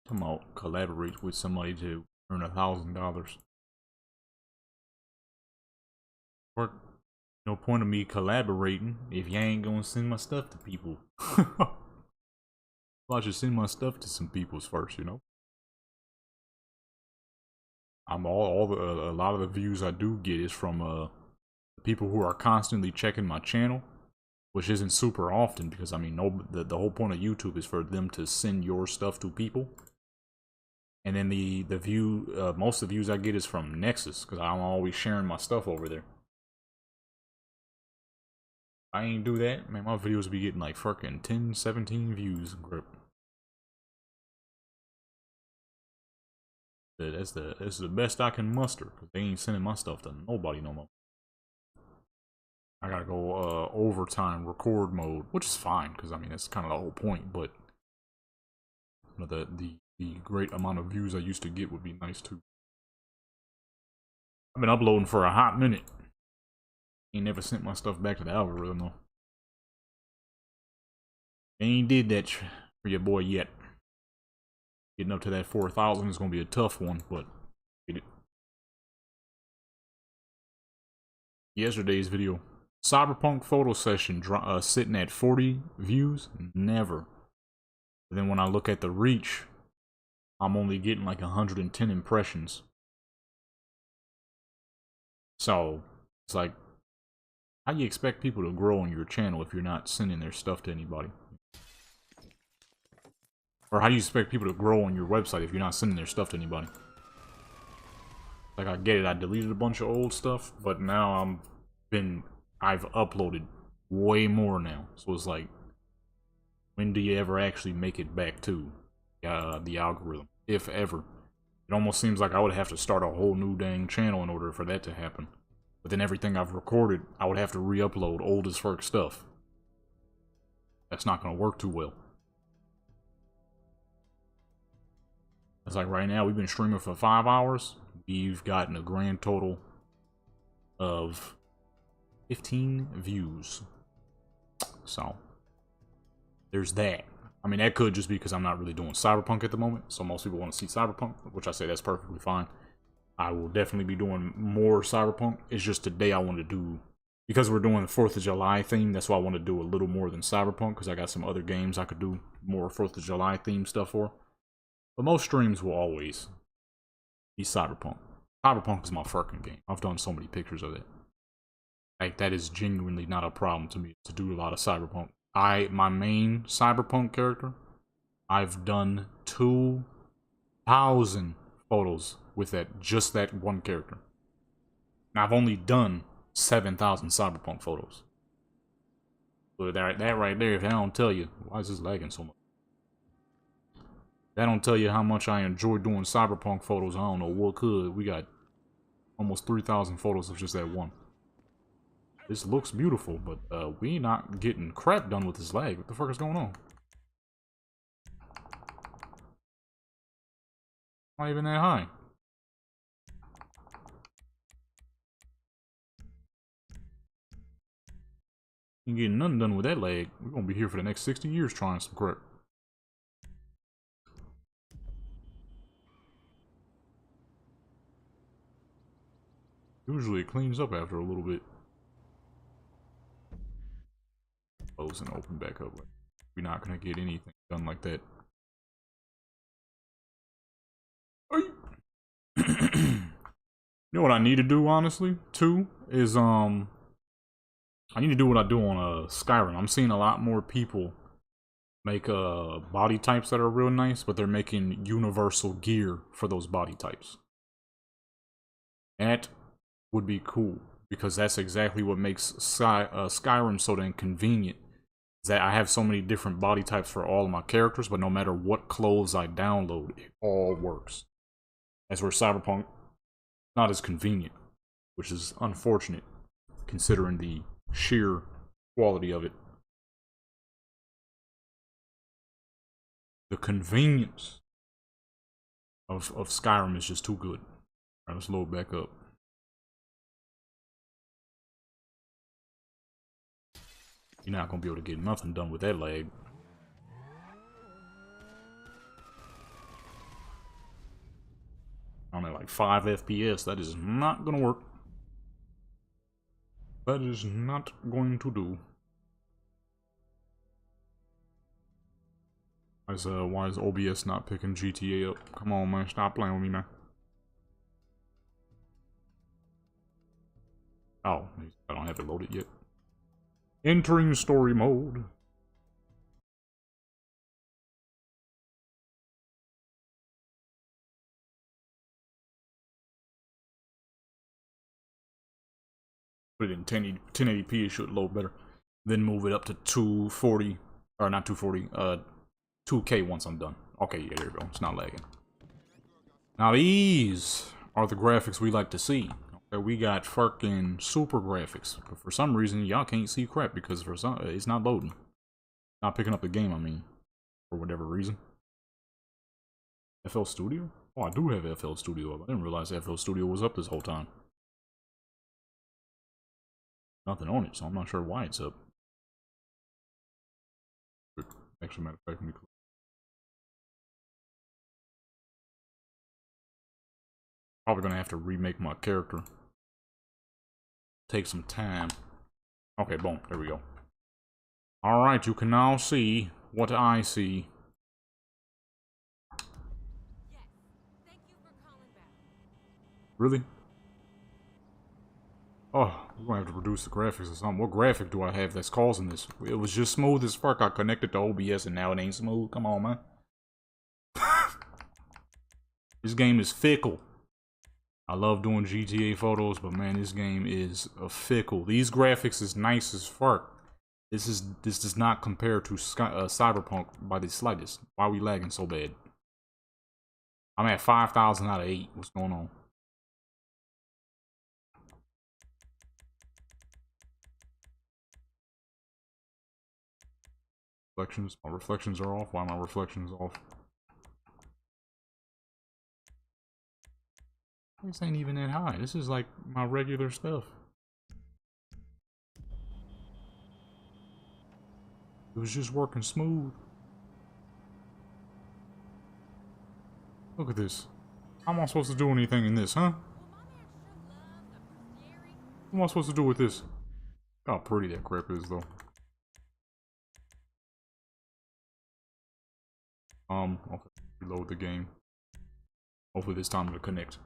Come on, collaborate with somebody to earn $1,000. Or no point of me collaborating if you ain't gonna send my stuff to people. Well, I should send my stuff to some people's first, you know. I'm a lot of the views I do get is from people who are constantly checking my channel, which isn't super often because I mean, the whole point of YouTube is for them to send your stuff to people. And then most of the views I get is from Nexus because I'm always sharing my stuff over there. I ain't do that, man. My videos be getting like fucking 10, 17 views. Grip. That's the best I can muster because they ain't sending my stuff to nobody no more. I gotta go overtime record mode, which is fine because I mean that's kind of the whole point. But you know, the great amount of views I used to get would be nice too. I've been uploading for a hot minute. Ain't never sent my stuff back to the algorithm though. Ain't did that for your boy yet. Getting up to that 4,000 is gonna be a tough one, but get it. Yesterday's video, Cyberpunk photo session sitting at 40 views, never. But then when I look at the reach, I'm only getting like 110 impressions. So it's like, how do you expect people to grow on your channel if you're not sending their stuff to anybody? Or how do you expect people to grow on your website if you're not sending their stuff to anybody? Like, I get it, I deleted a bunch of old stuff, but now I've uploaded way more now. So it's like, when do you ever actually make it back to the algorithm? If ever. It almost seems like I would have to start a whole new dang channel in order for that to happen. But then everything I've recorded, I would have to re-upload old as fuck stuff. That's not gonna work too well. It's like right now, we've been streaming for 5 hours. We've gotten a grand total of 15 views. So, there's that. I mean, that could just be because I'm not really doing Cyberpunk at the moment. So most people want to see Cyberpunk, which I say that's perfectly fine. I will definitely be doing more Cyberpunk. It's just today I want to do, because we're doing the 4th of July theme, that's why I want to do a little more than Cyberpunk, because I got some other games I could do more 4th of July theme stuff for. But most streams will always be Cyberpunk. Cyberpunk is my fucking game. I've done so many pictures of it. Like, that is genuinely not a problem to me to do a lot of Cyberpunk. My main Cyberpunk character, I've done 2,000 photos with just that one character. Now, I've only done 7,000 Cyberpunk photos. So that right there, if I don't tell you, why is this lagging so much? That don't tell you how much I enjoy doing Cyberpunk photos. I don't know what could. We got almost 3,000 photos of just that one. This looks beautiful, but we not getting crap done with this lag. What the fuck is going on? Not even that high. Ain't getting nothing done with that lag. We're gonna be here for the next 60 years trying some crap. Usually it cleans up after a little bit. Close and open back up. We're not gonna get anything done like that. You know what I need to do, honestly, too, is I need to do what I do on Skyrim. I'm seeing a lot more people make body types that are real nice, but they're making universal gear for those body types. That would be cool, because that's exactly what makes Skyrim so dang convenient. Is that I have so many different body types for all of my characters, but no matter what clothes I download, it all works. That's where Cyberpunk not as convenient, which is unfortunate considering the sheer quality of it. The convenience of Skyrim is just too good. Alright, let's load back up. You're not gonna be able to get nothing done with that lag. I'm at like 5 FPS. That is not gonna work. That is not going to do. Why is OBS not picking GTA up? Come on, man. Stop playing with me, man. Oh, I don't have it loaded yet. Entering story mode. Put it in 1080p, it should load better. Then move it up to 240, or not 240, 2K once I'm done. Okay, yeah, there we go. It's not lagging. Now these are the graphics we like to see. Okay, we got fucking super graphics, but for some reason y'all can't see crap because for some it's not loading, not picking up the game. I mean, for whatever reason. FL Studio? Oh, I do have FL Studio up. I didn't realize FL Studio was up this whole time. Nothing on it, so I'm not sure why it's up. Actually, matter of fact, let me probably gonna have to remake my character. Take some time. Okay, boom, there we go. Alright, you can now see what I see. Yes. Thank you for calling back. Really? Oh, we're gonna have to reduce the graphics or something. What graphic do I have that's causing this? It was just smooth as fuck. I connected to OBS and now it ain't smooth. Come on, man. This game is fickle. I love doing GTA photos, but man, this game is fickle. These graphics is nice as fuck. This does not compare to Cyberpunk by the slightest. Why are we lagging so bad? I'm at 5,000 out of 8. What's going on? Reflections. My reflections are off. Why are my reflections off? This ain't even that high. This is like my regular stuff. It was just working smooth. Look at this. How am I supposed to do anything in this, huh? What am I supposed to do with this? How pretty that crap is, though. Okay. Reload the game. Hopefully this time it'll connect.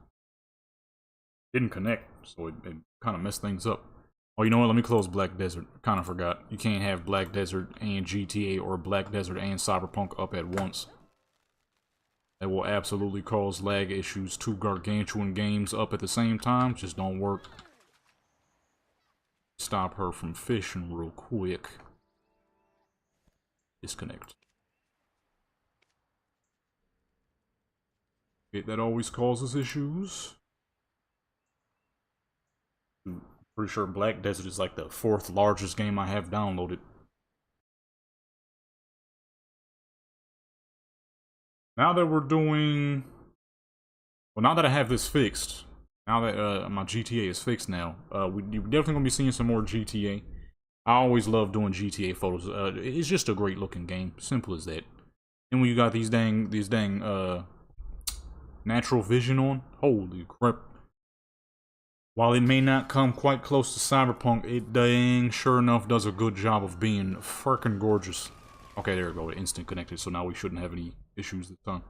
Didn't connect, so it kind of messed things up. Oh, you know what? Let me close Black Desert. Kind of forgot. You can't have Black Desert and GTA or Black Desert and Cyberpunk up at once. That will absolutely cause lag issues. Two gargantuan games up at the same time just don't work. Stop her from fishing real quick. Disconnect. Okay, that always causes issues. Pretty sure Black Desert is like the 4th largest game I have downloaded. Now that we're doing... Well, now that I have this fixed, now that my GTA is fixed now, we're definitely going to be seeing some more GTA. I always love doing GTA photos. It's just a great looking game. Simple as that. And when you got these dang natural vision on, holy crap. While it may not come quite close to Cyberpunk, it dang sure enough does a good job of being freaking gorgeous. Okay, there we go. Instant connected, so now we shouldn't have any issues this time.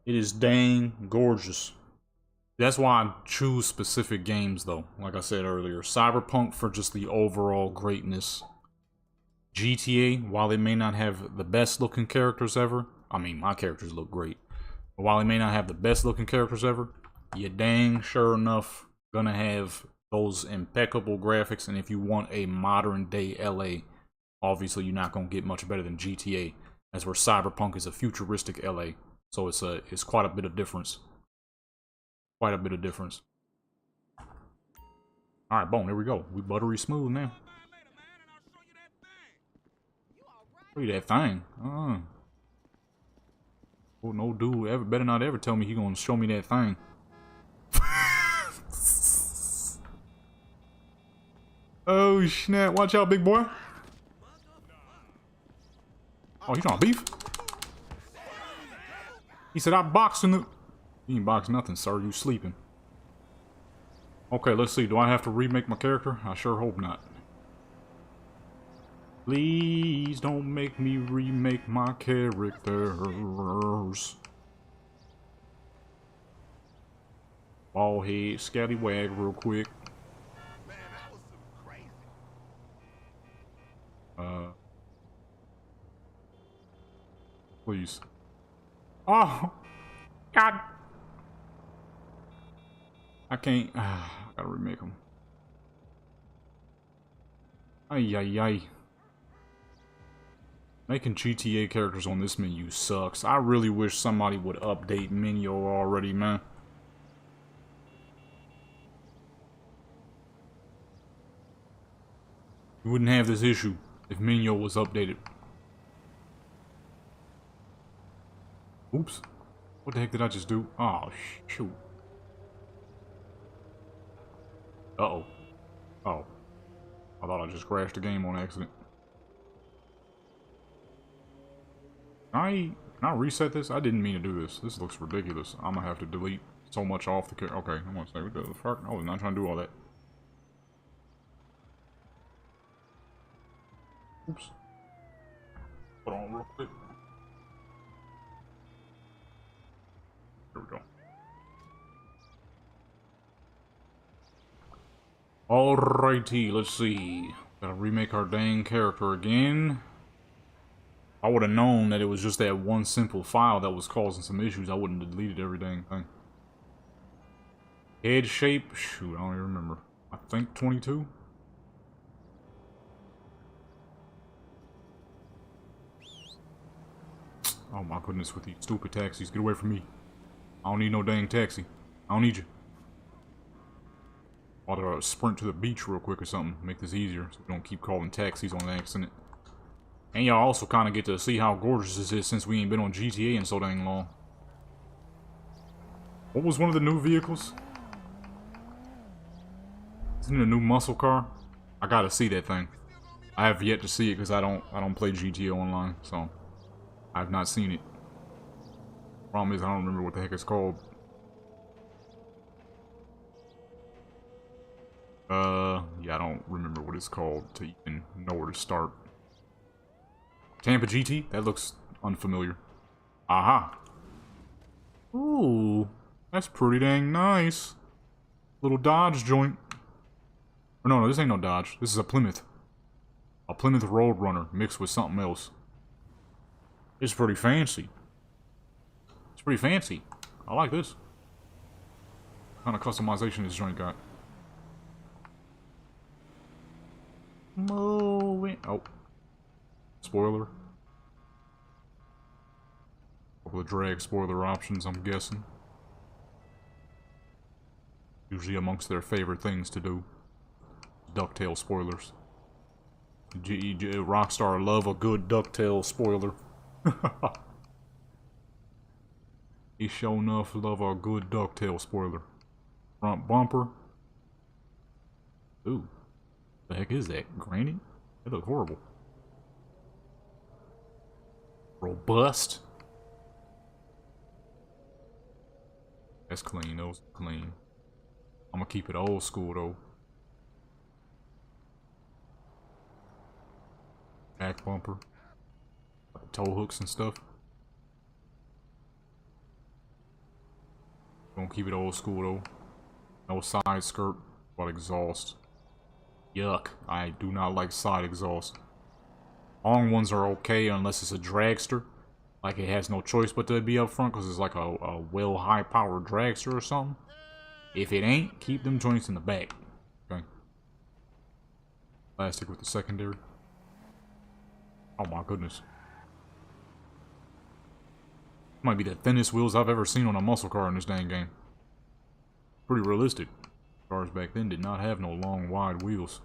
It is dang gorgeous. That's why I choose specific games, though. Like I said earlier, Cyberpunk for just the overall greatness. GTA, while it may not have the best looking characters ever, I mean, my characters look great. But while he may not have the best looking characters ever, you dang sure enough gonna have those impeccable graphics. And if you want a modern day LA, obviously you're not gonna get much better than GTA, as where Cyberpunk is a futuristic LA. So it's quite a bit of difference. Quite a bit of difference. Alright, boom, there we go. We buttery smooth now. Show you that thing. Oh, no dude ever better not ever tell me he gonna show me that thing. Oh snap, watch out, big boy. Oh, you trying to beef? He said I boxed in the... You ain't boxed nothing, sir. You sleeping. Okay, let's see. Do I have to remake my character? I sure hope not. Please don't make me remake my characters. Ball head, scallywag real quick. Man, that was some crazy. Please. Oh! God! I can't. I gotta remake them. Ay, ay, ay. Making GTA characters on this menu sucks. I really wish somebody would update menu already, man. You wouldn't have this issue if menu was updated. Oops. What the heck did I just do? Oh, shoot. Uh-oh. Oh. I thought I just crashed the game on accident. Can I reset this? I didn't mean to do this. This looks ridiculous. I'm gonna have to delete so much off the character. Okay, I'm gonna say, what the fuck? I was not trying to do all that. Oops. Hold on real quick. There we go. Alrighty, let's see. Gotta remake our dang character again. I would have known that it was just that one simple file that was causing some issues. I wouldn't have deleted every dang thing. Head shape? Shoot, I don't even remember. I think 22? Oh my goodness, with these stupid taxis. Get away from me. I don't need no dang taxi. I don't need you. Ought to sprint to the beach real quick or something. Make this easier so we don't keep calling taxis on accident. And y'all also kind of get to see how gorgeous this is since we ain't been on GTA in so dang long. What was one of the new vehicles? Isn't it a new muscle car? I gotta see that thing. I have yet to see it because I don't play GTA Online, so I've not seen it. Problem is I don't remember what the heck it's called. Yeah, I don't remember what it's called to even know where to start. Tampa GT? That looks unfamiliar. Aha. Ooh, that's pretty dang nice. Little Dodge joint. Or no, this ain't no Dodge. This is a Plymouth. A Plymouth Roadrunner mixed with something else. It's pretty fancy. It's pretty fancy. I like this. What kind of customization this joint got? Moving. Oh. Spoiler. Couple of drag spoiler options, I'm guessing. Usually amongst their favorite things to do. DuckTales spoilers. Rockstar love a good DuckTales spoiler. He sure enough love a good DuckTales spoiler. Front bumper. Ooh. The heck is that? Grainy? That looks horrible. Robust. That's clean. Those are clean. I'm gonna keep it old school though. Back bumper. Toe hooks and stuff. Gonna keep it old school though. No side skirt, but exhaust. Yuck. I do not like side exhaust. Long ones are okay unless it's a dragster. Like it has no choice but to be up front because it's like a well high-powered dragster or something. If it ain't, keep them joints in the back. Okay. Plastic with the secondary. Oh my goodness. Might be the thinnest wheels I've ever seen on a muscle car in this dang game. Pretty realistic. Cars back then did not have no long, wide wheels.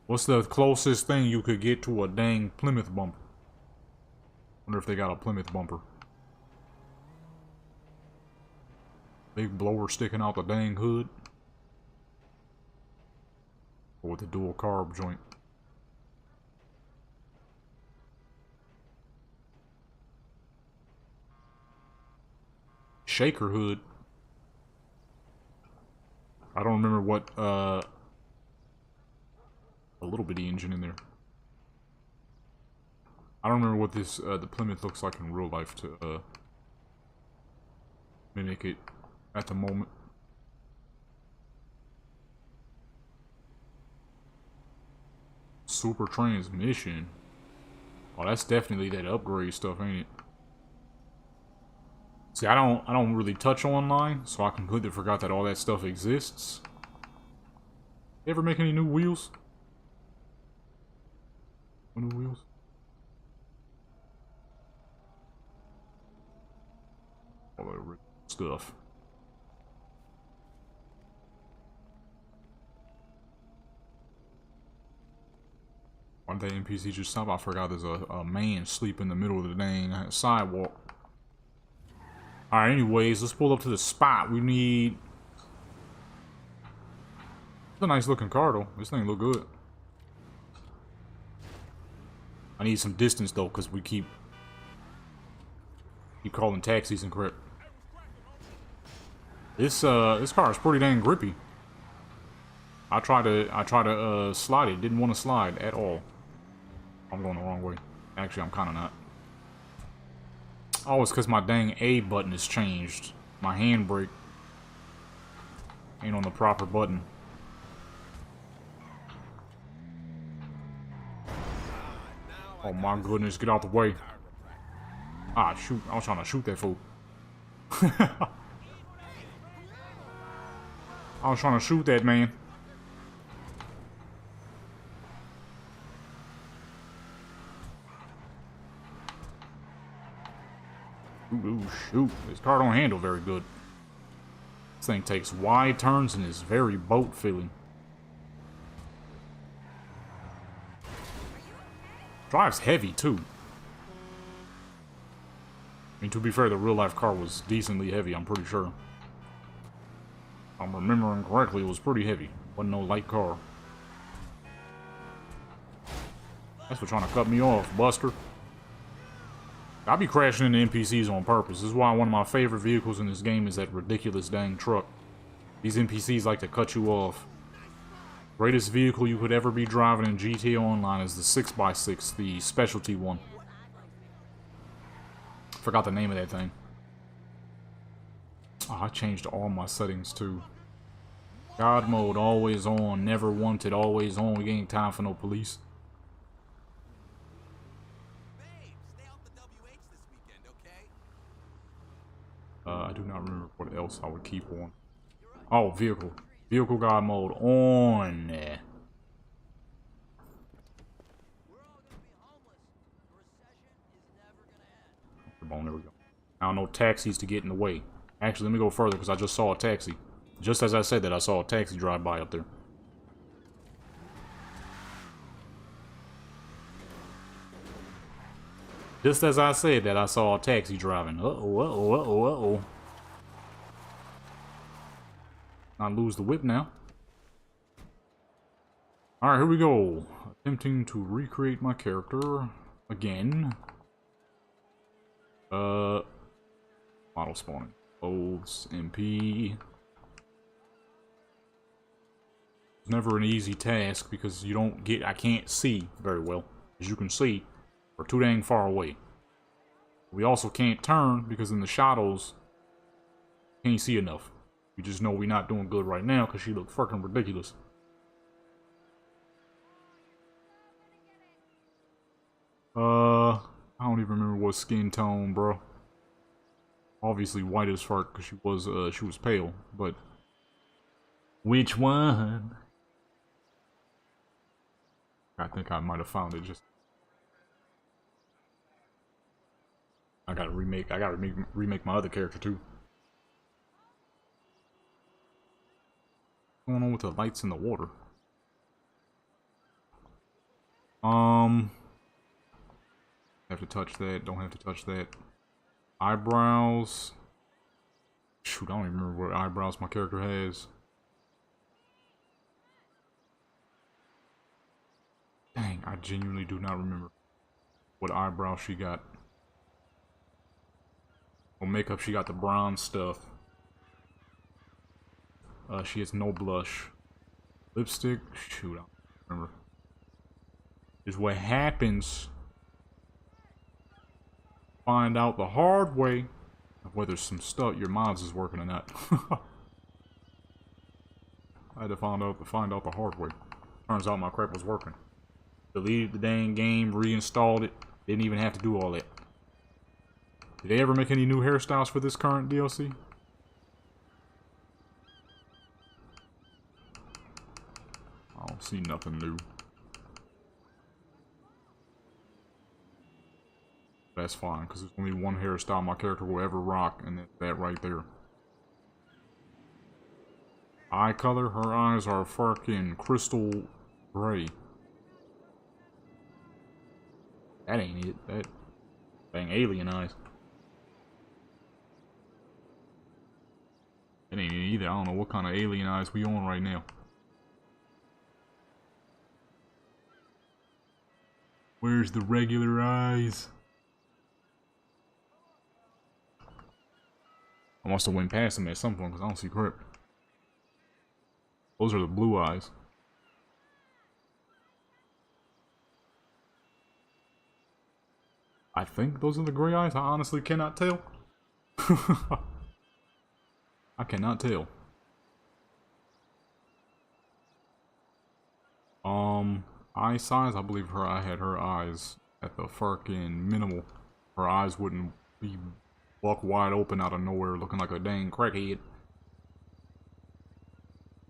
What's the closest thing you could get to a dang Plymouth bumper? Wonder if they got a Plymouth bumper. Big blower sticking out the dang hood. Or with the dual carb joint. Shaker hood. I don't remember what, a little bitty engine in there. I don't remember what this, the Plymouth looks like in real life to, mimic it at the moment. Super transmission. Oh, that's definitely that upgrade stuff, ain't it? See, I don't really touch online, so I completely forgot that all that stuff exists. You ever make any new wheels? New wheels? All that stuff. Why did that NPC just stop? I forgot there's a man sleep in the middle of the dang sidewalk. Alright, anyways, let's pull up to the spot. We need... It's a nice looking car, though. This thing look good. I need some distance, though, because we keep calling taxis and crap. This car is pretty dang grippy. I tried to slide it. Didn't want to slide at all. I'm going the wrong way. Actually, I'm kind of not. Oh, it's because my dang A button is changed. My handbrake ain't on the proper button. Oh my goodness, get out the way. Ah, shoot. I was trying to shoot that fool. I was trying to shoot that man. Ooh, shoot. This car don't handle very good. This thing takes wide turns and is very boat feeling. Drives heavy, too. I mean, to be fair, the real-life car was decently heavy, I'm pretty sure. If I'm remembering correctly, it was pretty heavy. Wasn't no light car. That's for trying to cut me off, Buster. I be crashing into NPCs on purpose. This is why one of my favorite vehicles in this game is that ridiculous dang truck. These NPCs like to cut you off. Greatest vehicle you could ever be driving in GTA Online is the 6x6, the specialty one. Forgot the name of that thing. Oh, I changed all my settings too. God mode, always on, never wanted, always on. We ain't time for no police. I do not remember what else I would keep on. Oh, vehicle. Vehicle God mode on. There we go. Now no taxis to get in the way. Actually, let me go further because I just saw a taxi. Just as I said that, I saw a taxi drive by up there. Just as I said that, I saw a taxi driving. Uh-oh, uh-oh, uh-oh, uh-oh. I lose the whip now. Alright, here we go. Attempting to recreate my character again. Model spawning. Clothes, MP. It's never an easy task because you don't get... I can't see very well. As you can see, we're too dang far away. We also can't turn because in the shadows, can't see enough. We just know we're not doing good right now because she looked fucking ridiculous. How I don't even remember what skin tone, bro. Obviously white as fuck because she was pale, but which one? I think I might have found it. Just I gotta remake my other character too. What's going on with the lights in the water? Have to touch that. Don't have to touch that. Eyebrows. Shoot, I don't even remember what eyebrows my character has. Dang, I genuinely do not remember what eyebrows she got. Well, makeup, she got the bronze stuff. She has no blush. Lipstick, shoot, I don't remember. Is what happens. Find out the hard way of whether some stuff your mods is working or not. I had to find out the hard way. Turns out my crap was working. Deleted the dang game, reinstalled it. Didn't even have to do all that. Did they ever make any new hairstyles for this current DLC? I don't see nothing new. That's fine, because there's only one hairstyle my character will ever rock, and that's that right there. Eye color, her eyes are fucking crystal gray. That ain't it. That dang alien eyes. That ain't it either. I don't know what kind of alien eyes we on right now. Where's the regular eyes? I must have went past them at some point because I don't see crap. Those are the blue eyes. I think those are the gray eyes. I honestly cannot tell. I cannot tell. Eye size, I believe I had her eyes at the fucking minimal. Her eyes wouldn't be buck wide open out of nowhere looking like a dang crackhead.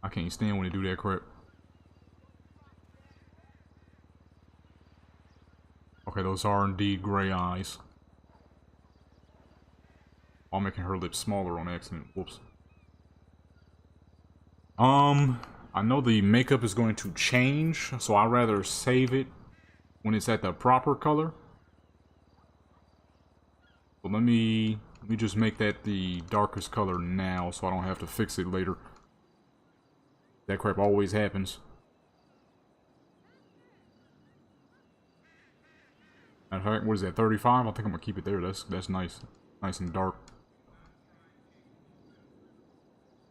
I can't stand when they do that crap. Okay, those are indeed gray eyes. I'm making her lips smaller on accident. Whoops. I know the makeup is going to change, so I'd rather save it when it's at the proper color. So let me just make that the darkest color now so I don't have to fix it later. That crap always happens. Matter of fact, what is that, 35? I think I'm gonna keep it there. That's nice. Nice and dark.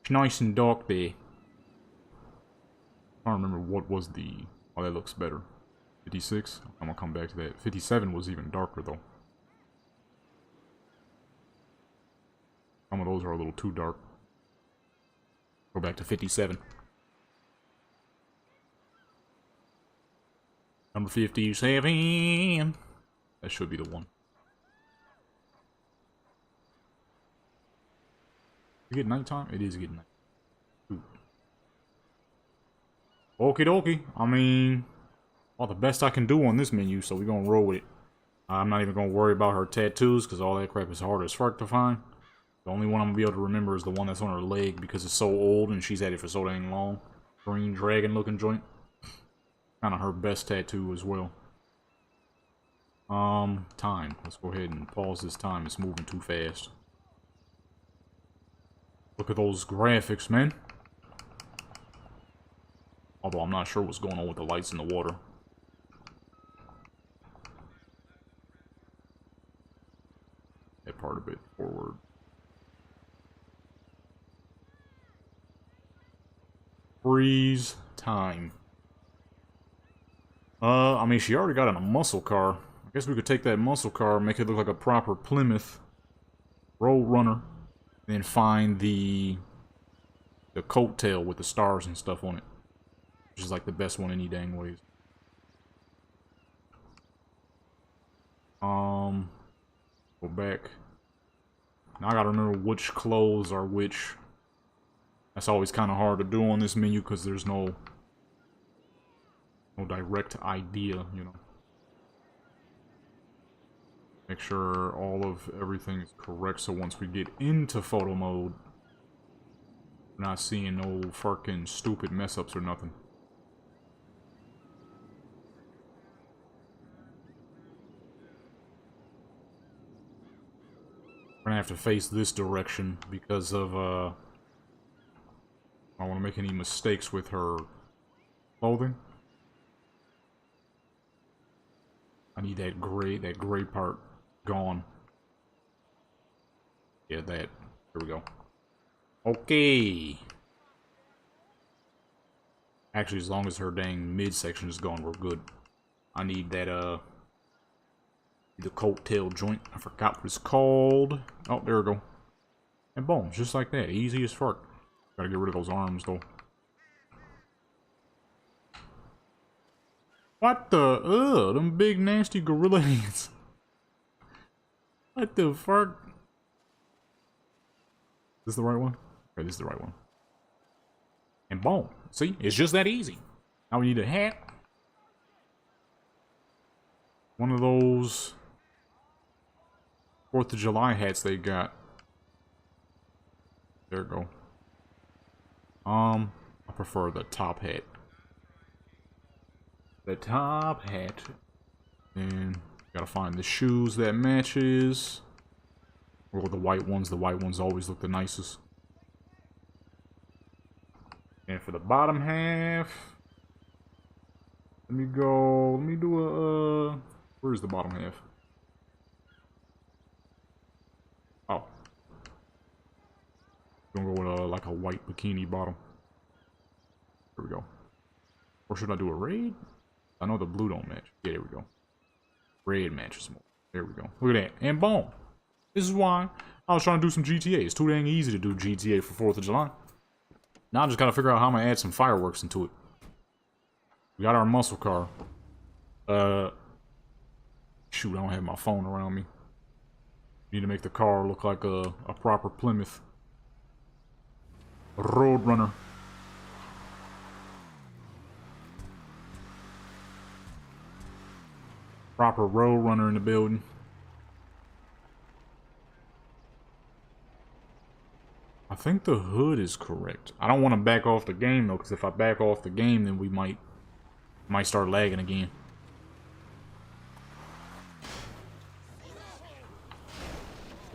It's nice and dark there. I don't remember what was the... Oh, that looks better. 56? I'm gonna come back to that. 57 was even darker, though. Some of those are a little too dark. Go back to 57. Number 57. That should be the one. You get nighttime? It is getting night. Okie dokie. I mean, all the best I can do on this menu, so we're gonna roll with it. I'm not even gonna worry about her tattoos, because all that crap is hard as fuck to find. The only one I'm gonna be able to remember is the one that's on her leg, because it's so old and she's had it for so dang long. Green dragon looking joint. Kind of her best tattoo as well. Time. Let's go ahead and pause this time. It's moving too fast. Look at those graphics, man. Although I'm not sure what's going on with the lights in the water. That part a bit forward. Freeze time. I mean, she already got in a muscle car. I guess we could take that muscle car, make it look like a proper Plymouth Road Runner, and then find the coattail with the stars and stuff on it, which is like the best one any dang ways. Go back. Now I gotta remember which clothes are which. That's always kind of hard to do on this menu because there's no direct idea, you know. Make sure all of everything is correct so once we get into photo mode, we're not seeing no fucking stupid mess ups or nothing. We're gonna have to face this direction because of I don't want to make any mistakes with her clothing. I need that gray part gone. Yeah, that. There we go. Okay. Actually, as long as her dang midsection is gone, we're good. I need that, the coattail joint. I forgot what it's called. Oh, there we go. And boom, just like that. Easy as fuck. Gotta get rid of those arms, though. What the? Them big nasty gorilla hands. What the fuck? Is this the right one? Okay, this is the right one. And boom. See? It's just that easy. Now we need a hat. One of those 4th of July hats they got. There we go. I prefer the top hat. The top hat. And gotta find the shoes that matches. Or the white ones. The white ones always look the nicest. And for the bottom half, let me do a, where's the bottom half? Oh. Gonna go with like a white bikini bottom. There we go. Or should I do a red? I know the blue don't match. Yeah, there we go. Red matches more. There we go. Look at that. And boom. This is why I was trying to do some GTA. It's too dang easy to do GTA for 4th of July. Now I just gotta figure out how I'm gonna add some fireworks into it. We got our muscle car. Shoot, I don't have my phone around me. Need to make the car look like a proper Plymouth. Roadrunner. Proper Roadrunner in the building. I think the hood is correct. I don't want to back off the game though, because if I back off the game, then we might start lagging again.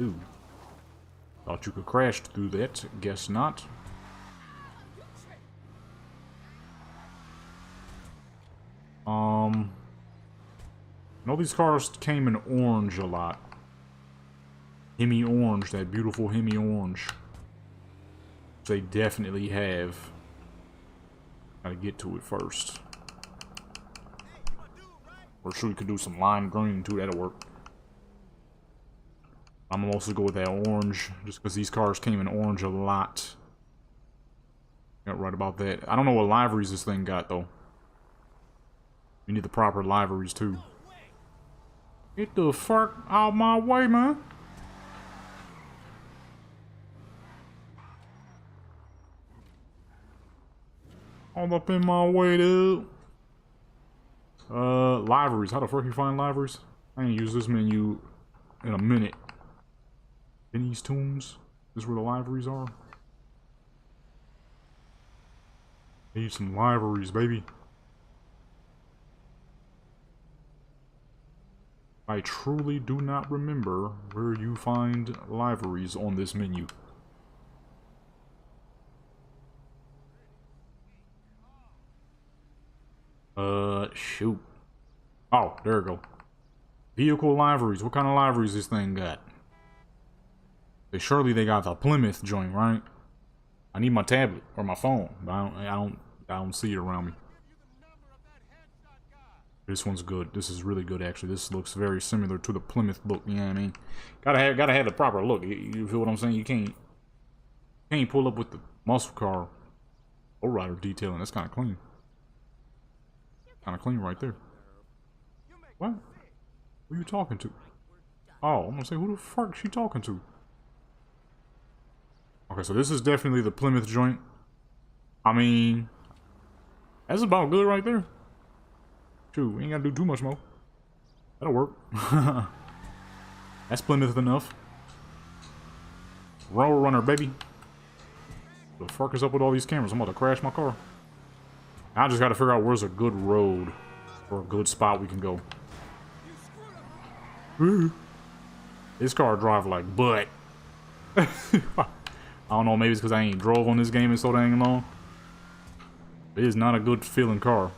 Ooh. Thought you could crash through that. Guess not. I know these cars came in orange a lot. Hemi orange, that beautiful Hemi orange. They definitely have. Gotta get to it first. Or sure, we could do some lime green too, that'll work. I'm gonna also go with that orange, just because these cars came in orange a lot. Got right about that. I don't know what liveries this thing got though. We need the proper liveries too. Get the fuck out my way, man. All up in my way, dude. Liveries. How the fuck you find liveries? I ain't use this menu in a minute. Benny's Tombs. This is where the liveries are. Need some liveries, baby. I truly do not remember where you find liveries on this menu. Shoot. Oh, there we go. Vehicle liveries. What kind of liveries this thing got? Surely they got the Plymouth joint, right? I need my tablet or my phone, but I don't see it around me. This one's good. This is really good, actually. This looks very similar to the Plymouth look. You know what I mean? Gotta have the proper look. You feel what I'm saying? You can't pull up with the muscle car lowrider detailing. That's kind of clean. Kind of clean right there. What? Who are you talking to? Oh, I'm gonna say, who the fuck is she talking to? Okay, so this is definitely the Plymouth joint. I mean, that's about good right there. Shoot, we ain't gotta do too much more. That'll work. That's Plymouth enough. Roll runner, baby. The fuck is up with all these cameras? I'm about to crash my car. I just gotta figure out where's a good road or a good spot we can go. This car drive like butt. I don't know, maybe it's because I ain't drove on this game in so dang long. It is not a good feeling car.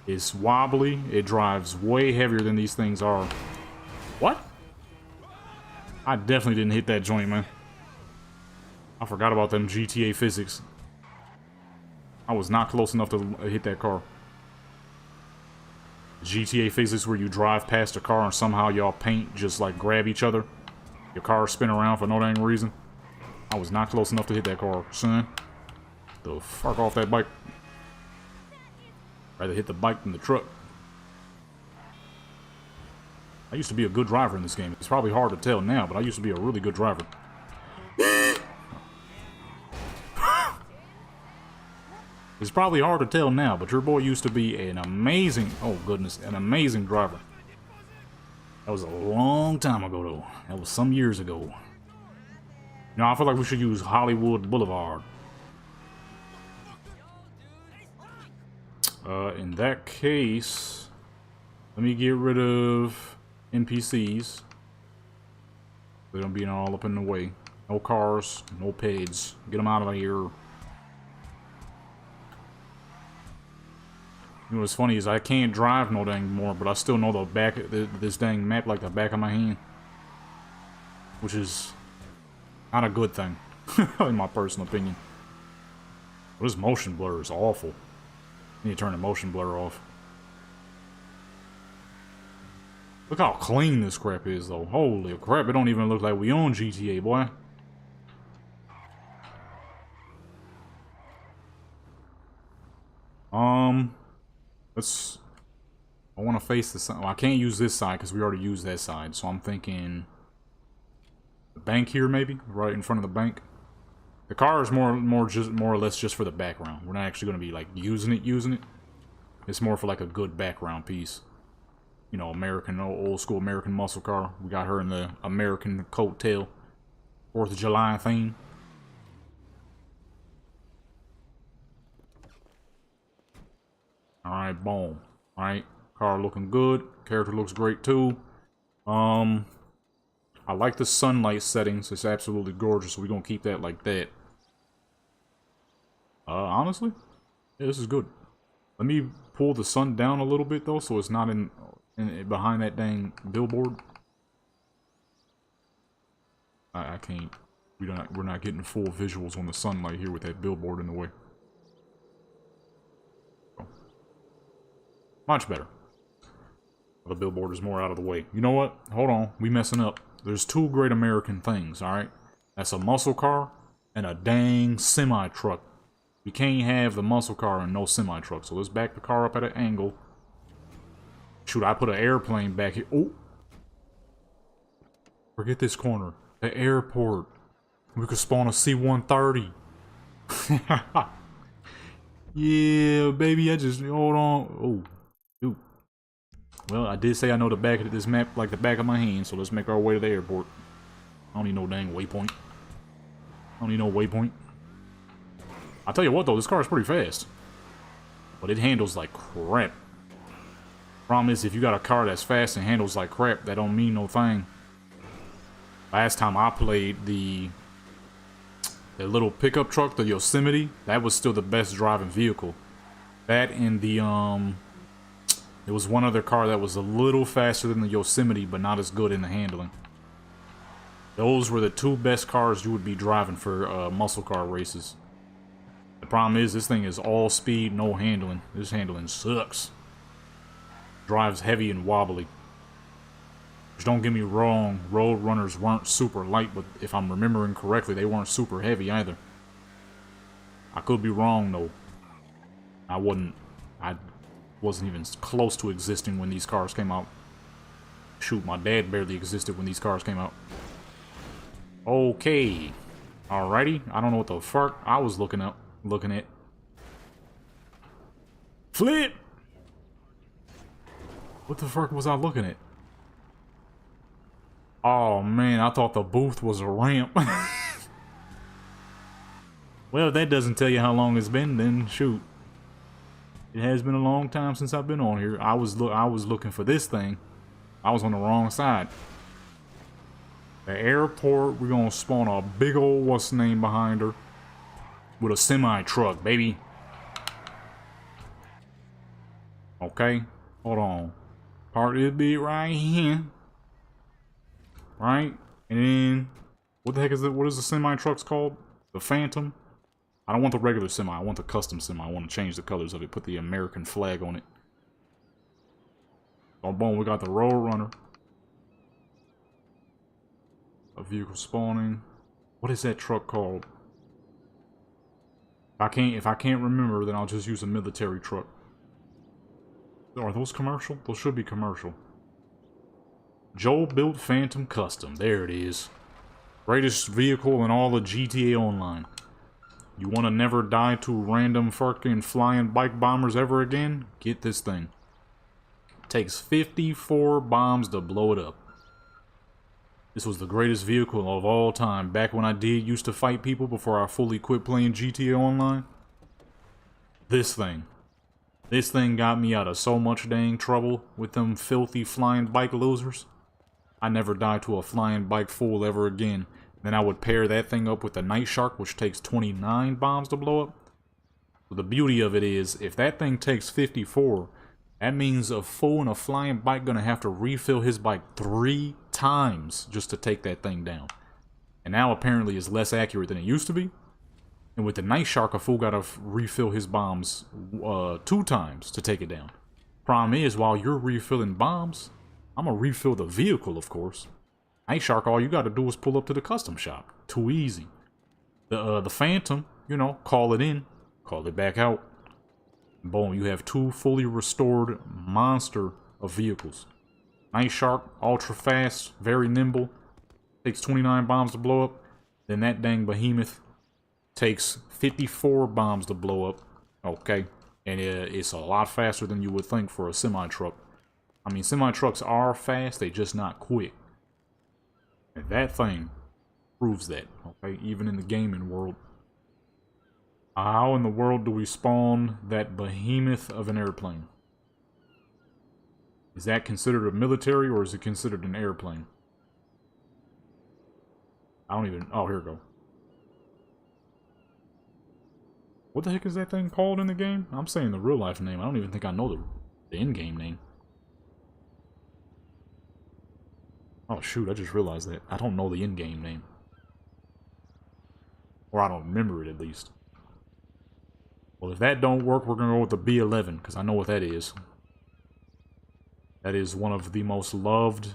It's wobbly. It drives way heavier than these things are. What? I definitely didn't hit that joint, man. I forgot about them GTA physics. I was not close enough to hit that car. GTA physics where you drive past a car and somehow y'all paint just like grab each other. Your car spin around for no dang reason. I was not close enough to hit that car, son. The fuck off that bike. Rather hit the bike than the truck. I used to be a good driver in this game. It's probably hard to tell now, but I used to be a really good driver. It's probably hard to tell now, but your boy used to be an amazing, oh goodness, an amazing driver. That was a long time ago, though. That was some years ago. Now, I feel like we should use Hollywood Boulevard. In that case, let me get rid of NPCs. They don't be all up in the way. No cars, no pigs. Get them out of here. You know what's funny is I can't drive no dang more, but I still know the back this dang map like the back of my hand, which is not a good thing, in my personal opinion. But this motion blur is awful. I need to turn the motion blur off. Look how clean this crap is, though. Holy crap! It don't even look like we own GTA, boy. Let's... I want to face the side. Well, I can't use this side because we already used that side. So I'm thinking... the bank here, maybe? Right in front of the bank. The car is more or less just for the background. We're not actually going to be, like, using it. It's more for, like, a good background piece. You know, American, old school American muscle car. We got her in the American coattail. 4th of July theme. Alright, boom. Alright, car looking good. Character looks great too. I like the sunlight settings. It's absolutely gorgeous, so we're gonna keep that like that. Honestly? Yeah, this is good. Let me pull the sun down a little bit though, so it's not in behind that dang billboard. I can't. We're not getting full visuals on the sunlight here with that billboard in the way. Much better. The billboard is more out of the way. You know what? Hold on. We messing up. There's two great American things, alright? That's a muscle car and a dang semi-truck. We can't have the muscle car and no semi-truck. So let's back the car up at an angle. Shoot, I put an airplane back here. Oh! Forget this corner. The airport. We could spawn a C-130. Yeah, baby, I just... hold on. Oh. Well, I did say I know the back of this map like the back of my hand, so let's make our way to the airport. I don't need no dang waypoint. I don't need no waypoint. I'll tell you what though, this car is pretty fast. But it handles like crap. Problem is, if you got a car that's fast and handles like crap, that don't mean no thing. Last time I played the little pickup truck, the Yosemite, that was still the best driving vehicle. That and the, there was one other car that was a little faster than the Yosemite, but not as good in the handling. Those were the two best cars you would be driving for muscle car races. The problem is, this thing is all speed, no handling. This handling sucks. Drives heavy and wobbly. Which, don't get me wrong, Road Runners weren't super light, but if I'm remembering correctly, they weren't super heavy either. I could be wrong, though. I wasn't even close to existing when these cars came out. Shoot, my dad barely existed when these cars came out. Okay. Alrighty. I don't know what the fuck I was looking at. Flip! What the fuck was I looking at? Oh man, I thought the booth was a ramp. Well, if that doesn't tell you how long it's been, then shoot. It has been a long time since I've been on here. I was looking for this thing. I was on the wrong side. The airport, we're gonna spawn a big old what's name behind her. With a semi-truck, baby. Okay, hold on. Park this bit right here. Right? And then, what the heck is it? What is the semi-truck's called? The Phantom? I don't want the regular semi, I want the custom semi. I want to change the colors of it, put the American flag on it. Oh, boom, we got the Road Runner. A vehicle spawning. What is that truck called? If I can't remember, then I'll just use a military truck. Are those commercial? Those should be commercial. Joel built Phantom Custom. There it is. Greatest vehicle in all of GTA Online. You want to never die to random fucking flying bike bombers ever again? Get this thing. Takes 54 bombs to blow it up. This was the greatest vehicle of all time. Back when I used to fight people before I fully quit playing GTA Online. This thing. This thing got me out of so much dang trouble with them filthy flying bike losers. I never died to a flying bike fool ever again. Then I would pair that thing up with the Night Shark, which takes 29 bombs to blow up. So the beauty of it is, if that thing takes 54, that means a fool in a flying bike gonna have to refill his bike 3 times just to take that thing down. And now apparently it's less accurate than it used to be. And with the Night Shark, a fool gotta refill his bombs 2 times to take it down. Problem is, while you're refilling bombs, I'm gonna refill the vehicle, of course. Night Shark, all you gotta do is pull up to the custom shop. Too easy. The Phantom, you know, call it in, call it back out. Boom, you have 2 fully restored monster of vehicles. Night Shark, ultra fast, very nimble, takes 29 bombs to blow up. Then that dang behemoth takes 54 bombs to blow up. Okay, and it's a lot faster than you would think for a semi-truck. I mean, semi-trucks are fast, they just not quick. And that thing proves that, okay, even in the gaming world. How in the world do we spawn that behemoth of an airplane? Is that considered a military or is it considered an airplane? I don't even... Oh, here we go. What the heck is that thing called in the game? I'm saying the real life name. I don't even think I know the in-game name. Oh shoot, I just realized that. I don't know the in-game name. Or I don't remember it at least. Well, if that don't work, we're gonna go with the B-11, because I know what that is. That is one of the most loved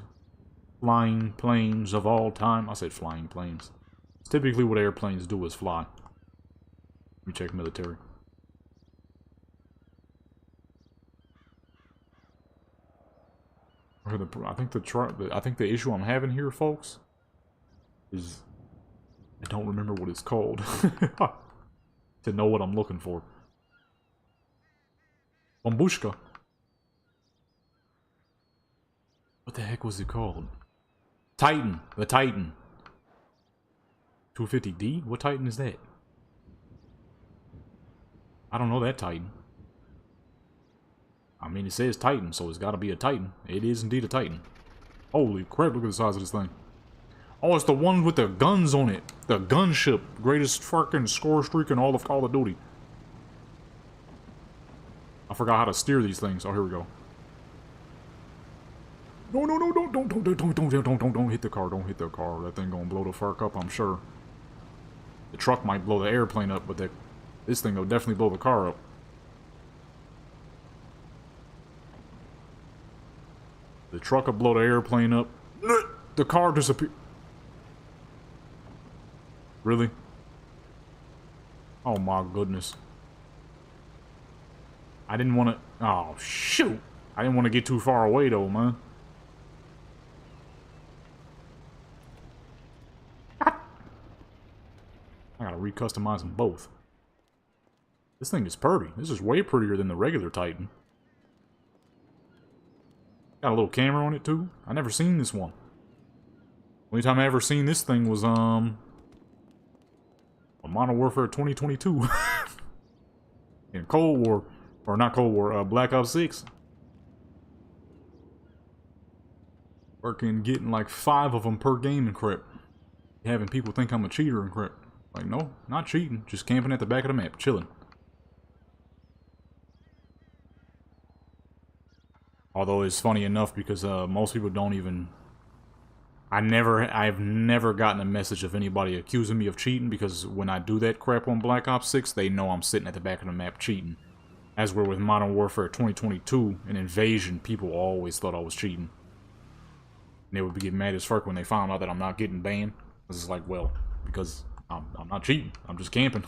flying planes of all time. I said flying planes. It's typically what airplanes do is fly. Let me check military. I think the issue I'm having here, folks, is I don't remember what it's called to know what I'm looking for. Bombushka. What the heck was it called? Titan. The Titan. 250D? What Titan is that? I don't know that Titan. I mean, it says Titan, so it's got to be a Titan. It is indeed a Titan. Holy crap, look at the size of this thing. Oh, it's the one with the guns on it. The gunship. Greatest fucking score streak in all of Call of Duty. I forgot how to steer these things. Oh, here we go. No, don't hit the car. Don't hit the car. That thing gonna blow the fuck up, I'm sure. The truck might blow the airplane up, but this thing will definitely blow the car up. The truck will blow the airplane up. The car disappeared. Really? Oh my goodness. I didn't want to... Oh, shoot. I didn't want to get too far away though, man. customize them both. This thing is pretty. This is way prettier than the regular Titan. Got a little camera on it too. I never seen this one. Only time I ever seen this thing was on Modern Warfare 2022. In Cold War, or not Cold War, Black Ops 6. Working, getting like 5 of them per game and crap. Having people think I'm a cheater and crap. Like, no, not cheating. Just camping at the back of the map, chilling. Although it's funny enough because most people don't even... I've never gotten a message of anybody accusing me of cheating, because when I do that crap on Black Ops 6, they know I'm sitting at the back of the map cheating. As we're with Modern Warfare 2022, an Invasion, people always thought I was cheating. And they would be getting mad as fuck when they found out that I'm not getting banned. It's like, well, because I'm not cheating. I'm just camping.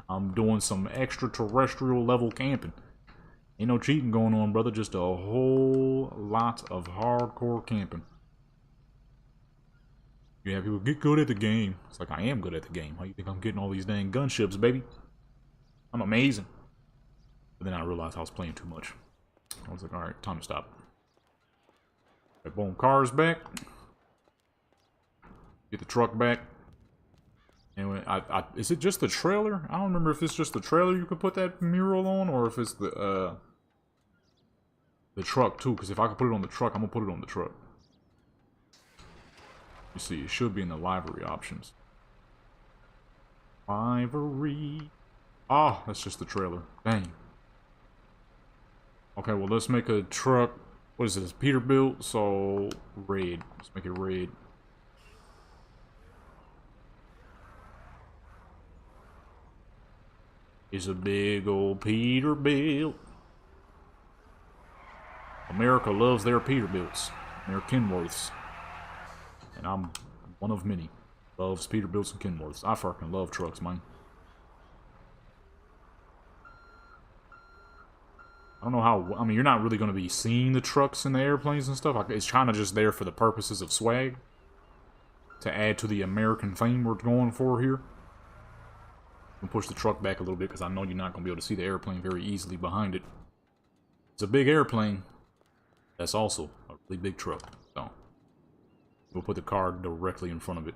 I'm doing some extraterrestrial level camping. Ain't no cheating going on, brother. Just a whole lot of hardcore camping. You have people get good at the game. It's like, I am good at the game. How you think I'm getting all these dang gunships, baby? I'm amazing. But then I realized I was playing too much. I was like, alright, time to stop. Right, boom, car's back. Get the truck back. Anyway, is it just the trailer? I don't remember if it's just the trailer you could put that mural on, or if it's the truck too. Because if I could put it on the truck, I'm gonna put it on the truck. You see, it should be in the library options. Library. Ah, that's just the trailer. Dang. Okay, well, let's make a truck. What is this? Peterbilt, so red. Let's make it red. It's a big old Peterbilt. America loves their Peterbilts. Their Kenworths. And I'm one of many. Loves Peterbilts and Kenworths. I fucking love trucks, man. I don't know how... I mean, you're not really going to be seeing the trucks and the airplanes and stuff. It's kind of just there for the purposes of swag. To add to the American theme we're going for here. I'm push the truck back a little bit because I know you're not going to be able to see the airplane very easily behind it. It's a big airplane. That's also a really big truck. So... we'll put the car directly in front of it.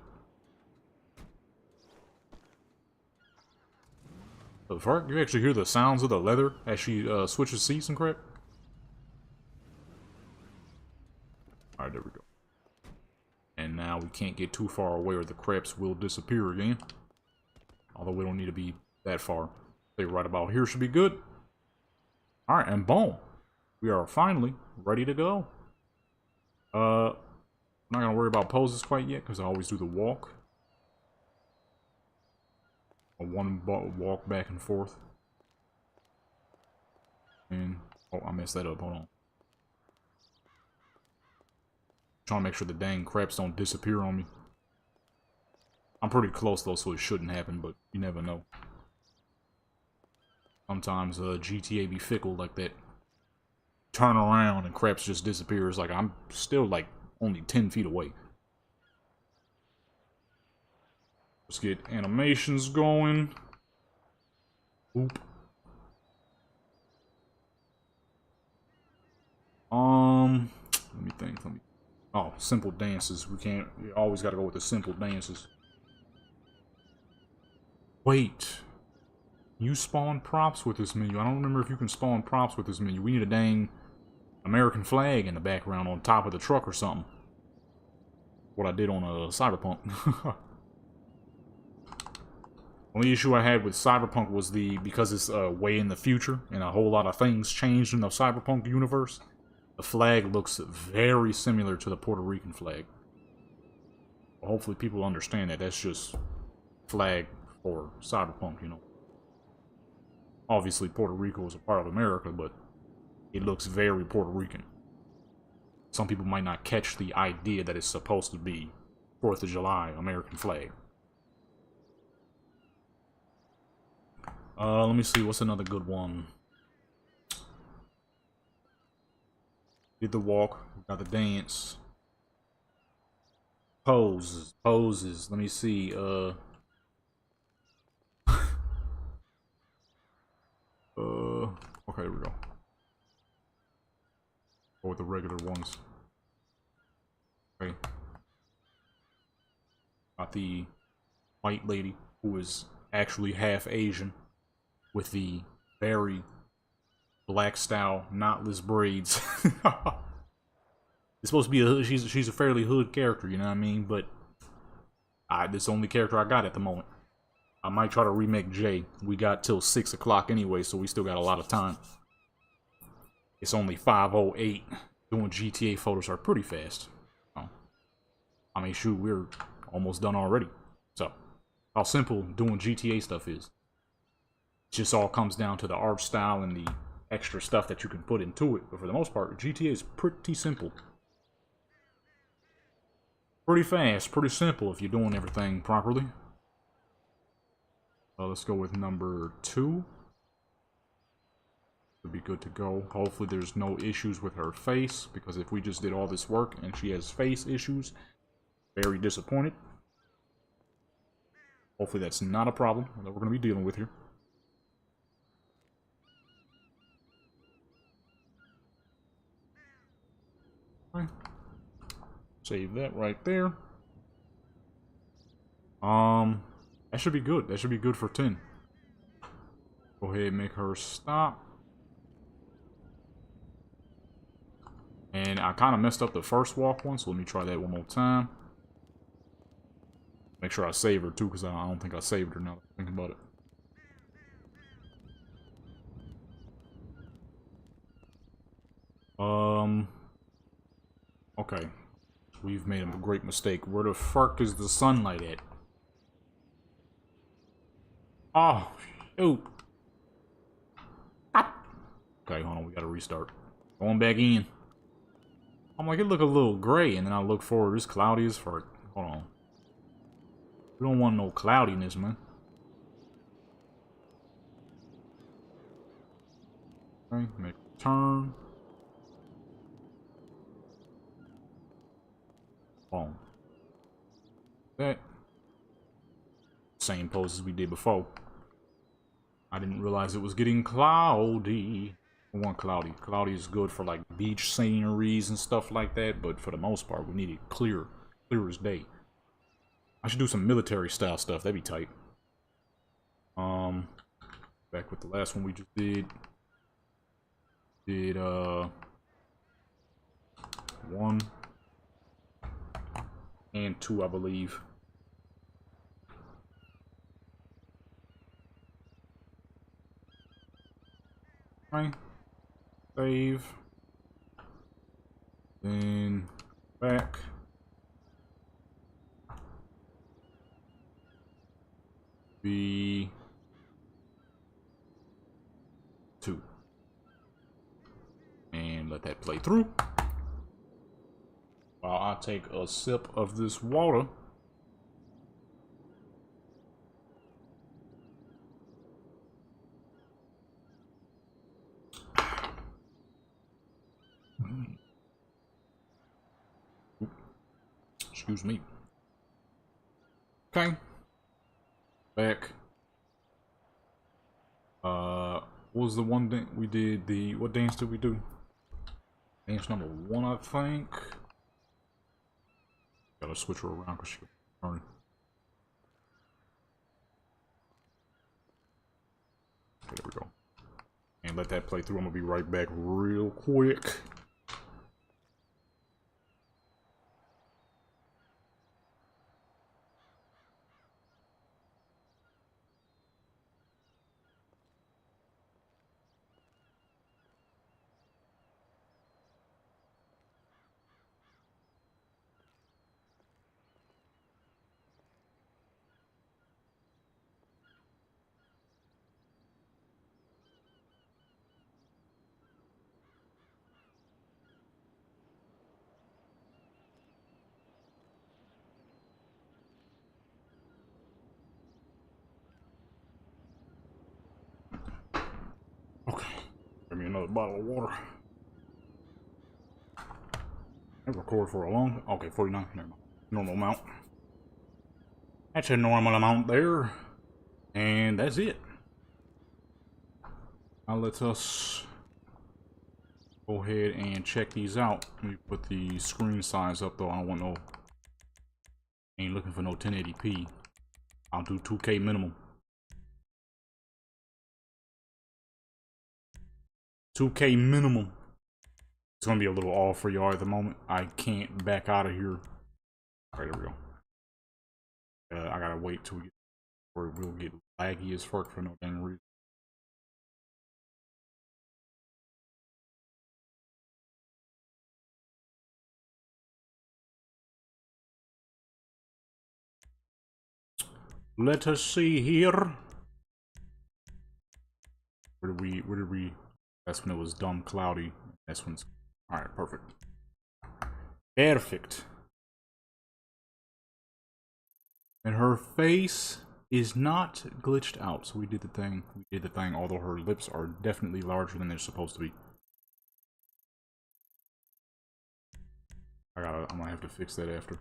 The fuck? You actually hear the sounds of the leather as she switches seats and crap? Alright, there we go. And now we can't get too far away or the craps will disappear again. Although we don't need to be that far. Stay right about here should be good. Alright, and boom. We are finally ready to go. I'm not gonna worry about poses quite yet, because I always do the walk. A one walk back and forth. And, oh, I messed that up, hold on. Trying to make sure the dang craps don't disappear on me. I'm pretty close though, so it shouldn't happen, but you never know. Sometimes GTA be fickle like that. Turn around and craps just disappears. Like, I'm still like only 10 feet away. Let's get animations going. Oop. Let me think. Oh, simple dances. We always gotta go with the simple dances. Wait. You spawn props with this menu. I don't remember if you can spawn props with this menu. We need a dang American flag in the background on top of the truck or something. What I did on Cyberpunk. Only issue I had with Cyberpunk was because it's way in the future and a whole lot of things changed in the Cyberpunk universe. The flag looks very similar to the Puerto Rican flag. Well, hopefully people understand that that's just flag for Cyberpunk, you know. Obviously Puerto Rico is a part of America, but it looks very Puerto Rican. Some people might not catch the idea that it's supposed to be 4th of July American flag. Let me see, what's another good one? Did the walk, got the dance. Poses. Let me see, Okay, there we go. Go with the regular ones. Okay. Got the white lady who is actually half Asian with the very black style knotless braids. It's supposed to be a hood, she's a fairly hood character, you know what I mean? But this is the only character I got at the moment. I might try to remake Jay. We got till 6 o'clock anyway, so we still got a lot of time. It's only 5:08. Doing GTA photos are pretty fast. I mean, shoot, we're almost done already. So, how simple doing GTA stuff is. It just all comes down to the art style and the extra stuff that you can put into it. But for the most part, GTA is pretty simple. Pretty fast, pretty simple if you're doing everything properly. Let's go with number 2. Should be good to go. Hopefully there's no issues with her face, because if we just did all this work and she has face issues, very disappointed. Hopefully that's not a problem that we're going to be dealing with here. Okay. Save that right there. That should be good. That should be good for 10. Go ahead and make her stop. And I kind of messed up the first walk one, so let me try that one more time. Make sure I save her too, because I don't think I saved her now that I'm thinking about it. Okay. We've made a great mistake. Where the fuck is the sunlight at? Oh, shoot. Okay, hold on. We gotta restart. Going back in. I'm like, it look a little gray, and then I look forward. It's cloudy as fuck. Hold on. We don't want no cloudiness, man. Okay, make a turn. Boom. That. Same pose as we did before. I didn't realize it was getting cloudy. I want cloudy. Cloudy is good for like beach sceneries and stuff like that, but for the most part, we need it clear as day. I should do some military style stuff. That'd be tight. Back with the last one we just did. 1 and 2, I believe. Right. Save. Then back. B2. And let that play through. While I take a sip of this water. Excuse me. Okay. Back. What was the one thing we did? What dance did we do? Dance number 1, I think. Gotta switch her around because she'll turn. Okay, there we go. And let that play through. I'm gonna be right back real quick. Okay. Give me another bottle of water. I record for a long. Okay, 49. Never mind. Normal amount. That's a normal amount there. And that's it. Now let us go ahead and check these out. Let me put the screen size up though. I don't want no, ain't looking for no 1080p. I'll do 2K minimum. 2K minimum. It's gonna be a little off for y'all at the moment. I can't back out of here. Alright, there we go. I gotta wait till we get, or we'll get laggy as fuck for no dang reason. Let us see here. Where did we, that's when it was dumb cloudy. That's when it's, alright, perfect. Perfect. And her face is not glitched out, so we did the thing. We did the thing, although her lips are definitely larger than they're supposed to be. I'm gonna have to fix that after.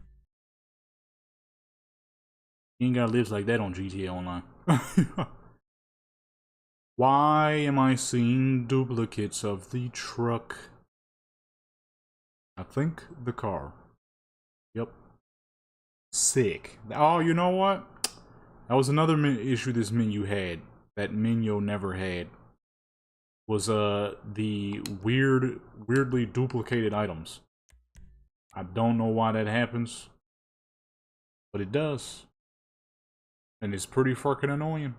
You ain't got lips like that on GTA Online. Why am I seeing duplicates of the truck? I think the car. Yep. Sick. Oh, you know what? That was another issue this menu had. That menu never had. Was the weirdly duplicated items. I don't know why that happens, but it does. And it's pretty fucking annoying.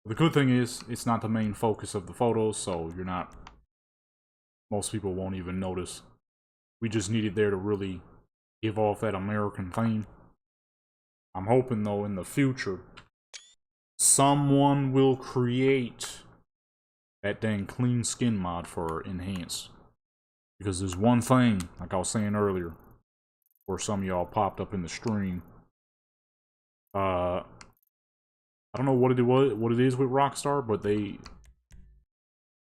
The good thing is, it's not the main focus of the photos, so you're not... Most people won't even notice. We just needed there to really give off that American theme. I'm hoping, though, in the future, someone will create that dang clean skin mod for Enhanced. Because there's one thing, like I was saying earlier, where some of y'all popped up in the stream. I don't know what it is with Rockstar, but they...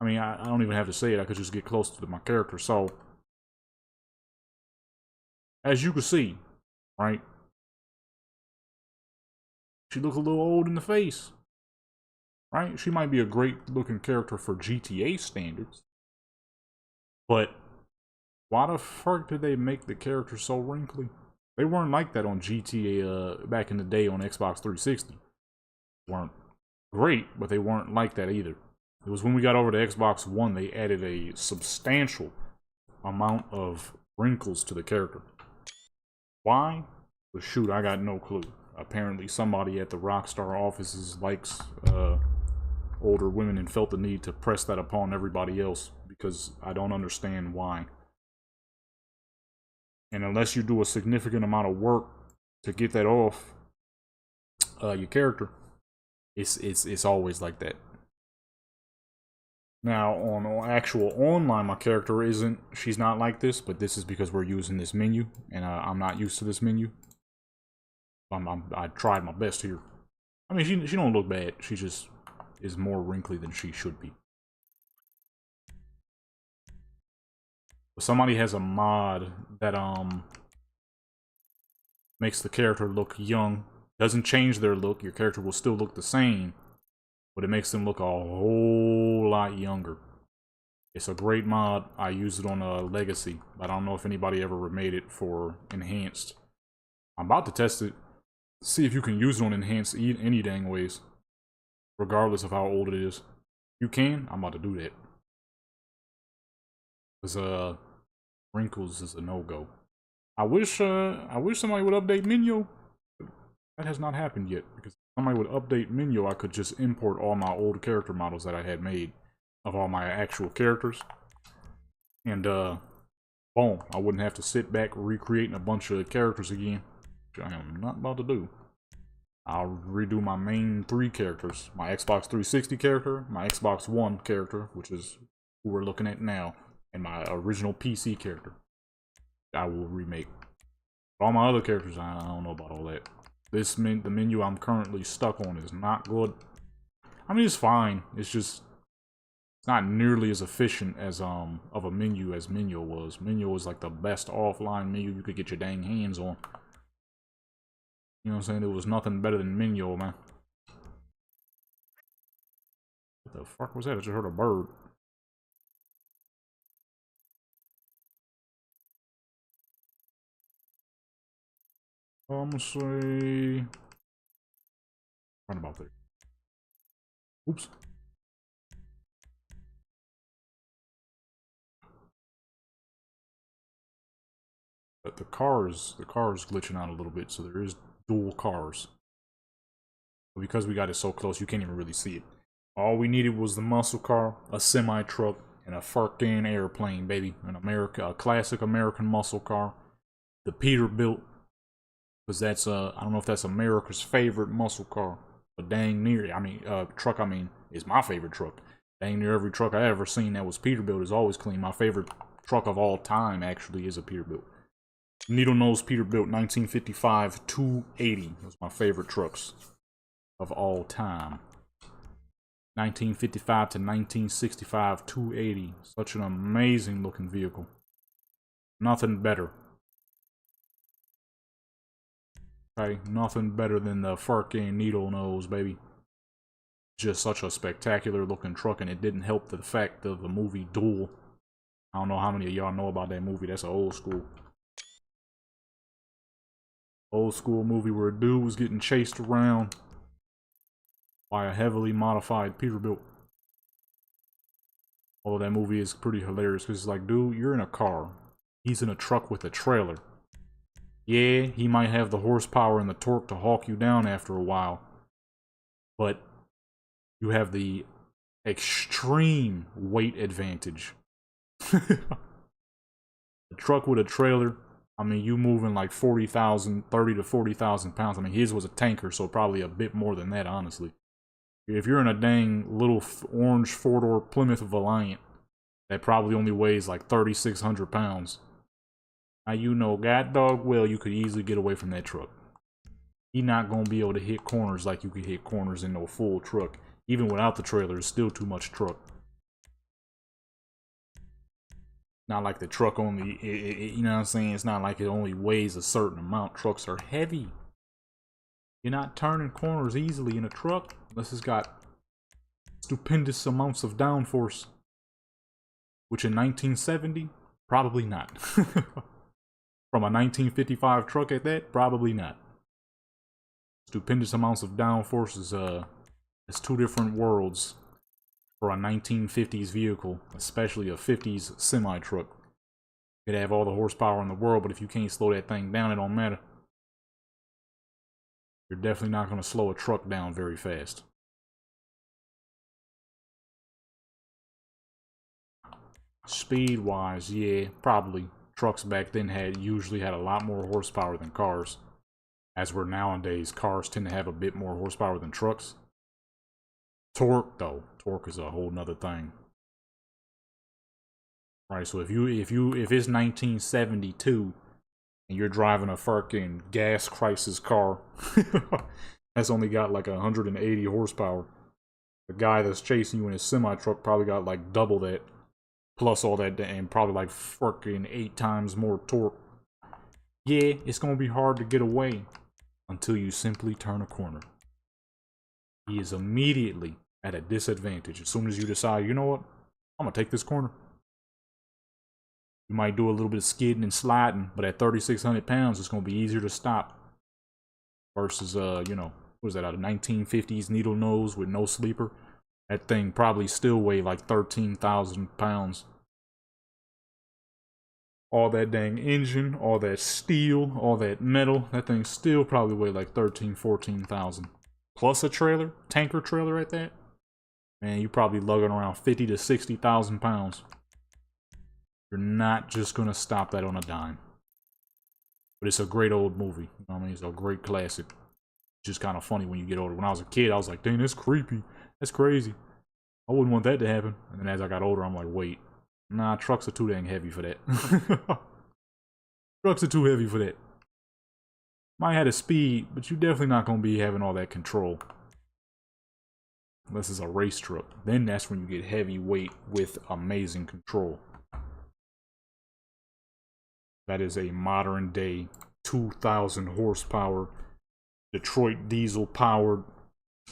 I mean, I don't even have to say it. I could just get close to my character. So, as you can see, right? She looks a little old in the face, right? She might be a great looking character for GTA standards, but why the fuck did they make the character so wrinkly? They weren't like that on GTA back in the day on Xbox 360. Weren't great, but they weren't like that either. It was when we got over to Xbox One, they added a substantial amount of wrinkles to the character. Why? Well, shoot, I got no clue. Apparently somebody at the Rockstar offices likes older women and felt the need to press that upon everybody else, because I don't understand why. And unless you do a significant amount of work to get that off your character, it's always like that. Now, on actual online, my character she's not like this, but this is because we're using this menu, and I'm not used to this menu. I tried my best here. I mean, she don't look bad. She just is more wrinkly than she should be. But somebody has a mod that makes the character look young. Doesn't change their look. Your character will still look the same, but it makes them look a whole lot younger. It's a great mod. I use it on Legacy, but I don't know if anybody ever remade it for Enhanced. I'm about to test it. See if you can use it on Enhanced any dang ways, regardless of how old it is. You can? I'm about to do that. Because wrinkles is a no-go. I wish somebody would update menu. That has not happened yet, because if somebody would update menu, I could just import all my old character models that I had made of all my actual characters. And boom, I wouldn't have to sit back recreating a bunch of characters again. Which I am not about to do. I'll redo my main 3 characters. My Xbox 360 character, my Xbox One character, which is who we're looking at now, and my original PC character. I will remake. All my other characters, I don't know about all that. The menu I'm currently stuck on is not good. I mean, it's fine. It's just it's not nearly as efficient as of a menu as Menu was. Menu was like the best offline menu you could get your dang hands on. You know what I'm saying? There was nothing better than Menu, man. What the fuck was that? I just heard a bird. I'm gonna say right about there. Oops. But the car is glitching out a little bit, so there is dual cars. But because we got it so close, you can't even really see it. All we needed was the muscle car, a semi truck, and a fucking airplane, baby. A classic American muscle car, the Peterbilt, because that's I don't know if that's America's favorite muscle car, but dang near. I mean, truck. I mean, is my favorite truck. Dang near every truck I ever seen that was Peterbilt is always clean. My favorite truck of all time actually is a Peterbilt. Needle nose Peterbilt 1955 280 was my favorite trucks of all time. 1955 to 1965 280. Such an amazing looking vehicle. Nothing better. Okay, nothing better than the fucking needle nose, baby. Just such a spectacular looking truck, and it didn't help the fact of the movie Duel. I don't know how many of y'all know about that movie. That's an old school movie where a dude was getting chased around by a heavily modified Peterbilt. Although that movie is pretty hilarious because it's like, dude, you're in a car. He's in a truck with a trailer. Yeah, he might have the horsepower and the torque to hawk you down after a while. But you have the extreme weight advantage. The truck with a trailer, I mean, you moving like 30 to 40,000 pounds. I mean, his was a tanker, so probably a bit more than that, honestly. If you're in a dang little orange four-door Plymouth Valiant that probably only weighs like 3,600 pounds, now you know, god dog well, you could easily get away from that truck. You're not gonna be able to hit corners like you could hit corners in no full truck. Even without the trailer, it's still too much truck. Not like the truck only, you know what I'm saying? It's not like it only weighs a certain amount. Trucks are heavy. You're not turning corners easily in a truck unless it's got stupendous amounts of downforce. Which in 1970, probably not. From a 1955 truck at that, probably not. Stupendous amounts of downforce is two different worlds for a 1950s vehicle, especially a 50s semi-truck. You could have all the horsepower in the world, but if you can't slow that thing down, it don't matter. You're definitely not going to slow a truck down very fast. Speed-wise, yeah, probably. Trucks back then usually had a lot more horsepower than cars. As we're nowadays, cars tend to have a bit more horsepower than trucks. Torque, though. Torque is a whole nother thing. Right, so if it's 1972 and you're driving a fucking gas crisis car that's only got like 180 horsepower, the guy that's chasing you in his semi-truck probably got like double that, plus all that, and probably like fucking 8 times more torque. Yeah, it's gonna be hard to get away until you simply turn a corner. He is immediately at a disadvantage as soon as you decide, you know what, I'm gonna take this corner. You might do a little bit of skidding and sliding, but at 3,600 pounds, it's gonna be easier to stop. Versus, you know, what was that, out of 1950s needle nose with no sleeper? That thing probably still weighed like 13,000 pounds. All that dang engine, all that steel, all that metal, that thing still probably weighed like 13, 14,000. Plus a trailer, tanker trailer at that. Man, you probably lugging around 50 to 60,000 pounds. You're not just gonna stop that on a dime. But it's a great old movie. You know what I mean? It's a great classic. It's just kind of funny when you get older. When I was a kid, I was like, dang, that's creepy. That's crazy. I wouldn't want that to happen. And then as I got older, I'm like, wait. Nah, trucks are too dang heavy for that. Trucks are too heavy for that. Might have the speed, but you're definitely not going to be having all that control. Unless it's a race truck. Then that's when you get heavyweight with amazing control. That is a modern day 2,000 horsepower Detroit diesel powered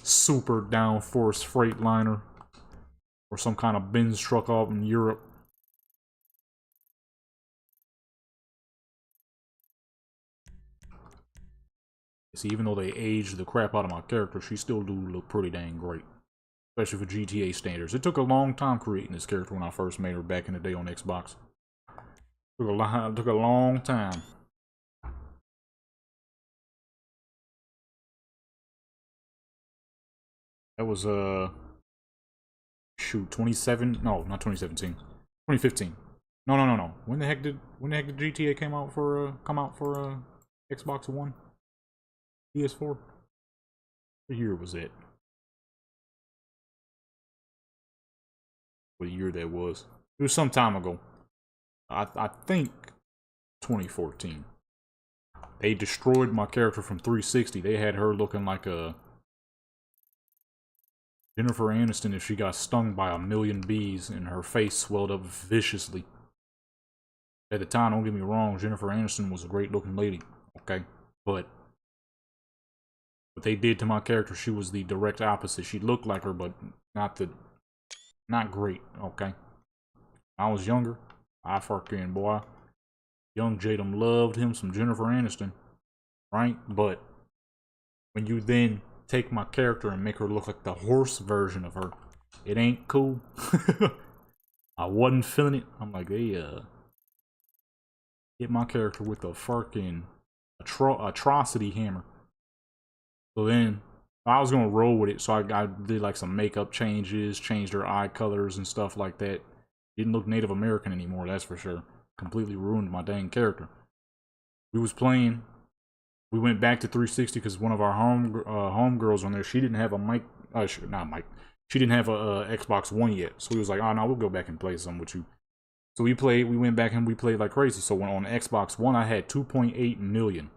super downforce Freightliner or some kind of Benz truck up in Europe. See, even though they aged the crap out of my character, she still do look pretty dang great. Especially for GTA standards. It took a long time creating this character when I first made her back in the day on Xbox. Took a long time. That was shoot, 27? No, not 2017. 2015. No. When the heck did GTA come out for Xbox One? PS4? What year was it? What year that was? It was some time ago. I think 2014. They destroyed my character from 360. They had her looking like a Jennifer Aniston if she got stung by a million bees and her face swelled up viciously. At the time, don't get me wrong, Jennifer Aniston was a great looking lady, okay? But what they did to my character, she was the direct opposite. She looked like her, but not great, okay? I was younger. I fucking, boy, young Jadam loved him some Jennifer Aniston, right? But when you then take my character and make her look like the horse version of her, it ain't cool. I wasn't feeling it. I'm like, they hit my character with a fucking atrocity hammer. So then I was gonna roll with it, so I did like some makeup changes, changed her eye colors and stuff like that. Didn't look Native American anymore, that's for sure. Completely ruined my dang character. We was playing. We went back to 360 because one of our home girls on there, she didn't have a mic. She didn't have a Xbox One yet. So we was like, oh no, we'll go back and play some with you. So we went back and we played like crazy. So when on Xbox One, I had 2.8 million.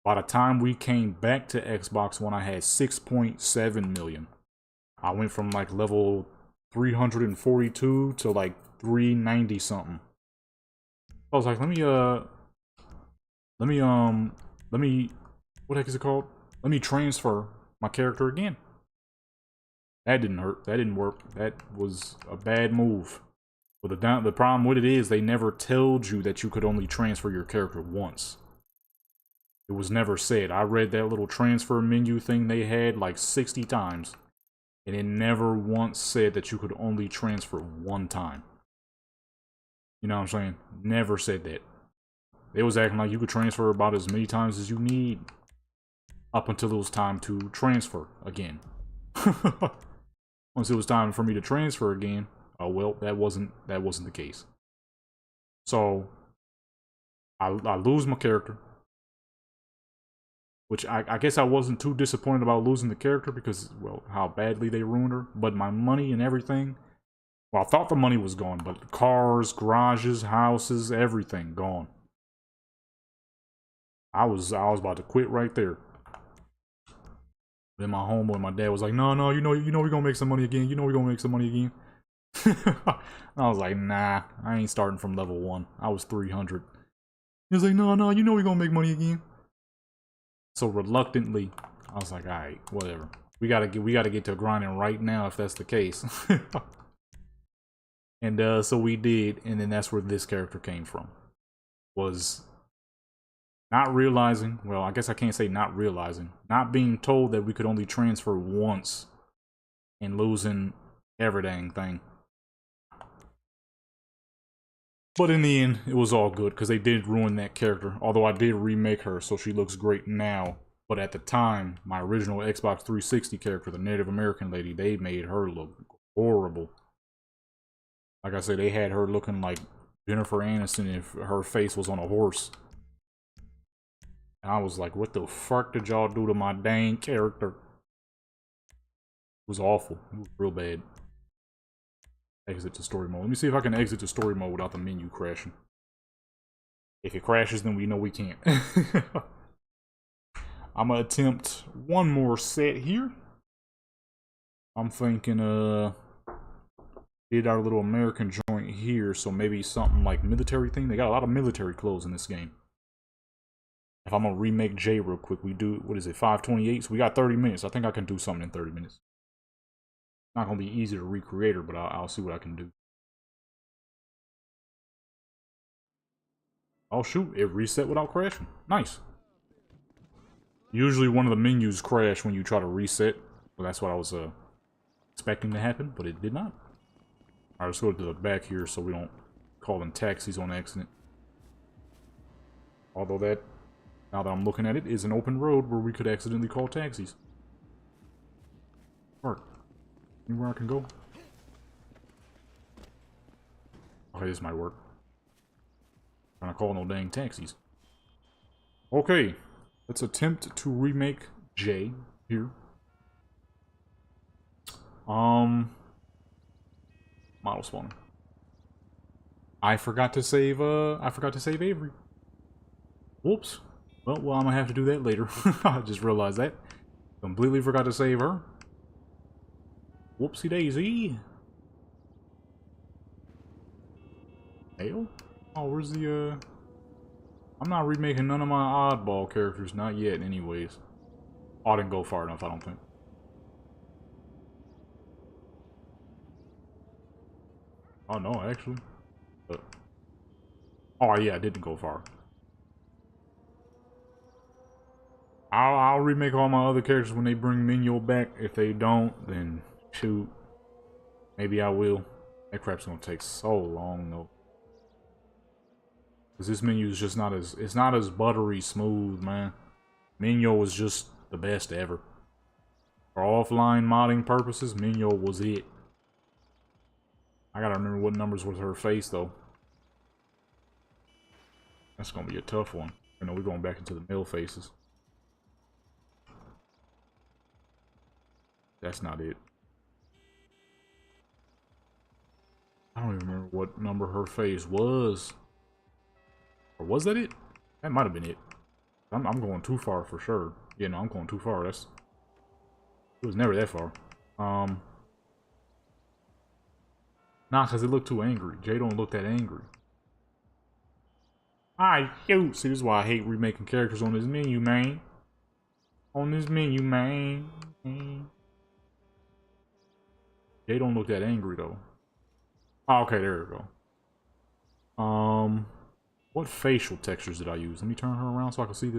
By the time we came back to Xbox One, I had 6.7 million. I went from like level 342 to like 390 something. I was like, let me, what the heck is it called? Let me transfer my character again. That didn't hurt. That didn't work. That was a bad move. But the problem with it is they never told you that you could only transfer your character once. It was never said. I read that little transfer menu thing they had like 60 times. And it never once said that you could only transfer one time. You know what I'm saying? Never said that. They was acting like you could transfer about as many times as you need. Up until it was time to transfer again. Once it was time for me to transfer again, oh well, that wasn't the case. So I lose my character. Which I guess I wasn't too disappointed about losing the character because, well, how badly they ruined her. But my money and everything, well, I thought the money was gone, but cars, garages, houses, everything gone. I was about to quit right there. Then my homeboy, my dad was like, no, you know we're gonna make some money again. You know we're gonna make some money again. I was like, nah, I ain't starting from level 1. I was 300. He was like, no, you know we're gonna make money again. So reluctantly, I was like, all right, whatever. We gotta get to grinding right now if that's the case. And so we did, and then that's where this character came from. Was not realizing, well, I guess I can't say not realizing, not being told that we could only transfer once and losing every dang thing. But in the end, it was all good because they did ruin that character. Although I did remake her, so she looks great now. But at the time, my original Xbox 360 character, the Native American lady, they made her look horrible. Like I said, they had her looking like Jennifer Aniston if her face was on a horse. And I was like, what the fuck did y'all do to my dang character? It was awful. It was real bad. Exit to story mode. Let me see if I can exit to story mode without the menu crashing. If it crashes, then we know we can't. I'm gonna attempt one more set here. I'm thinking, did our little American joint here, so maybe something like military thing. They got a lot of military clothes in this game. If I'm gonna remake J real quick, we do, what is it, 5:28? So we got 30 minutes. I think I can do something in 30 minutes. Not gonna be easy to recreate her, but I'll see what I can do. Oh shoot, it reset without crashing. Nice. Usually one of the menus crash when you try to reset. Well, that's what I was expecting to happen, but it did not. Alright, let's go to the back here so we don't call them taxis on accident. Although that, now that I'm looking at it, is an open road where we could accidentally call taxis. Alright. Anywhere I can go? Okay, this might work. Trying to call no dang taxis. Okay. Let's attempt to remake Jay here. Model spawner. I forgot to save Avery. Whoops. Well, I'm gonna have to do that later. I just realized that. Completely forgot to save her. Whoopsie daisy. Hell? Oh, where's the, I'm not remaking none of my oddball characters. Not yet, anyways. Oh, I didn't go far enough, I don't think. Oh, no, actually. Oh, yeah, I didn't go far. I'll remake all my other characters when they bring Minyo back. If they don't, then shoot. Maybe I will. That crap's gonna take so long, though. Because this menu is just not as... It's not as buttery smooth, man. Minyo was just the best ever. For offline modding purposes, Minyo was it. I gotta remember what numbers was her face, though. That's gonna be a tough one. You know, we're going back into the male faces. That's not it. I don't even remember what number her face was. Or was that it? That might have been it. I'm going too far for sure. Yeah, no, I'm going too far. It was never that far. Nah, because it looked too angry. Jay don't look that angry. Shoot. See, this is why I hate remaking characters on this menu, man. On this menu, man. Jay don't look that angry, though. Oh, okay, there we go. What facial textures did I use? Let me turn her around so I can see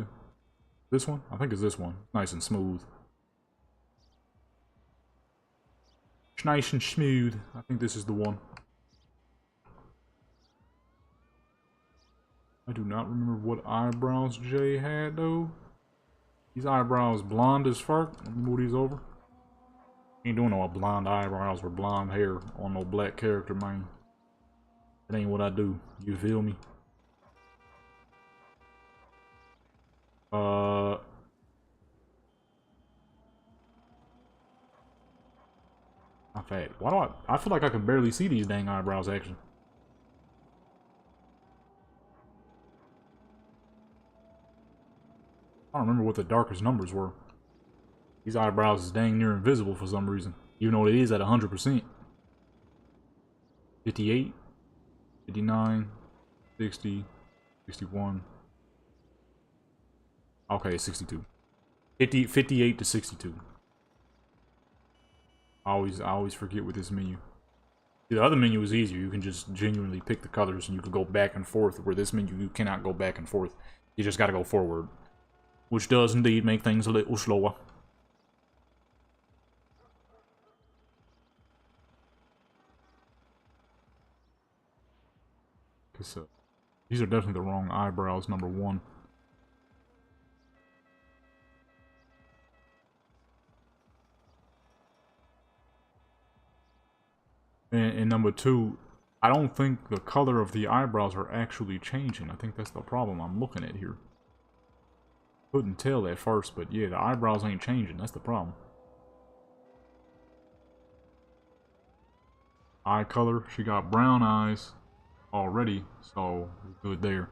this one. I think it's this one. Nice and smooth. It's nice and smooth. I think this is the one. I do not remember what eyebrows Jay had, though. These eyebrows blonde as fuck. Let me move these over. Ain't doing no blonde eyebrows or blonde hair on no black character, man. That ain't what I do. You feel me? Not bad. Why do I feel like I can barely see these dang eyebrows, actually. I don't remember what the darkest numbers were. These eyebrows is dang near invisible for some reason. Even though it is at 100%. 58, 59, 60, 61. Okay, 62. 58 to 62. I always forget with this menu. The other menu is easier. You can just genuinely pick the colors and you can go back and forth, where this menu you cannot go back and forth. You just gotta go forward. Which does indeed make things a little slower. Cause these are definitely the wrong eyebrows, number one. And number two, I don't think the color of the eyebrows are actually changing. I think that's the problem I'm looking at here. Couldn't tell at first, but yeah, the eyebrows ain't changing. That's the problem. Eye color, she got brown eyes already, so we're good there.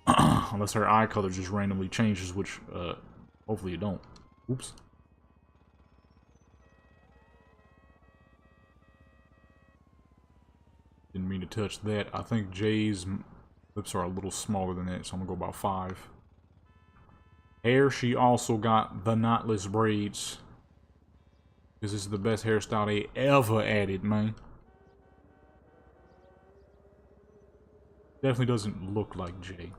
Unless her eye color just randomly changes, which hopefully it don't. Oops. Didn't mean to touch that. I think Jay's lips are a little smaller than that, so I'm gonna go about 5. Hair, she also got the knotless braids. Because this is the best hairstyle they ever added, man. Definitely doesn't look like Jay.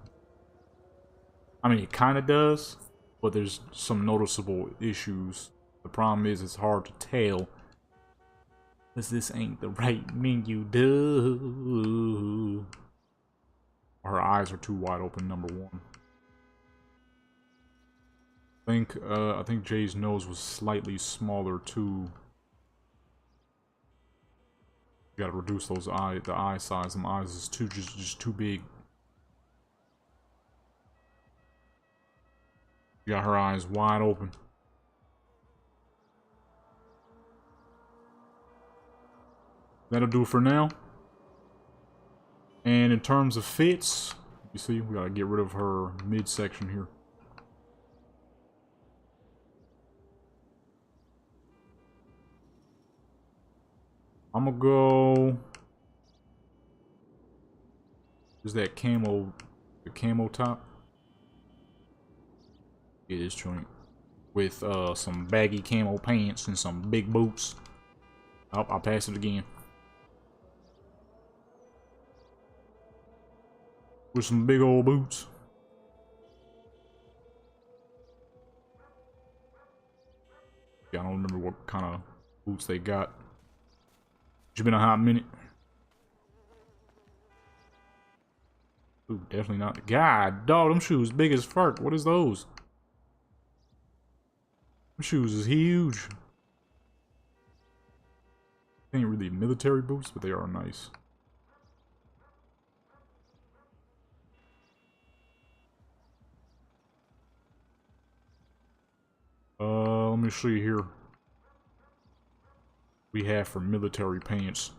I mean, it kind of does, but there's some noticeable issues. The problem is it's hard to tell. Because this ain't the right menu, duh. Her eyes are too wide open, number one. I think Jay's nose was slightly smaller too. You gotta reduce those the eye size. Them eyes is just too big. You got her eyes wide open. That'll do for now. And in terms of fits, you see, we gotta get rid of her midsection here. I'm gonna go. Is that camo? The camo top? Yeah, this joint. With some baggy camo pants and some big boots. Oh, I'll pass it again. With some big old boots. Yeah, I don't remember what kind of boots they got. It's been a hot minute. Ooh, definitely not. God, dog, them shoes big as fuck. What is those? Them shoes is huge. Ain't really military boots, but they are nice. Let me see here. We have for military pants.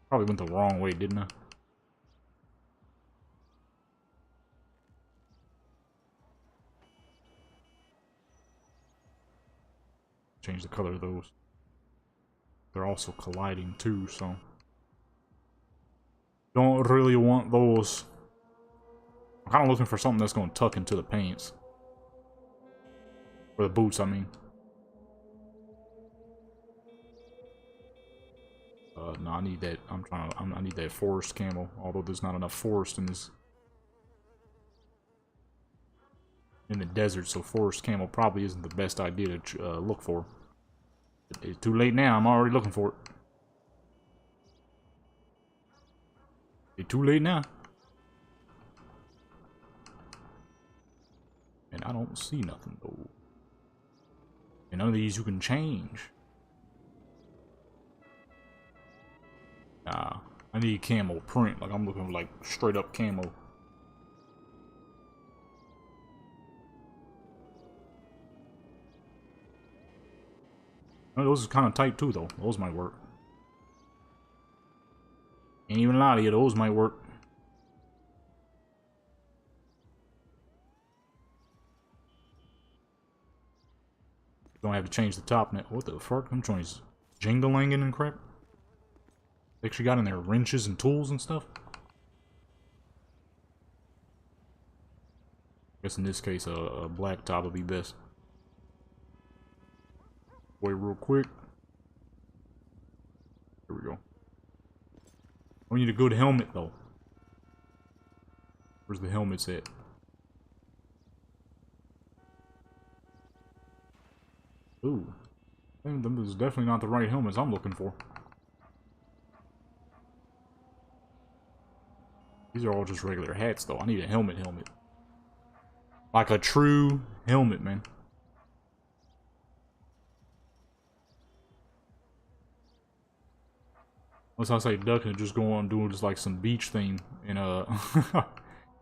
Probably went the wrong way, didn't I? Change the color of those. They're also colliding too, so don't really want those. I'm kind of looking for something that's going to tuck into the pants. Or the boots, I mean. No, I need that. I need that forest camo. Although there's not enough forest in this. In the desert, so forest camo probably isn't the best idea to look for. It's too late now. I'm already looking for it. It's too late now. And I don't see nothing though. And none of these you can change. Nah, I need camo print. Like I'm looking for like straight up camo. Oh, those are kind of tight too, though. Those might work. Ain't even lie to you, those might work. Don't have to change the top net. What the fuck? I'm trying to jinglanging and crap. They actually got in there wrenches and tools and stuff. Guess in this case, a black top would be best. Wait real quick. Here we go. We need a good helmet though. Where's the helmets at? Ooh. This is definitely not the right helmets I'm looking for. These are all just regular hats though. I need a helmet. Like a true helmet, man. Unless I say duck and just go on doing just like some beach theme in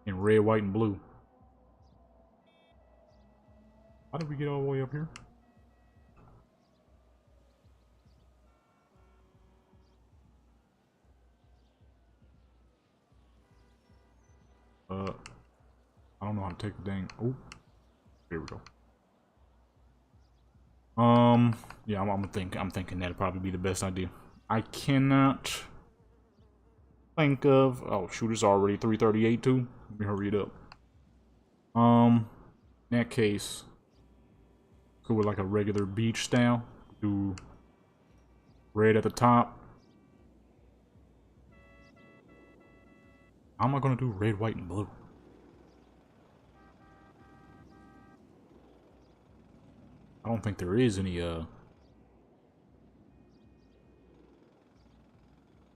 in red, white, and blue. How did we get all the way up here? I don't know how to take the dang. Oh, here we go. Yeah, I'm thinking that'd probably be the best idea. I cannot think of. Oh shoot, it's already 3:38 too. Let me hurry it up. In that case, Go with like a regular beach style. Do red at the top. How am I gonna do red, white, and blue? I don't think there is any,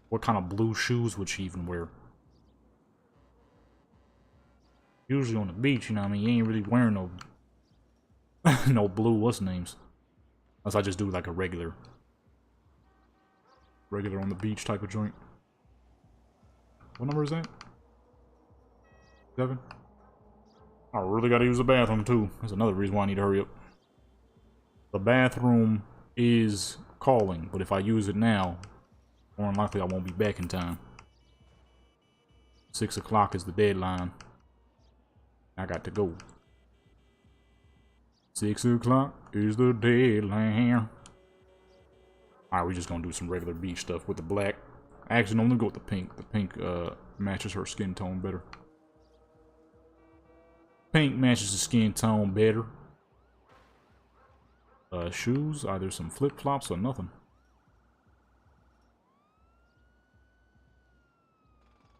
what kind of blue shoes would she even wear? Usually on the beach, you know what I mean? You ain't really wearing no, no blue what's names. Unless I just do like a regular on the beach type of joint. What number is that? 7? I really gotta use the bathroom too. That's another reason why I need to hurry up. The bathroom is calling, but if I use it now, more than likely I won't be back in time. 6 o'clock is the deadline. I got to go. 6 o'clock is the deadline. Alright, we're just gonna do some regular beach stuff with the black. Actually, no, I'm gonna go with the pink. The pink matches her skin tone better. Pink matches the skin tone better. Shoes, either some flip-flops or nothing.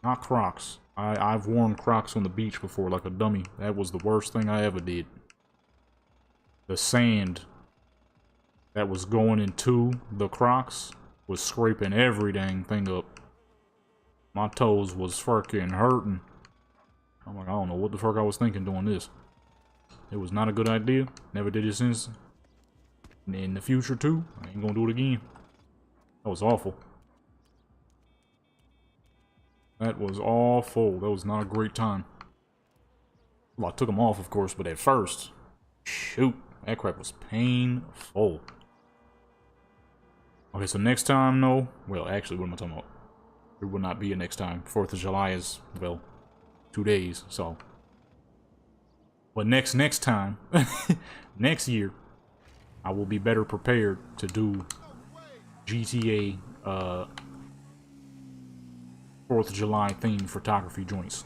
Not Crocs. I've worn Crocs on the beach before like a dummy. That was the worst thing I ever did. The sand that was going into the Crocs was scraping every dang thing up. My toes was fucking hurting. I'm like, I don't know what the fuck I was thinking doing this. It was not a good idea. Never did it since. And in the future too, I ain't gonna do it again. That was awful. That was awful. That was not a great time. Well, I took them off, of course, but at first, shoot, that crap was painful. Okay, so next time, no. Well, actually, what am I talking about? There will not be a next time. 4th of July is, well, 2 days, so. But next time, next year, I will be better prepared to do GTA 4th of July themed photography joints.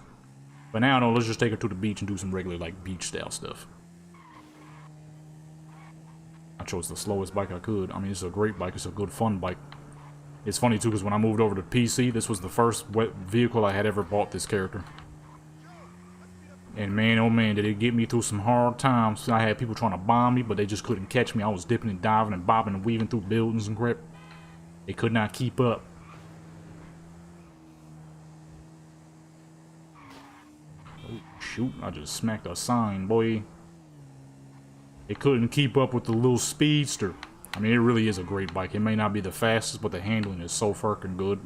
But now, no, let's just take her to the beach and do some regular, like, beach style stuff. I chose the slowest bike I could. I mean, it's a great bike. It's a good, fun bike. It's funny, too, because when I moved over to PC, this was the first vehicle I had ever bought this character. And man, oh man, did it get me through some hard times. I had people trying to bomb me, but they just couldn't catch me. I was dipping and diving and bobbing and weaving through buildings and crap. They could not keep up. Oh, shoot, I just smacked a sign, boy. They couldn't keep up with the little speedster. I mean, it really is a great bike. It may not be the fastest, but the handling is so fucking good.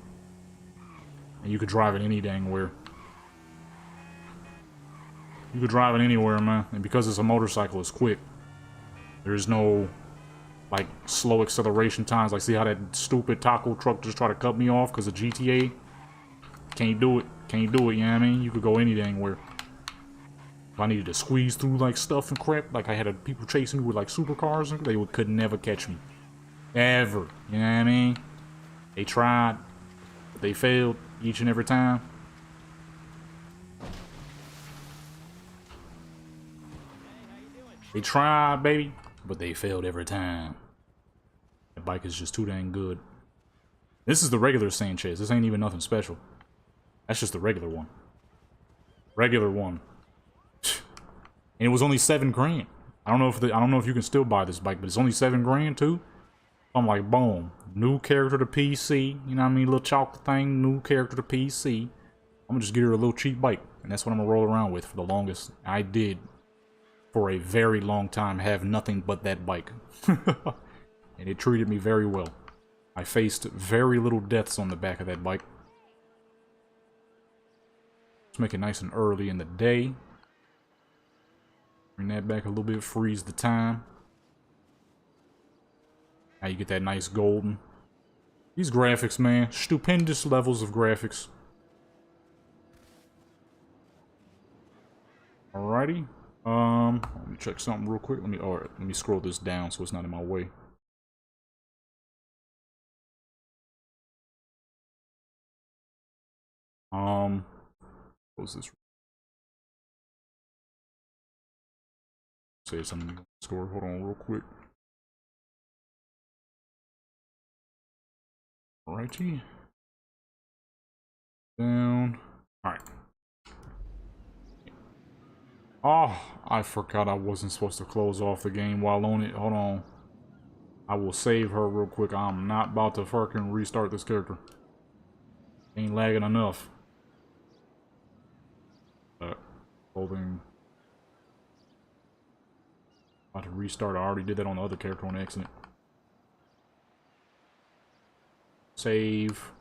And you could drive it any dang where. You could drive it anywhere, man. And because it's a motorcycle, it's quick. There's no, like, slow acceleration times. Like, see how that stupid taco truck just tried to cut me off because of GTA? Can't do it. Can't do it, you know what I mean? You could go any dang where. If I needed to squeeze through, like, stuff and crap, like I had people chasing me with, like, supercars, and they could never catch me. Ever. You know what I mean? They tried, but they failed each and every time. They tried, baby, but they failed every time. That bike is just too dang good. This is the regular Sanchez. This ain't even nothing special. That's just the regular one. Regular one. And it was only $7 grand. I don't know if you can still buy this bike, but it's only $7 grand too. I'm like, boom, new character to PC. You know what I mean? Little chocolate thing, new character to PC. I'm gonna just get her a little cheap bike, and that's what I'm gonna roll around with for the longest. I did, for a very long time, have nothing but that bike, and it treated me very well. I faced very little deaths on the back of that bike. Let's make it nice and early in the day. Bring that back a little bit, freeze the time. Now you get that nice golden. These graphics, man, stupendous levels of graphics. Alrighty. Let me check something real quick. Let me scroll this down so it's not in my way. What was this? Say something on the score. Hold on real quick. Alrighty. Down. Alright. Oh, I forgot I wasn't supposed to close off the game while on it. Hold on. I will save her real quick. I'm not about to fucking restart this character. Ain't lagging enough. Holding. About to restart. I already did that on the other character on accident. Save.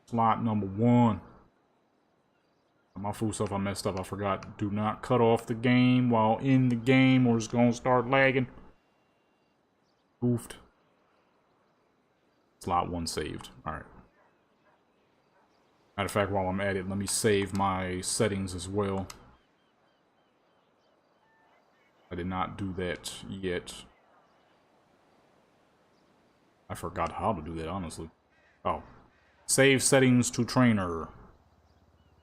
Slot number 1. My fool stuff I messed up. I forgot. Do not cut off the game while in the game or it's gonna start lagging. Goofed. Slot 1 saved. Alright. Matter of fact, while I'm at it, let me save my settings as well. I did not do that yet. I forgot how to do that, honestly. Oh. Save settings to trainer.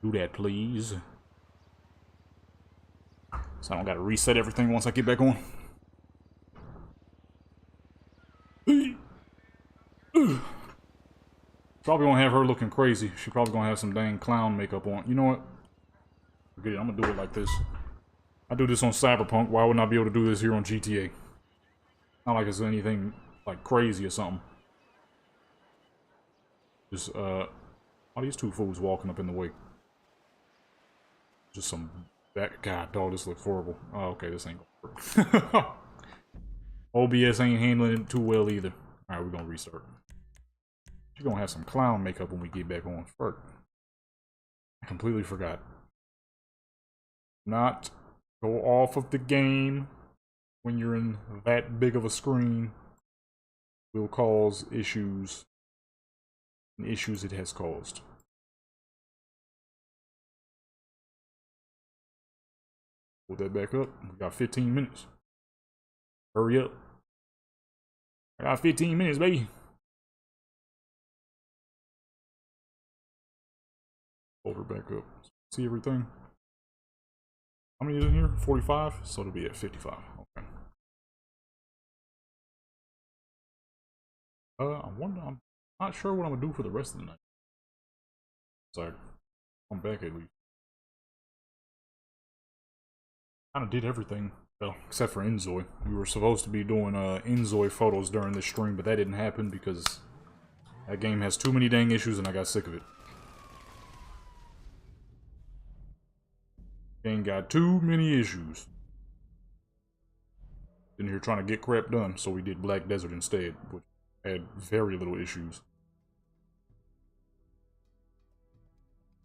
Do that, please. So I don't gotta reset everything once I get back on. Probably gonna have her looking crazy. She probably gonna have some dang clown makeup on. You know what? Forget it. I'm gonna do it like this. I do this on Cyberpunk. Why wouldn't I be able to do this here on GTA? Not like it's anything like crazy or something. Just all these two fools walking up in the way. Just some back. God, dog, this looks horrible. Oh, okay, this ain't gonna work. OBS ain't handling it too well either. All right, we're gonna restart. She's gonna have some clown makeup when we get back on. Fuck. I completely forgot. Not go off of the game when you're in that big of a screen will cause issues. And issues it has caused. Pull that back up. We got 15 minutes. Hurry up. I got 15 minutes, baby. Hold her back up. See everything? How many is in here? 45? So it'll be at 55. Okay. I wonder, I'm not sure what I'm gonna do for the rest of the night. So I'm back at least. Kinda did everything. Well, except for Enzoy. We were supposed to be doing Enzoy photos during this stream, but that didn't happen because that game has too many dang issues and I got sick of it. Game got too many issues. In here trying to get crap done, so we did Black Desert instead, which had very little issues.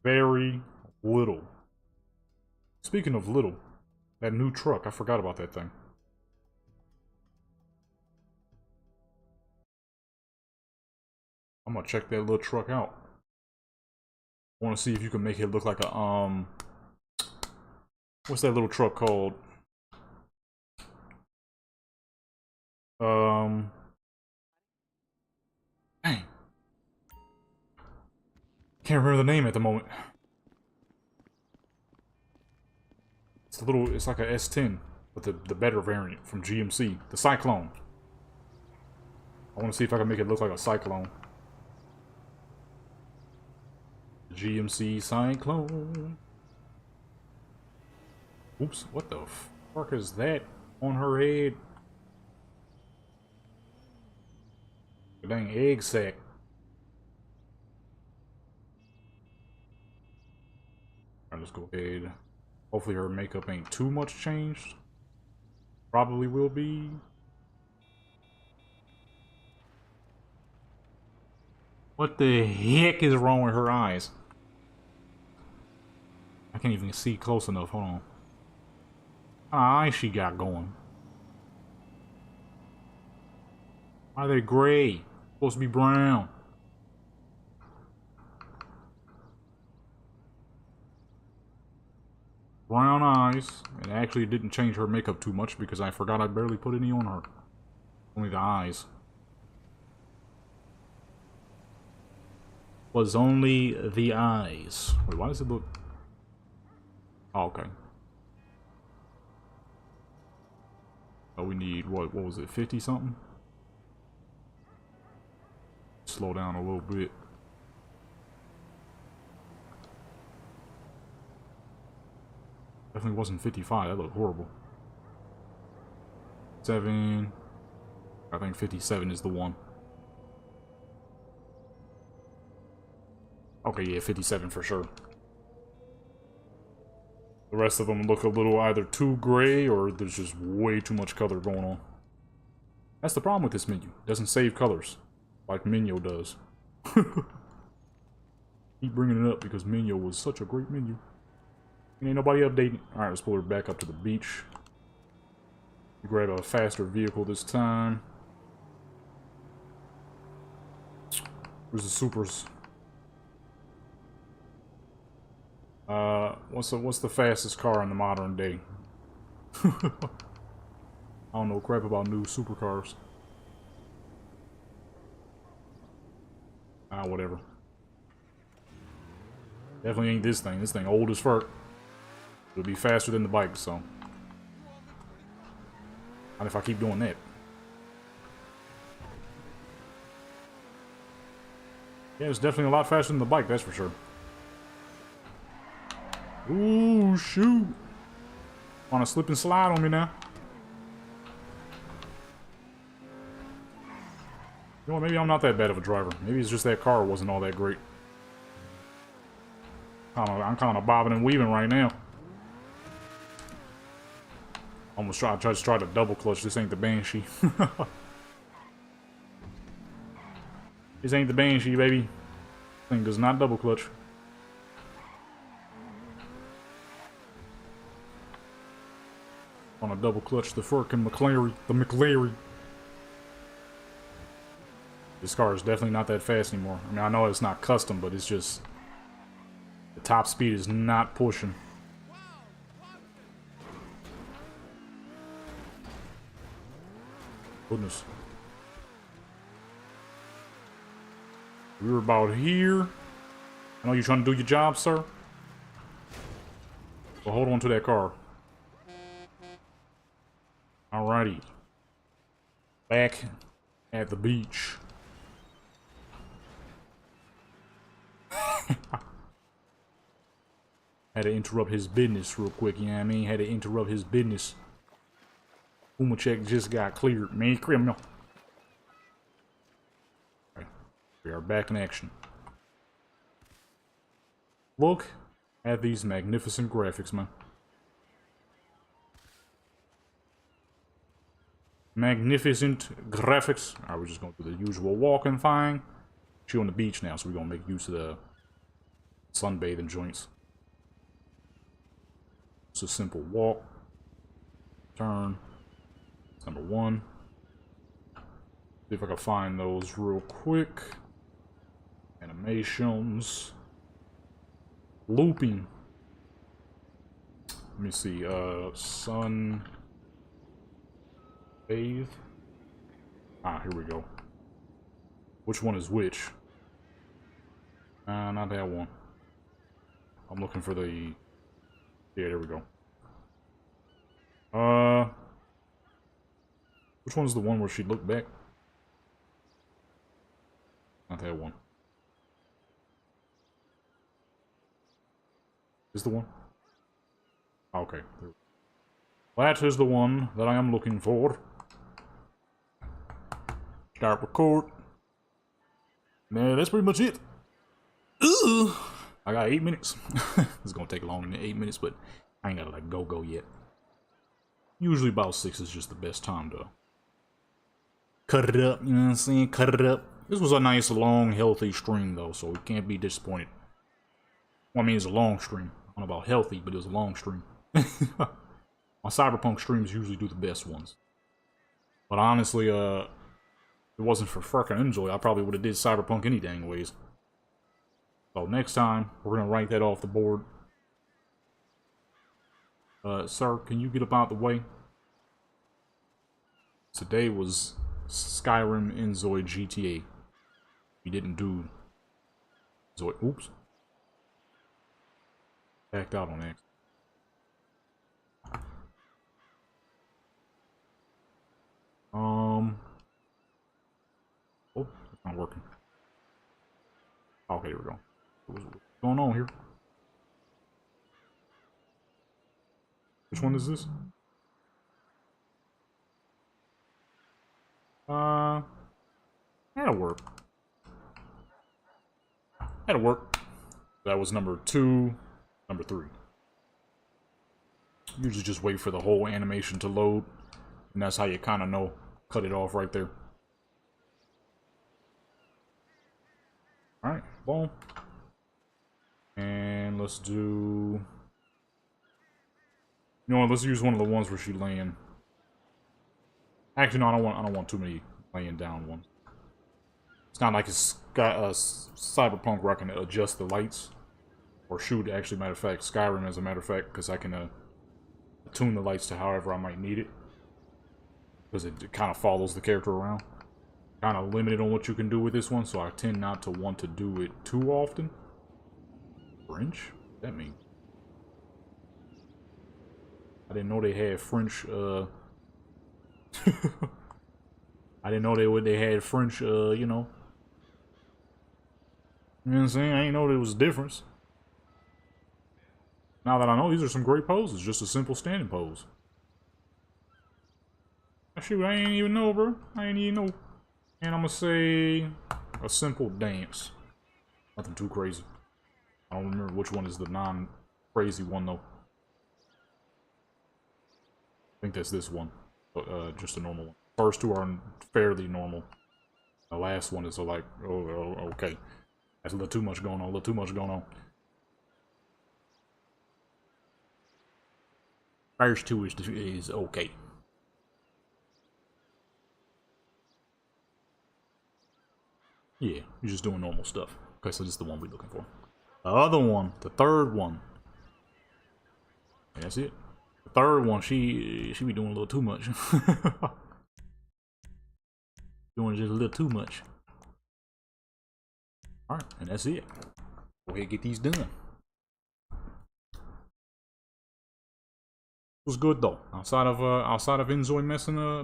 Very little. Speaking of little, that new truck, I forgot about that thing. I'm gonna check that little truck out. I wanna see if you can make it look like a, what's that little truck called? Dang. Can't remember the name at the moment. It's a little, it's like a S10, but the better variant from GMC. The Cyclone. I want to see if I can make it look like a Cyclone. GMC Cyclone. Oops, what the fuck is that on her head? A dang egg sack. Alright, let's go ahead. Hopefully her makeup ain't too much changed. Probably will be. What the heck is wrong with her eyes? I can't even see close enough. Hold on. What eyes she got going? Why are they gray? Supposed to be brown. Brown eyes. And actually it didn't change her makeup too much because I forgot I barely put any on her. Only the eyes. Was only the eyes. Wait, why does it look... Oh, okay. Oh, we need, what was it, 50 something? Slow down a little bit. Definitely wasn't 55, that looked horrible. 7, I think 57 is the one. Okay, yeah, 57 for sure. The rest of them look a little either too gray or there's just way too much color going on. That's the problem with this menu. It doesn't save colors like Minyo does. Keep bringing it up because Minyo was such a great menu. Ain't nobody updating. Alright, let's pull her back up to the beach. Grab a faster vehicle this time. Where's the supers? What's the fastest car in the modern day? I don't know crap about new supercars. Ah, whatever. Definitely ain't this thing. This thing old as fuck. It'll be faster than the bike, so. Not if I keep doing that. Yeah, it's definitely a lot faster than the bike, that's for sure. Ooh, shoot. Want to slip and slide on me now? You know what, maybe I'm not that bad of a driver. Maybe it's just that car wasn't all that great. I'm kind of bobbing and weaving right now. Almost tried to double clutch. This ain't the Banshee. This ain't the Banshee, baby. This thing does not double clutch. Want to double clutch the frickin' McLaren. This car is definitely not that fast anymore. I mean, I know it's not custom, but it's just the top speed is not pushing. Goodness. We were about here. I know you're trying to do your job, sir. Well, hold on to that car. Alrighty. Back at the beach. Had to interrupt his business real quick, you know what I mean? Had to interrupt his business. Umachek just got cleared, man. Criminal. Okay. We are back in action. Look at these magnificent graphics, man. Magnificent graphics. Alright, we're just going to do the usual walking thing. She's on the beach now, so we're going to make use of the sunbathing joints. It's a simple walk. Turn. That's number 1. See if I can find those real quick. Animations. Looping. Let me see. Sun. Bathe. Ah, here we go. Which one is which? Not that one. I'm looking for the... Yeah, there we go. Which one's the one where she looked back? Not that one. Is the one? Okay. That is the one that I am looking for. Start record. Man, that's pretty much it. Ooh. I got 8 minutes. It's gonna take longer than 8 minutes, but I ain't gotta like go yet. Usually about 6 is just the best time to cut it up, you know what I'm saying? Cut it up. This was a nice, long, healthy stream though, so we can't be disappointed. Well, I mean, it's a long stream. I don't know about healthy, but it was a long stream. My Cyberpunk streams usually do the best ones. But honestly, if it wasn't for fucking Enjoy, I probably would have did Cyberpunk any dang ways. So next time, we're gonna write that off the board. Sir, can you get up out the way? Today was Skyrim Enjoy GTA. We didn't do Zoid. Oops. Backed out on that. Oh, it's not working. Okay, here we go. What's going on here? Which one is this? That'll work. That'll work. That was number 2, number 3. Usually just wait for the whole animation to load, and that's how you kind of know. Cut it off right there. Alright, boom. And let's do... You know what, let's use one of the ones where she's laying. Actually, no, I don't want too many laying down ones. It's not like it's got a Cyberpunk where I can adjust the lights. Or shoot, actually, matter of fact, Skyrim, as a matter of fact, because I can tune the lights to however I might need it. Because it kind of follows the character around. Kind of limited on what you can do with this one, so I tend not to want to do it too often. French? What does that mean? I didn't know they had French, I didn't know they had French, you know. You know what I'm saying? I didn't know there was a difference. Now that I know, these are some great poses. Just a simple standing pose. Shoot, I ain't even know, bro. I ain't even know. And I'm gonna say a simple dance. Nothing too crazy. I don't remember which one is the non-crazy one, though. I think that's this one. Just a normal one. First two are fairly normal. The last one is like, oh, okay. That's a little too much going on, a little too much going on. First two is okay. Yeah, you're just doing normal stuff. Okay, so this is the one we're looking for. The other one, the third one. That's it. The third one, she be doing a little too much. Doing just a little too much. Alright, and that's it. Go ahead and get these done. It was good though. Outside of Enzoy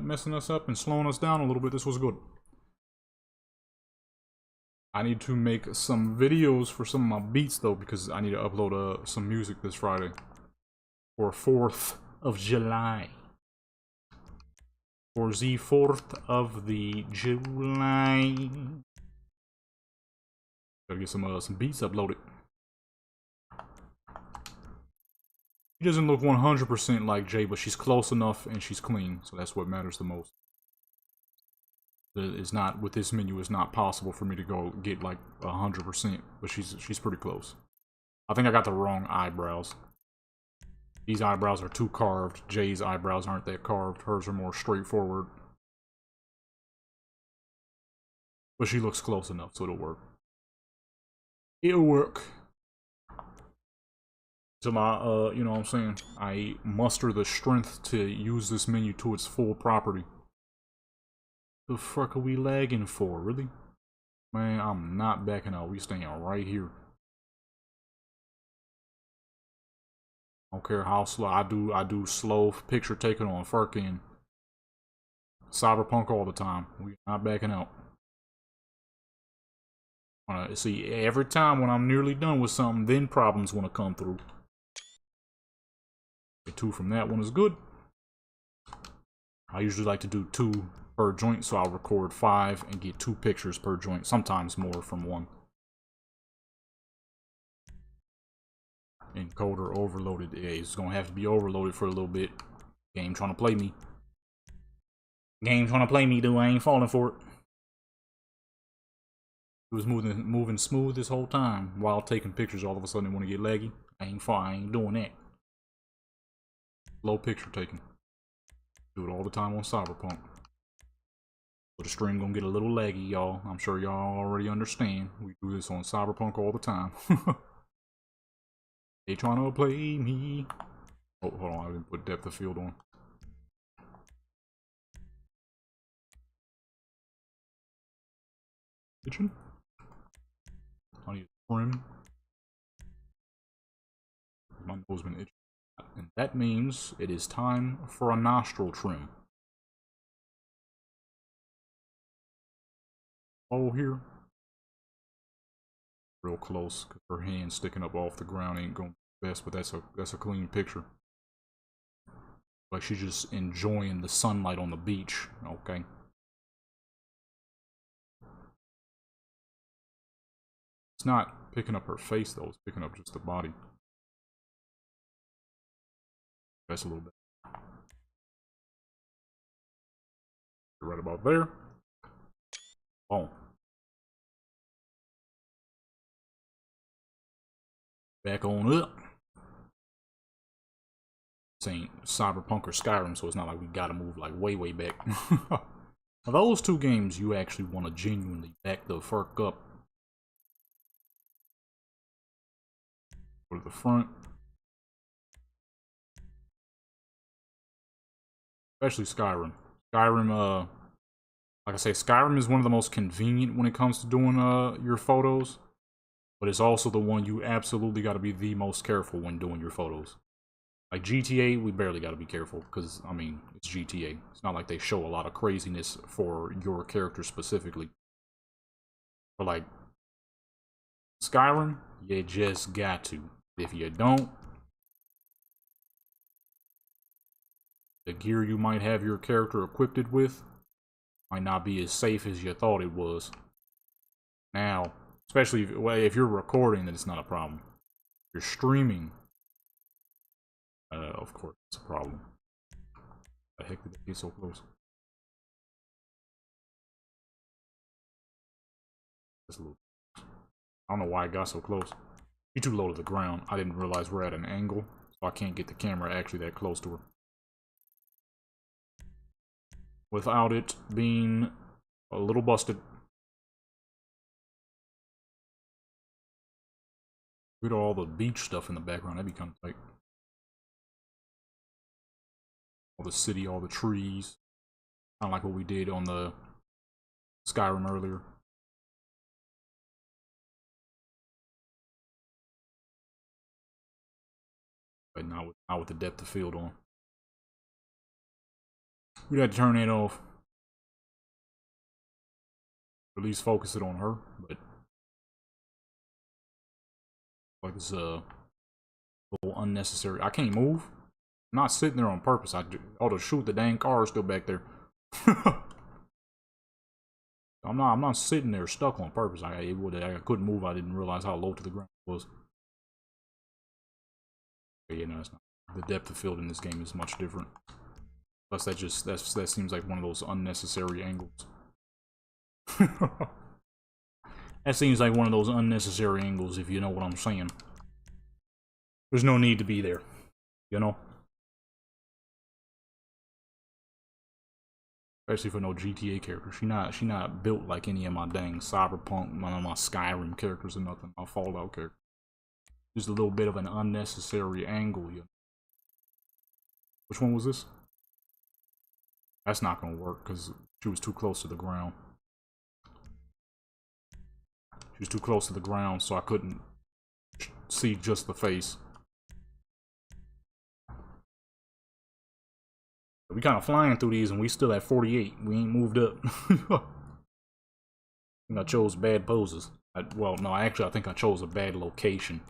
messing us up and slowing us down a little bit, this was good. I need to make some videos for some of my beats though, because I need to upload some music this Friday. For 4th of July. For the 4th of the July. Gotta get some beats uploaded. She doesn't look 100% like Jay, but she's close enough and she's clean, so that's what matters the most. It's not, with this menu, it's not possible for me to go get like 100%, but she's pretty close. I think I got the wrong eyebrows. These eyebrows are too carved. Jay's eyebrows aren't that carved. Hers are more straightforward. But she looks close enough, so it'll work. It'll work. To my, you know what I'm saying? I muster the strength to use this menu to its full property. The fuck are we lagging for, really? Man, I'm not backing out. We staying right here. I don't care how slow. I do slow picture taking on fucking Cyberpunk all the time. We not backing out. See, every time when I'm nearly done with something, then problems want to come through. The 2 from that one is good. I usually like to do 2 per joint, so I'll record 5 and get 2 pictures per joint, sometimes more from one. Encoder overloaded. Yeah, it's gonna have to be overloaded for a little bit. Game trying to play me. Game trying to play me, dude. I ain't falling for it. It was moving smooth this whole time while taking pictures. All of a sudden, it want to get laggy. I ain't doing that. Low picture taking. Do it all the time on Cyberpunk. But the stream gonna get a little laggy, y'all. I'm sure y'all already understand. We do this on Cyberpunk all the time. They trying to play me. Oh, hold on. I didn't put depth of field on. Kitchen. I need a trim. My nose been itching. And that means it is time for a nostril trim. Oh, here. Real close, cause her hand sticking up off the ground ain't gonna be best, but that's a clean picture. Like she's just enjoying the sunlight on the beach. Okay. It's not picking up her face though, it's picking up just the body. That's a little bit. Right about there. Boom. Back on up. This ain't Cyberpunk or Skyrim, so it's not like we gotta move like way back. Now, those two games you actually want to genuinely back the fuck up. Go to the front. Especially Skyrim. Skyrim, like I say, Skyrim is one of the most convenient when it comes to doing your photos. But it's also the one you absolutely got to be the most careful when doing your photos. Like GTA, we barely got to be careful because, I mean, it's GTA. It's not like they show a lot of craziness for your character specifically. But like, Skyrim, you just got to. If you don't, the gear you might have your character equipped with might not be as safe as you thought it was. Now, especially if you're recording, then it's not a problem. If you're streaming, of course, it's a problem. The heck did they get so close? Just a little. I don't know why it got so close. You're too low to the ground. I didn't realize we're at an angle, so I can't get the camera actually that close to her. Without it being a little busted. Look at all the beach stuff in the background. That'd be kind of tight. All the city, all the trees. Kind of like what we did on the Skyrim earlier. But not with the depth of field on. We'd have to turn it off. At least focus it on her, but like it's a little unnecessary. I can't move. I'm not sitting there on purpose. I ought to shoot the dang car still back there. I'm not sitting there stuck on purpose. I couldn't move. I didn't realize how low to the ground it was. But yeah, no, it's not. The depth of field in this game is much different. Plus, that seems like one of those unnecessary angles. That seems like one of those unnecessary angles, if you know what I'm saying. There's no need to be there, you know? Especially for no GTA character. She not built like any of my dang Cyberpunk, none of my Skyrim characters or nothing. My Fallout character. Just a little bit of an unnecessary angle, you know? Which one was this? That's not gonna work because she was too close to the ground. She was too close to the ground, so I couldn't see just the face. We kind of flying through these, and we still at 48. We ain't moved up. I think I chose bad poses. Well, no, I think I chose a bad location.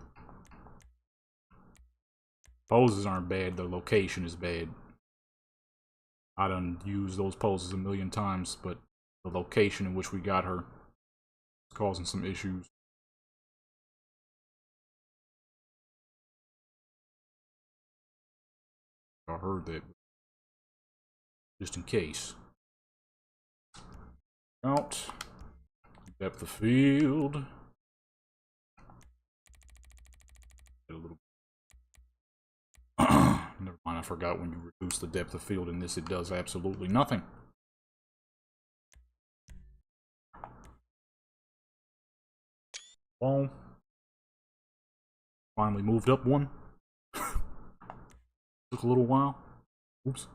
Poses aren't bad, the location is bad. I done used those poses a million times, but the location in which we got her is causing some issues. I heard that. Just in case. Out. Depth of field. A little. Never mind, I forgot when you reduce the depth of field in this, it does absolutely nothing. Boom. Finally moved up one. Took a little while. Oops.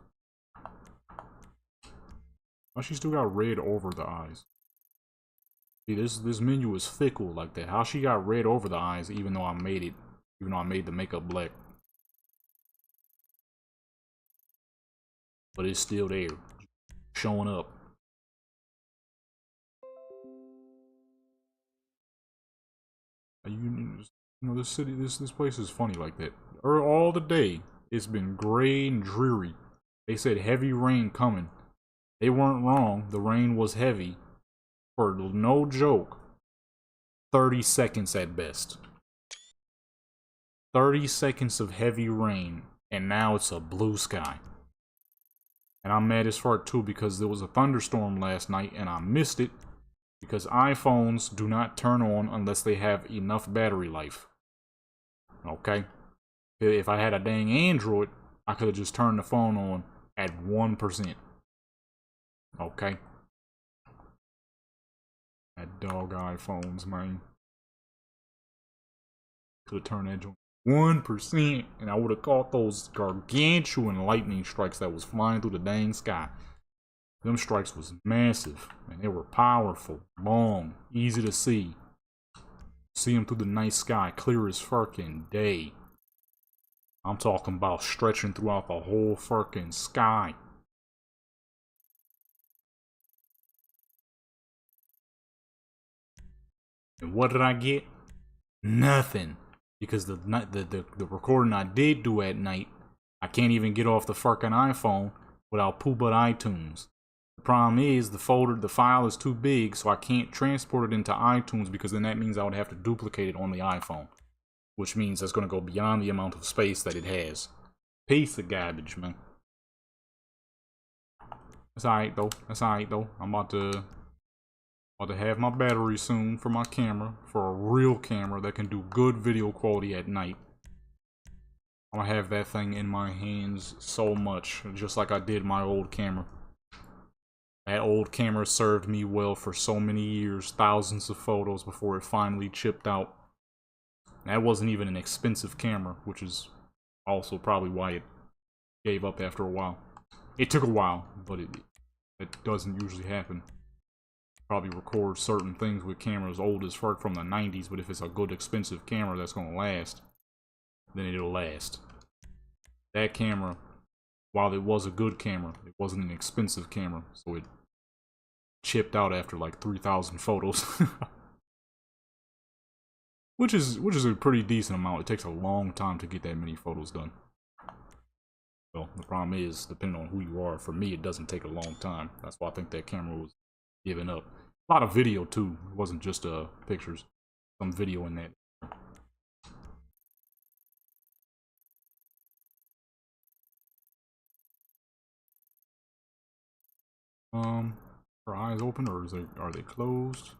Oh, she still got red over the eyes. See, this menu is fickle like that. How she got red over the eyes even though I made it, even though I made the makeup black. But it's still there. Showing up. You know, this city, this place is funny like that. All the day, it's been gray and dreary. They said heavy rain coming. They weren't wrong. The rain was heavy. For no joke, 30 seconds at best. 30 seconds of heavy rain, and now it's a blue sky. And I'm mad as fuck too because there was a thunderstorm last night and I missed it because iPhones do not turn on unless they have enough battery life. Okay? If I had a dang Android, I could have just turned the phone on at 1%. Okay? That dog iPhones, man. Could have turned that joint 1%, and I would have caught those gargantuan lightning strikes that was flying through the dang sky. Them strikes was massive, and they were powerful, long, easy to see. See them through the night sky, clear as fucking day. I'm talking about stretching throughout the whole fucking sky. And what did I get? Nothing. Because the recording I did do at night, I can't even get off the fucking iPhone without poop-but iTunes. The problem is the file is too big, so I can't transport it into iTunes because then that means I would have to duplicate it on the iPhone. Which means that's going to go beyond the amount of space that it has. Piece of garbage, man. That's alright though. That's alright though. I'm about to have my battery soon for my camera, for a real camera that can do good video quality at night. I'm gonna have that thing in my hands so much, just like I did my old camera. That old camera served me well for so many years, thousands of photos before it finally chipped out. And that wasn't even an expensive camera, which is also probably why it gave up after a while. It took a while, but it doesn't usually happen. Probably record certain things with cameras old as fuck from the 90s, but if it's a good expensive camera that's gonna last, then it'll last. That camera, while it was a good camera, it wasn't an expensive camera, so it chipped out after like 3,000 photos. which is a pretty decent amount. It takes a long time to get that many photos done. Well, the problem is, depending on who you are, for me it doesn't take a long time. That's why I think that camera was giving up. A lot of video too. It wasn't just pictures. Some video in that. Are eyes open or are they closed?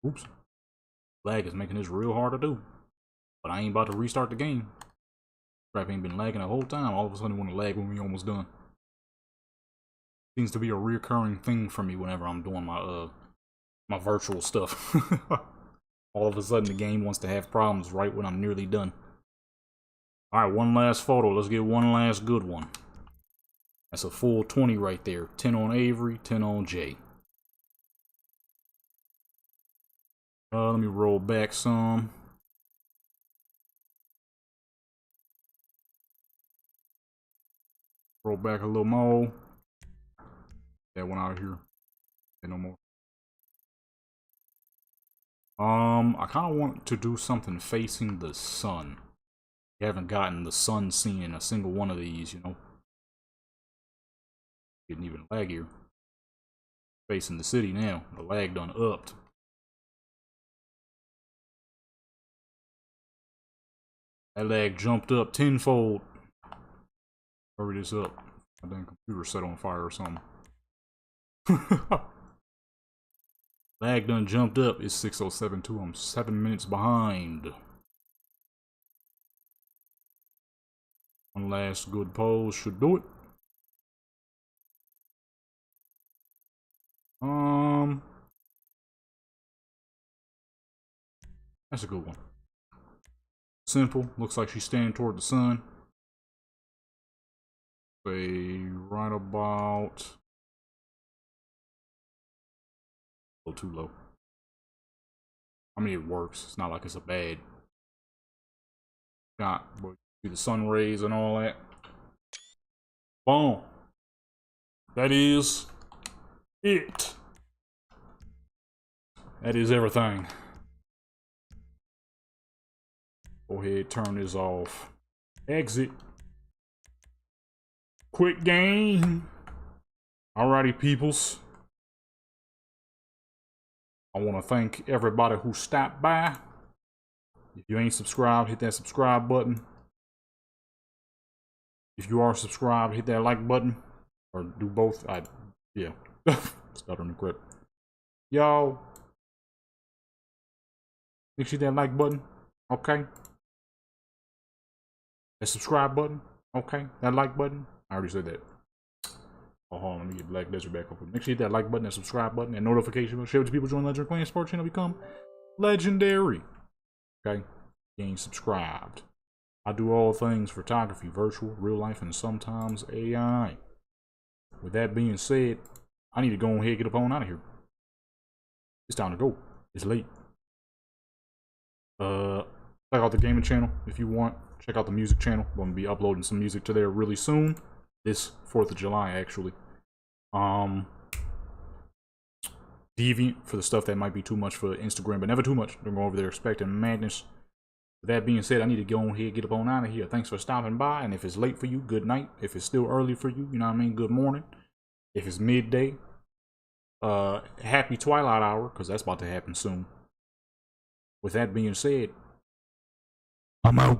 Oops. Lag is making this real hard to do. But I ain't about to restart the game. Crap ain't been lagging the whole time. All of a sudden, want to lag when we almost done. Seems to be a recurring thing for me whenever I'm doing my my virtual stuff. All of a sudden, the game wants to have problems right when I'm nearly done. All right, one last photo. Let's get one last good one. That's a full 20 right there. 10 on Avery, 10 on Jay. Let me roll back some. Roll back a little more. That one out of here. Okay, no more. I kind of want to do something facing the sun. We haven't gotten the sun scene in a single one of these, you know. Getting even laggier. Facing the city now. The lag done upped. That lag jumped up tenfold. Hurry this up. My dang computer set on fire or something. Lag done jumped up. It's 6:07 too. I'm 7 minutes behind. One last good pose should do it. That's a good one. Simple. Looks like she's standing toward the sun. Say right about a little too low. I mean, it works. It's not like it's a bad shot. But see the sun rays and all that. Boom. That is it. That is everything. Go ahead, turn this off. Exit. Quick game. Alrighty, peoples. I want to thank everybody who stopped by. If you ain't subscribed, hit that subscribe button. If you are subscribed, hit that like button. Or do both. Yeah. Stuttering the grip. Yo. Make sure you hit that like button. Okay. That subscribe button. Okay. That like button. I already said that. Oh, hold on, let me get Black Desert back up. Make sure you hit that like button, that subscribe button, and notification bell. Share with people, join Legendary Clan Sports Channel, become legendary. Okay? You ain't subscribed. I do all things photography, virtual, real life, and sometimes AI. With that being said, I need to go ahead and get up on out of here. It's time to go. It's late. Check out the gaming channel if you want. Check out the music channel. I'm gonna be uploading some music to there really soon. This 4th of July, actually. Deviant for the stuff that might be too much for Instagram, but never too much. Don't go over there expecting madness. With that being said, I need to go ahead and get up on out of here. Thanks for stopping by, and if it's late for you, good night. If it's still early for you, you know what I mean, good morning. If it's midday, happy twilight hour, because that's about to happen soon. With that being said, I'm out.